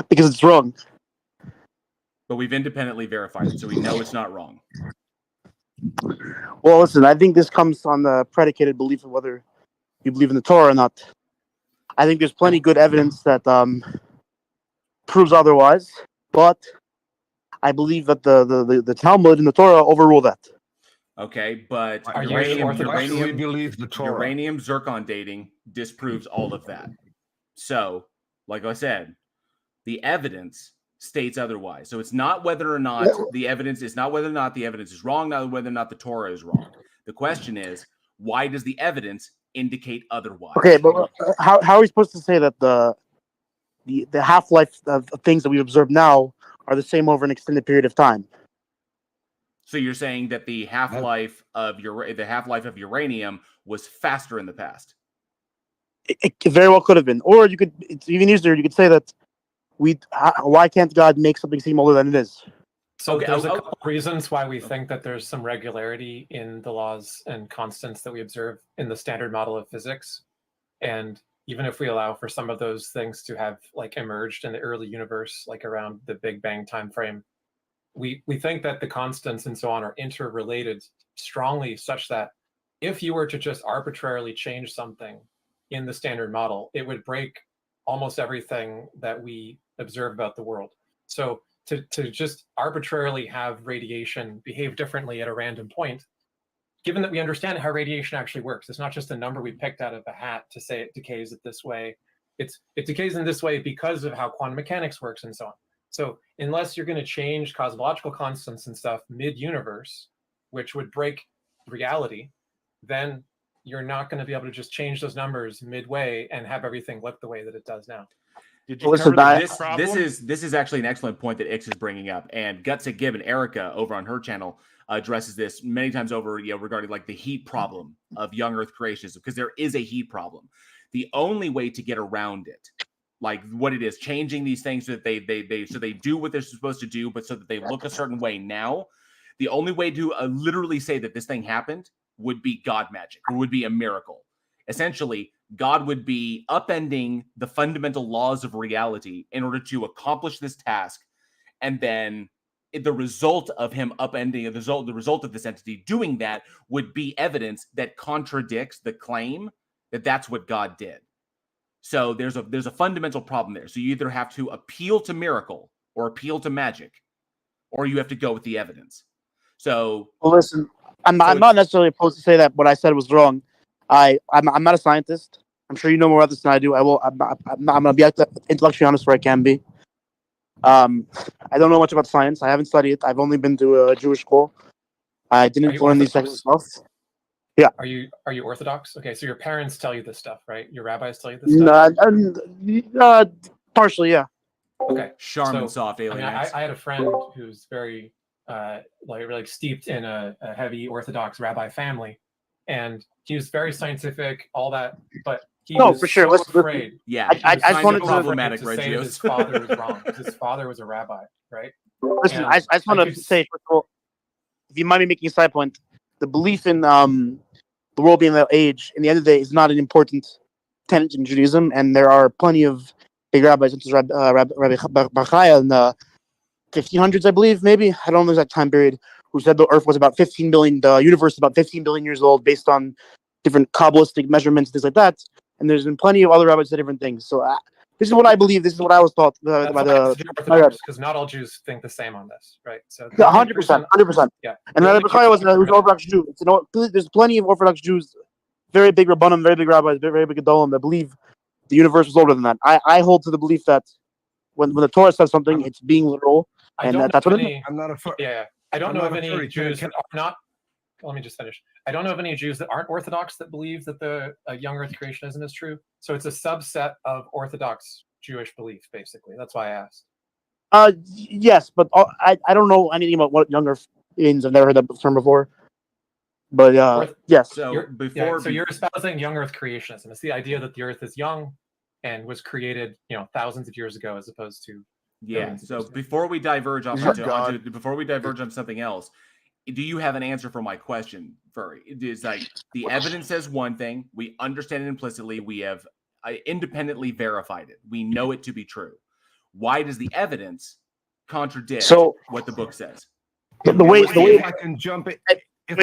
Because it's wrong. But we've independently verified it, so we know it's not wrong. Well, listen, I think this comes on the predicated belief of whether you believe in the Torah or not. I think there's plenty good evidence that proves otherwise, but I believe that the Talmud and the Torah overrule that. Okay, but Why should we believe the Torah? uranium zircon dating disproves all of that. So, like I said, the evidence states otherwise. So it's not whether or not the evidence is wrong, not whether or not the Torah is wrong. The question is, why does the evidence indicate otherwise? Okay, but how are we supposed to say that the half-life of things that we observe now are the same over an extended period of time? So you're saying that the half-life of uranium was faster in the past? It very well could have been, or it's even easier. You could say that why can't God make something seem older than it is? So there's a couple reasons why we think that there's some regularity in the laws and constants that we observe in the standard model of physics. And even if we allow for some of those things to have emerged in the early universe, around the Big Bang time frame, we think that the constants and so on are interrelated strongly, such that if you were to just arbitrarily change something in the standard model, it would break almost everything that we observe about the world. So to just arbitrarily have radiation behave differently at a random point, given that we understand how radiation actually works, it's not just a number we picked out of a hat to say it decays it this way. It decays in this way because of how quantum mechanics works and so on. So unless you're going to change cosmological constants and stuff mid-universe, which would break reality, then you're not going to be able to just change those numbers midway and have everything look the way that it does now. Did you cover this is actually an excellent point that Ix is bringing up, and Gutsick Gibb and Erica over on her channel addresses this many times over, regarding the heat problem of young Earth creationism, because there is a heat problem. The only way to get around it, what it is, changing these things so that they do what they're supposed to do, but so that they look a certain way now. The only way to literally say that this thing happened would be God magic, or would be a miracle. Essentially, God would be upending the fundamental laws of reality in order to accomplish this task, and then the result of him upending the result of this entity doing that would be evidence that contradicts the claim that that's what God did. So there's a fundamental problem there. So you either have to appeal to miracle or appeal to magic, or you have to go with the evidence. So, well, listen, I'm not necessarily opposed to say that what I said was wrong. I'm not a scientist. I'm sure you know more about this than I do. I'm going to be intellectually honest where I can be. I don't know much about science. I haven't studied it. I've only been to a Jewish school. I didn't learn these types of stuff. Yeah. Are you Orthodox? Okay, so your parents tell you this stuff, right? Your rabbis tell you this stuff? Partially, yeah. Okay. Sharp and soft alien. I had a friend who's very really steeped in a heavy Orthodox rabbi family, and he was very scientific, all that, but he was for sure. So afraid. Yeah, I just wanted problematic, to say that his father was wrong, because his father was a rabbi, right? Listen, I just want to say, first of all, if you mind me making a side point, the belief in the world being that age, in the end of the day, is not an important tenet in Judaism, and there are plenty of big rabbis, such as Rabbi Bachaya and 1500s, I believe, maybe. I don't know the exact time period. Who said the Earth was about 15 billion, the universe is about 15 billion years old, based on different Kabbalistic measurements, things like that. And there's been plenty of other rabbis that said different things. So this is what I believe. This is what I was taught That's by why the. it's Orthodox, because not all Jews think the same on this, right? So 100%, 100%. Yeah. And Rabbi Bechaya was an Orthodox Jew. There's plenty of Orthodox Jews, very big Rabbanim, very big rabbis, very big Gedolim that believe the universe is older than that. I hold to the belief that when the Torah says something, it's being literal, and that's what it is. I'm not a yeah. I don't I'm know not of a any furry. Jews that are not. Let me just finish. I don't know of any Jews that aren't Orthodox that believe that the young Earth creationism is true. So it's a subset of Orthodox Jewish belief, basically. That's why I asked. Yes, but I don't know anything about what young Earth means. I've never heard that term before. But yes. So so you're espousing young Earth creationism. It's the idea that the Earth is young and was created, thousands of years ago, as opposed to So before we diverge off before we diverge on something else, do you have an answer for my question, Furry? It is like the evidence says one thing, we understand it implicitly, we have independently verified it, we know it to be true. Why does the evidence contradict what the book says? If I can jump in.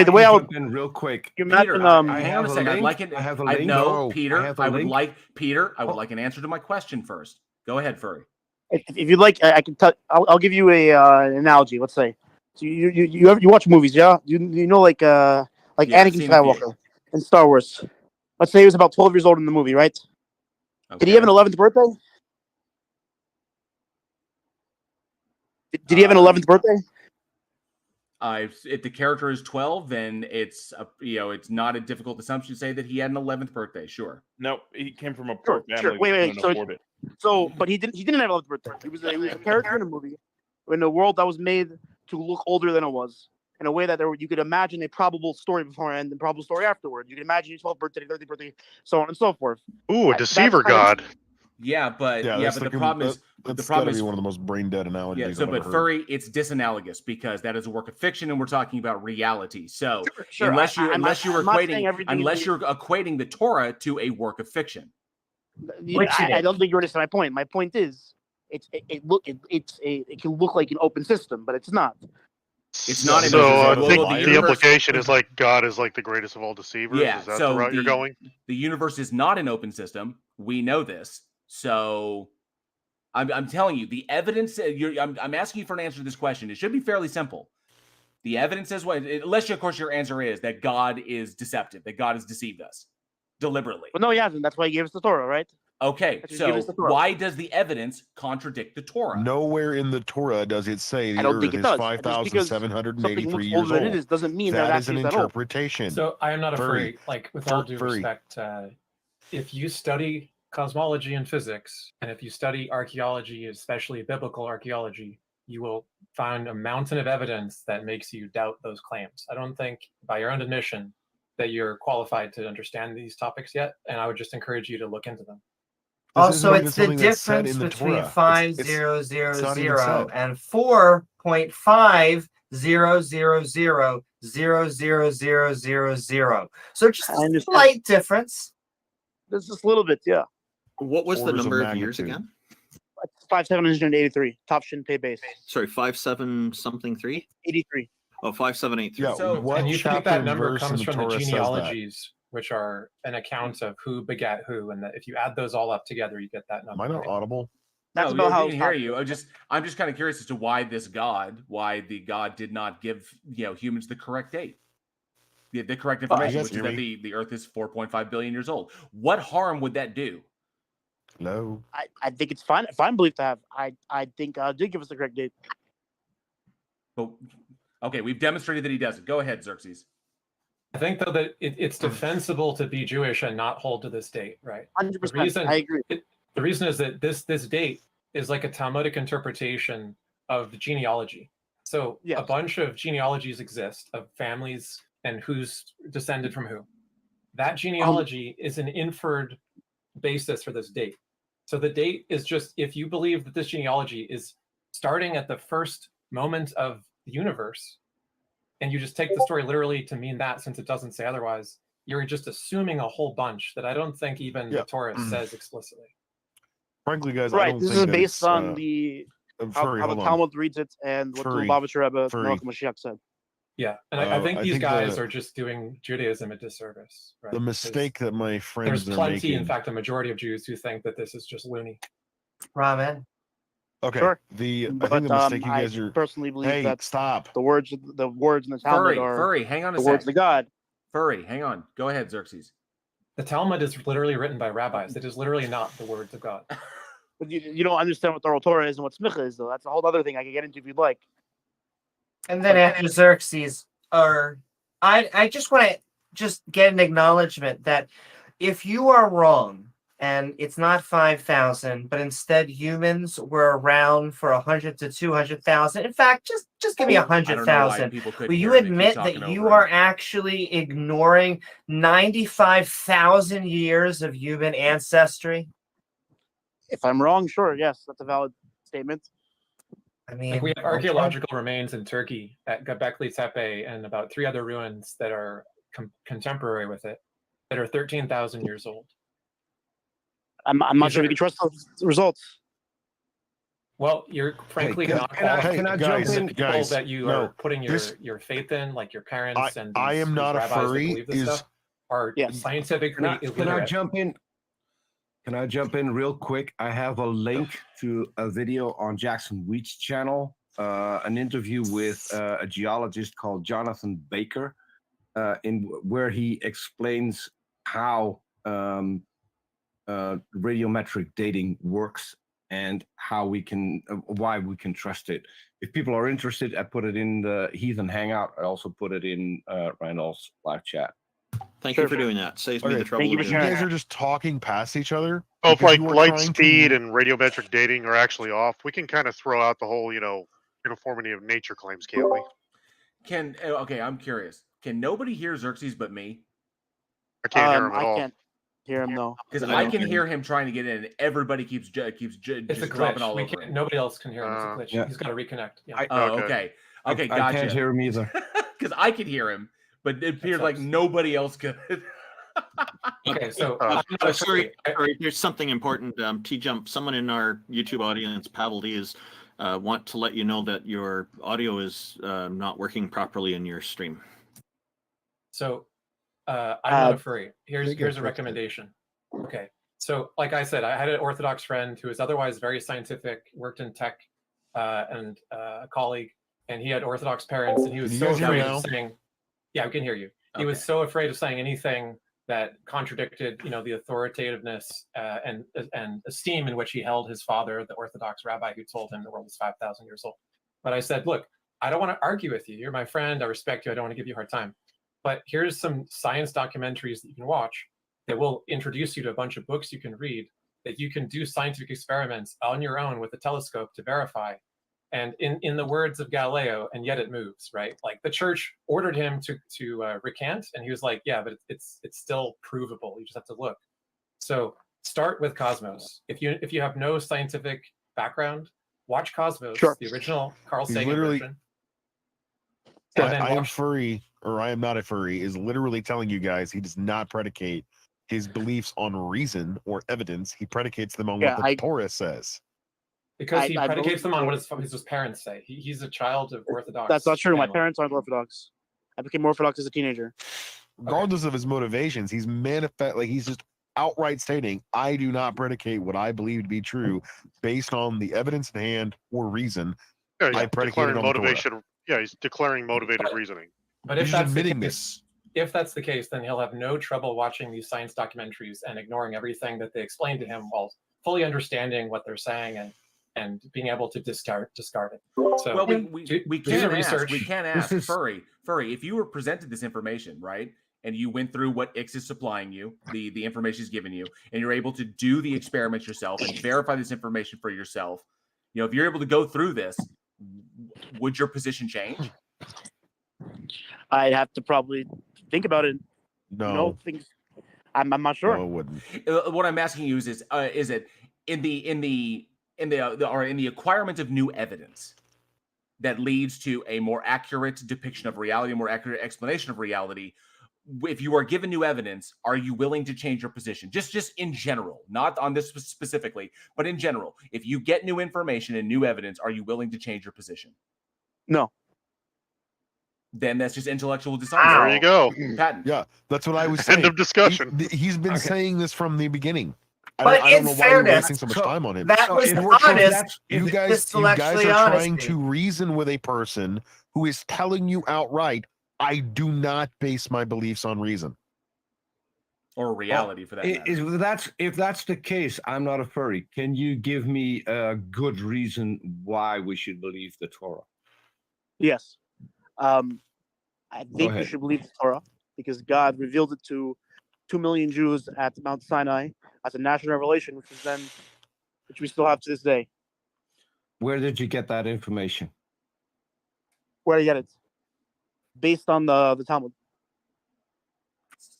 The way I would in real quick, Peter, hang on a second. I'd like it. I have a I link. know, No, Peter. I would like an answer to my question first. Go ahead, Furry. If you'd like, I can tell. I'll give you an analogy. Let's say, so you watch movies, yeah? You know like Anakin Skywalker in Star Wars. Let's say he was about 12 years old in the movie, right? Okay. Did he have an 11th birthday? Did he have an 11th birthday? If the character is 12, then it's it's not a difficult assumption to say that he had an 11th birthday. Sure. No, he came from a poor family. Sure. Wait. But he didn't have an 11th birthday. He was a character in a movie in a world that was made to look older than it was, in a way that you could imagine a probable story beforehand and probable story afterward. You could imagine his 12th birthday, 13th birthday, so on and so forth. Ooh, a deceiver god. Yeah, but the problem is one of the most brain dead analogies. Yeah, so but Furry, it's disanalogous because that is a work of fiction, and we're talking about reality. So unless you're equating the Torah to a work of fiction, I don't think you understand my point. My point is, it can look like an open system, but it's not. It's not. So I think the implication is like God is like the greatest of all deceivers. Yeah, is that the route you're going? The universe is not an open system. We know this. So I'm telling you, the evidence. I'm asking you for an answer to this question. It should be fairly simple. The evidence says what? Unless, of course, your answer is that God is deceptive, that God has deceived us deliberately. Well, no, he hasn't. That's why he gave us the Torah, right? Okay, so why does the evidence contradict the Torah? Nowhere in the Torah does it say the I don't Earth think it is does. 5,783 years older than old. it is doesn't mean that is an at interpretation. So I am not afraid. Like with all due respect, if you study cosmology and physics, and if you study archaeology, especially biblical archaeology, you will find a mountain of evidence that makes you doubt those claims. I don't think, by your own admission, that you're qualified to understand these topics yet, and I would just encourage you to look into them. Also, it's the difference between 5,000 and 4.500000000. So just a slight difference. There's just a little bit, yeah. What was the number of years again? 5,783. Top Shinpei base. Sorry, 5,7 something 3? 83. Oh, 5,783. Yeah, and you think that number comes from the genealogies, which are an account of who begat who, and that if you add those all up together, you get that number. Am I not audible? That's about how I hear you. I'm just kind of curious as to why the God did not give humans the correct date, the correct information, which is that the Earth is 4.5 billion years old. What harm would that do? No, I think it's fine belief to have. I think God did give us the correct date. But okay, we've demonstrated that he doesn't. Go ahead, Xerxes. I think though that it's defensible to be Jewish and not hold to this date, right? 100%. I agree. The reason is that this date is like a Talmudic interpretation of the genealogy. So a bunch of genealogies exist of families and who's descended from who. That genealogy is an inferred basis for this date. So the date is just, if you believe that this genealogy is starting at the first moment of the universe, and you just take the story literally to mean that, since it doesn't say otherwise, you're just assuming a whole bunch that I don't think even the Torah says explicitly. Frankly, guys, right. I don't This think is based on the Furry, how the hold on. Talmud reads it and what the Furry, Lubavitcher Rebbe, Furry. Malcolm Mashiach said. Yeah, and I think I these think guys the- are just doing Judaism a disservice. Right? The 'Cause mistake that my there's friends are plenty, in making. fact, a majority of Jews who think that this is just loony. Ramen. Okay. Sure. I think But the mistake you guys I are. personally believe Hey, that stop. the words in the Talmud are Furry, hang on a the sec. words of God. Furry, hang on. Go ahead, Xerxes. The Talmud is literally written by rabbis. It is literally not the words of God. But you don't understand what the oral Torah is and what smicha is, though. That's a whole other thing I can get into if you'd like. And then after Xerxes, I just want to just get an acknowledgement that if you are wrong and it's not 5,000, but instead humans were around for 100 to 200,000. In fact, just give me I don't know why 100,000. people couldn't Will you hear him. He admit keeps that talking you over are him. actually ignoring 95,000 years of human ancestry? If I'm wrong, sure, yes, that's a valid statement. I mean, Like we have archaeological remains in Turkey at Göbekli Tepe and about 3 other ruins that are contemporary with it that are 13,000 years old. I'm not sure if you can trust the results. Well, you're frankly can- not can I- qualified. can I because jump the in? people Guys, that you no, are putting your faith in, like your parents and I these am not a rabbis furry, that believe this is- stuff, are scientifically Can I illiterate. jump in? Can I jump in real quick? I have a link to a video on Jackson Wheat's channel, an interview with a geologist called Jonathan Baker, where he explains how radiometric dating works and how we can, why we can trust it. If people are interested, I put it in the Heathen Hangout. I also put it in Randall's live chat. Thank you for doing that. Saves me Okay, the trouble. you of doing it. guys are just talking past each other. Oh, if because like you are light trying speed to- and radiometric dating are actually off, we can kind of throw out the whole, uniformity of nature claims, can't we? Okay, I'm curious. Can nobody hear Xerxes but me? I can't hear him at I all. can't hear him though. Because I I don't can hear hear him trying to get in, and everybody keeps It's a just dropping glitch. all over him. Nobody else can hear him. It's a glitch. Yeah. He's got to reconnect. Yeah. Oh, okay. Okay, I gotcha. can't hear him either. Because I could hear him, but it appears like sucks. nobody else could. Okay, so Sorry, there's something important. T-Jump, someone in our YouTube audience, Pavel D, is want to let you know that your audio is not working properly in your stream. So I'm not a furry. Here's a recommendation. Okay. So like I said, I had an Orthodox friend who was otherwise very scientific, worked in tech, and a colleague, and he had Orthodox parents, and he was Can so you guys hear me afraid now? of saying, yeah, we can hear you. He was so afraid of saying anything that contradicted, the authoritativeness and esteem in which he held his father, the Orthodox rabbi who told him the world was 5,000 years old. But I said, look, I don't want to argue with you. You're my friend. I respect you. I don't want to give you a hard time. But here's some science documentaries that you can watch that will introduce you to a bunch of books you can read, that you can do scientific experiments on your own with a telescope to verify. And in the words of Galileo, and yet it moves, right? Like the church ordered him to recant, and he was like, yeah, but it's still provable. You just have to look. So start with Cosmos. If you have no scientific background, watch Cosmos, the original Carl He's Sagan literally- version. And then I am watch furry, or I am not a furry, is literally telling you guys he does not predicate his beliefs on reason or evidence. He predicates them on what the Torah says. because he I predicates believe- them on what his parents say. He's a child of Orthodox. That's not true. My family. parents aren't Orthodox. I became Orthodox as a teenager. Regardless of his motivations, he's he's just outright stating, I do not predicate what I believe to be true based on the evidence in hand or reason. Yeah, I predicated declaring on the Torah. motivation. Yeah, he's declaring motivated reasoning. But if He's that's the admitting case, if that's the case, then he'll have no trouble watching these science documentaries and ignoring everything that they explain to him while fully understanding what they're saying and being able to discard it. So Well, do we some can research. ask Furry, if you were presented this information, right, and you went through what Ix is supplying you, the information he's given you, and you're able to do the experiments yourself and verify this information for yourself, if you're able to go through this, would your position change? I'd have to probably think about it. No. I'm not sure. No, it wouldn't. What I'm asking you is it in the acquirement of new evidence that leads to a more accurate depiction of reality, a more accurate explanation of reality, if you are given new evidence, are you willing to change your position? Just in general, not on this specifically, but in general. If you get new information and new evidence, are you willing to change your position? No. Then that's just intellectual dishonesty. There you go. Patton. Yeah, that's what I was saying. End of discussion. He's been saying this from the beginning. But I don't in know why fairness, you're wasting so much time on him. that was If honest. you guys are trying to reason with a person who is telling you outright, I do not base my beliefs on reason. Or reality, for that matter. If that's the case, I'm not a furry. Can you give me a good reason why we should believe the Torah? Yes. I think you ahead. should believe the Torah because God revealed it to 2 million Jews at Mount Sinai as a national revelation, which we still have to this day. Where did you get that information? Where do you get it? Based on the Talmud.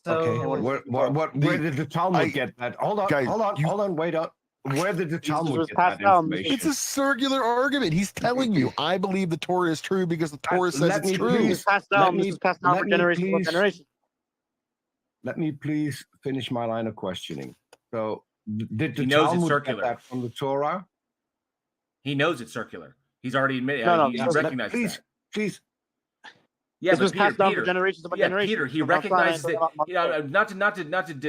Okay. Where did the Talmud get that? Hold on, wait up. Where did the Talmud get that information? It's a circular argument. He's telling you, I believe the Torah is true because the Torah says it's true. This is passed down for generation upon generation. Let me please finish my line of questioning. So, did the He knows it's Talmud circular. get that from the Torah? He knows it's circular. He's already admitted. No, he no, recognizes that. Please. Yeah, This but was passed down for generations upon generations. Peter, he from Mount Sinai recognizes to it. Mount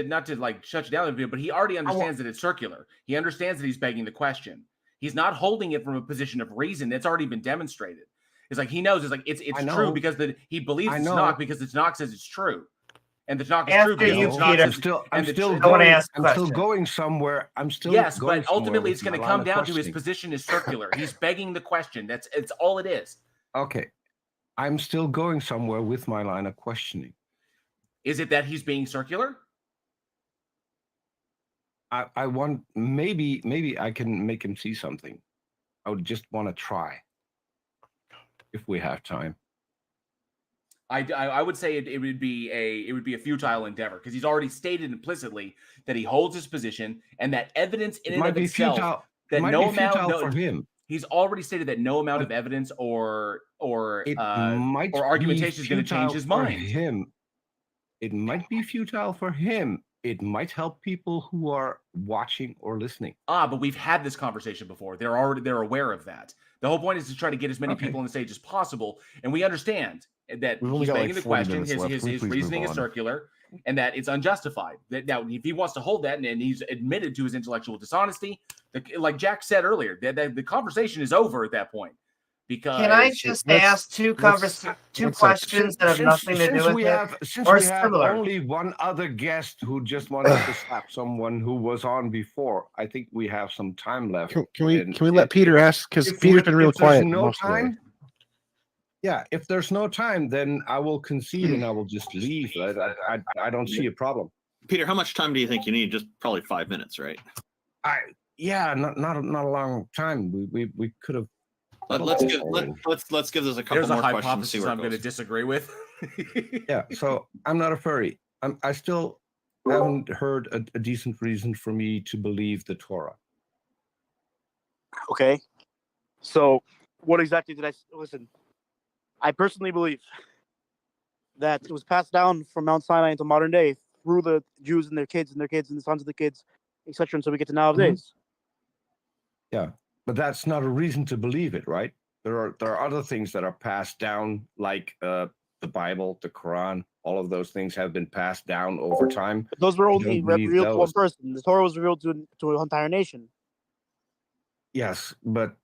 Not to like shut you down a bit, but he already understands that it's circular. He understands that he's begging the question. He's not holding it from a position of reason. That's already been demonstrated. It's like he knows it's true because he believes it's not because the Tanakh says it's true, and the Tanakh is true because the Tanakh I'm still going somewhere. Yes, but ultimately it's going to come down to his position is circular. He's begging the question. It's all it is. Okay. I'm still going somewhere with my line of questioning. Is it that he's being circular? I want maybe I can make him see something. I would just want to try if we have time. I would say it would be a futile endeavor because he's already stated implicitly that he holds his position and that evidence in and of itself that no amount for him. He's already stated that no amount of evidence or argumentation is going to change his mind. It might be futile for him. It might help people who are watching or listening. But we've had this conversation before. They're aware of that. The whole point is to try to get as many people on the stage as possible, and we understand that he's begging the question. His reasoning is circular, and that it's unjustified. Now, if he wants to hold that, and he's admitted to his intellectual dishonesty, like Jack said earlier, the conversation is over at that point. Because can I just ask two questions that have nothing to do with it? Since Or we have similar? only one other guest who just wanted to slap someone who was on before, I think we have some time left. Can we let Peter ask? Because Peter's been real quiet. Most of the way. Yeah, if there's no time, then I will concede and I will just leave. I don't see a problem. Peter, how much time do you think you need? Just probably 5 minutes, right? Not a long time. We could have. Let's give this a couple There's more a questions. hypothesis I'm going to disagree with. Yeah, so I'm not a furry. I still haven't heard a decent reason for me to believe the Torah. Okay. So, what exactly did I listen? I personally believe that it was passed down from Mount Sinai into modern day through the Jews and their kids and the sons of the kids, etc. Until we get to nowadays. Yeah, but that's not a reason to believe it, right? There are other things that are passed down, like the Bible, the Quran. All of those things have been passed down over time. But those were only revealed to one person. The Torah was revealed to an entire nation. Yes, but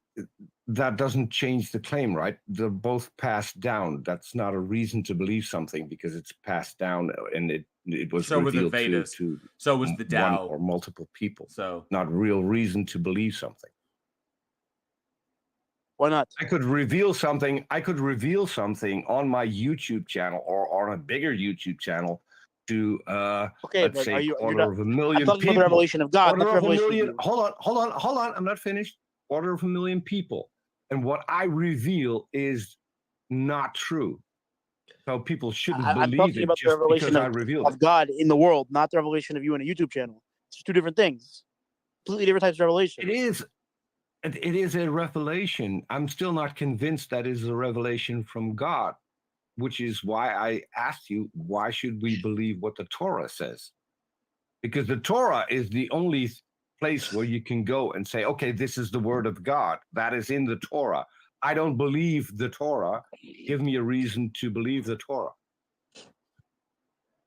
that doesn't change the claim, right? They're both passed down. That's not a reason to believe something because it's passed down and it was So were the revealed Vedas. to So was the Tao. one or multiple people. So not real reason to believe something. Why not? I could reveal something on my YouTube channel or on a bigger YouTube channel to let's say quarter of a million I'm talking people. about the revelation of God. Not the revelation of you. Hold on. I'm not finished. Quarter of a million people. And what I reveal is not true. So people shouldn't I'm believe talking it about the just revelation because I revealed of God in the world, not the revelation of you on a YouTube channel. It's two different things. Completely different types of revelation. It is a revelation. I'm still not convinced that is a revelation from God. which is why I asked you, why should we believe what the Torah says? Because the Torah is the only place where you can go and say, okay, this is the word of God. That is in the Torah. I don't believe the Torah. Give me a reason to believe the Torah.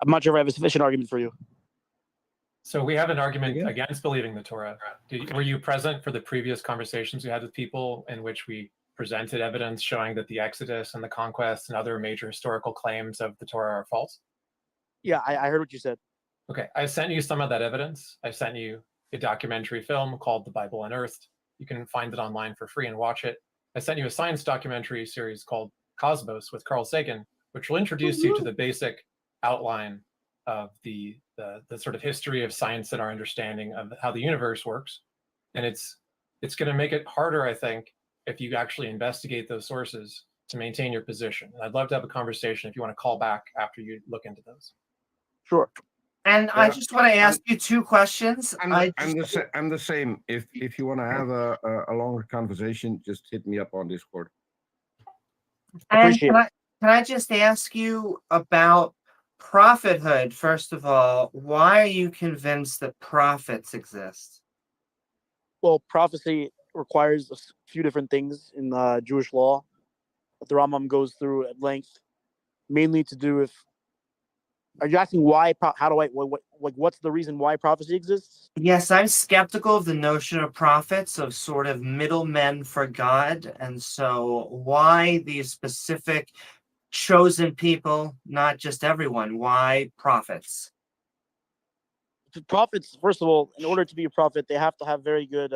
I'm not sure if I have a sufficient argument for you. So we have an argument against believing the Torah. Were you present for the previous conversations we had with people in which we presented evidence showing that the Exodus and the conquest and other major historical claims of the Torah are false? Yeah, I heard what you said. Okay, I sent you some of that evidence. I sent you a documentary film called The Bible Unearthed. You can find it online for free and watch it. I sent you a science documentary series called Cosmos with Carl Sagan, which will introduce you to the basic outline of the sort of history of science and our understanding of how the universe works. And it's going to make it harder, I think, if you actually investigate those sources to maintain your position. And I'd love to have a conversation if you want to call back after you look into those. Sure. And I just want to ask you two questions. I'm the same. If you want to have a longer conversation, just hit me up on Discord. And can I just ask you about prophethood, first of all? Why are you convinced that prophets exist? Well, prophecy requires a few different things in Jewish law that the Rambam goes through at length, mainly to do with. Are you asking why? How do I? What's the reason why prophecy exists? Yes, I'm skeptical of the notion of prophets, of sort of middlemen for God, and so why these specific chosen people, not just everyone? Why prophets? Prophets, first of all, in order to be a prophet, they have to have very good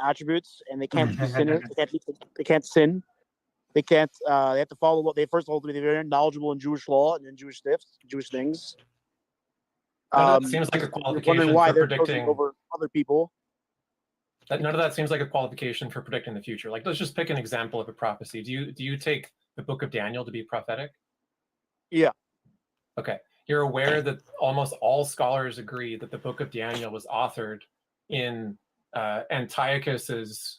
attributes, and they can't be sinners. They can't sin. They can't. They have to follow what they first of all to be very knowledgeable in Jewish law and in Jewish things. That seems like a qualification why for they're predicting over other people. None of that seems like a qualification for predicting the future. Like, let's just pick an example of a prophecy. Do you take the book of Daniel to be prophetic? Yeah. Okay. You're aware that almost all scholars agree that the book of Daniel was authored in Antiochus's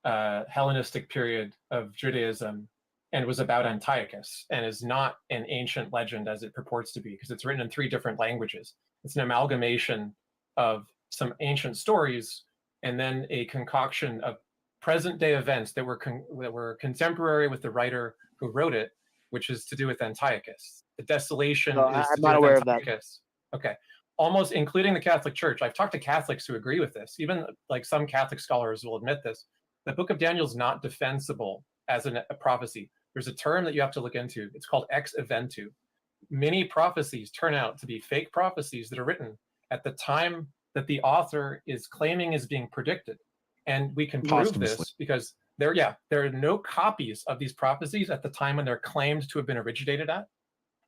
Hellenistic period of Judaism, and was about Antiochus, and is not an ancient legend as it purports to be, because it's written in 3 different languages. It's an amalgamation of some ancient stories and then a concoction of present-day events that were contemporary with the writer who wrote it, which is to do with Antiochus. The desolation is to do with Antiochus. Okay. Almost including the Catholic Church. I've talked to Catholics who agree with this. Even like some Catholic scholars will admit this. The book of Daniel is not defensible as a prophecy. There's a term that you have to look into. It's called ex eventu. Many prophecies turn out to be fake prophecies that are written at the time that the author is claiming is being predicted. And we can prove this because there are no copies of these prophecies at the time when they're claimed to have been originated at.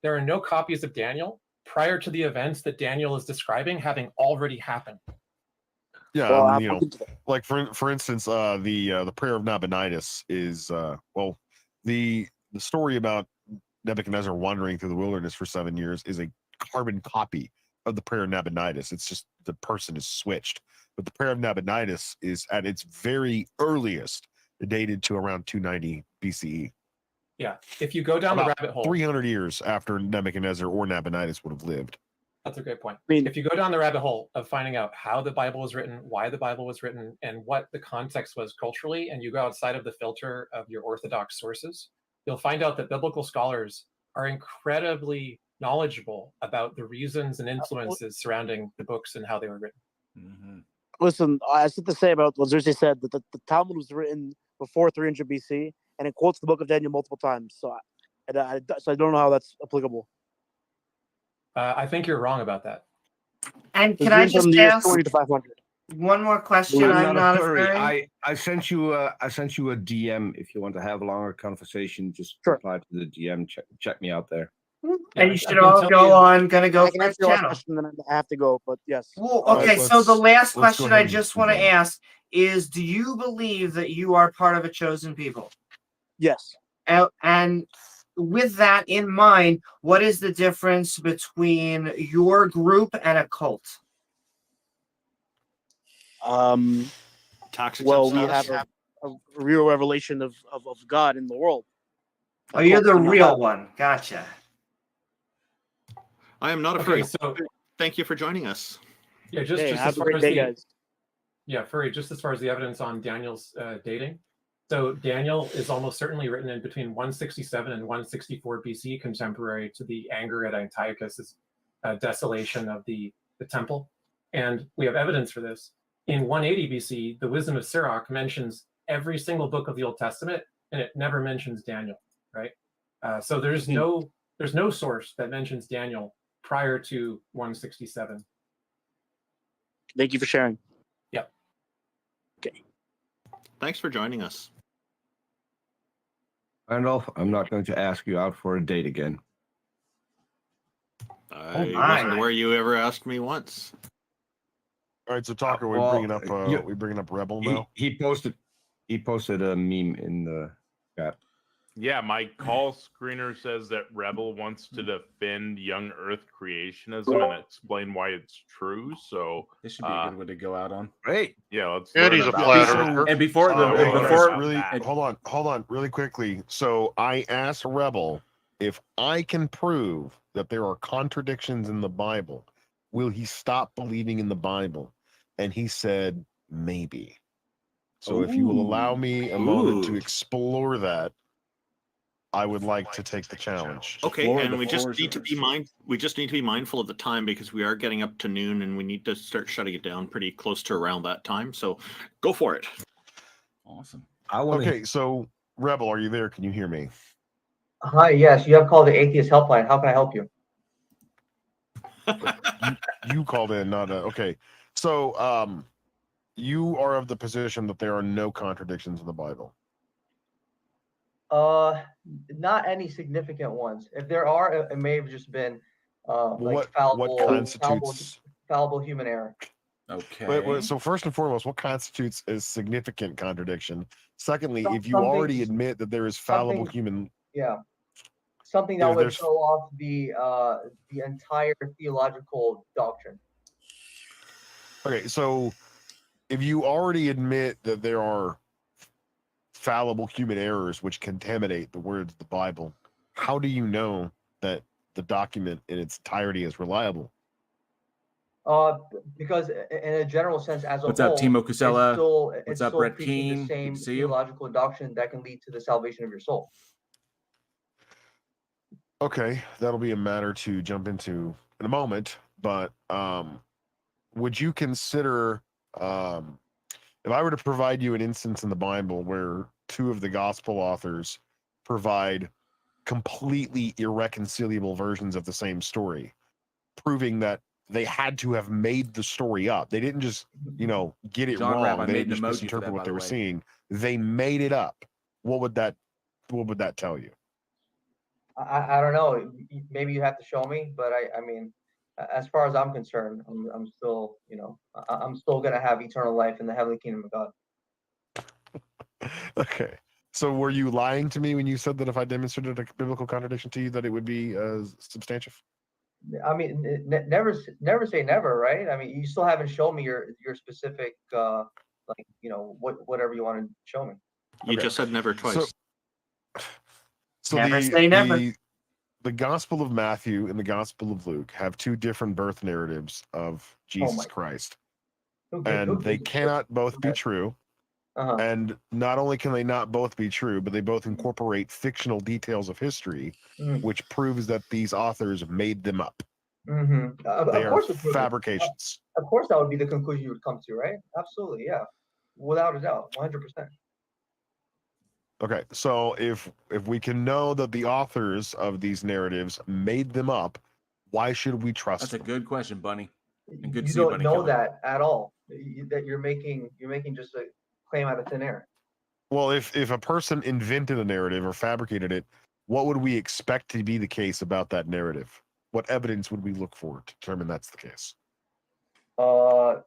There are no copies of Daniel prior to the events that Daniel is describing having already happened. Yeah, well, like for instance, the prayer of Nabonidus is the story about Nebuchadnezzar wandering through the wilderness for 7 years is a carbon copy of the prayer of Nabonidus. It's just the person is switched, but the prayer of Nabonidus is at its very earliest dated to around 290 BCE. Yeah, if you go down the rabbit hole, 300 years after Nebuchadnezzar or Nabonidus would have lived. That's a great point. If you go down the rabbit hole of finding out how the Bible was written, why the Bible was written, and what the context was culturally, and you go outside of the filter of your orthodox sources, you'll find out that biblical scholars are incredibly knowledgeable about the reasons and influences surrounding the books and how they were written. Mm-hmm. Listen, I have to say about what Xerxes said, that the Talmud was written before 300 BC, and it quotes the book of Daniel multiple times. So I don't know how that's applicable. I think you're wrong about that. And can I just ask to 500. One more question? I'm not a furry. I sent you a DM if you want to have a longer conversation. Just reply to the DM. Check me out there. And you should all go on. Gonna go I can for answer the your channel. question, then I have to go. But yes. Well, okay. So the last question I just want to ask is: do you believe that you are part of a chosen people? Yes. And with that in mind, what is the difference between your group and a cult? Toxic. Well, we have a real revelation of God in the world. Oh, you're the real one. Gotcha. I am not Okay, afraid. so Thank you for joining us. yeah, just Hey, as have a far great as day, the guys. yeah, Furry, just as far as the evidence on Daniel's dating. So Daniel is almost certainly written in between 167 and 164 BC, contemporary to the anger at Antiochus's desolation of the temple. And we have evidence for this. In 180 BC, the Wisdom of Sirach mentions every single book of the Old Testament, and it never mentions Daniel, right? So there's no source that mentions Daniel prior to 167. Thank you for sharing. Yep. Okay. Thanks for joining us. Randolph, I'm not going to ask you out for a date again. I wasn't where you ever asked me once. All right, so Talker, we Well, bringing up you- we bringing up Rebel now. He posted a meme in the chat. Yeah, my call screener says that Rebel wants to defend young Earth creationism and explain why it's true. So This should be a good one to go out on. Great. Yeah, let's Good, learn he's a about flat that. earther. And before really, hold on, really quickly. So I asked Rebel if I can prove that there are contradictions in the Bible, will he stop believing in the Bible? And he said maybe. So if you will allow me a moment to explore that, I would like to take the challenge. Okay, and we just need to be mindful of the time because we are getting up to noon and we need to start shutting it down pretty close to around that time. So go for it. Awesome. Okay, so Rebel, are you there? Can you hear me? Hi, yes, you have called the Atheist Helpline. How can I help you? You called in, not okay. So you are of the position that there are no contradictions in the Bible. Not any significant ones. If there are, it may have just been like what constitutes fallible human error. Okay. Wait, so first and foremost, what constitutes a significant contradiction? Secondly, if you Something- already admit that there is fallible something- human, Yeah, something that Yeah, would there's- throw off the entire theological doctrine. okay, so if you already admit that there are fallible human errors which contaminate the words of the Bible, how do you know that the document in its entirety is reliable? Because in a general sense, as a What's whole, up, Timo Cusella? it's What's still up, Red preaching Keen? the same Good to see you. theological doctrine that can lead to the salvation of your soul. Okay, that'll be a matter to jump into in a moment, but would you consider if I were to provide you an instance in the Bible where two of the gospel authors provide completely irreconcilable versions of the same story, proving that they had to have made the story up. They didn't just, get it John wrong. Rabb, I They made didn't an just emoji for misinterpret that, what by they the were way. seeing. They made it up. What would that tell you? I don't know. Maybe you have to show me, but I mean, as far as I'm concerned, I'm still, I'm still gonna have eternal life in the heavenly kingdom of God. Okay. So were you lying to me when you said that if I demonstrated a biblical contradiction to you that it would be substantive? I mean, never say never, right? I mean, you still haven't shown me your specific, whatever you want to show me. You just said never twice. So Never say never. The Gospel of Matthew and the Gospel of Luke have two different birth narratives of Jesus Christ. And they cannot both be true. And not only can they not both be true, but they both incorporate fictional details of history, which proves that these authors made them up. Mm-hmm. They Of are course, fabrications. Of course, that would be the conclusion you would come to, right? Absolutely, yeah, without a doubt, 100%. Okay, so if we can know that the authors of these narratives made them up, why should we trust That's them? a good question, Bunny. And good to You see you, don't Bunny know Killer. that at all. That you're making just a claim out of thin air. Well, if a person invented a narrative or fabricated it, what would we expect to be the case about that narrative? What evidence would we look for to determine that's the case? That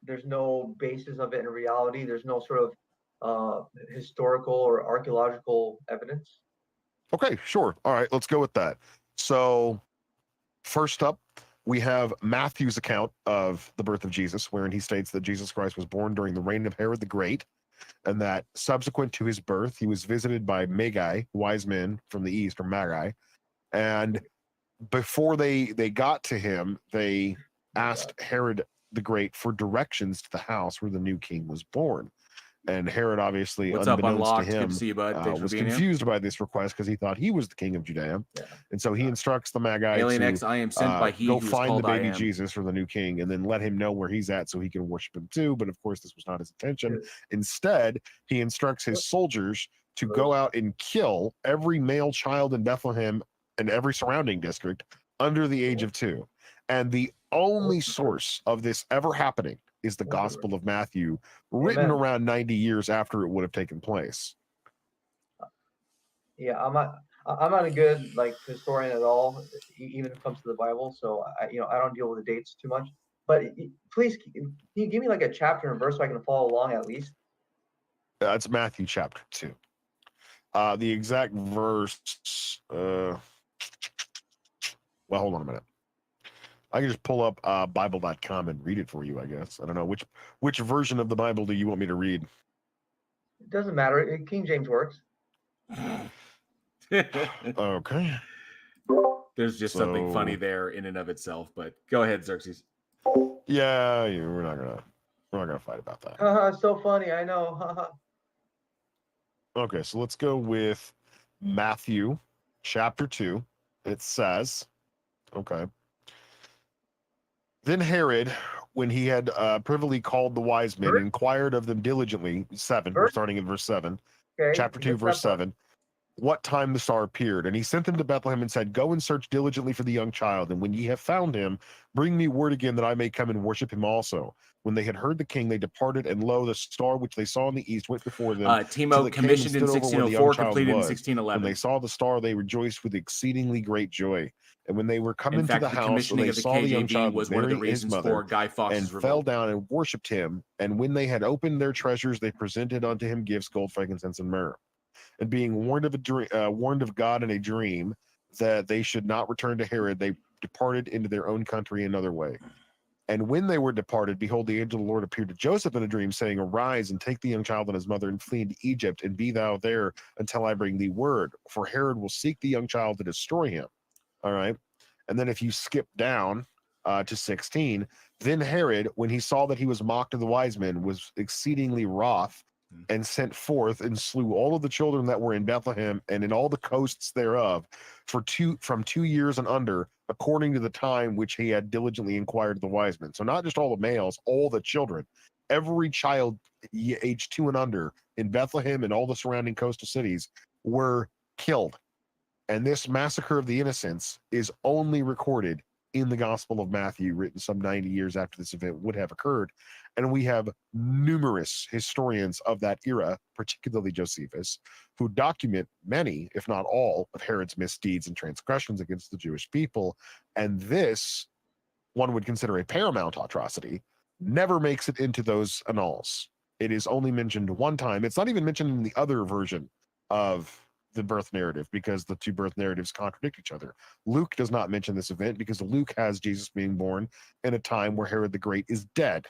there's no basis of it in reality. There's no sort of historical or archaeological evidence. Okay, sure. All right, let's go with that. So, first up, we have Matthew's account of the birth of Jesus, wherein he states that Jesus Christ was born during the reign of Herod the Great, and that subsequent to his birth, he was visited by Magi, wise men from the east, or Magi, and before they got to him, they asked Herod the Great for directions to the house where the new king was born. And Herod, obviously, What's up, unbeknownst Unlocked? to Good him, to see you, bud. Thanks for was being here. confused by this request because he thought he was the king of Judea. And so he instructs the Magi Alien to X, I am sent by he go who is find the called I baby am. Jesus or the new king and then let him know where he's at so he can worship him too. But of course, this was not his intention. Instead, he instructs his soldiers to go out and kill every male child in Bethlehem and every surrounding district under the age of 2. And the only source of this ever happening is the Gospel of Matthew, written around 90 years after it would have taken place. Yeah, I'm not a good historian at all, even when it comes to the Bible. So I don't deal with the dates too much. But please, can you give me a chapter and verse so I can follow along at least? That's Matthew chapter 2. The exact verse. Well, hold on a minute. I can just pull up Bible.com and read it for you, I guess. I don't know. Which version of the Bible do you want me to read? It doesn't matter. King James works. Okay. There's just something funny there in and of itself, but go ahead, Xerxes. Yeah, we're not gonna fight about that. So funny, I know. Okay, so let's go with Matthew chapter 2. It says, okay. Then Herod, when he had privily called the wise men, inquired of them diligently, 7, we're starting in verse 7, chapter 2, verse 7, what time the star appeared. And he sent them to Bethlehem and said, go and search diligently for the young child, and when ye have found him, bring me word again that I may come and worship him also. When they had heard the king, they departed, and lo, the star which they saw in the east went before them. Timo, commissioned in 1604, completed in 1611. When they saw the star, they rejoiced with exceedingly great joy. And when they were come into the house, they saw the young child was one of the Mary, his reasons mother, for Guy Fawkes' and fell down and worshipped him. And when they had opened their treasures, they presented unto him gifts, gold, frankincense, and myrrh. And being warned of God in a dream that they should not return to Herod, they departed into their own country another way. And when they were departed, behold, the angel of the Lord appeared to Joseph in a dream, saying, arise and take the young child and his mother and flee into Egypt, and be thou there until I bring thee word. For Herod will seek the young child to destroy him. All right. And then if you skip down to 16, then Herod, when he saw that he was mocked of the wise men, was exceedingly wroth, and sent forth and slew all of the children that were in Bethlehem and in all the coasts thereof from 2 years and under, according to the time which he had diligently inquired of the wise men. So not just all the males, all the children, every child age 2 and under in Bethlehem and all the surrounding coastal cities were killed. And this massacre of the innocents is only recorded in the Gospel of Matthew, written some 90 years after this event would have occurred. And we have numerous historians of that era, particularly Josephus, who document many, if not all, of Herod's misdeeds and transgressions against the Jewish people. And this, one would consider a paramount atrocity, never makes it into those annals. It is only mentioned one time. It's not even mentioned in the other version of the birth narrative, because the two birth narratives contradict each other. Luke does not mention this event because Luke has Jesus being born in a time where Herod the Great is dead.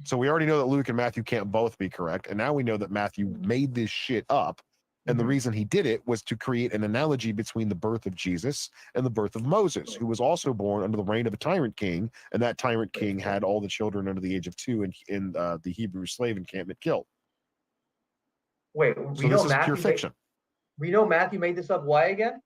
So we already know that Luke and Matthew can't both be correct, and now we know that Matthew made this shit up, and the reason he did it was to create an analogy between the birth of Jesus and the birth of Moses, who was also born under the reign of a tyrant king, and that tyrant king had all the children under the age of 2 in the Hebrew slave encampment killed. Wait, so this is pure fiction. We know Matthew made this up. Why again?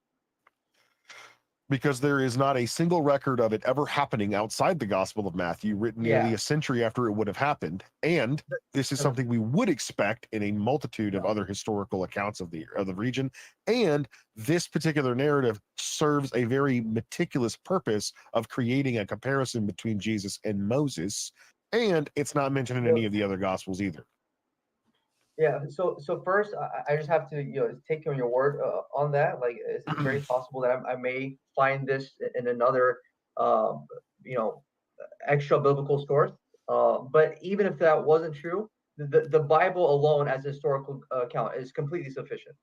Because there is not a single record of it ever happening outside the Gospel of Matthew, written nearly a century after it would have happened. And this is something we would expect in a multitude of other historical accounts of the region. And this particular narrative serves a very meticulous purpose of creating a comparison between Jesus and Moses. And it's not mentioned in any of the other Gospels either. Yeah. So first, I just have to take you on your word on that. Like, it's very possible that I may find this in another extra biblical source. But even if that wasn't true, the Bible alone as a historical account is completely sufficient.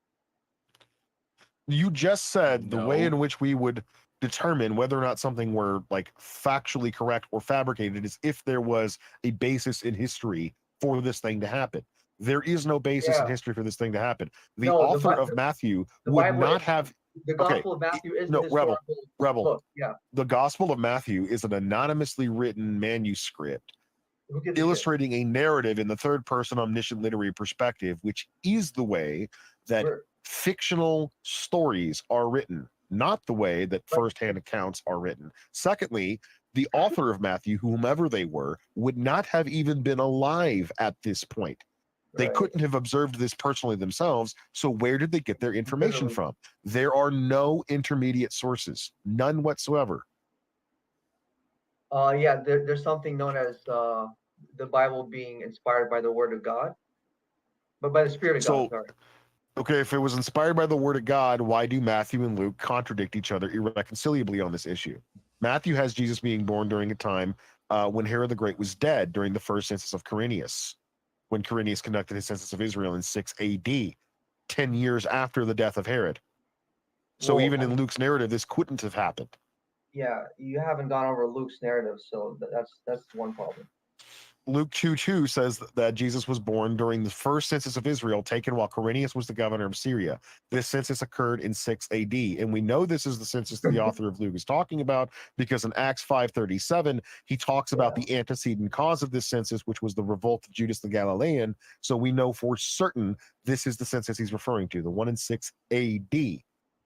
You just said the way in which we would determine whether or not something were like factually correct or fabricated is if there was a basis in history for this thing to happen. There is no basis in Yeah. history for this thing to happen. The No, the author Bi- of Matthew the would Bible not is- have. The Okay, Gospel of Matthew is no, the historical Rebel. book. Yeah. The Gospel of Matthew is an anonymously written manuscript Who gives a shit? illustrating a narrative in the third person omniscient literary perspective, which is the way that fictional stories are written, not the way that firsthand accounts are written. Secondly, the author of Matthew, whomever they were, would not have even been alive at this point. They Right. couldn't have observed this personally themselves. So where did they get their information from? There are no intermediate sources, none whatsoever. Yeah, there's something known as the Bible being inspired by the Word of God, but by the Spirit of God. Sorry. Okay, if it was inspired by the word of God, why do Matthew and Luke contradict each other irreconcilably on this issue? Matthew has Jesus being born during a time when Herod the Great was dead during the first census of Quirinius, when Quirinius conducted his census of Israel in 6 AD, 10 years after the death of Herod. So Well, even in Luke's narrative, this couldn't have happened. Yeah, you haven't gone over Luke's narrative, so that's one problem. Luke 2:2 says that Jesus was born during the first census of Israel taken while Quirinius was the governor of Syria. This census occurred in 6 AD, and we know this is the census the author of Luke is talking about because in Acts 5:37 he talks about the antecedent cause of this census, which was the revolt of Judas the Galilean. So we know for certain this is the census he's referring to, the one in 6 AD.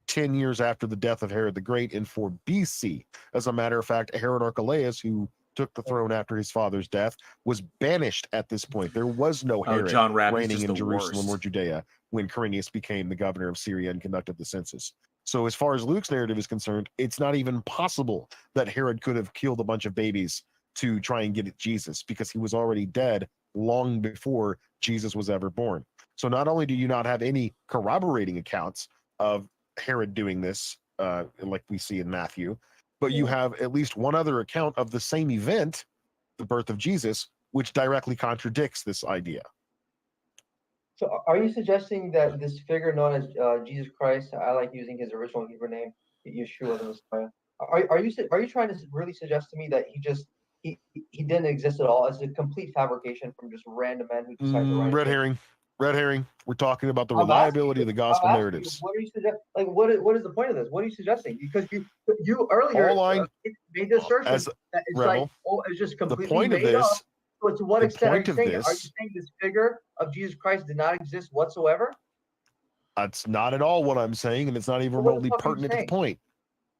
10 years after the death of Herod the Great in 4 BC. As a matter of fact, Herod Archelaus, who took the throne after his father's death, was banished at this point. There was no Herod John Rapp is reigning just in the Jerusalem worst. or Judea when Quirinius became the governor of Syria and conducted the census. So as far as Luke's narrative is concerned, it's not even possible that Herod could have killed a bunch of babies to try and get at Jesus because he was already dead long before Jesus was ever born. So not only do you not have any corroborating accounts of Herod doing this, like we see in Matthew, but you have at least one other account of the same event, the birth of Jesus, which directly contradicts this idea. So are you suggesting that this figure known as Jesus Christ, I like using his original Hebrew name, Yeshua the Messiah, are you trying to really suggest to me that he didn't exist at all as a complete fabrication from just random men who decided to write Red it? herring. Red herring. We're talking about the I'm asking reliability you- of the gospel I'm asking you, narratives. what are you suggesting? Like, what is the point of this? What are you suggesting? Because you earlier made the assertion as that it's Rebel, like, oh, it's just the completely point of made up. this, So to what the extent are point you of saying it? Are you this- saying this figure of Jesus Christ did not exist whatsoever? That's not at all what I'm saying, and it's not even Well, what the remotely fuck are you pertinent to the saying? point.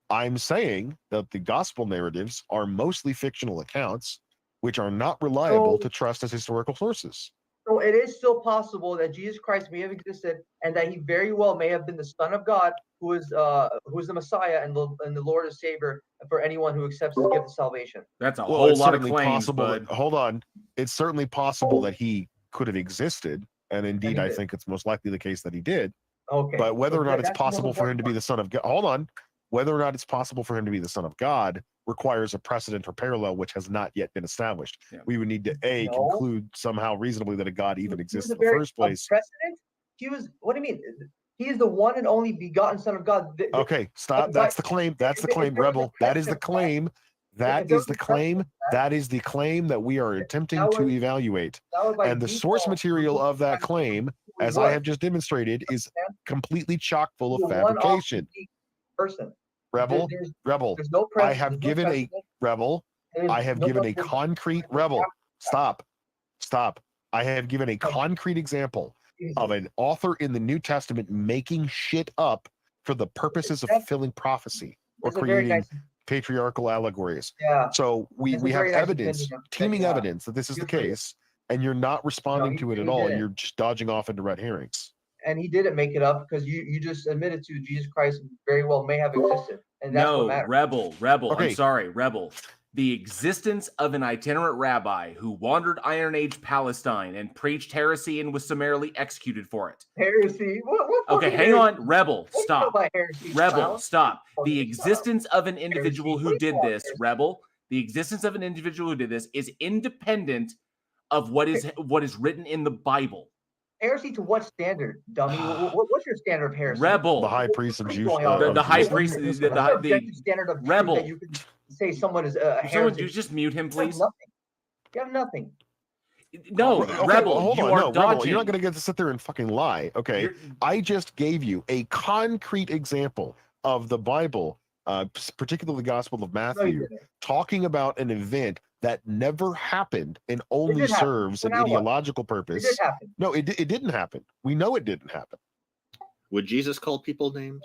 I'm saying that the gospel narratives are mostly fictional accounts, which are not reliable to trust as historical sources. So it is still possible that Jesus Christ may have existed, and that he very well may have been the Son of God, who is the Messiah and the Lord and Savior for anyone who accepts his gift of salvation. That's a Well, whole it's lot of certainly claims, possible bud. that, hold on. It's certainly possible that he could have existed, and indeed, he I did. think it's most likely the case that he did. Okay. But whether So or not it's that's the most possible for him important to be the son of God, hold on. Whether or not it's possible for him to be the son of God requires a precedent or parallel which has not yet been established. We would need to No. conclude somehow reasonably that a God even He was exists a in the very first place. precedent. He was. What do you mean? He is the one and only begotten Son of God. Okay, stop. That's the claim. That's the claim, Rebel. That is the claim. That is the claim. That is the claim that we are attempting to evaluate. And the source material of that claim, as I have just demonstrated, is completely chock full of fabrication. Person. Rebel, There's Rebel. there's no I precedent. have given a Rebel. I have given a concrete Rebel. Stop. I have given a concrete example of an author in the New Testament making shit up for the purposes of fulfilling prophecy or That's a very creating nice- patriarchal allegories. Yeah. So we That's a have very nice evidence, opinion. teeming Yeah. evidence that this is the Good for you. case, and you're not responding he- to it at he all. didn't. You're just dodging off into red herrings. And he didn't make it up because you just admitted to Jesus Christ very well may have existed, and that's what No, matters. Rebel. I'm Okay. sorry, Rebel. The existence of an itinerant rabbi who wandered Iron Age Palestine and preached heresy and was summarily executed for it. Heresy. What Okay, fucking hang heresy? on, Rebel, What do you know stop. about heresy, Rebel, clown? stop. Oh, The shut up. existence of an individual Heresy. who What do you did know about this, heresy? Rebel, the existence of an individual who did this is independent of what is written in the Bible. Heresy to what standard, dummy? What's your standard of heresy? Rebel. The high priest of What are Jews. you going on? The high What's priest, your the objective standard of truth Rebel. that you can say someone is a Someone heretic? just mute him, You have please. nothing. You have nothing. No, Okay, Rebel, hold you on. are No, dodging. Rebel, you're not going to get to sit there and fucking lie. Okay, I just gave you a concrete example of the Bible, particularly the Gospel of Matthew, talking about an event that never happened and only did happen. serves So an now what? ideological It purpose. did happen. No, it didn't happen. We know it didn't happen. Would Jesus call people names?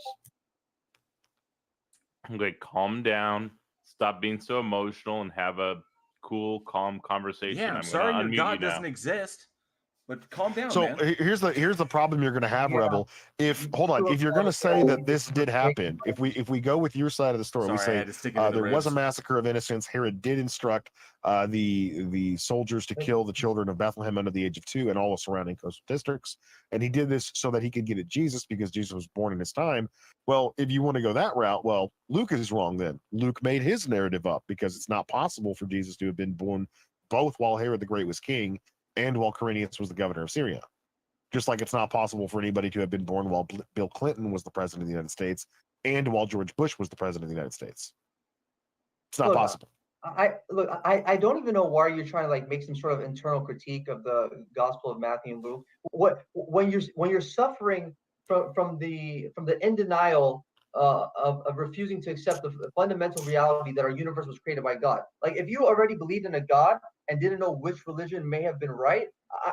Okay, calm down. Stop being so emotional and have a cool, calm conversation. Yeah, I'm I'm sorry gonna your unmute God you now. doesn't exist, but calm down, So man. here's the problem you're going to have, Rebel. If you're going to say that this did happen, if we go with your side of the story, we Sorry, I say had to stick it in the there was a ribs. massacre of innocents. Herod did instruct the soldiers to kill the children of Bethlehem under the age of 2 and all the surrounding coastal districts, and he did this so that he could get at Jesus because Jesus was born in his time. Well, if you want to go that route, well, Luke is wrong then. Luke made his narrative up because it's not possible for Jesus to have been born both while Herod the Great was king and while Quirinius was the governor of Syria. Just like it's not possible for anybody to have been born while Bill Clinton was the president of the United States and while George Bush was the president of the United States. It's not possible. I don't even know why you're trying to like make some sort of internal critique of the Gospel of Matthew and Luke. When you're suffering from the in denial of refusing to accept the fundamental reality that our universe was created by God. Like if you already believed in a God and didn't know which religion may have been right,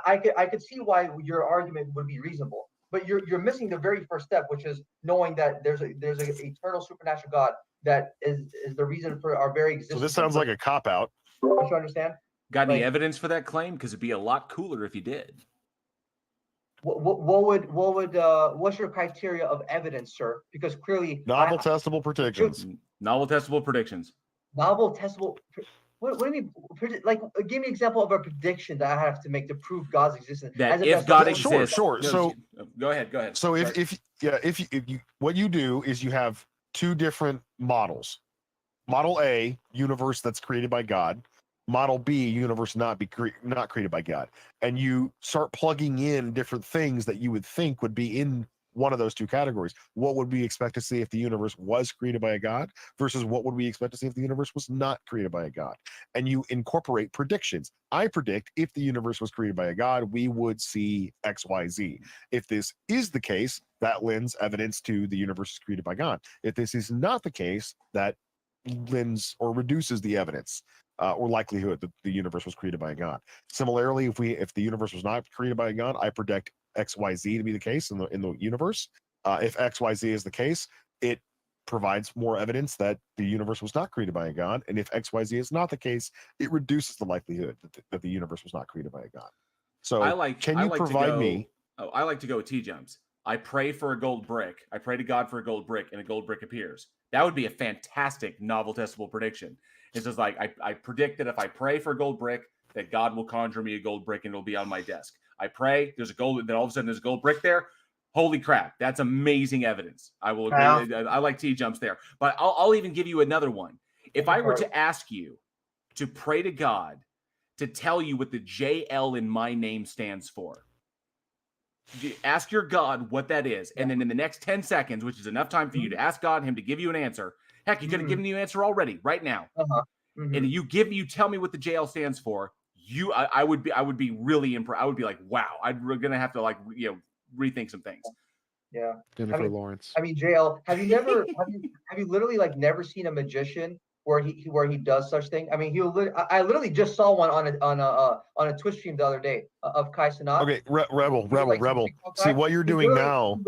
I could see why your argument would be reasonable. But you're missing the very first step, which is knowing that there's an eternal supernatural God that is the reason for our very existence. So this sounds like a cop-out. Don't you understand? Got any Like- evidence for that claim? Because it'd be a lot cooler if you did. What's your criteria of evidence, sir? Because clearly Novel testable predictions. Novel testable predictions. Novel testable. What do you mean? Like, give me an example of a prediction that I have to make to prove God's existence. That as if God exists, Sure. No, So go ahead. So if you what you do is you have two different models. Model A, universe that's created by God. Model B, universe not created by God. And you start plugging in different things that you would think would be in one of those two categories. What would we expect to see if the universe was created by a God versus what would we expect to see if the universe was not created by a God? And you incorporate predictions. I predict if the universe was created by a God, we would see X, Y, Z. If this is the case, that lends evidence to the universe is created by God. If this is not the case, that lends or reduces the evidence or likelihood that the universe was created by a God. Similarly, if the universe was not created by a God, I predict XYZ to be the case in the universe. If XYZ is the case, it provides more evidence that the universe was not created by a God. And if XYZ is not the case, it reduces the likelihood that the universe was not created by a God. So I like to go T-jumps. I pray for a gold brick. I pray to God for a gold brick, and a gold brick appears. That would be a fantastic novel testable prediction. It's just like I predict that if I pray for a gold brick, that God will conjure me a gold brick and it'll be on my desk. I pray there's a gold, then all of a sudden there's a gold brick there. Holy crap, that's amazing evidence. I will agree. I like T-jumps there. But I'll even give you another one. If I were to ask you to pray to God to tell you what the JL in my name stands for, ask your God what that is, and then in the next 10 seconds, which is enough time for you to ask God, him to give you an answer. Heck, you could have given you an answer already, right now. And you tell me what the JL stands for. I would be really impressed. I would be like, wow, we're gonna have to rethink some things. Yeah. Jennifer Lawrence. I mean, JL, have you literally like never seen a magician where he does such thing? I mean, I literally just saw one on a Twitch stream the other day of Kai Cenat. Okay, Rebel. See what you're doing now.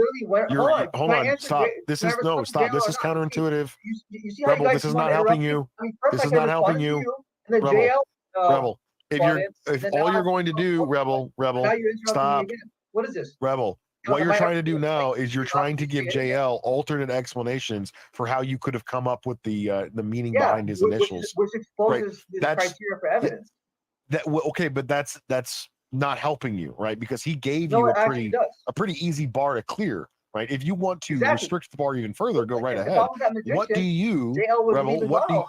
Hold on. Stop. This is counterintuitive. You see how Rebel, this is not helping you. This is not helping you. Rebel. If all you're going to do, Rebel, stop. What is this? Rebel. What you're trying to do now is you're trying to give JL alternate explanations for how you could have come up with the meaning behind his initials. Which exposes his criteria for evidence. Okay, but that's not helping you, right? Because he gave you a pretty easy bar to clear, right? If you want to restrict the bar even further, go right ahead. What do you, Rebel?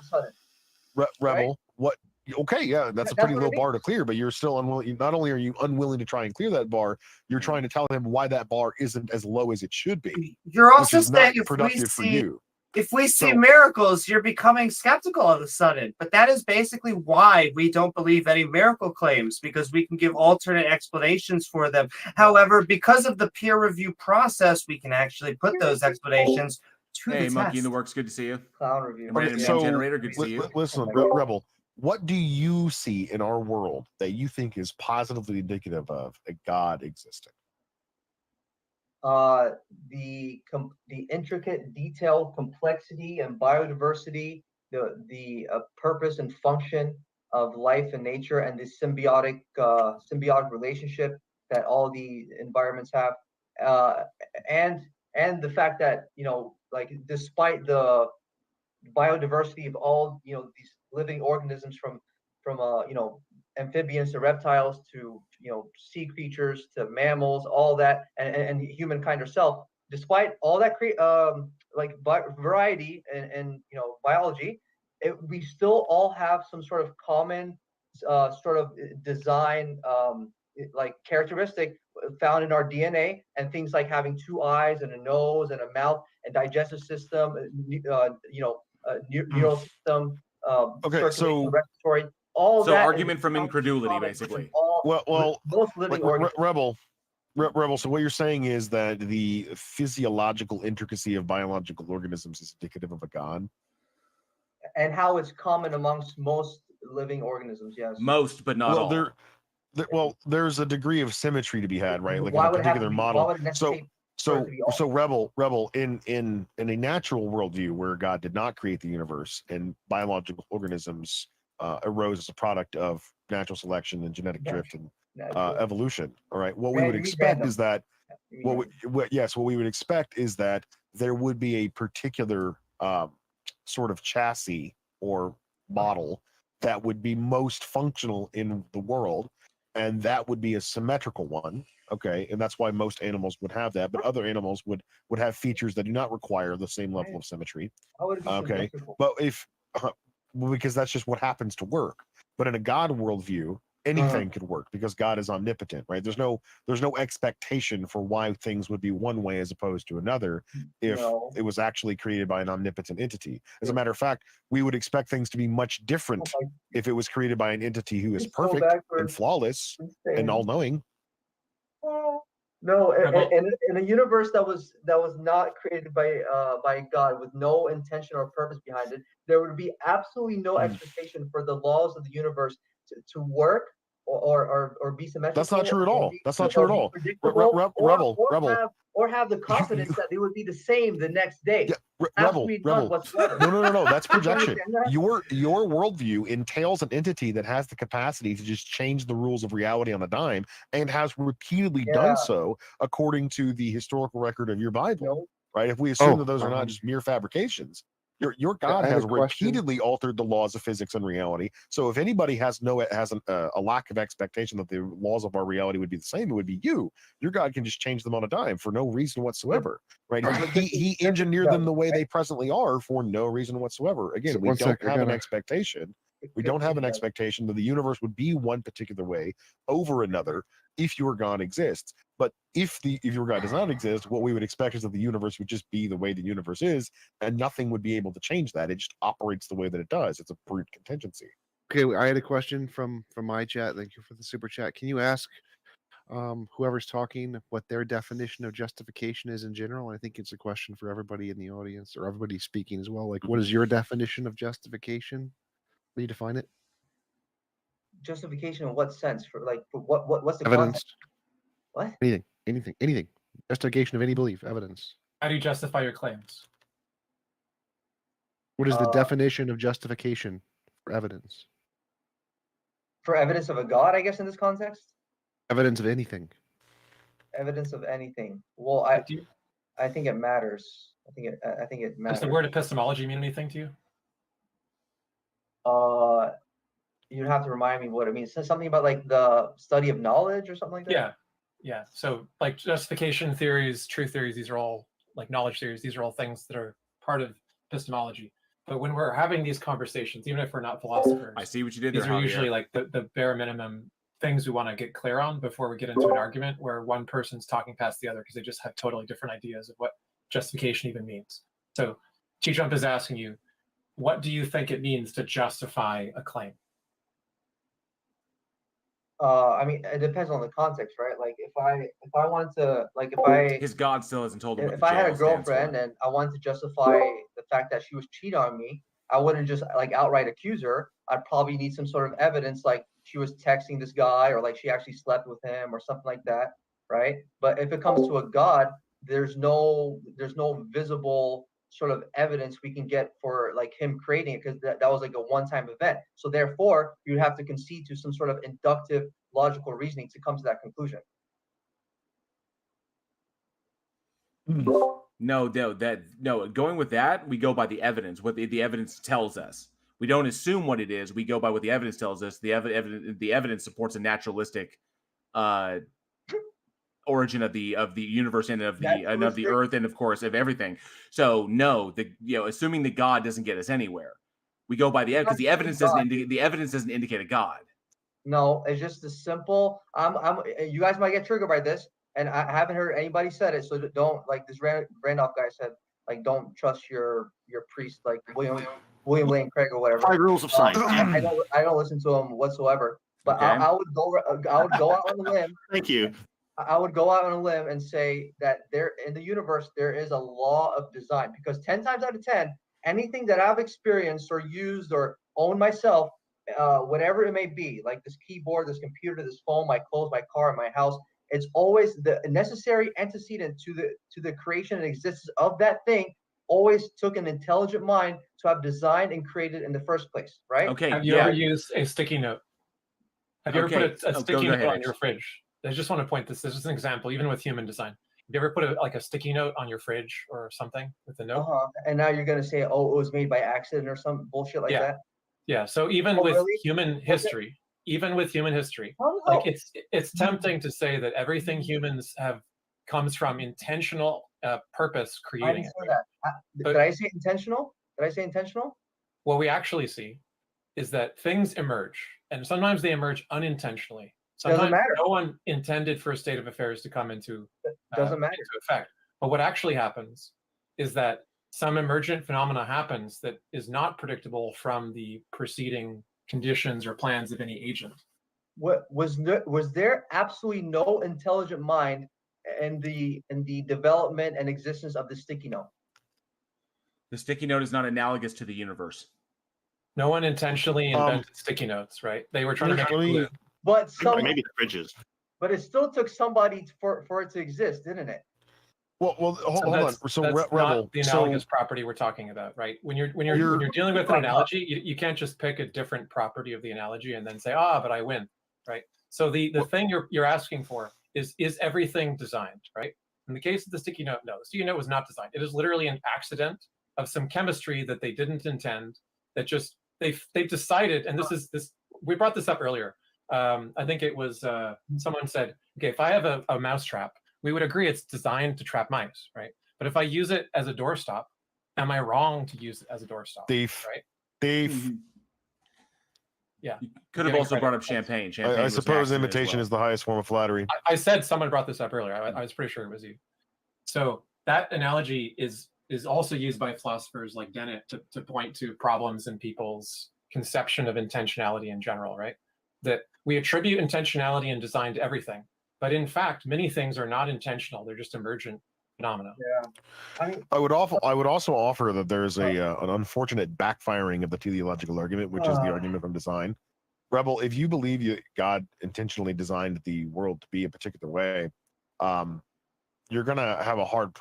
Rebel? What? Okay, yeah, that's a pretty low bar to clear, but you're still unwilling. Not only are you unwilling to try and clear that bar, you're trying to tell him why that bar isn't as low as it should be. You're also which is saying not productive for you. If we see miracles, you're becoming skeptical all of a sudden. But that is basically why we don't believe any miracle claims, because we can give alternate explanations for them. However, because of the peer review process, we can actually put those explanations to Hey, the Monkey test. in the Works, good to see you. Clown review. And Random so Name Generator, good to see you. listen, Rebel, what do you see in our world that you think is positively indicative of a God existing? The intricate, detailed complexity and biodiversity, the purpose and function of life and nature, and the symbiotic relationship that all the environments have, and the fact that, you know, like, despite the biodiversity of all, you know, these living organisms from you know, amphibians to reptiles to, you know, sea creatures to mammals, all that, and humankind herself, despite all that variety and you know, biology, we still all have some sort of common sort of design like characteristic found in our DNA, and things like having two eyes and a nose and a mouth and digestive system, neural system, Okay, so respiratory, all So that. argument from incredulity, basically. Most living organisms. Rebel. So what you're saying is that the physiological intricacy of biological organisms is indicative of a God, and how it's common amongst most living organisms. Yes. Most, but not all. There's a degree of symmetry to be had, right? Like Why in a would it have to particular be- model. why would it necessitate for it to be all? So Rebel, in a natural worldview where God did not create the universe and biological organisms arose as a product of natural selection and genetic drift and evolution. All right. What we would expect is that what we would expect is that there would be a particular sort of chassis or model that would be most functional in the world, and that would be a symmetrical one. Okay, and that's why most animals would have that, but other animals would have features that do not require the same level of symmetry. How would it be Okay, symmetrical? but because that's just what happens to work. But in a God worldview, anything could work because God is omnipotent, right? There's no expectation for why things would be one way as opposed to another if it was actually created by an omnipotent entity. As a matter of fact, we would expect things to be much different if it was created by an entity who is perfect and flawless and all-knowing. No, in a universe that was not created by God, with no intention or purpose behind it, there would be absolutely no expectation for the laws of the universe to work or be symmetrical. That's not true at all. That's not true at all. Or have the confidence that they would be the same the next day. Rebel. Whatsoever. No, that's projection. understand that? Your worldview entails an entity that has the capacity to just change the rules of reality on a dime and has repeatedly done so according to the historical record of your Bible. Right? If we assume that those are not just mere fabrications, your God has repeatedly altered the laws of physics and reality. So if anybody has a lack of expectation that the laws of our reality would be the same, it would be you. Your God can just change them on a dime for no reason whatsoever, right? He engineered them the way they presently are for no reason whatsoever. Again, we don't have an expectation. We don't have an expectation that the universe would be one particular way over another if your God exists. But if your God does not exist, what we would expect is that the universe would just be the way the universe is, and nothing would be able to change that. It just operates the way that it does. It's a brute contingency. Okay, I had a question from my chat. Thank you for the super chat. Can you ask whoever's talking what their definition of justification is in general? I think it's a question for everybody in the audience or everybody speaking as well. Like, what is your definition of justification? How do you define it? Justification in what sense? For what's the Evidence. context? What? Anything. Justification of any belief. Evidence. How do you justify your claims? What is the definition of justification for evidence? For evidence of a God, I guess, in this context? Evidence of anything. Evidence of anything. Well, I think it matters. I think it matters. Does the word epistemology mean anything to you? You'd have to remind me what it means. Something about like the study of knowledge or something like that? Yeah. So like justification theories, truth theories, these are all like knowledge theories. These are all things that are part of epistemology. But when we're having these conversations, even if we're not philosophers, I see what you did there. These are usually like the bare minimum things we want to get clear on before we get into an argument where one person's talking past the other because they just have totally different ideas of what justification even means. So T-Jump is asking you, what do you think it means to justify a claim? I mean, it depends on the context, right? Like if I wanted to, like if I His God still hasn't told him what if the I had a jail stands for. girlfriend and I wanted to justify the fact that she was cheating on me, I wouldn't just like outright accuse her. I'd probably need some sort of evidence, like she was texting this guy, or like she actually slept with him, or something like that, right? But if it comes to a God, there's no visible sort of evidence we can get for like him creating it, because that was like a one-time event. So therefore, you'd have to concede to some sort of inductive logical reasoning to come to that conclusion. No, going with that, we go by the evidence, what the evidence tells us. We don't assume what it is. We go by what the evidence tells us. The evidence supports a naturalistic origin of the universe and of the earth, and of course of everything. So no, assuming that God doesn't get us anywhere, we go by the evidence, because the evidence doesn't indicate a God. No, it's just a simple. You guys might get triggered by this, and I haven't heard anybody said it. So don't, like this Randolph guy said, like don't trust your priest, like William Lane Craig or whatever. 5 rules of science. I don't listen to him whatsoever. But Okay. I would go out on a limb. Thank you. I would go out on a limb and say that there in the universe there is a law of design, because 10 times out of 10, anything that I've experienced or used or owned myself, whatever it may be, like this keyboard, this computer, this phone, my clothes, my car, my house, it's always the necessary antecedent to the creation and existence of that thing. Always took an intelligent mind to have designed and created in the first place, right? Okay. Have you ever used a sticky note? Have you ever put a sticky note on your fridge? I just want to point this. This is an example, even with human design. Have you ever put a sticky note on your fridge or something with a note? And now you're gonna say, oh, it was made by accident or some bullshit like that? Yeah. So even with human history, like it's tempting to say that everything humans have comes from intentional purpose creating it. Did I say intentional? What we actually see is that things emerge, and sometimes they emerge unintentionally. Sometimes no one intended for a state of affairs to come into effect. But what actually happens is that some emergent phenomena happens that is not predictable from the preceding conditions or plans of any agent. What was there absolutely no intelligent mind in the development and existence of the sticky note? The sticky note is not analogous to the universe. No one intentionally invented sticky notes, right? They were trying to make it glue. But maybe the fridges. But it still took somebody for it to exist, didn't it? Well, hold on. So that's Rebel, not the analogous property we're talking about, right? When you're dealing with an analogy, you can't just pick a different property of the analogy and then say, but I win, right? So the thing you're asking for is everything designed, right? In the case of the sticky note, no, the sticky note was not designed. It is literally an accident of some chemistry that they didn't intend. That just they decided, and this we brought this up earlier. I think it was someone said, okay, if I have a mouse trap, we would agree it's designed to trap mice, right? But if I use it as a doorstop, am I wrong to use it as a doorstop? Thief, right? Thief. Yeah. You could have also brought up champagne. I suppose imitation is the highest form of flattery. I said someone brought this up earlier. I was pretty sure it was you. So that analogy is also used by philosophers like Dennett to point to problems in people's conception of intentionality in general, right? That we attribute intentionality and design to everything, but in fact, many things are not intentional; they're just emergent phenomena. Yeah, I would also offer that there's an unfortunate backfiring of the teleological argument, which is the argument from design. Rebel, if you believe God intentionally designed the world to be a particular way, you're gonna have a hard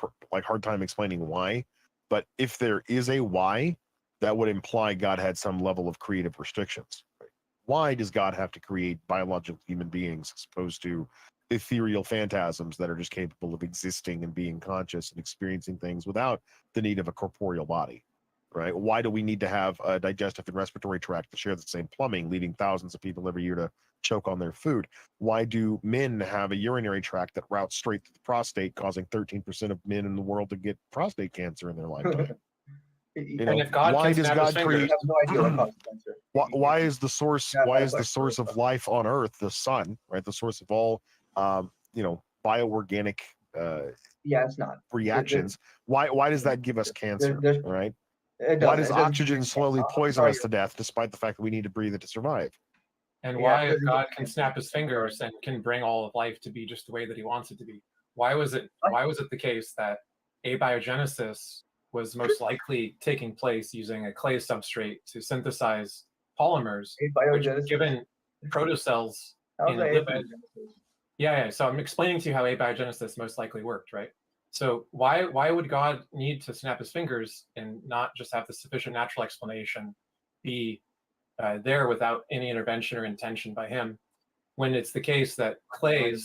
time explaining why. But if there is a why, that would imply God had some level of creative restrictions. Why does God have to create biological human beings as opposed to ethereal phantasms that are just capable of existing and being conscious and experiencing things without the need of a corporeal body, right? Why do we need to have a digestive and respiratory tract that share the same plumbing, leading thousands of people every year to choke on their food? Why do men have a urinary tract that routes straight to the prostate, causing 13% of men in the world to get prostate cancer in their lifetime? Why does God create? Why is the source? Why is the source of life on Earth the sun? Right, the source of all bioorganic it's not reactions. Why does that give us cancer? Right. Why does It doesn't. oxygen slowly poison sorry, us to death, despite the fact that we need to breathe it to survive? And Yeah, why, if because God can snap his fingers and can bring all of life to be just the way that he wants it to be, why was it the case that abiogenesis was most likely taking place using a clay substrate to synthesize polymers, which, abiogenesis. given protocells How's in a that lipid? abiogenesis? Yeah. So I'm explaining to you how abiogenesis most likely worked, right? So why would God need to snap his fingers and not just have the sufficient natural explanation be there without any intervention or intention by him, when it's the case that clays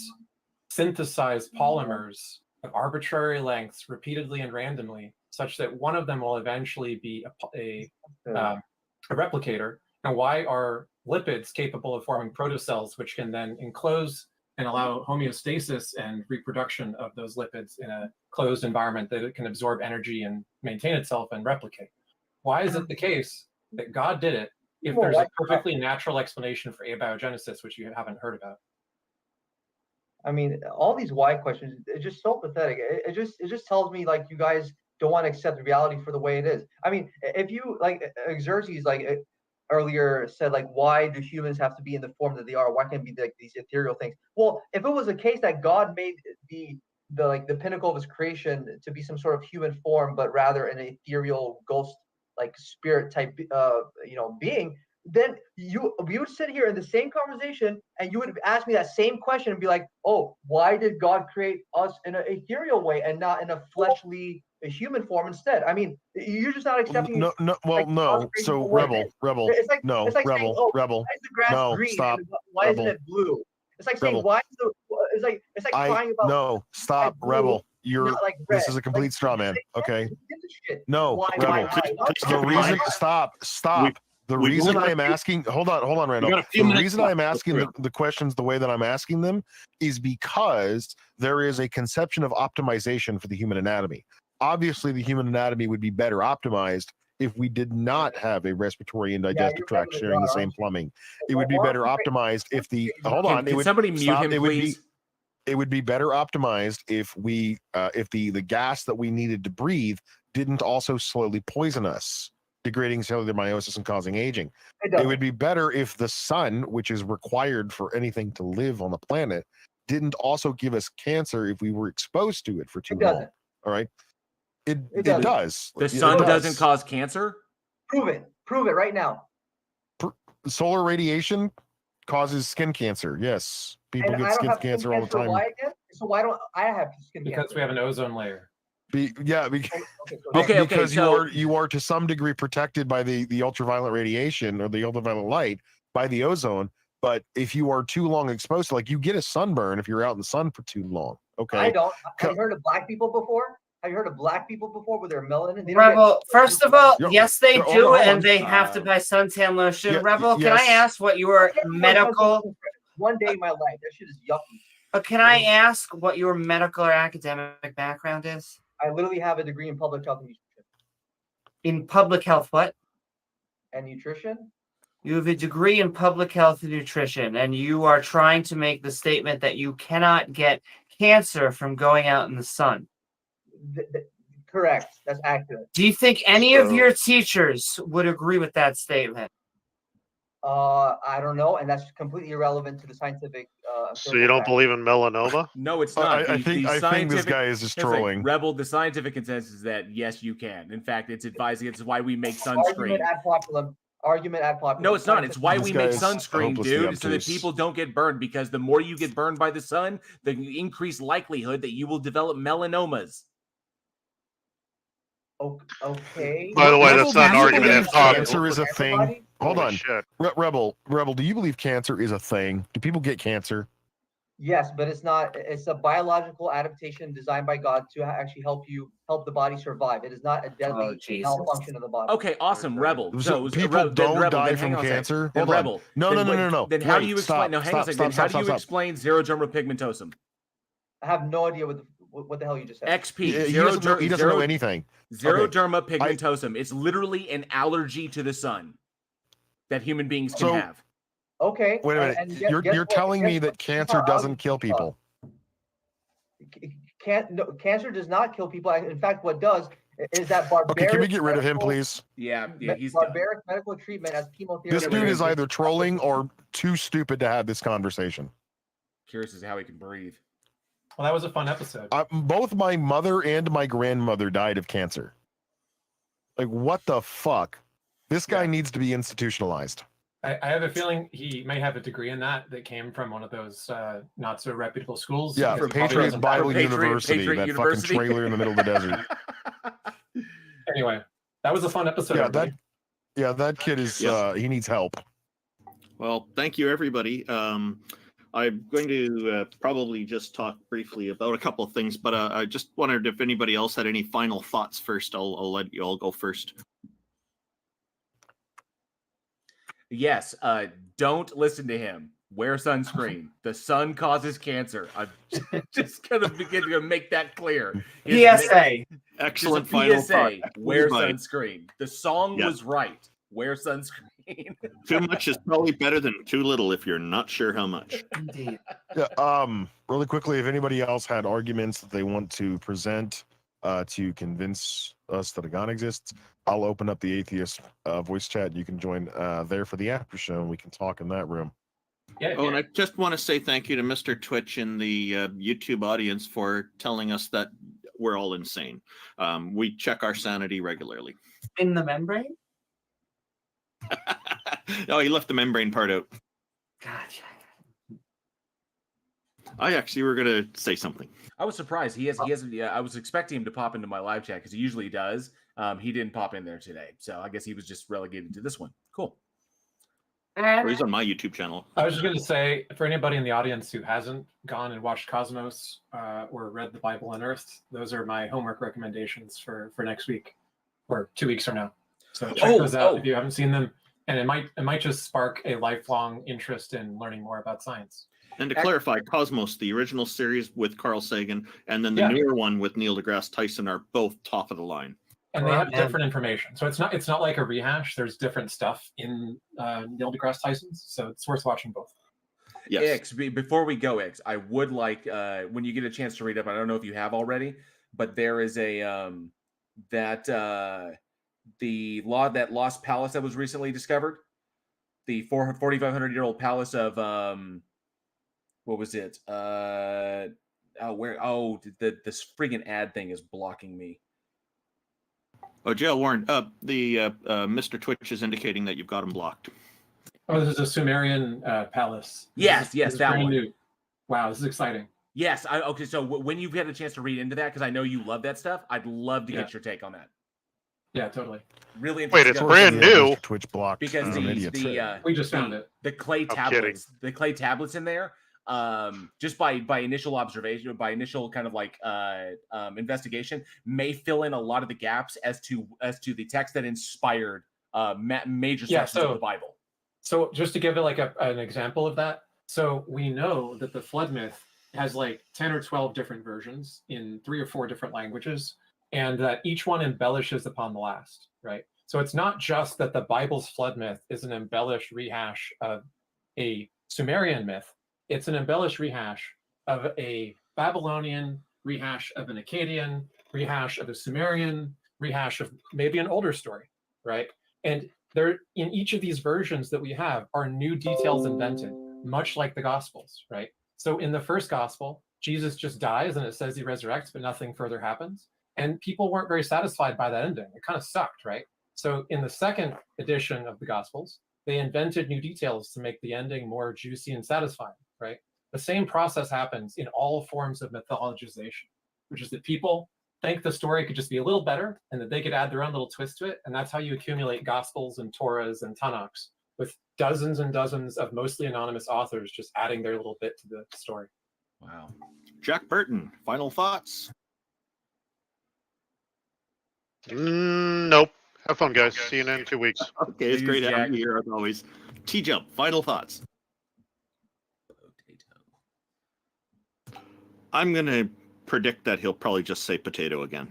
synthesize polymers of arbitrary lengths repeatedly and randomly, such that one of them will eventually be a replicator? And why are lipids capable of forming protocells, which can then enclose and allow homeostasis and reproduction of those lipids in a closed environment that it can absorb energy and maintain itself and replicate? Why is it the case that God did it if there's a perfectly natural explanation for abiogenesis, which you haven't heard about? I mean, all these why questions, it's just so pathetic. It just tells me like you guys don't want to accept reality for the way it is. I mean, if you like Xerxes earlier said, like, why do humans have to be in the form that they are? Why can't it be like these ethereal things? Well, if it was a case that God made the pinnacle of his creation to be some sort of human form, but rather an ethereal ghost like spirit type being, then we would sit here in the same conversation and you would ask me that same question and be like, oh, why did God create us in an ethereal way and not in a fleshly human form instead? I mean, you're just not accepting. No. So rebel. It's like No, it's like rebel. saying, oh, Rebel. why is the grass No, green? stop. And why Rebel. isn't it blue? It's like saying, Rebel. why is it's like crying about No, stop, blue, rebel. You're not like red. this is a complete straw man. Okay. Who gives a shit? No, Why, rebel. The reason stop. The reason I am asking hold on, Randall. The reason I'm asking the questions the way that I'm asking them is because there is a conception of optimization for the human anatomy. Obviously, the human anatomy would be better optimized if we did not have a respiratory and digestive tract sharing the same plumbing. It would be better optimized if the Can somebody mute him, please? It would be better optimized if the gas that we needed to breathe didn't also slowly poison us, degrading cellular meiosis and causing aging. It would be better if the sun, which is required for anything to live on the planet, didn't also give us cancer if we were exposed to it for too long. All right. It does. The sun doesn't cause cancer? Prove it right now. Solar radiation causes skin cancer. Yes. People get skin cancer all the time. Why again? So why don't I have skin cancer? Because we have an ozone layer. Because you are to some degree protected by the ultraviolet radiation or the ultraviolet light by the ozone. But if you are too long exposed, like you get a sunburn if you're out in the sun for too long. Okay. I don't. Have you heard of black people before? Have you heard of black people before with their melanin? Rebel, first of all, yes, they do, and they have to buy suntan lotion. yeah, Rebel, can I ask what your medical? One day in my life, that shit is yucky. Can I ask what your medical or academic background is? I literally have a degree in public health and nutrition. In public health, what? And nutrition? You have a degree in public health and nutrition, and you are trying to make the statement that you cannot get cancer from going out in the sun. Correct. That's accurate. Do you think any of your teachers would agree with that statement? I don't know, and that's completely irrelevant to the scientific. So you don't believe in melanoma? No, it's not. I think this guy is just trolling. Rebel, the scientific consensus is that yes, you can. In fact, it's advising. It's why we make sunscreen. Argument ad populum. No, it's not. It's why we make sunscreen, dude, so that obtuse. people don't get burned. Because the more you get burned by the sun, the increased likelihood that you will develop melanomas. Okay. By the way, that's not an argument ad populum. Cancer is a thing. Hold Holy on. shit. Rebel, do you believe cancer is a thing? Do people get cancer? Yes, but it's not. It's a biological adaptation designed by God to actually help the body survive. It is not a deadly malfunction of the body. Okay, awesome, Rebel. So people don't die from cancer? Hold on. Rebel. No. Then how do you Stop, explain? No, hang on a second. How do you explain xeroderma pigmentosum? I have no idea what the hell you just said. XP. He doesn't know anything. Xeroderma pigmentosum. It's literally an allergy to the sun that human beings can have. Okay. Wait a minute. You're telling me that cancer doesn't kill people? Cancer does not kill people. In fact, what does Is that barbaric? Okay, can we get rid of him, medical- please? Yeah, he's done. barbaric medical treatment as chemotherapy. This dude is either trolling or too stupid to have this conversation. Curious as to how he can breathe. Well, that was a fun episode. Both my mother and my grandmother died of cancer. Like, what the fuck? This guy needs to be institutionalized. I have a feeling he may have a degree in that came from one of those not so reputable schools. Yeah, because for he probably Patriot doesn't- Bible University, Patriot that University. fucking trailer in the middle of the desert. Anyway, that was a fun episode. everybody. That kid is he needs help. Well, thank you, everybody. I'm going to probably just talk briefly about a couple of things, but I just wondered if anybody else had any final thoughts first. I'll let you all go first. Yes, don't listen to him. Wear sunscreen. The sun causes cancer. I'm just gonna begin to make that clear. PSA. Excellent Just a final PSA. thought. Wear Everybody. sunscreen. The song Yeah. was right. Wear sunscreen. Too much is probably better than too little if you're not sure how much. Indeed. Yeah, really quickly, if anybody else had arguments that they want to present to convince us that a God exists, I'll open up the atheist voice chat. You can join there for the after show, and we can talk in that room. Oh, and I just want to say thank you to Mr. Twitch and the YouTube audience for telling us that we're all insane. We check our sanity regularly. In the membrane? Oh, he left the membrane part out. Gotcha. I actually were going to say something. I was surprised. He hasn't. Yeah, I was expecting him to pop into my live chat because he usually does. He didn't pop in there today, so I guess he was just relegated to this one. Cool. Or he's on my YouTube channel. I was just going to say, for anybody in the audience who hasn't gone and watched Cosmos or read the Bible Unearthed, those are my homework recommendations for next week or 2 weeks from now. So check those out if you haven't seen them, and it might just spark a lifelong interest in learning more about science. And to clarify, Cosmos, the original series with Carl Sagan, and then the newer one with Neil deGrasse Tyson are both top of the line. And they have different information, so it's not like a rehash. There's different stuff in Neil deGrasse Tyson's, so it's worth watching both. Yes. Ix, before we go, Ix, I would like when you get a chance to read up. I don't know if you have already, but there is a the lost palace that was recently discovered, the 4,500-year-old palace of what was it? This friggin' ad thing is blocking me. Oh, Jail Warren, Mr. Twitch is indicating that you've got him blocked. Oh, this is a Sumerian palace. Yes, This is that brand one. new. Wow, this is exciting. Yes. Okay. So when you've had a chance to read into that, because I know you love that stuff, I'd love to get your take on that. Yeah, totally. Really Wait, interesting. it's brand new. Twitch blocked. Because we just found it. The clay tablets, the clay tablets in there, just by initial observation, by initial kind of like investigation, may fill in a lot of the gaps as to the text that inspired major sections of the Bible. So just to give it like an example of that, so we know that the flood myth has like 10 or 12 different versions in 3 or 4 different languages, and that each one embellishes upon the last, right? So it's not just that the Bible's flood myth is an embellished rehash of a Sumerian myth. It's an embellished rehash of a Babylonian, rehash of an Akkadian, rehash of a Sumerian, rehash of maybe an older story, right? And there, in each of these versions that we have, are new details invented, much like the Gospels, right? So in the first Gospel, Jesus just dies and it says he resurrects, but nothing further happens. And people weren't very satisfied by that ending. It kind of sucked, right? So in the second edition of the Gospels, they invented new details to make the ending more juicy and satisfying, right? The same process happens in all forms of mythologization, which is that people think the story could just be a little better and that they could add their own little twist to it. And that's how you accumulate Gospels and Torahs and Tanakhs, with dozens and dozens of mostly anonymous authors just adding their little bit to the story. Wow. Jack Burton, final thoughts? Nope. Have fun, guys. See you in 2 weeks. Okay, it's great having you here as always. T-Jump, final thoughts. I'm going to predict that he'll probably just say potato again.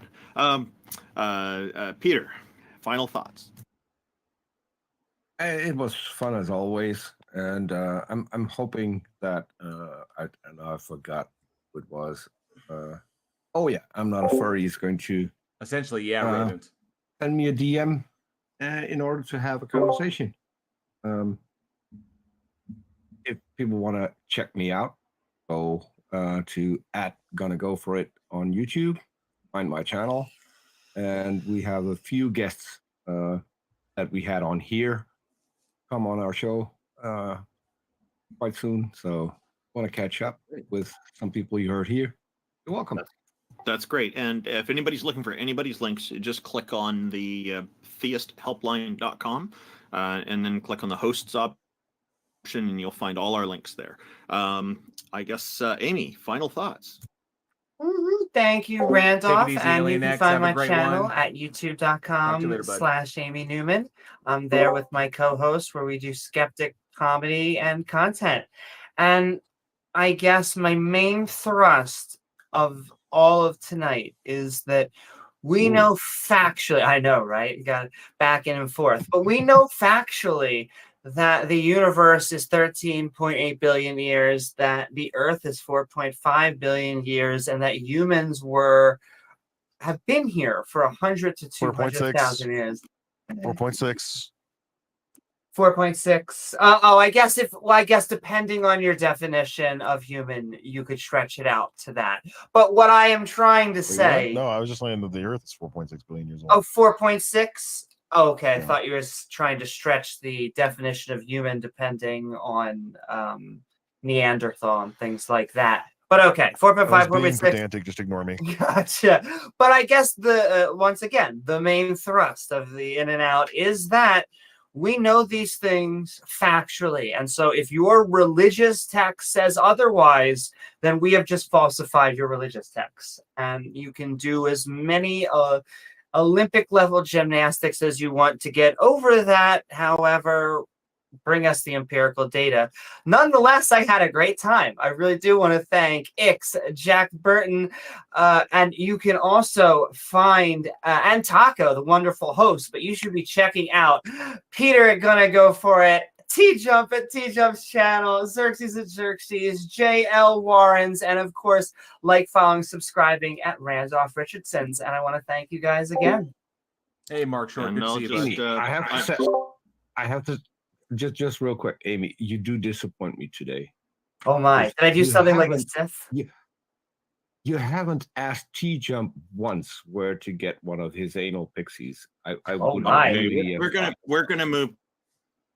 Peter, final thoughts. It was fun as always, and I'm hoping that I forgot what it was. Oh yeah, I'm not a furry is going to Essentially, yeah, Uh, Raymond. Send me a DM in order to have a conversation. If people want to check me out, go to @GonnaGoForIt on YouTube, find my channel, and we have a few guests that we had on here come on our show quite soon. So want to catch up with some people you heard here. You're welcome. That's great. And if anybody's looking for anybody's links, just click on the theisthelpline.com and then click on the hosts option and you'll find all our links there. I guess, Amy, final thoughts. Thank you, Randolph. easy, And you Alien can X. find Have a my great channel one. at Talk to you later, bud. youtube.com/Amy Newman. I'm there with my co-host where we do skeptic comedy and content. And I guess my main thrust of all of tonight is that we know factually, I know, right? You got back in and forth, but we know factually that the universe is 13.8 billion years, that the Earth is 4.5 billion years, and that humans have been here for 100 to 200,000 years. 4.6. 4.6. I guess depending on your definition of human, you could stretch it out to that. But what I am trying to Wait, say. what? No, I was just saying that the Earth is 4.6 billion years old. Oh, 4.6? Oh, okay. I Yeah. thought you were trying to stretch the definition of human depending on Neanderthal and things like that. But okay, 4.5, I was being 4.6. pedantic, just ignore me. Gotcha. But I guess once again, the main thrust of the In and Out is that we know these things factually. And so if your religious text says otherwise, then we have just falsified your religious text. And you can do as many Olympic level gymnastics as you want to get over that. However, bring us the empirical data. Nonetheless, I had a great time. I really do want to thank Ix, Jack Burton, and you can also find, and Taco, the wonderful host, but you should be checking out Peter at Gonna Go For It, T-Jump at T-Jump's channel, Xerxes at Xerxes, J.L. Warrens, and of course, following, subscribing at Randolph Richardson's. And I want to thank you guys again. Hey, Mark Short, And good to I'll see you, just, bud. I have to just real quick, Amy, you do disappoint me today. Oh my! Did I do something like a Sith? You haven't asked T-Jump once where to get one of his anal pixies. Oh my!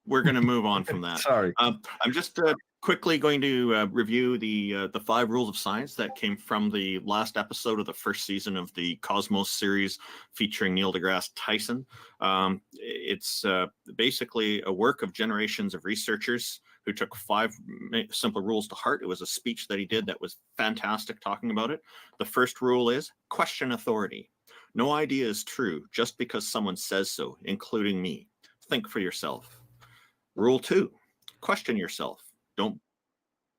We're gonna move on from that. Sorry. I'm just quickly going to review the 5 rules of science that came from the last episode of the first season of the Cosmos series featuring Neil deGrasse Tyson. It's basically a work of generations of researchers who took 5 simple rules to heart. It was a speech that he did that was fantastic talking about it. The first rule is question authority. No idea is true just because someone says so, including me. Think for yourself. Rule 2, question yourself. Don't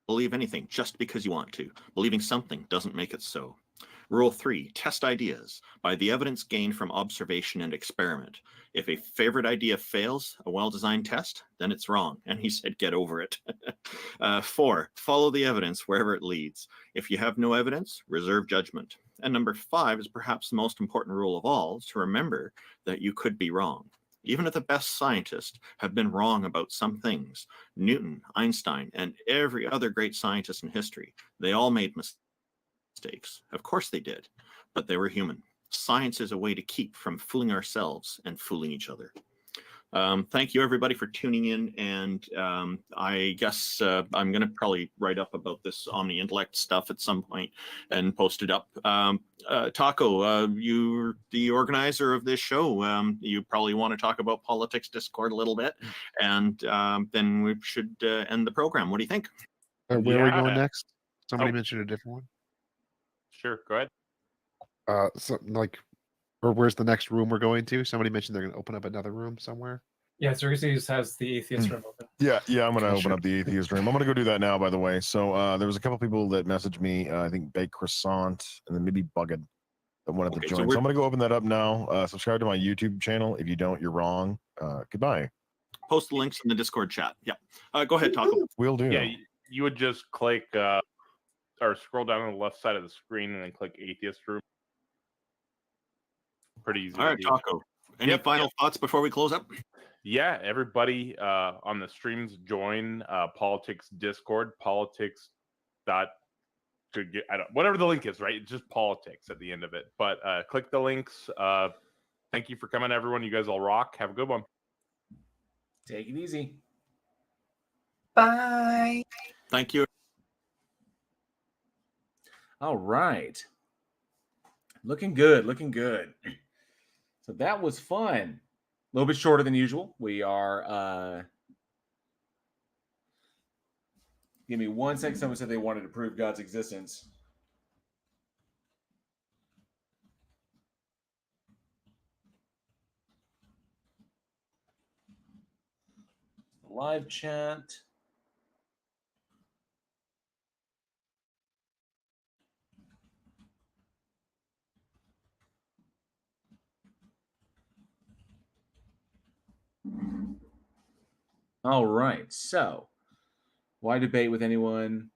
believe anything just because you want to. Believing something doesn't make it so. Rule 3, test ideas by the evidence gained from observation and experiment. If a favorite idea fails a well-designed test, then it's wrong. And he said, get over it. 4, follow the evidence wherever it leads. If you have no evidence, reserve judgment. And number 5 is perhaps the most important rule of all, to remember that you could be wrong. Even if the best scientists have been wrong about some things, Newton, Einstein, and every other great scientist in history, they all made mistakes. Of course they did, but they were human. Science is a way to keep from fooling ourselves and fooling each other. Thank you, everybody, for tuning in. And I guess I'm going to probably write up about this omni-intellect stuff at some point and post it up. Taco, you're the organizer of this show. You probably want to talk about politics Discord a little bit, and then we should end the program. What do you think? Where are we going next? Somebody mentioned a different one. Sure, go ahead. Or where's the next room we're going to? Somebody mentioned they're going to open up another room somewhere. Yeah, Xerxes has the atheist room open. Yeah, I'm going to open up the atheist room. I'm going to go do that now, by the way. So there was a couple people that messaged me, I think Baked Croissant, and then maybe Bugged that wanted to join. So I'm going to go open that up now. Subscribe to my YouTube channel. If you don't, you're wrong. Goodbye. Post the links in the Discord chat. Yeah. Go ahead, Taco. Will do. Yeah, you would just click or scroll down on the left side of the screen and then click atheist room. Pretty easy. All right, to do. Taco. Any Yep, final thoughts before we close up? Yeah, everybody on the streams join Politics Discord, politics dot to get whatever the link is, right? It's just politics at the end of it. But click the links. Thank you for coming, everyone. You guys all rock. Have a good one. Take it easy. Bye. Thank you. All right. Looking good. Looking good. So that was fun. A little bit shorter than usual. We are give me 1 second. Someone said they wanted to prove God's existence. Live chat. All right. So, why debate with anyone?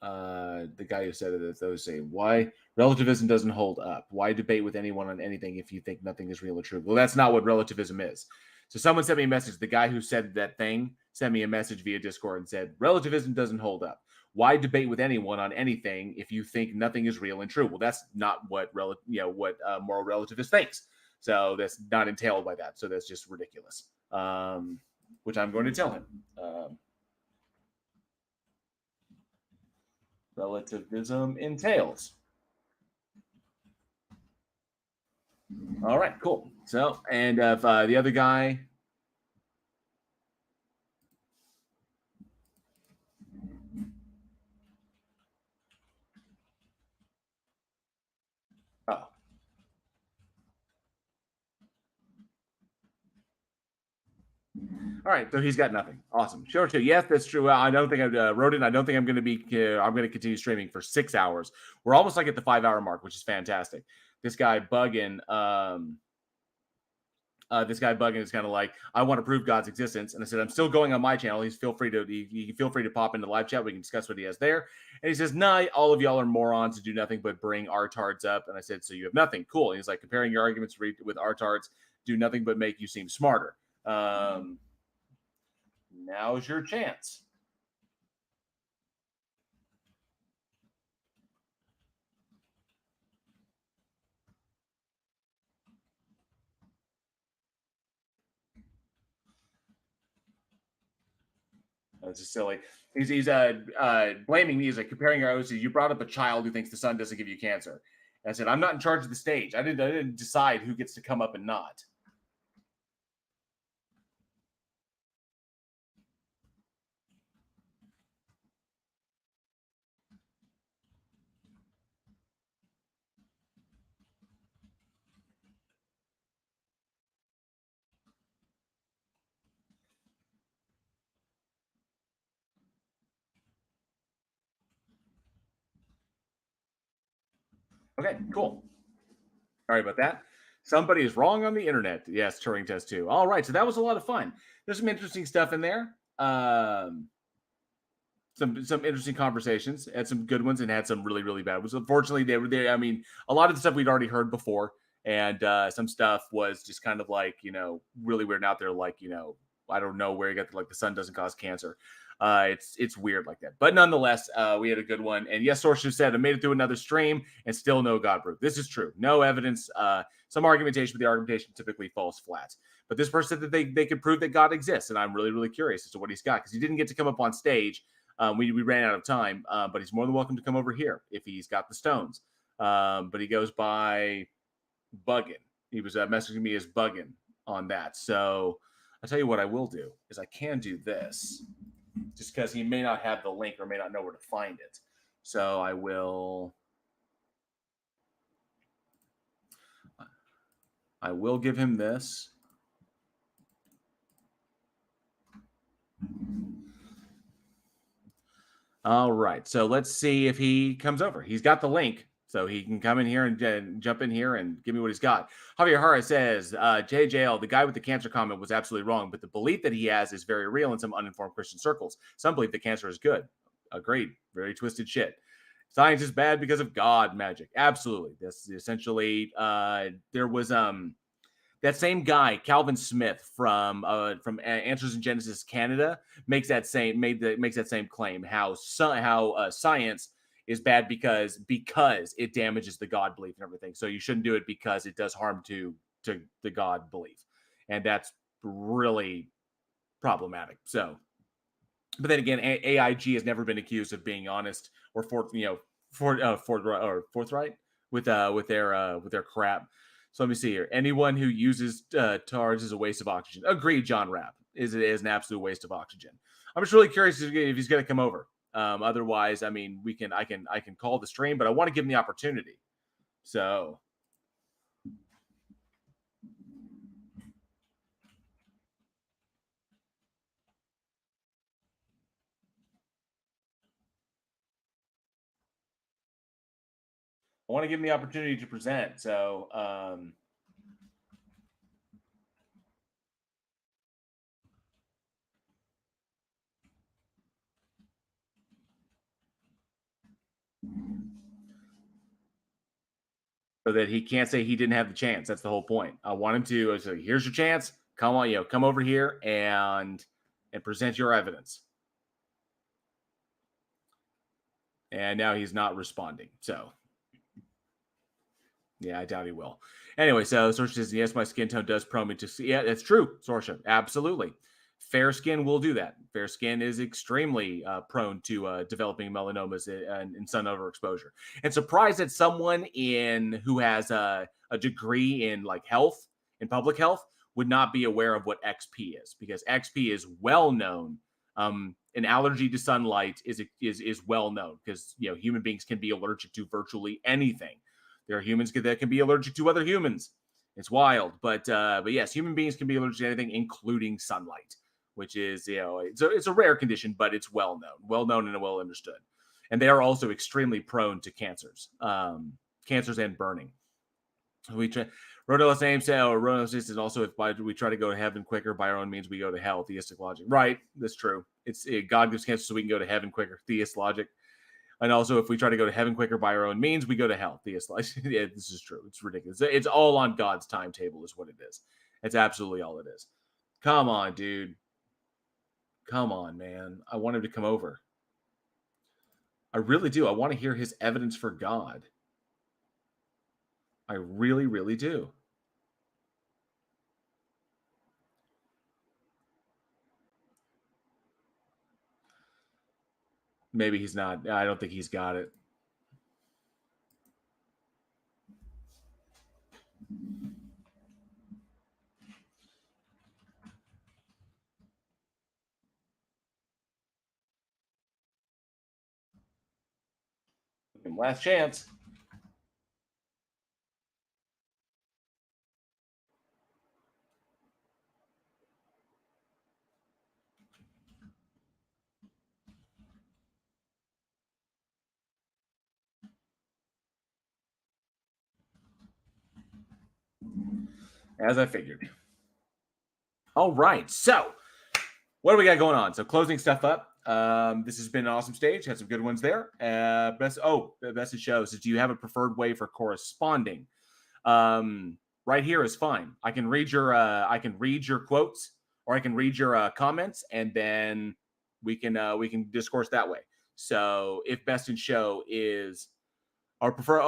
The guy who said it, those say, why relativism doesn't hold up. Why debate with anyone on anything if you think nothing is real or true? Well, that's not what relativism is. So someone sent me a message. The guy who said that thing sent me a message via Discord and said, relativism doesn't hold up. Why debate with anyone on anything if you think nothing is real and true? Well, that's not what moral relativist thinks. So that's not entailed by that. So that's just ridiculous. Which I'm going to tell him. Relativism entails. All right, cool. So, and if the other guy. Oh. All right, so he's got nothing. Awesome. Sure, too. Yes, that's true. I don't think I wrote it. I don't think I'm going to be. I'm going to continue streaming for 6 hours. We're almost like at the 5-hour mark, which is fantastic. This guy bugging. This guy bugging is kind of like, I want to prove God's existence, and I said, I'm still going on my channel. He's feel free to pop into live chat. We can discuss what he has there. And he says, nah, all of y'all are morons to do nothing but bring artards up. And I said, so you have nothing. Cool. And he's like, comparing your arguments with artards do nothing but make you seem smarter. Now's your chance. That's just silly. He's blaming me. He's like comparing our OC. You brought up a child who thinks the sun doesn't give you cancer. And I said, I'm not in charge of the stage. I didn't decide who gets to come up and not. Okay, cool. Sorry about that. Somebody is wrong on the internet. Yes, Turing test 2. All right, so that was a lot of fun. There's some interesting stuff in there. Some interesting conversations. Had some good ones and had some really, really bad ones. Unfortunately, they were there. I mean, a lot of the stuff we'd already heard before, and some stuff was just kind of like, really weird out there. Like, I don't know where you got the sun doesn't cause cancer. It's weird like that. But nonetheless, we had a good one. And yes, Source said, I made it through another stream and still no God proof. This is true. No evidence. Some argumentation, but the argumentation typically falls flat. But this person said that they could prove that God exists. And I'm really, really curious as to what he's got, because he didn't get to come up on stage. We ran out of time, but he's more than welcome to come over here if he's got the stones. But he goes by Buggin. He was messaging me as Buggin on that. So I'll tell you what I will do is I can do this, just because he may not have the link or may not know where to find it. So I will give him this. All right. So let's see if he comes over. He's got the link, so he can come in here and jump in here and give me what he's got. Javier Hara says, JJL, the guy with the cancer comment was absolutely wrong, but the belief that he has is very real in some uninformed Christian circles. Some believe that cancer is good. Agreed. Very twisted shit. Science is bad because of God magic. Absolutely. That's essentially there was that same guy, Calvin Smith from Answers in Genesis Canada, makes that same claim. How science is bad because it damages the God belief and everything. So you shouldn't do it because it does harm to the God belief, and that's really problematic. So, but then again, AIG has never been accused of being honest or forthright with their crap. So let me see here. Anyone who uses TARS is a waste of oxygen. Agreed, John Rapp. Is an absolute waste of oxygen. I'm just really curious if he's going to come over. Otherwise, I mean, I can call the stream, but I want to give him the opportunity. So. I want to give him the opportunity to present. So, so that he can't say he didn't have the chance. That's the whole point. I want him to say, here's your chance. Come on, come over here and present your evidence. And now he's not responding. So, yeah, I doubt he will. Anyway, so Sorsha says, yes, my skin tone does prone me to see. Yeah, that's true, Sorsha. Absolutely. Fair skin will do that. Fair skin is extremely prone to developing melanomas in sun overexposure. And surprised that someone who has a degree in like health, in public health, would not be aware of what XP is, because XP is well known. An allergy to sunlight is well known, because human beings can be allergic to virtually anything. There are humans that can be allergic to other humans. It's wild, but yes, human beings can be allergic to anything, including sunlight, which is it's a rare condition, but it's well known and well understood. And they are also extremely prone to cancers, and burning. Rodolph's name said, Rodolph's is also, if we try to go to heaven quicker by our own means, we go to hell. Theistic logic, right? That's true. God gives cancer so we can go to heaven quicker. Theist logic. And also, if we try to go to heaven quicker by our own means, we go to hell. Theist logic. Yeah, this is true. It's ridiculous. It's all on God's timetable, is what it is. It's absolutely all it is. Come on, dude. Come on, man. I want him to come over. I really do. I want to hear his evidence for God. I really, really do. Maybe he's not. I don't think he's got it. Last chance. As I figured. All right. So, what do we got going on? So, closing stuff up. This has been an awesome stage. Had some good ones there. Best in show says, do you have a preferred way for corresponding? Right here is fine. I can read your quotes, or I can read your comments, and then we can discourse that way. So if best in show is or prefer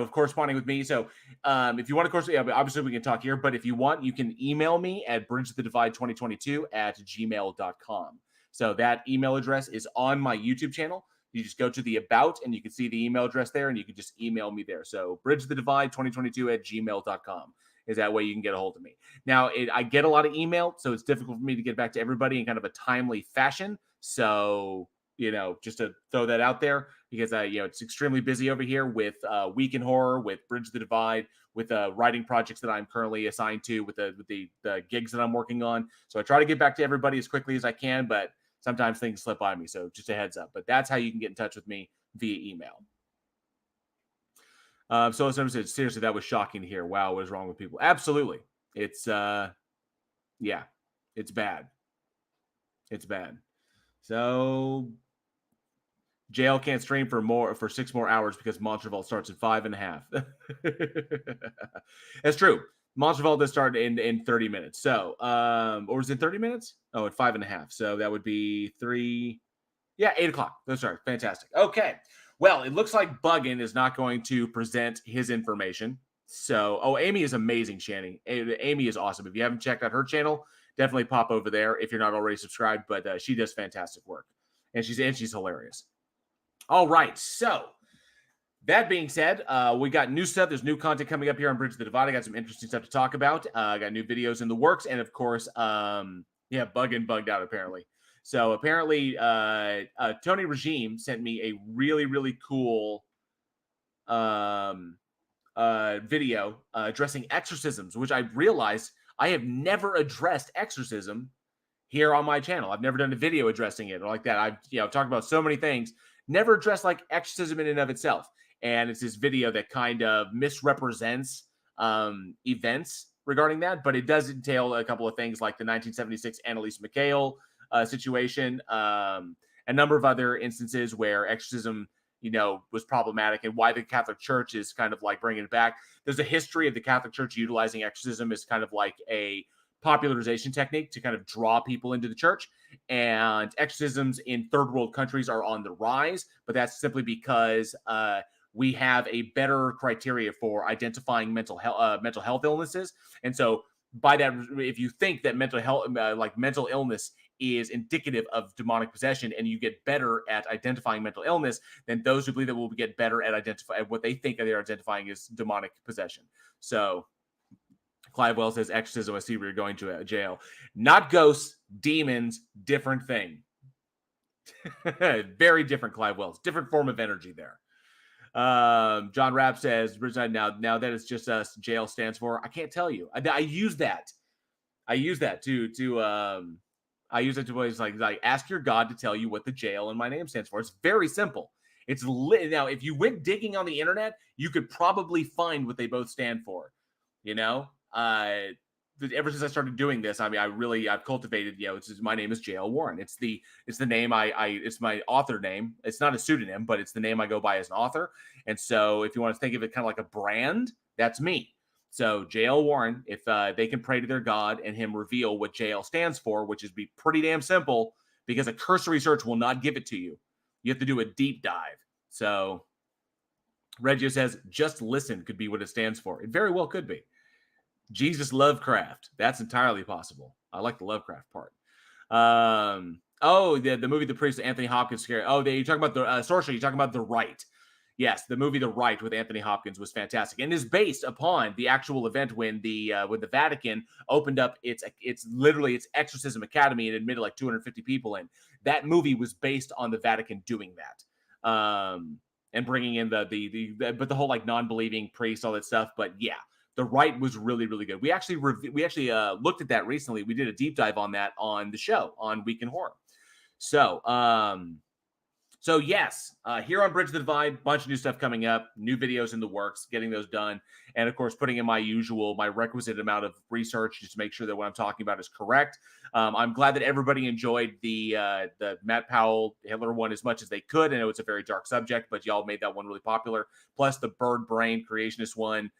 corresponding with me. So if you want to correspond, obviously we can talk here, but if you want, you can email me at bridgethedivide2022@gmail.com. So that email address is on my YouTube channel. You just go to the about and you can see the email address there, and you can just email me there. So bridgethedivide2022@gmail.com is that way you can get a hold of me. Now, I get a lot of email, so it's difficult for me to get back to everybody in kind of a timely fashion. So, just to throw that out there, because it's extremely busy over here with Week in Horror, with Bridge the Divide, with writing projects that I'm currently assigned to, with the gigs that I'm working on. So I try to get back to everybody as quickly as I can, but sometimes things slip by me. So just a heads up. But that's how you can get in touch with me via email. So someone said, seriously, that was shocking to hear. Wow, what is wrong with people? Absolutely. It's it's bad. It's bad. So Jail can't stream for 6 more hours because Monster Vault starts at 5.5. That's true. Monster Vault does start in 30 minutes. So, or is it 30 minutes? Oh, at 5.5. So that would be 3. Yeah, 8 o'clock. Those are fantastic. Okay. Well, it looks like Buggin is not going to present his information. So, Amy is amazing, Shanny. Amy is awesome. If you haven't checked out her channel, definitely pop over there if you're not already subscribed. But she does fantastic work, and she's hilarious. All right. So that being said, we got new stuff. There's new content coming up here on Bridge the Divide. I got some interesting stuff to talk about. I got new videos in the works, and of course, Buggin bugged out apparently. So apparently, Tony Regime sent me a really, really cool video addressing exorcisms, which I realized I have never addressed exorcism here on my channel. I've never done a video addressing it or like that. I've talked about so many things, never addressed like exorcism in and of itself. And it's this video that kind of misrepresents events regarding that, but it does entail a couple of things like the 1976 Annalise McHale situation, a number of other instances where exorcism, was problematic, and why the Catholic Church is kind of like bringing it back. There's a history of the Catholic Church utilizing exorcism as kind of like a popularization technique to kind of draw people into the church. And exorcisms in third world countries are on the rise, but that's simply because we have a better criteria for identifying mental health illnesses. And so by that, if you think that mental health, like mental illness is indicative of demonic possession, and you get better at identifying mental illness, then those who believe that will get better at identifying what they think they're identifying as demonic possession. So Clive Wells says, exorcism, I see where you're going to jail. Not ghosts, demons, different thing. Very different, Clive Wells. Different form of energy there. John Rapp says, now that it's just us, jail stands for, I can't tell you. I use that. I use that to always like ask your God to tell you what the jail in my name stands for. It's very simple. It's now, if you went digging on the internet, you could probably find what they both stand for. Ever since I started doing this, I've cultivated, my name is J.L. Warren. It's the name it's my author name. It's not a pseudonym, but it's the name I go by as an author. And so if you want to think of it kind of like a brand, that's me. So J.L. Warren, if they can pray to their God and him reveal what J.L. stands for, which is be pretty damn simple, because a cursory search will not give it to you. You have to do a deep dive. So Reggio says, just listen could be what it stands for. It very well could be. Jesus Lovecraft. That's entirely possible. I like the Lovecraft part. The movie The Priest, Anthony Hopkins. You're talking about the sorcerer. You're talking about The Rite. Yes, the movie The Rite with Anthony Hopkins was fantastic, and is based upon the actual event when the Vatican opened up its exorcism academy and admitted like 250 people in. That movie was based on the Vatican doing that, and bringing in the whole like non-believing priest, all that stuff. But yeah, The Rite was really, really good. We actually looked at that recently. We did a deep dive on that on the show on Week in Horror. So yes, here on Bridge the Divide, bunch of new stuff coming up, new videos in the works, getting those done, and of course putting in my requisite amount of research just to make sure that what I'm talking about is correct. I'm glad that everybody enjoyed the Matt Powell Hitler one as much as they could. I know it's a very dark subject, but y'all made that one really popular. Plus the Bird Brain Creationist one.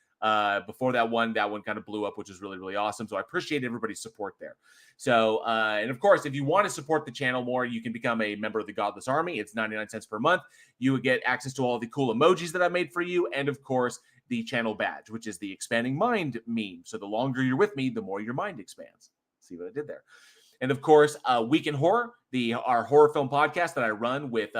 Before that one kind of blew up, which is really, really awesome. So I appreciate everybody's support there. So, and of course, if you want to support the channel more, you can become a member of the Godless Army. It's 99 cents per month. You would get access to all the cool emojis that I made for you. And of course, the channel badge, which is the expanding mind meme. So the longer you're with me, the more your mind expands. See what I did there? And of course, Week in Horror, our horror film podcast that I run with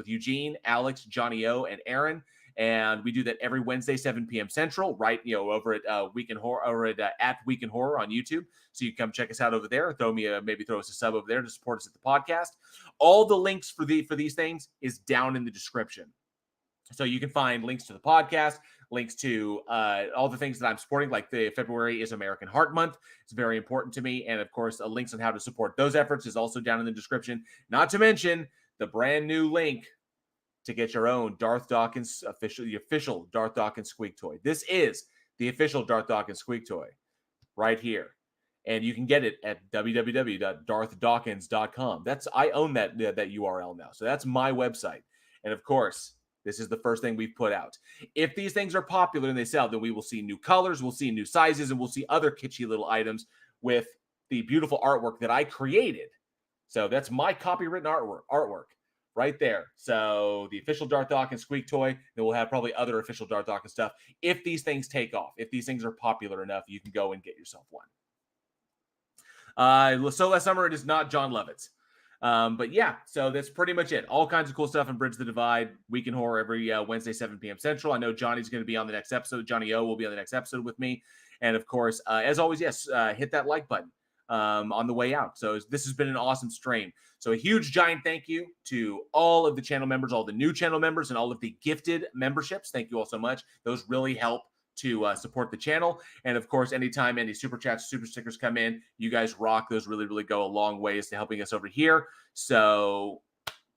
Eugene, Alex, Johnny O, and Aaron. And we do that every Wednesday, 7 p.m. Central, right? Over at Week in Horror, or at Week in Horror on YouTube. So you can come check us out over there. Maybe throw us a sub over there to support us at the podcast. All the links for these things is down in the description. So you can find links to the podcast, links to all the things that I'm supporting, like the February is American Heart Month. It's very important to me. And of course, links on how to support those efforts is also down in the description. Not to mention the brand new link to get your own Darth Dawkins the official Darth Dawkins Squeak toy. This is the official Darth Dawkins Squeak toy right here. And you can get it at www.darthdawkins.com. I own that URL now. So that's my website. And of course, this is the first thing we've put out. If these things are popular and they sell, then we will see new colors, we'll see new sizes, and we'll see other kitschy little items with the beautiful artwork that I created. So that's my copywritten artwork right there. So the official Darth Dawkins Squeak toy, then we'll have probably other official Darth Dawkins stuff. If these things take off, if these things are popular enough, you can go and get yourself one. So last summer, it is not John Lovitz. But yeah, so that's pretty much it. All kinds of cool stuff in Bridge the Divide, Week in Horror every Wednesday, 7 p.m. Central. I know Johnny's going to be on the next episode. Johnny O will be on the next episode with me. And of course, as always, yes, hit that like button on the way out. So this has been an awesome stream. So a huge, giant thank you to all of the channel members, all the new channel members, and all of the gifted memberships. Thank you all so much. Those really help to support the channel. And of course, anytime any super chats, super stickers come in, you guys rock. Those really, really go a long ways to helping us over here. So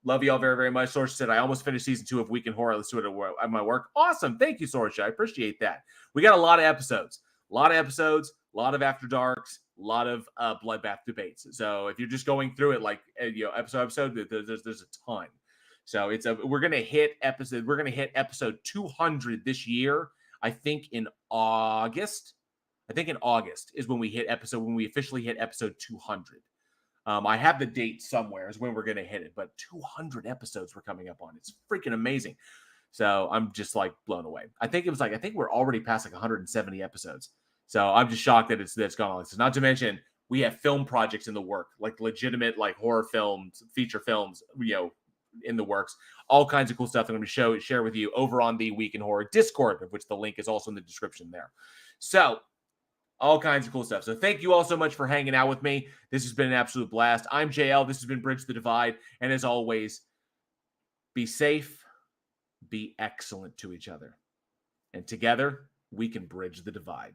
love you all very, very much. Sorsha said, I almost finished season 2 of Week in Horror. Let's do it at my work. Awesome. Thank you, Sorsha. I appreciate that. We got a lot of episodes, a lot of After Darks, a lot of bloodbath debates. So if you're just going through it like, episode, there's a ton. So we're going to hit episode 200 this year. I think in August is when we officially hit episode 200. I have the date somewhere is when we're going to hit it, but 200 episodes we're coming up on. It's freaking amazing. So I'm just like blown away. I think we're already past like 170 episodes. So I'm just shocked that it's gone like this. Not to mention we have film projects in the work, like legitimate like horror films, feature films, in the works, all kinds of cool stuff I'm going to share with you over on the Week in Horror Discord, of which the link is also in the description there. So all kinds of cool stuff. So thank you all so much for hanging out with me. This has been an absolute blast. I'm JL. This has been Bridge the Divide. And as always, be safe, be excellent to each other. And together, we can bridge the divide.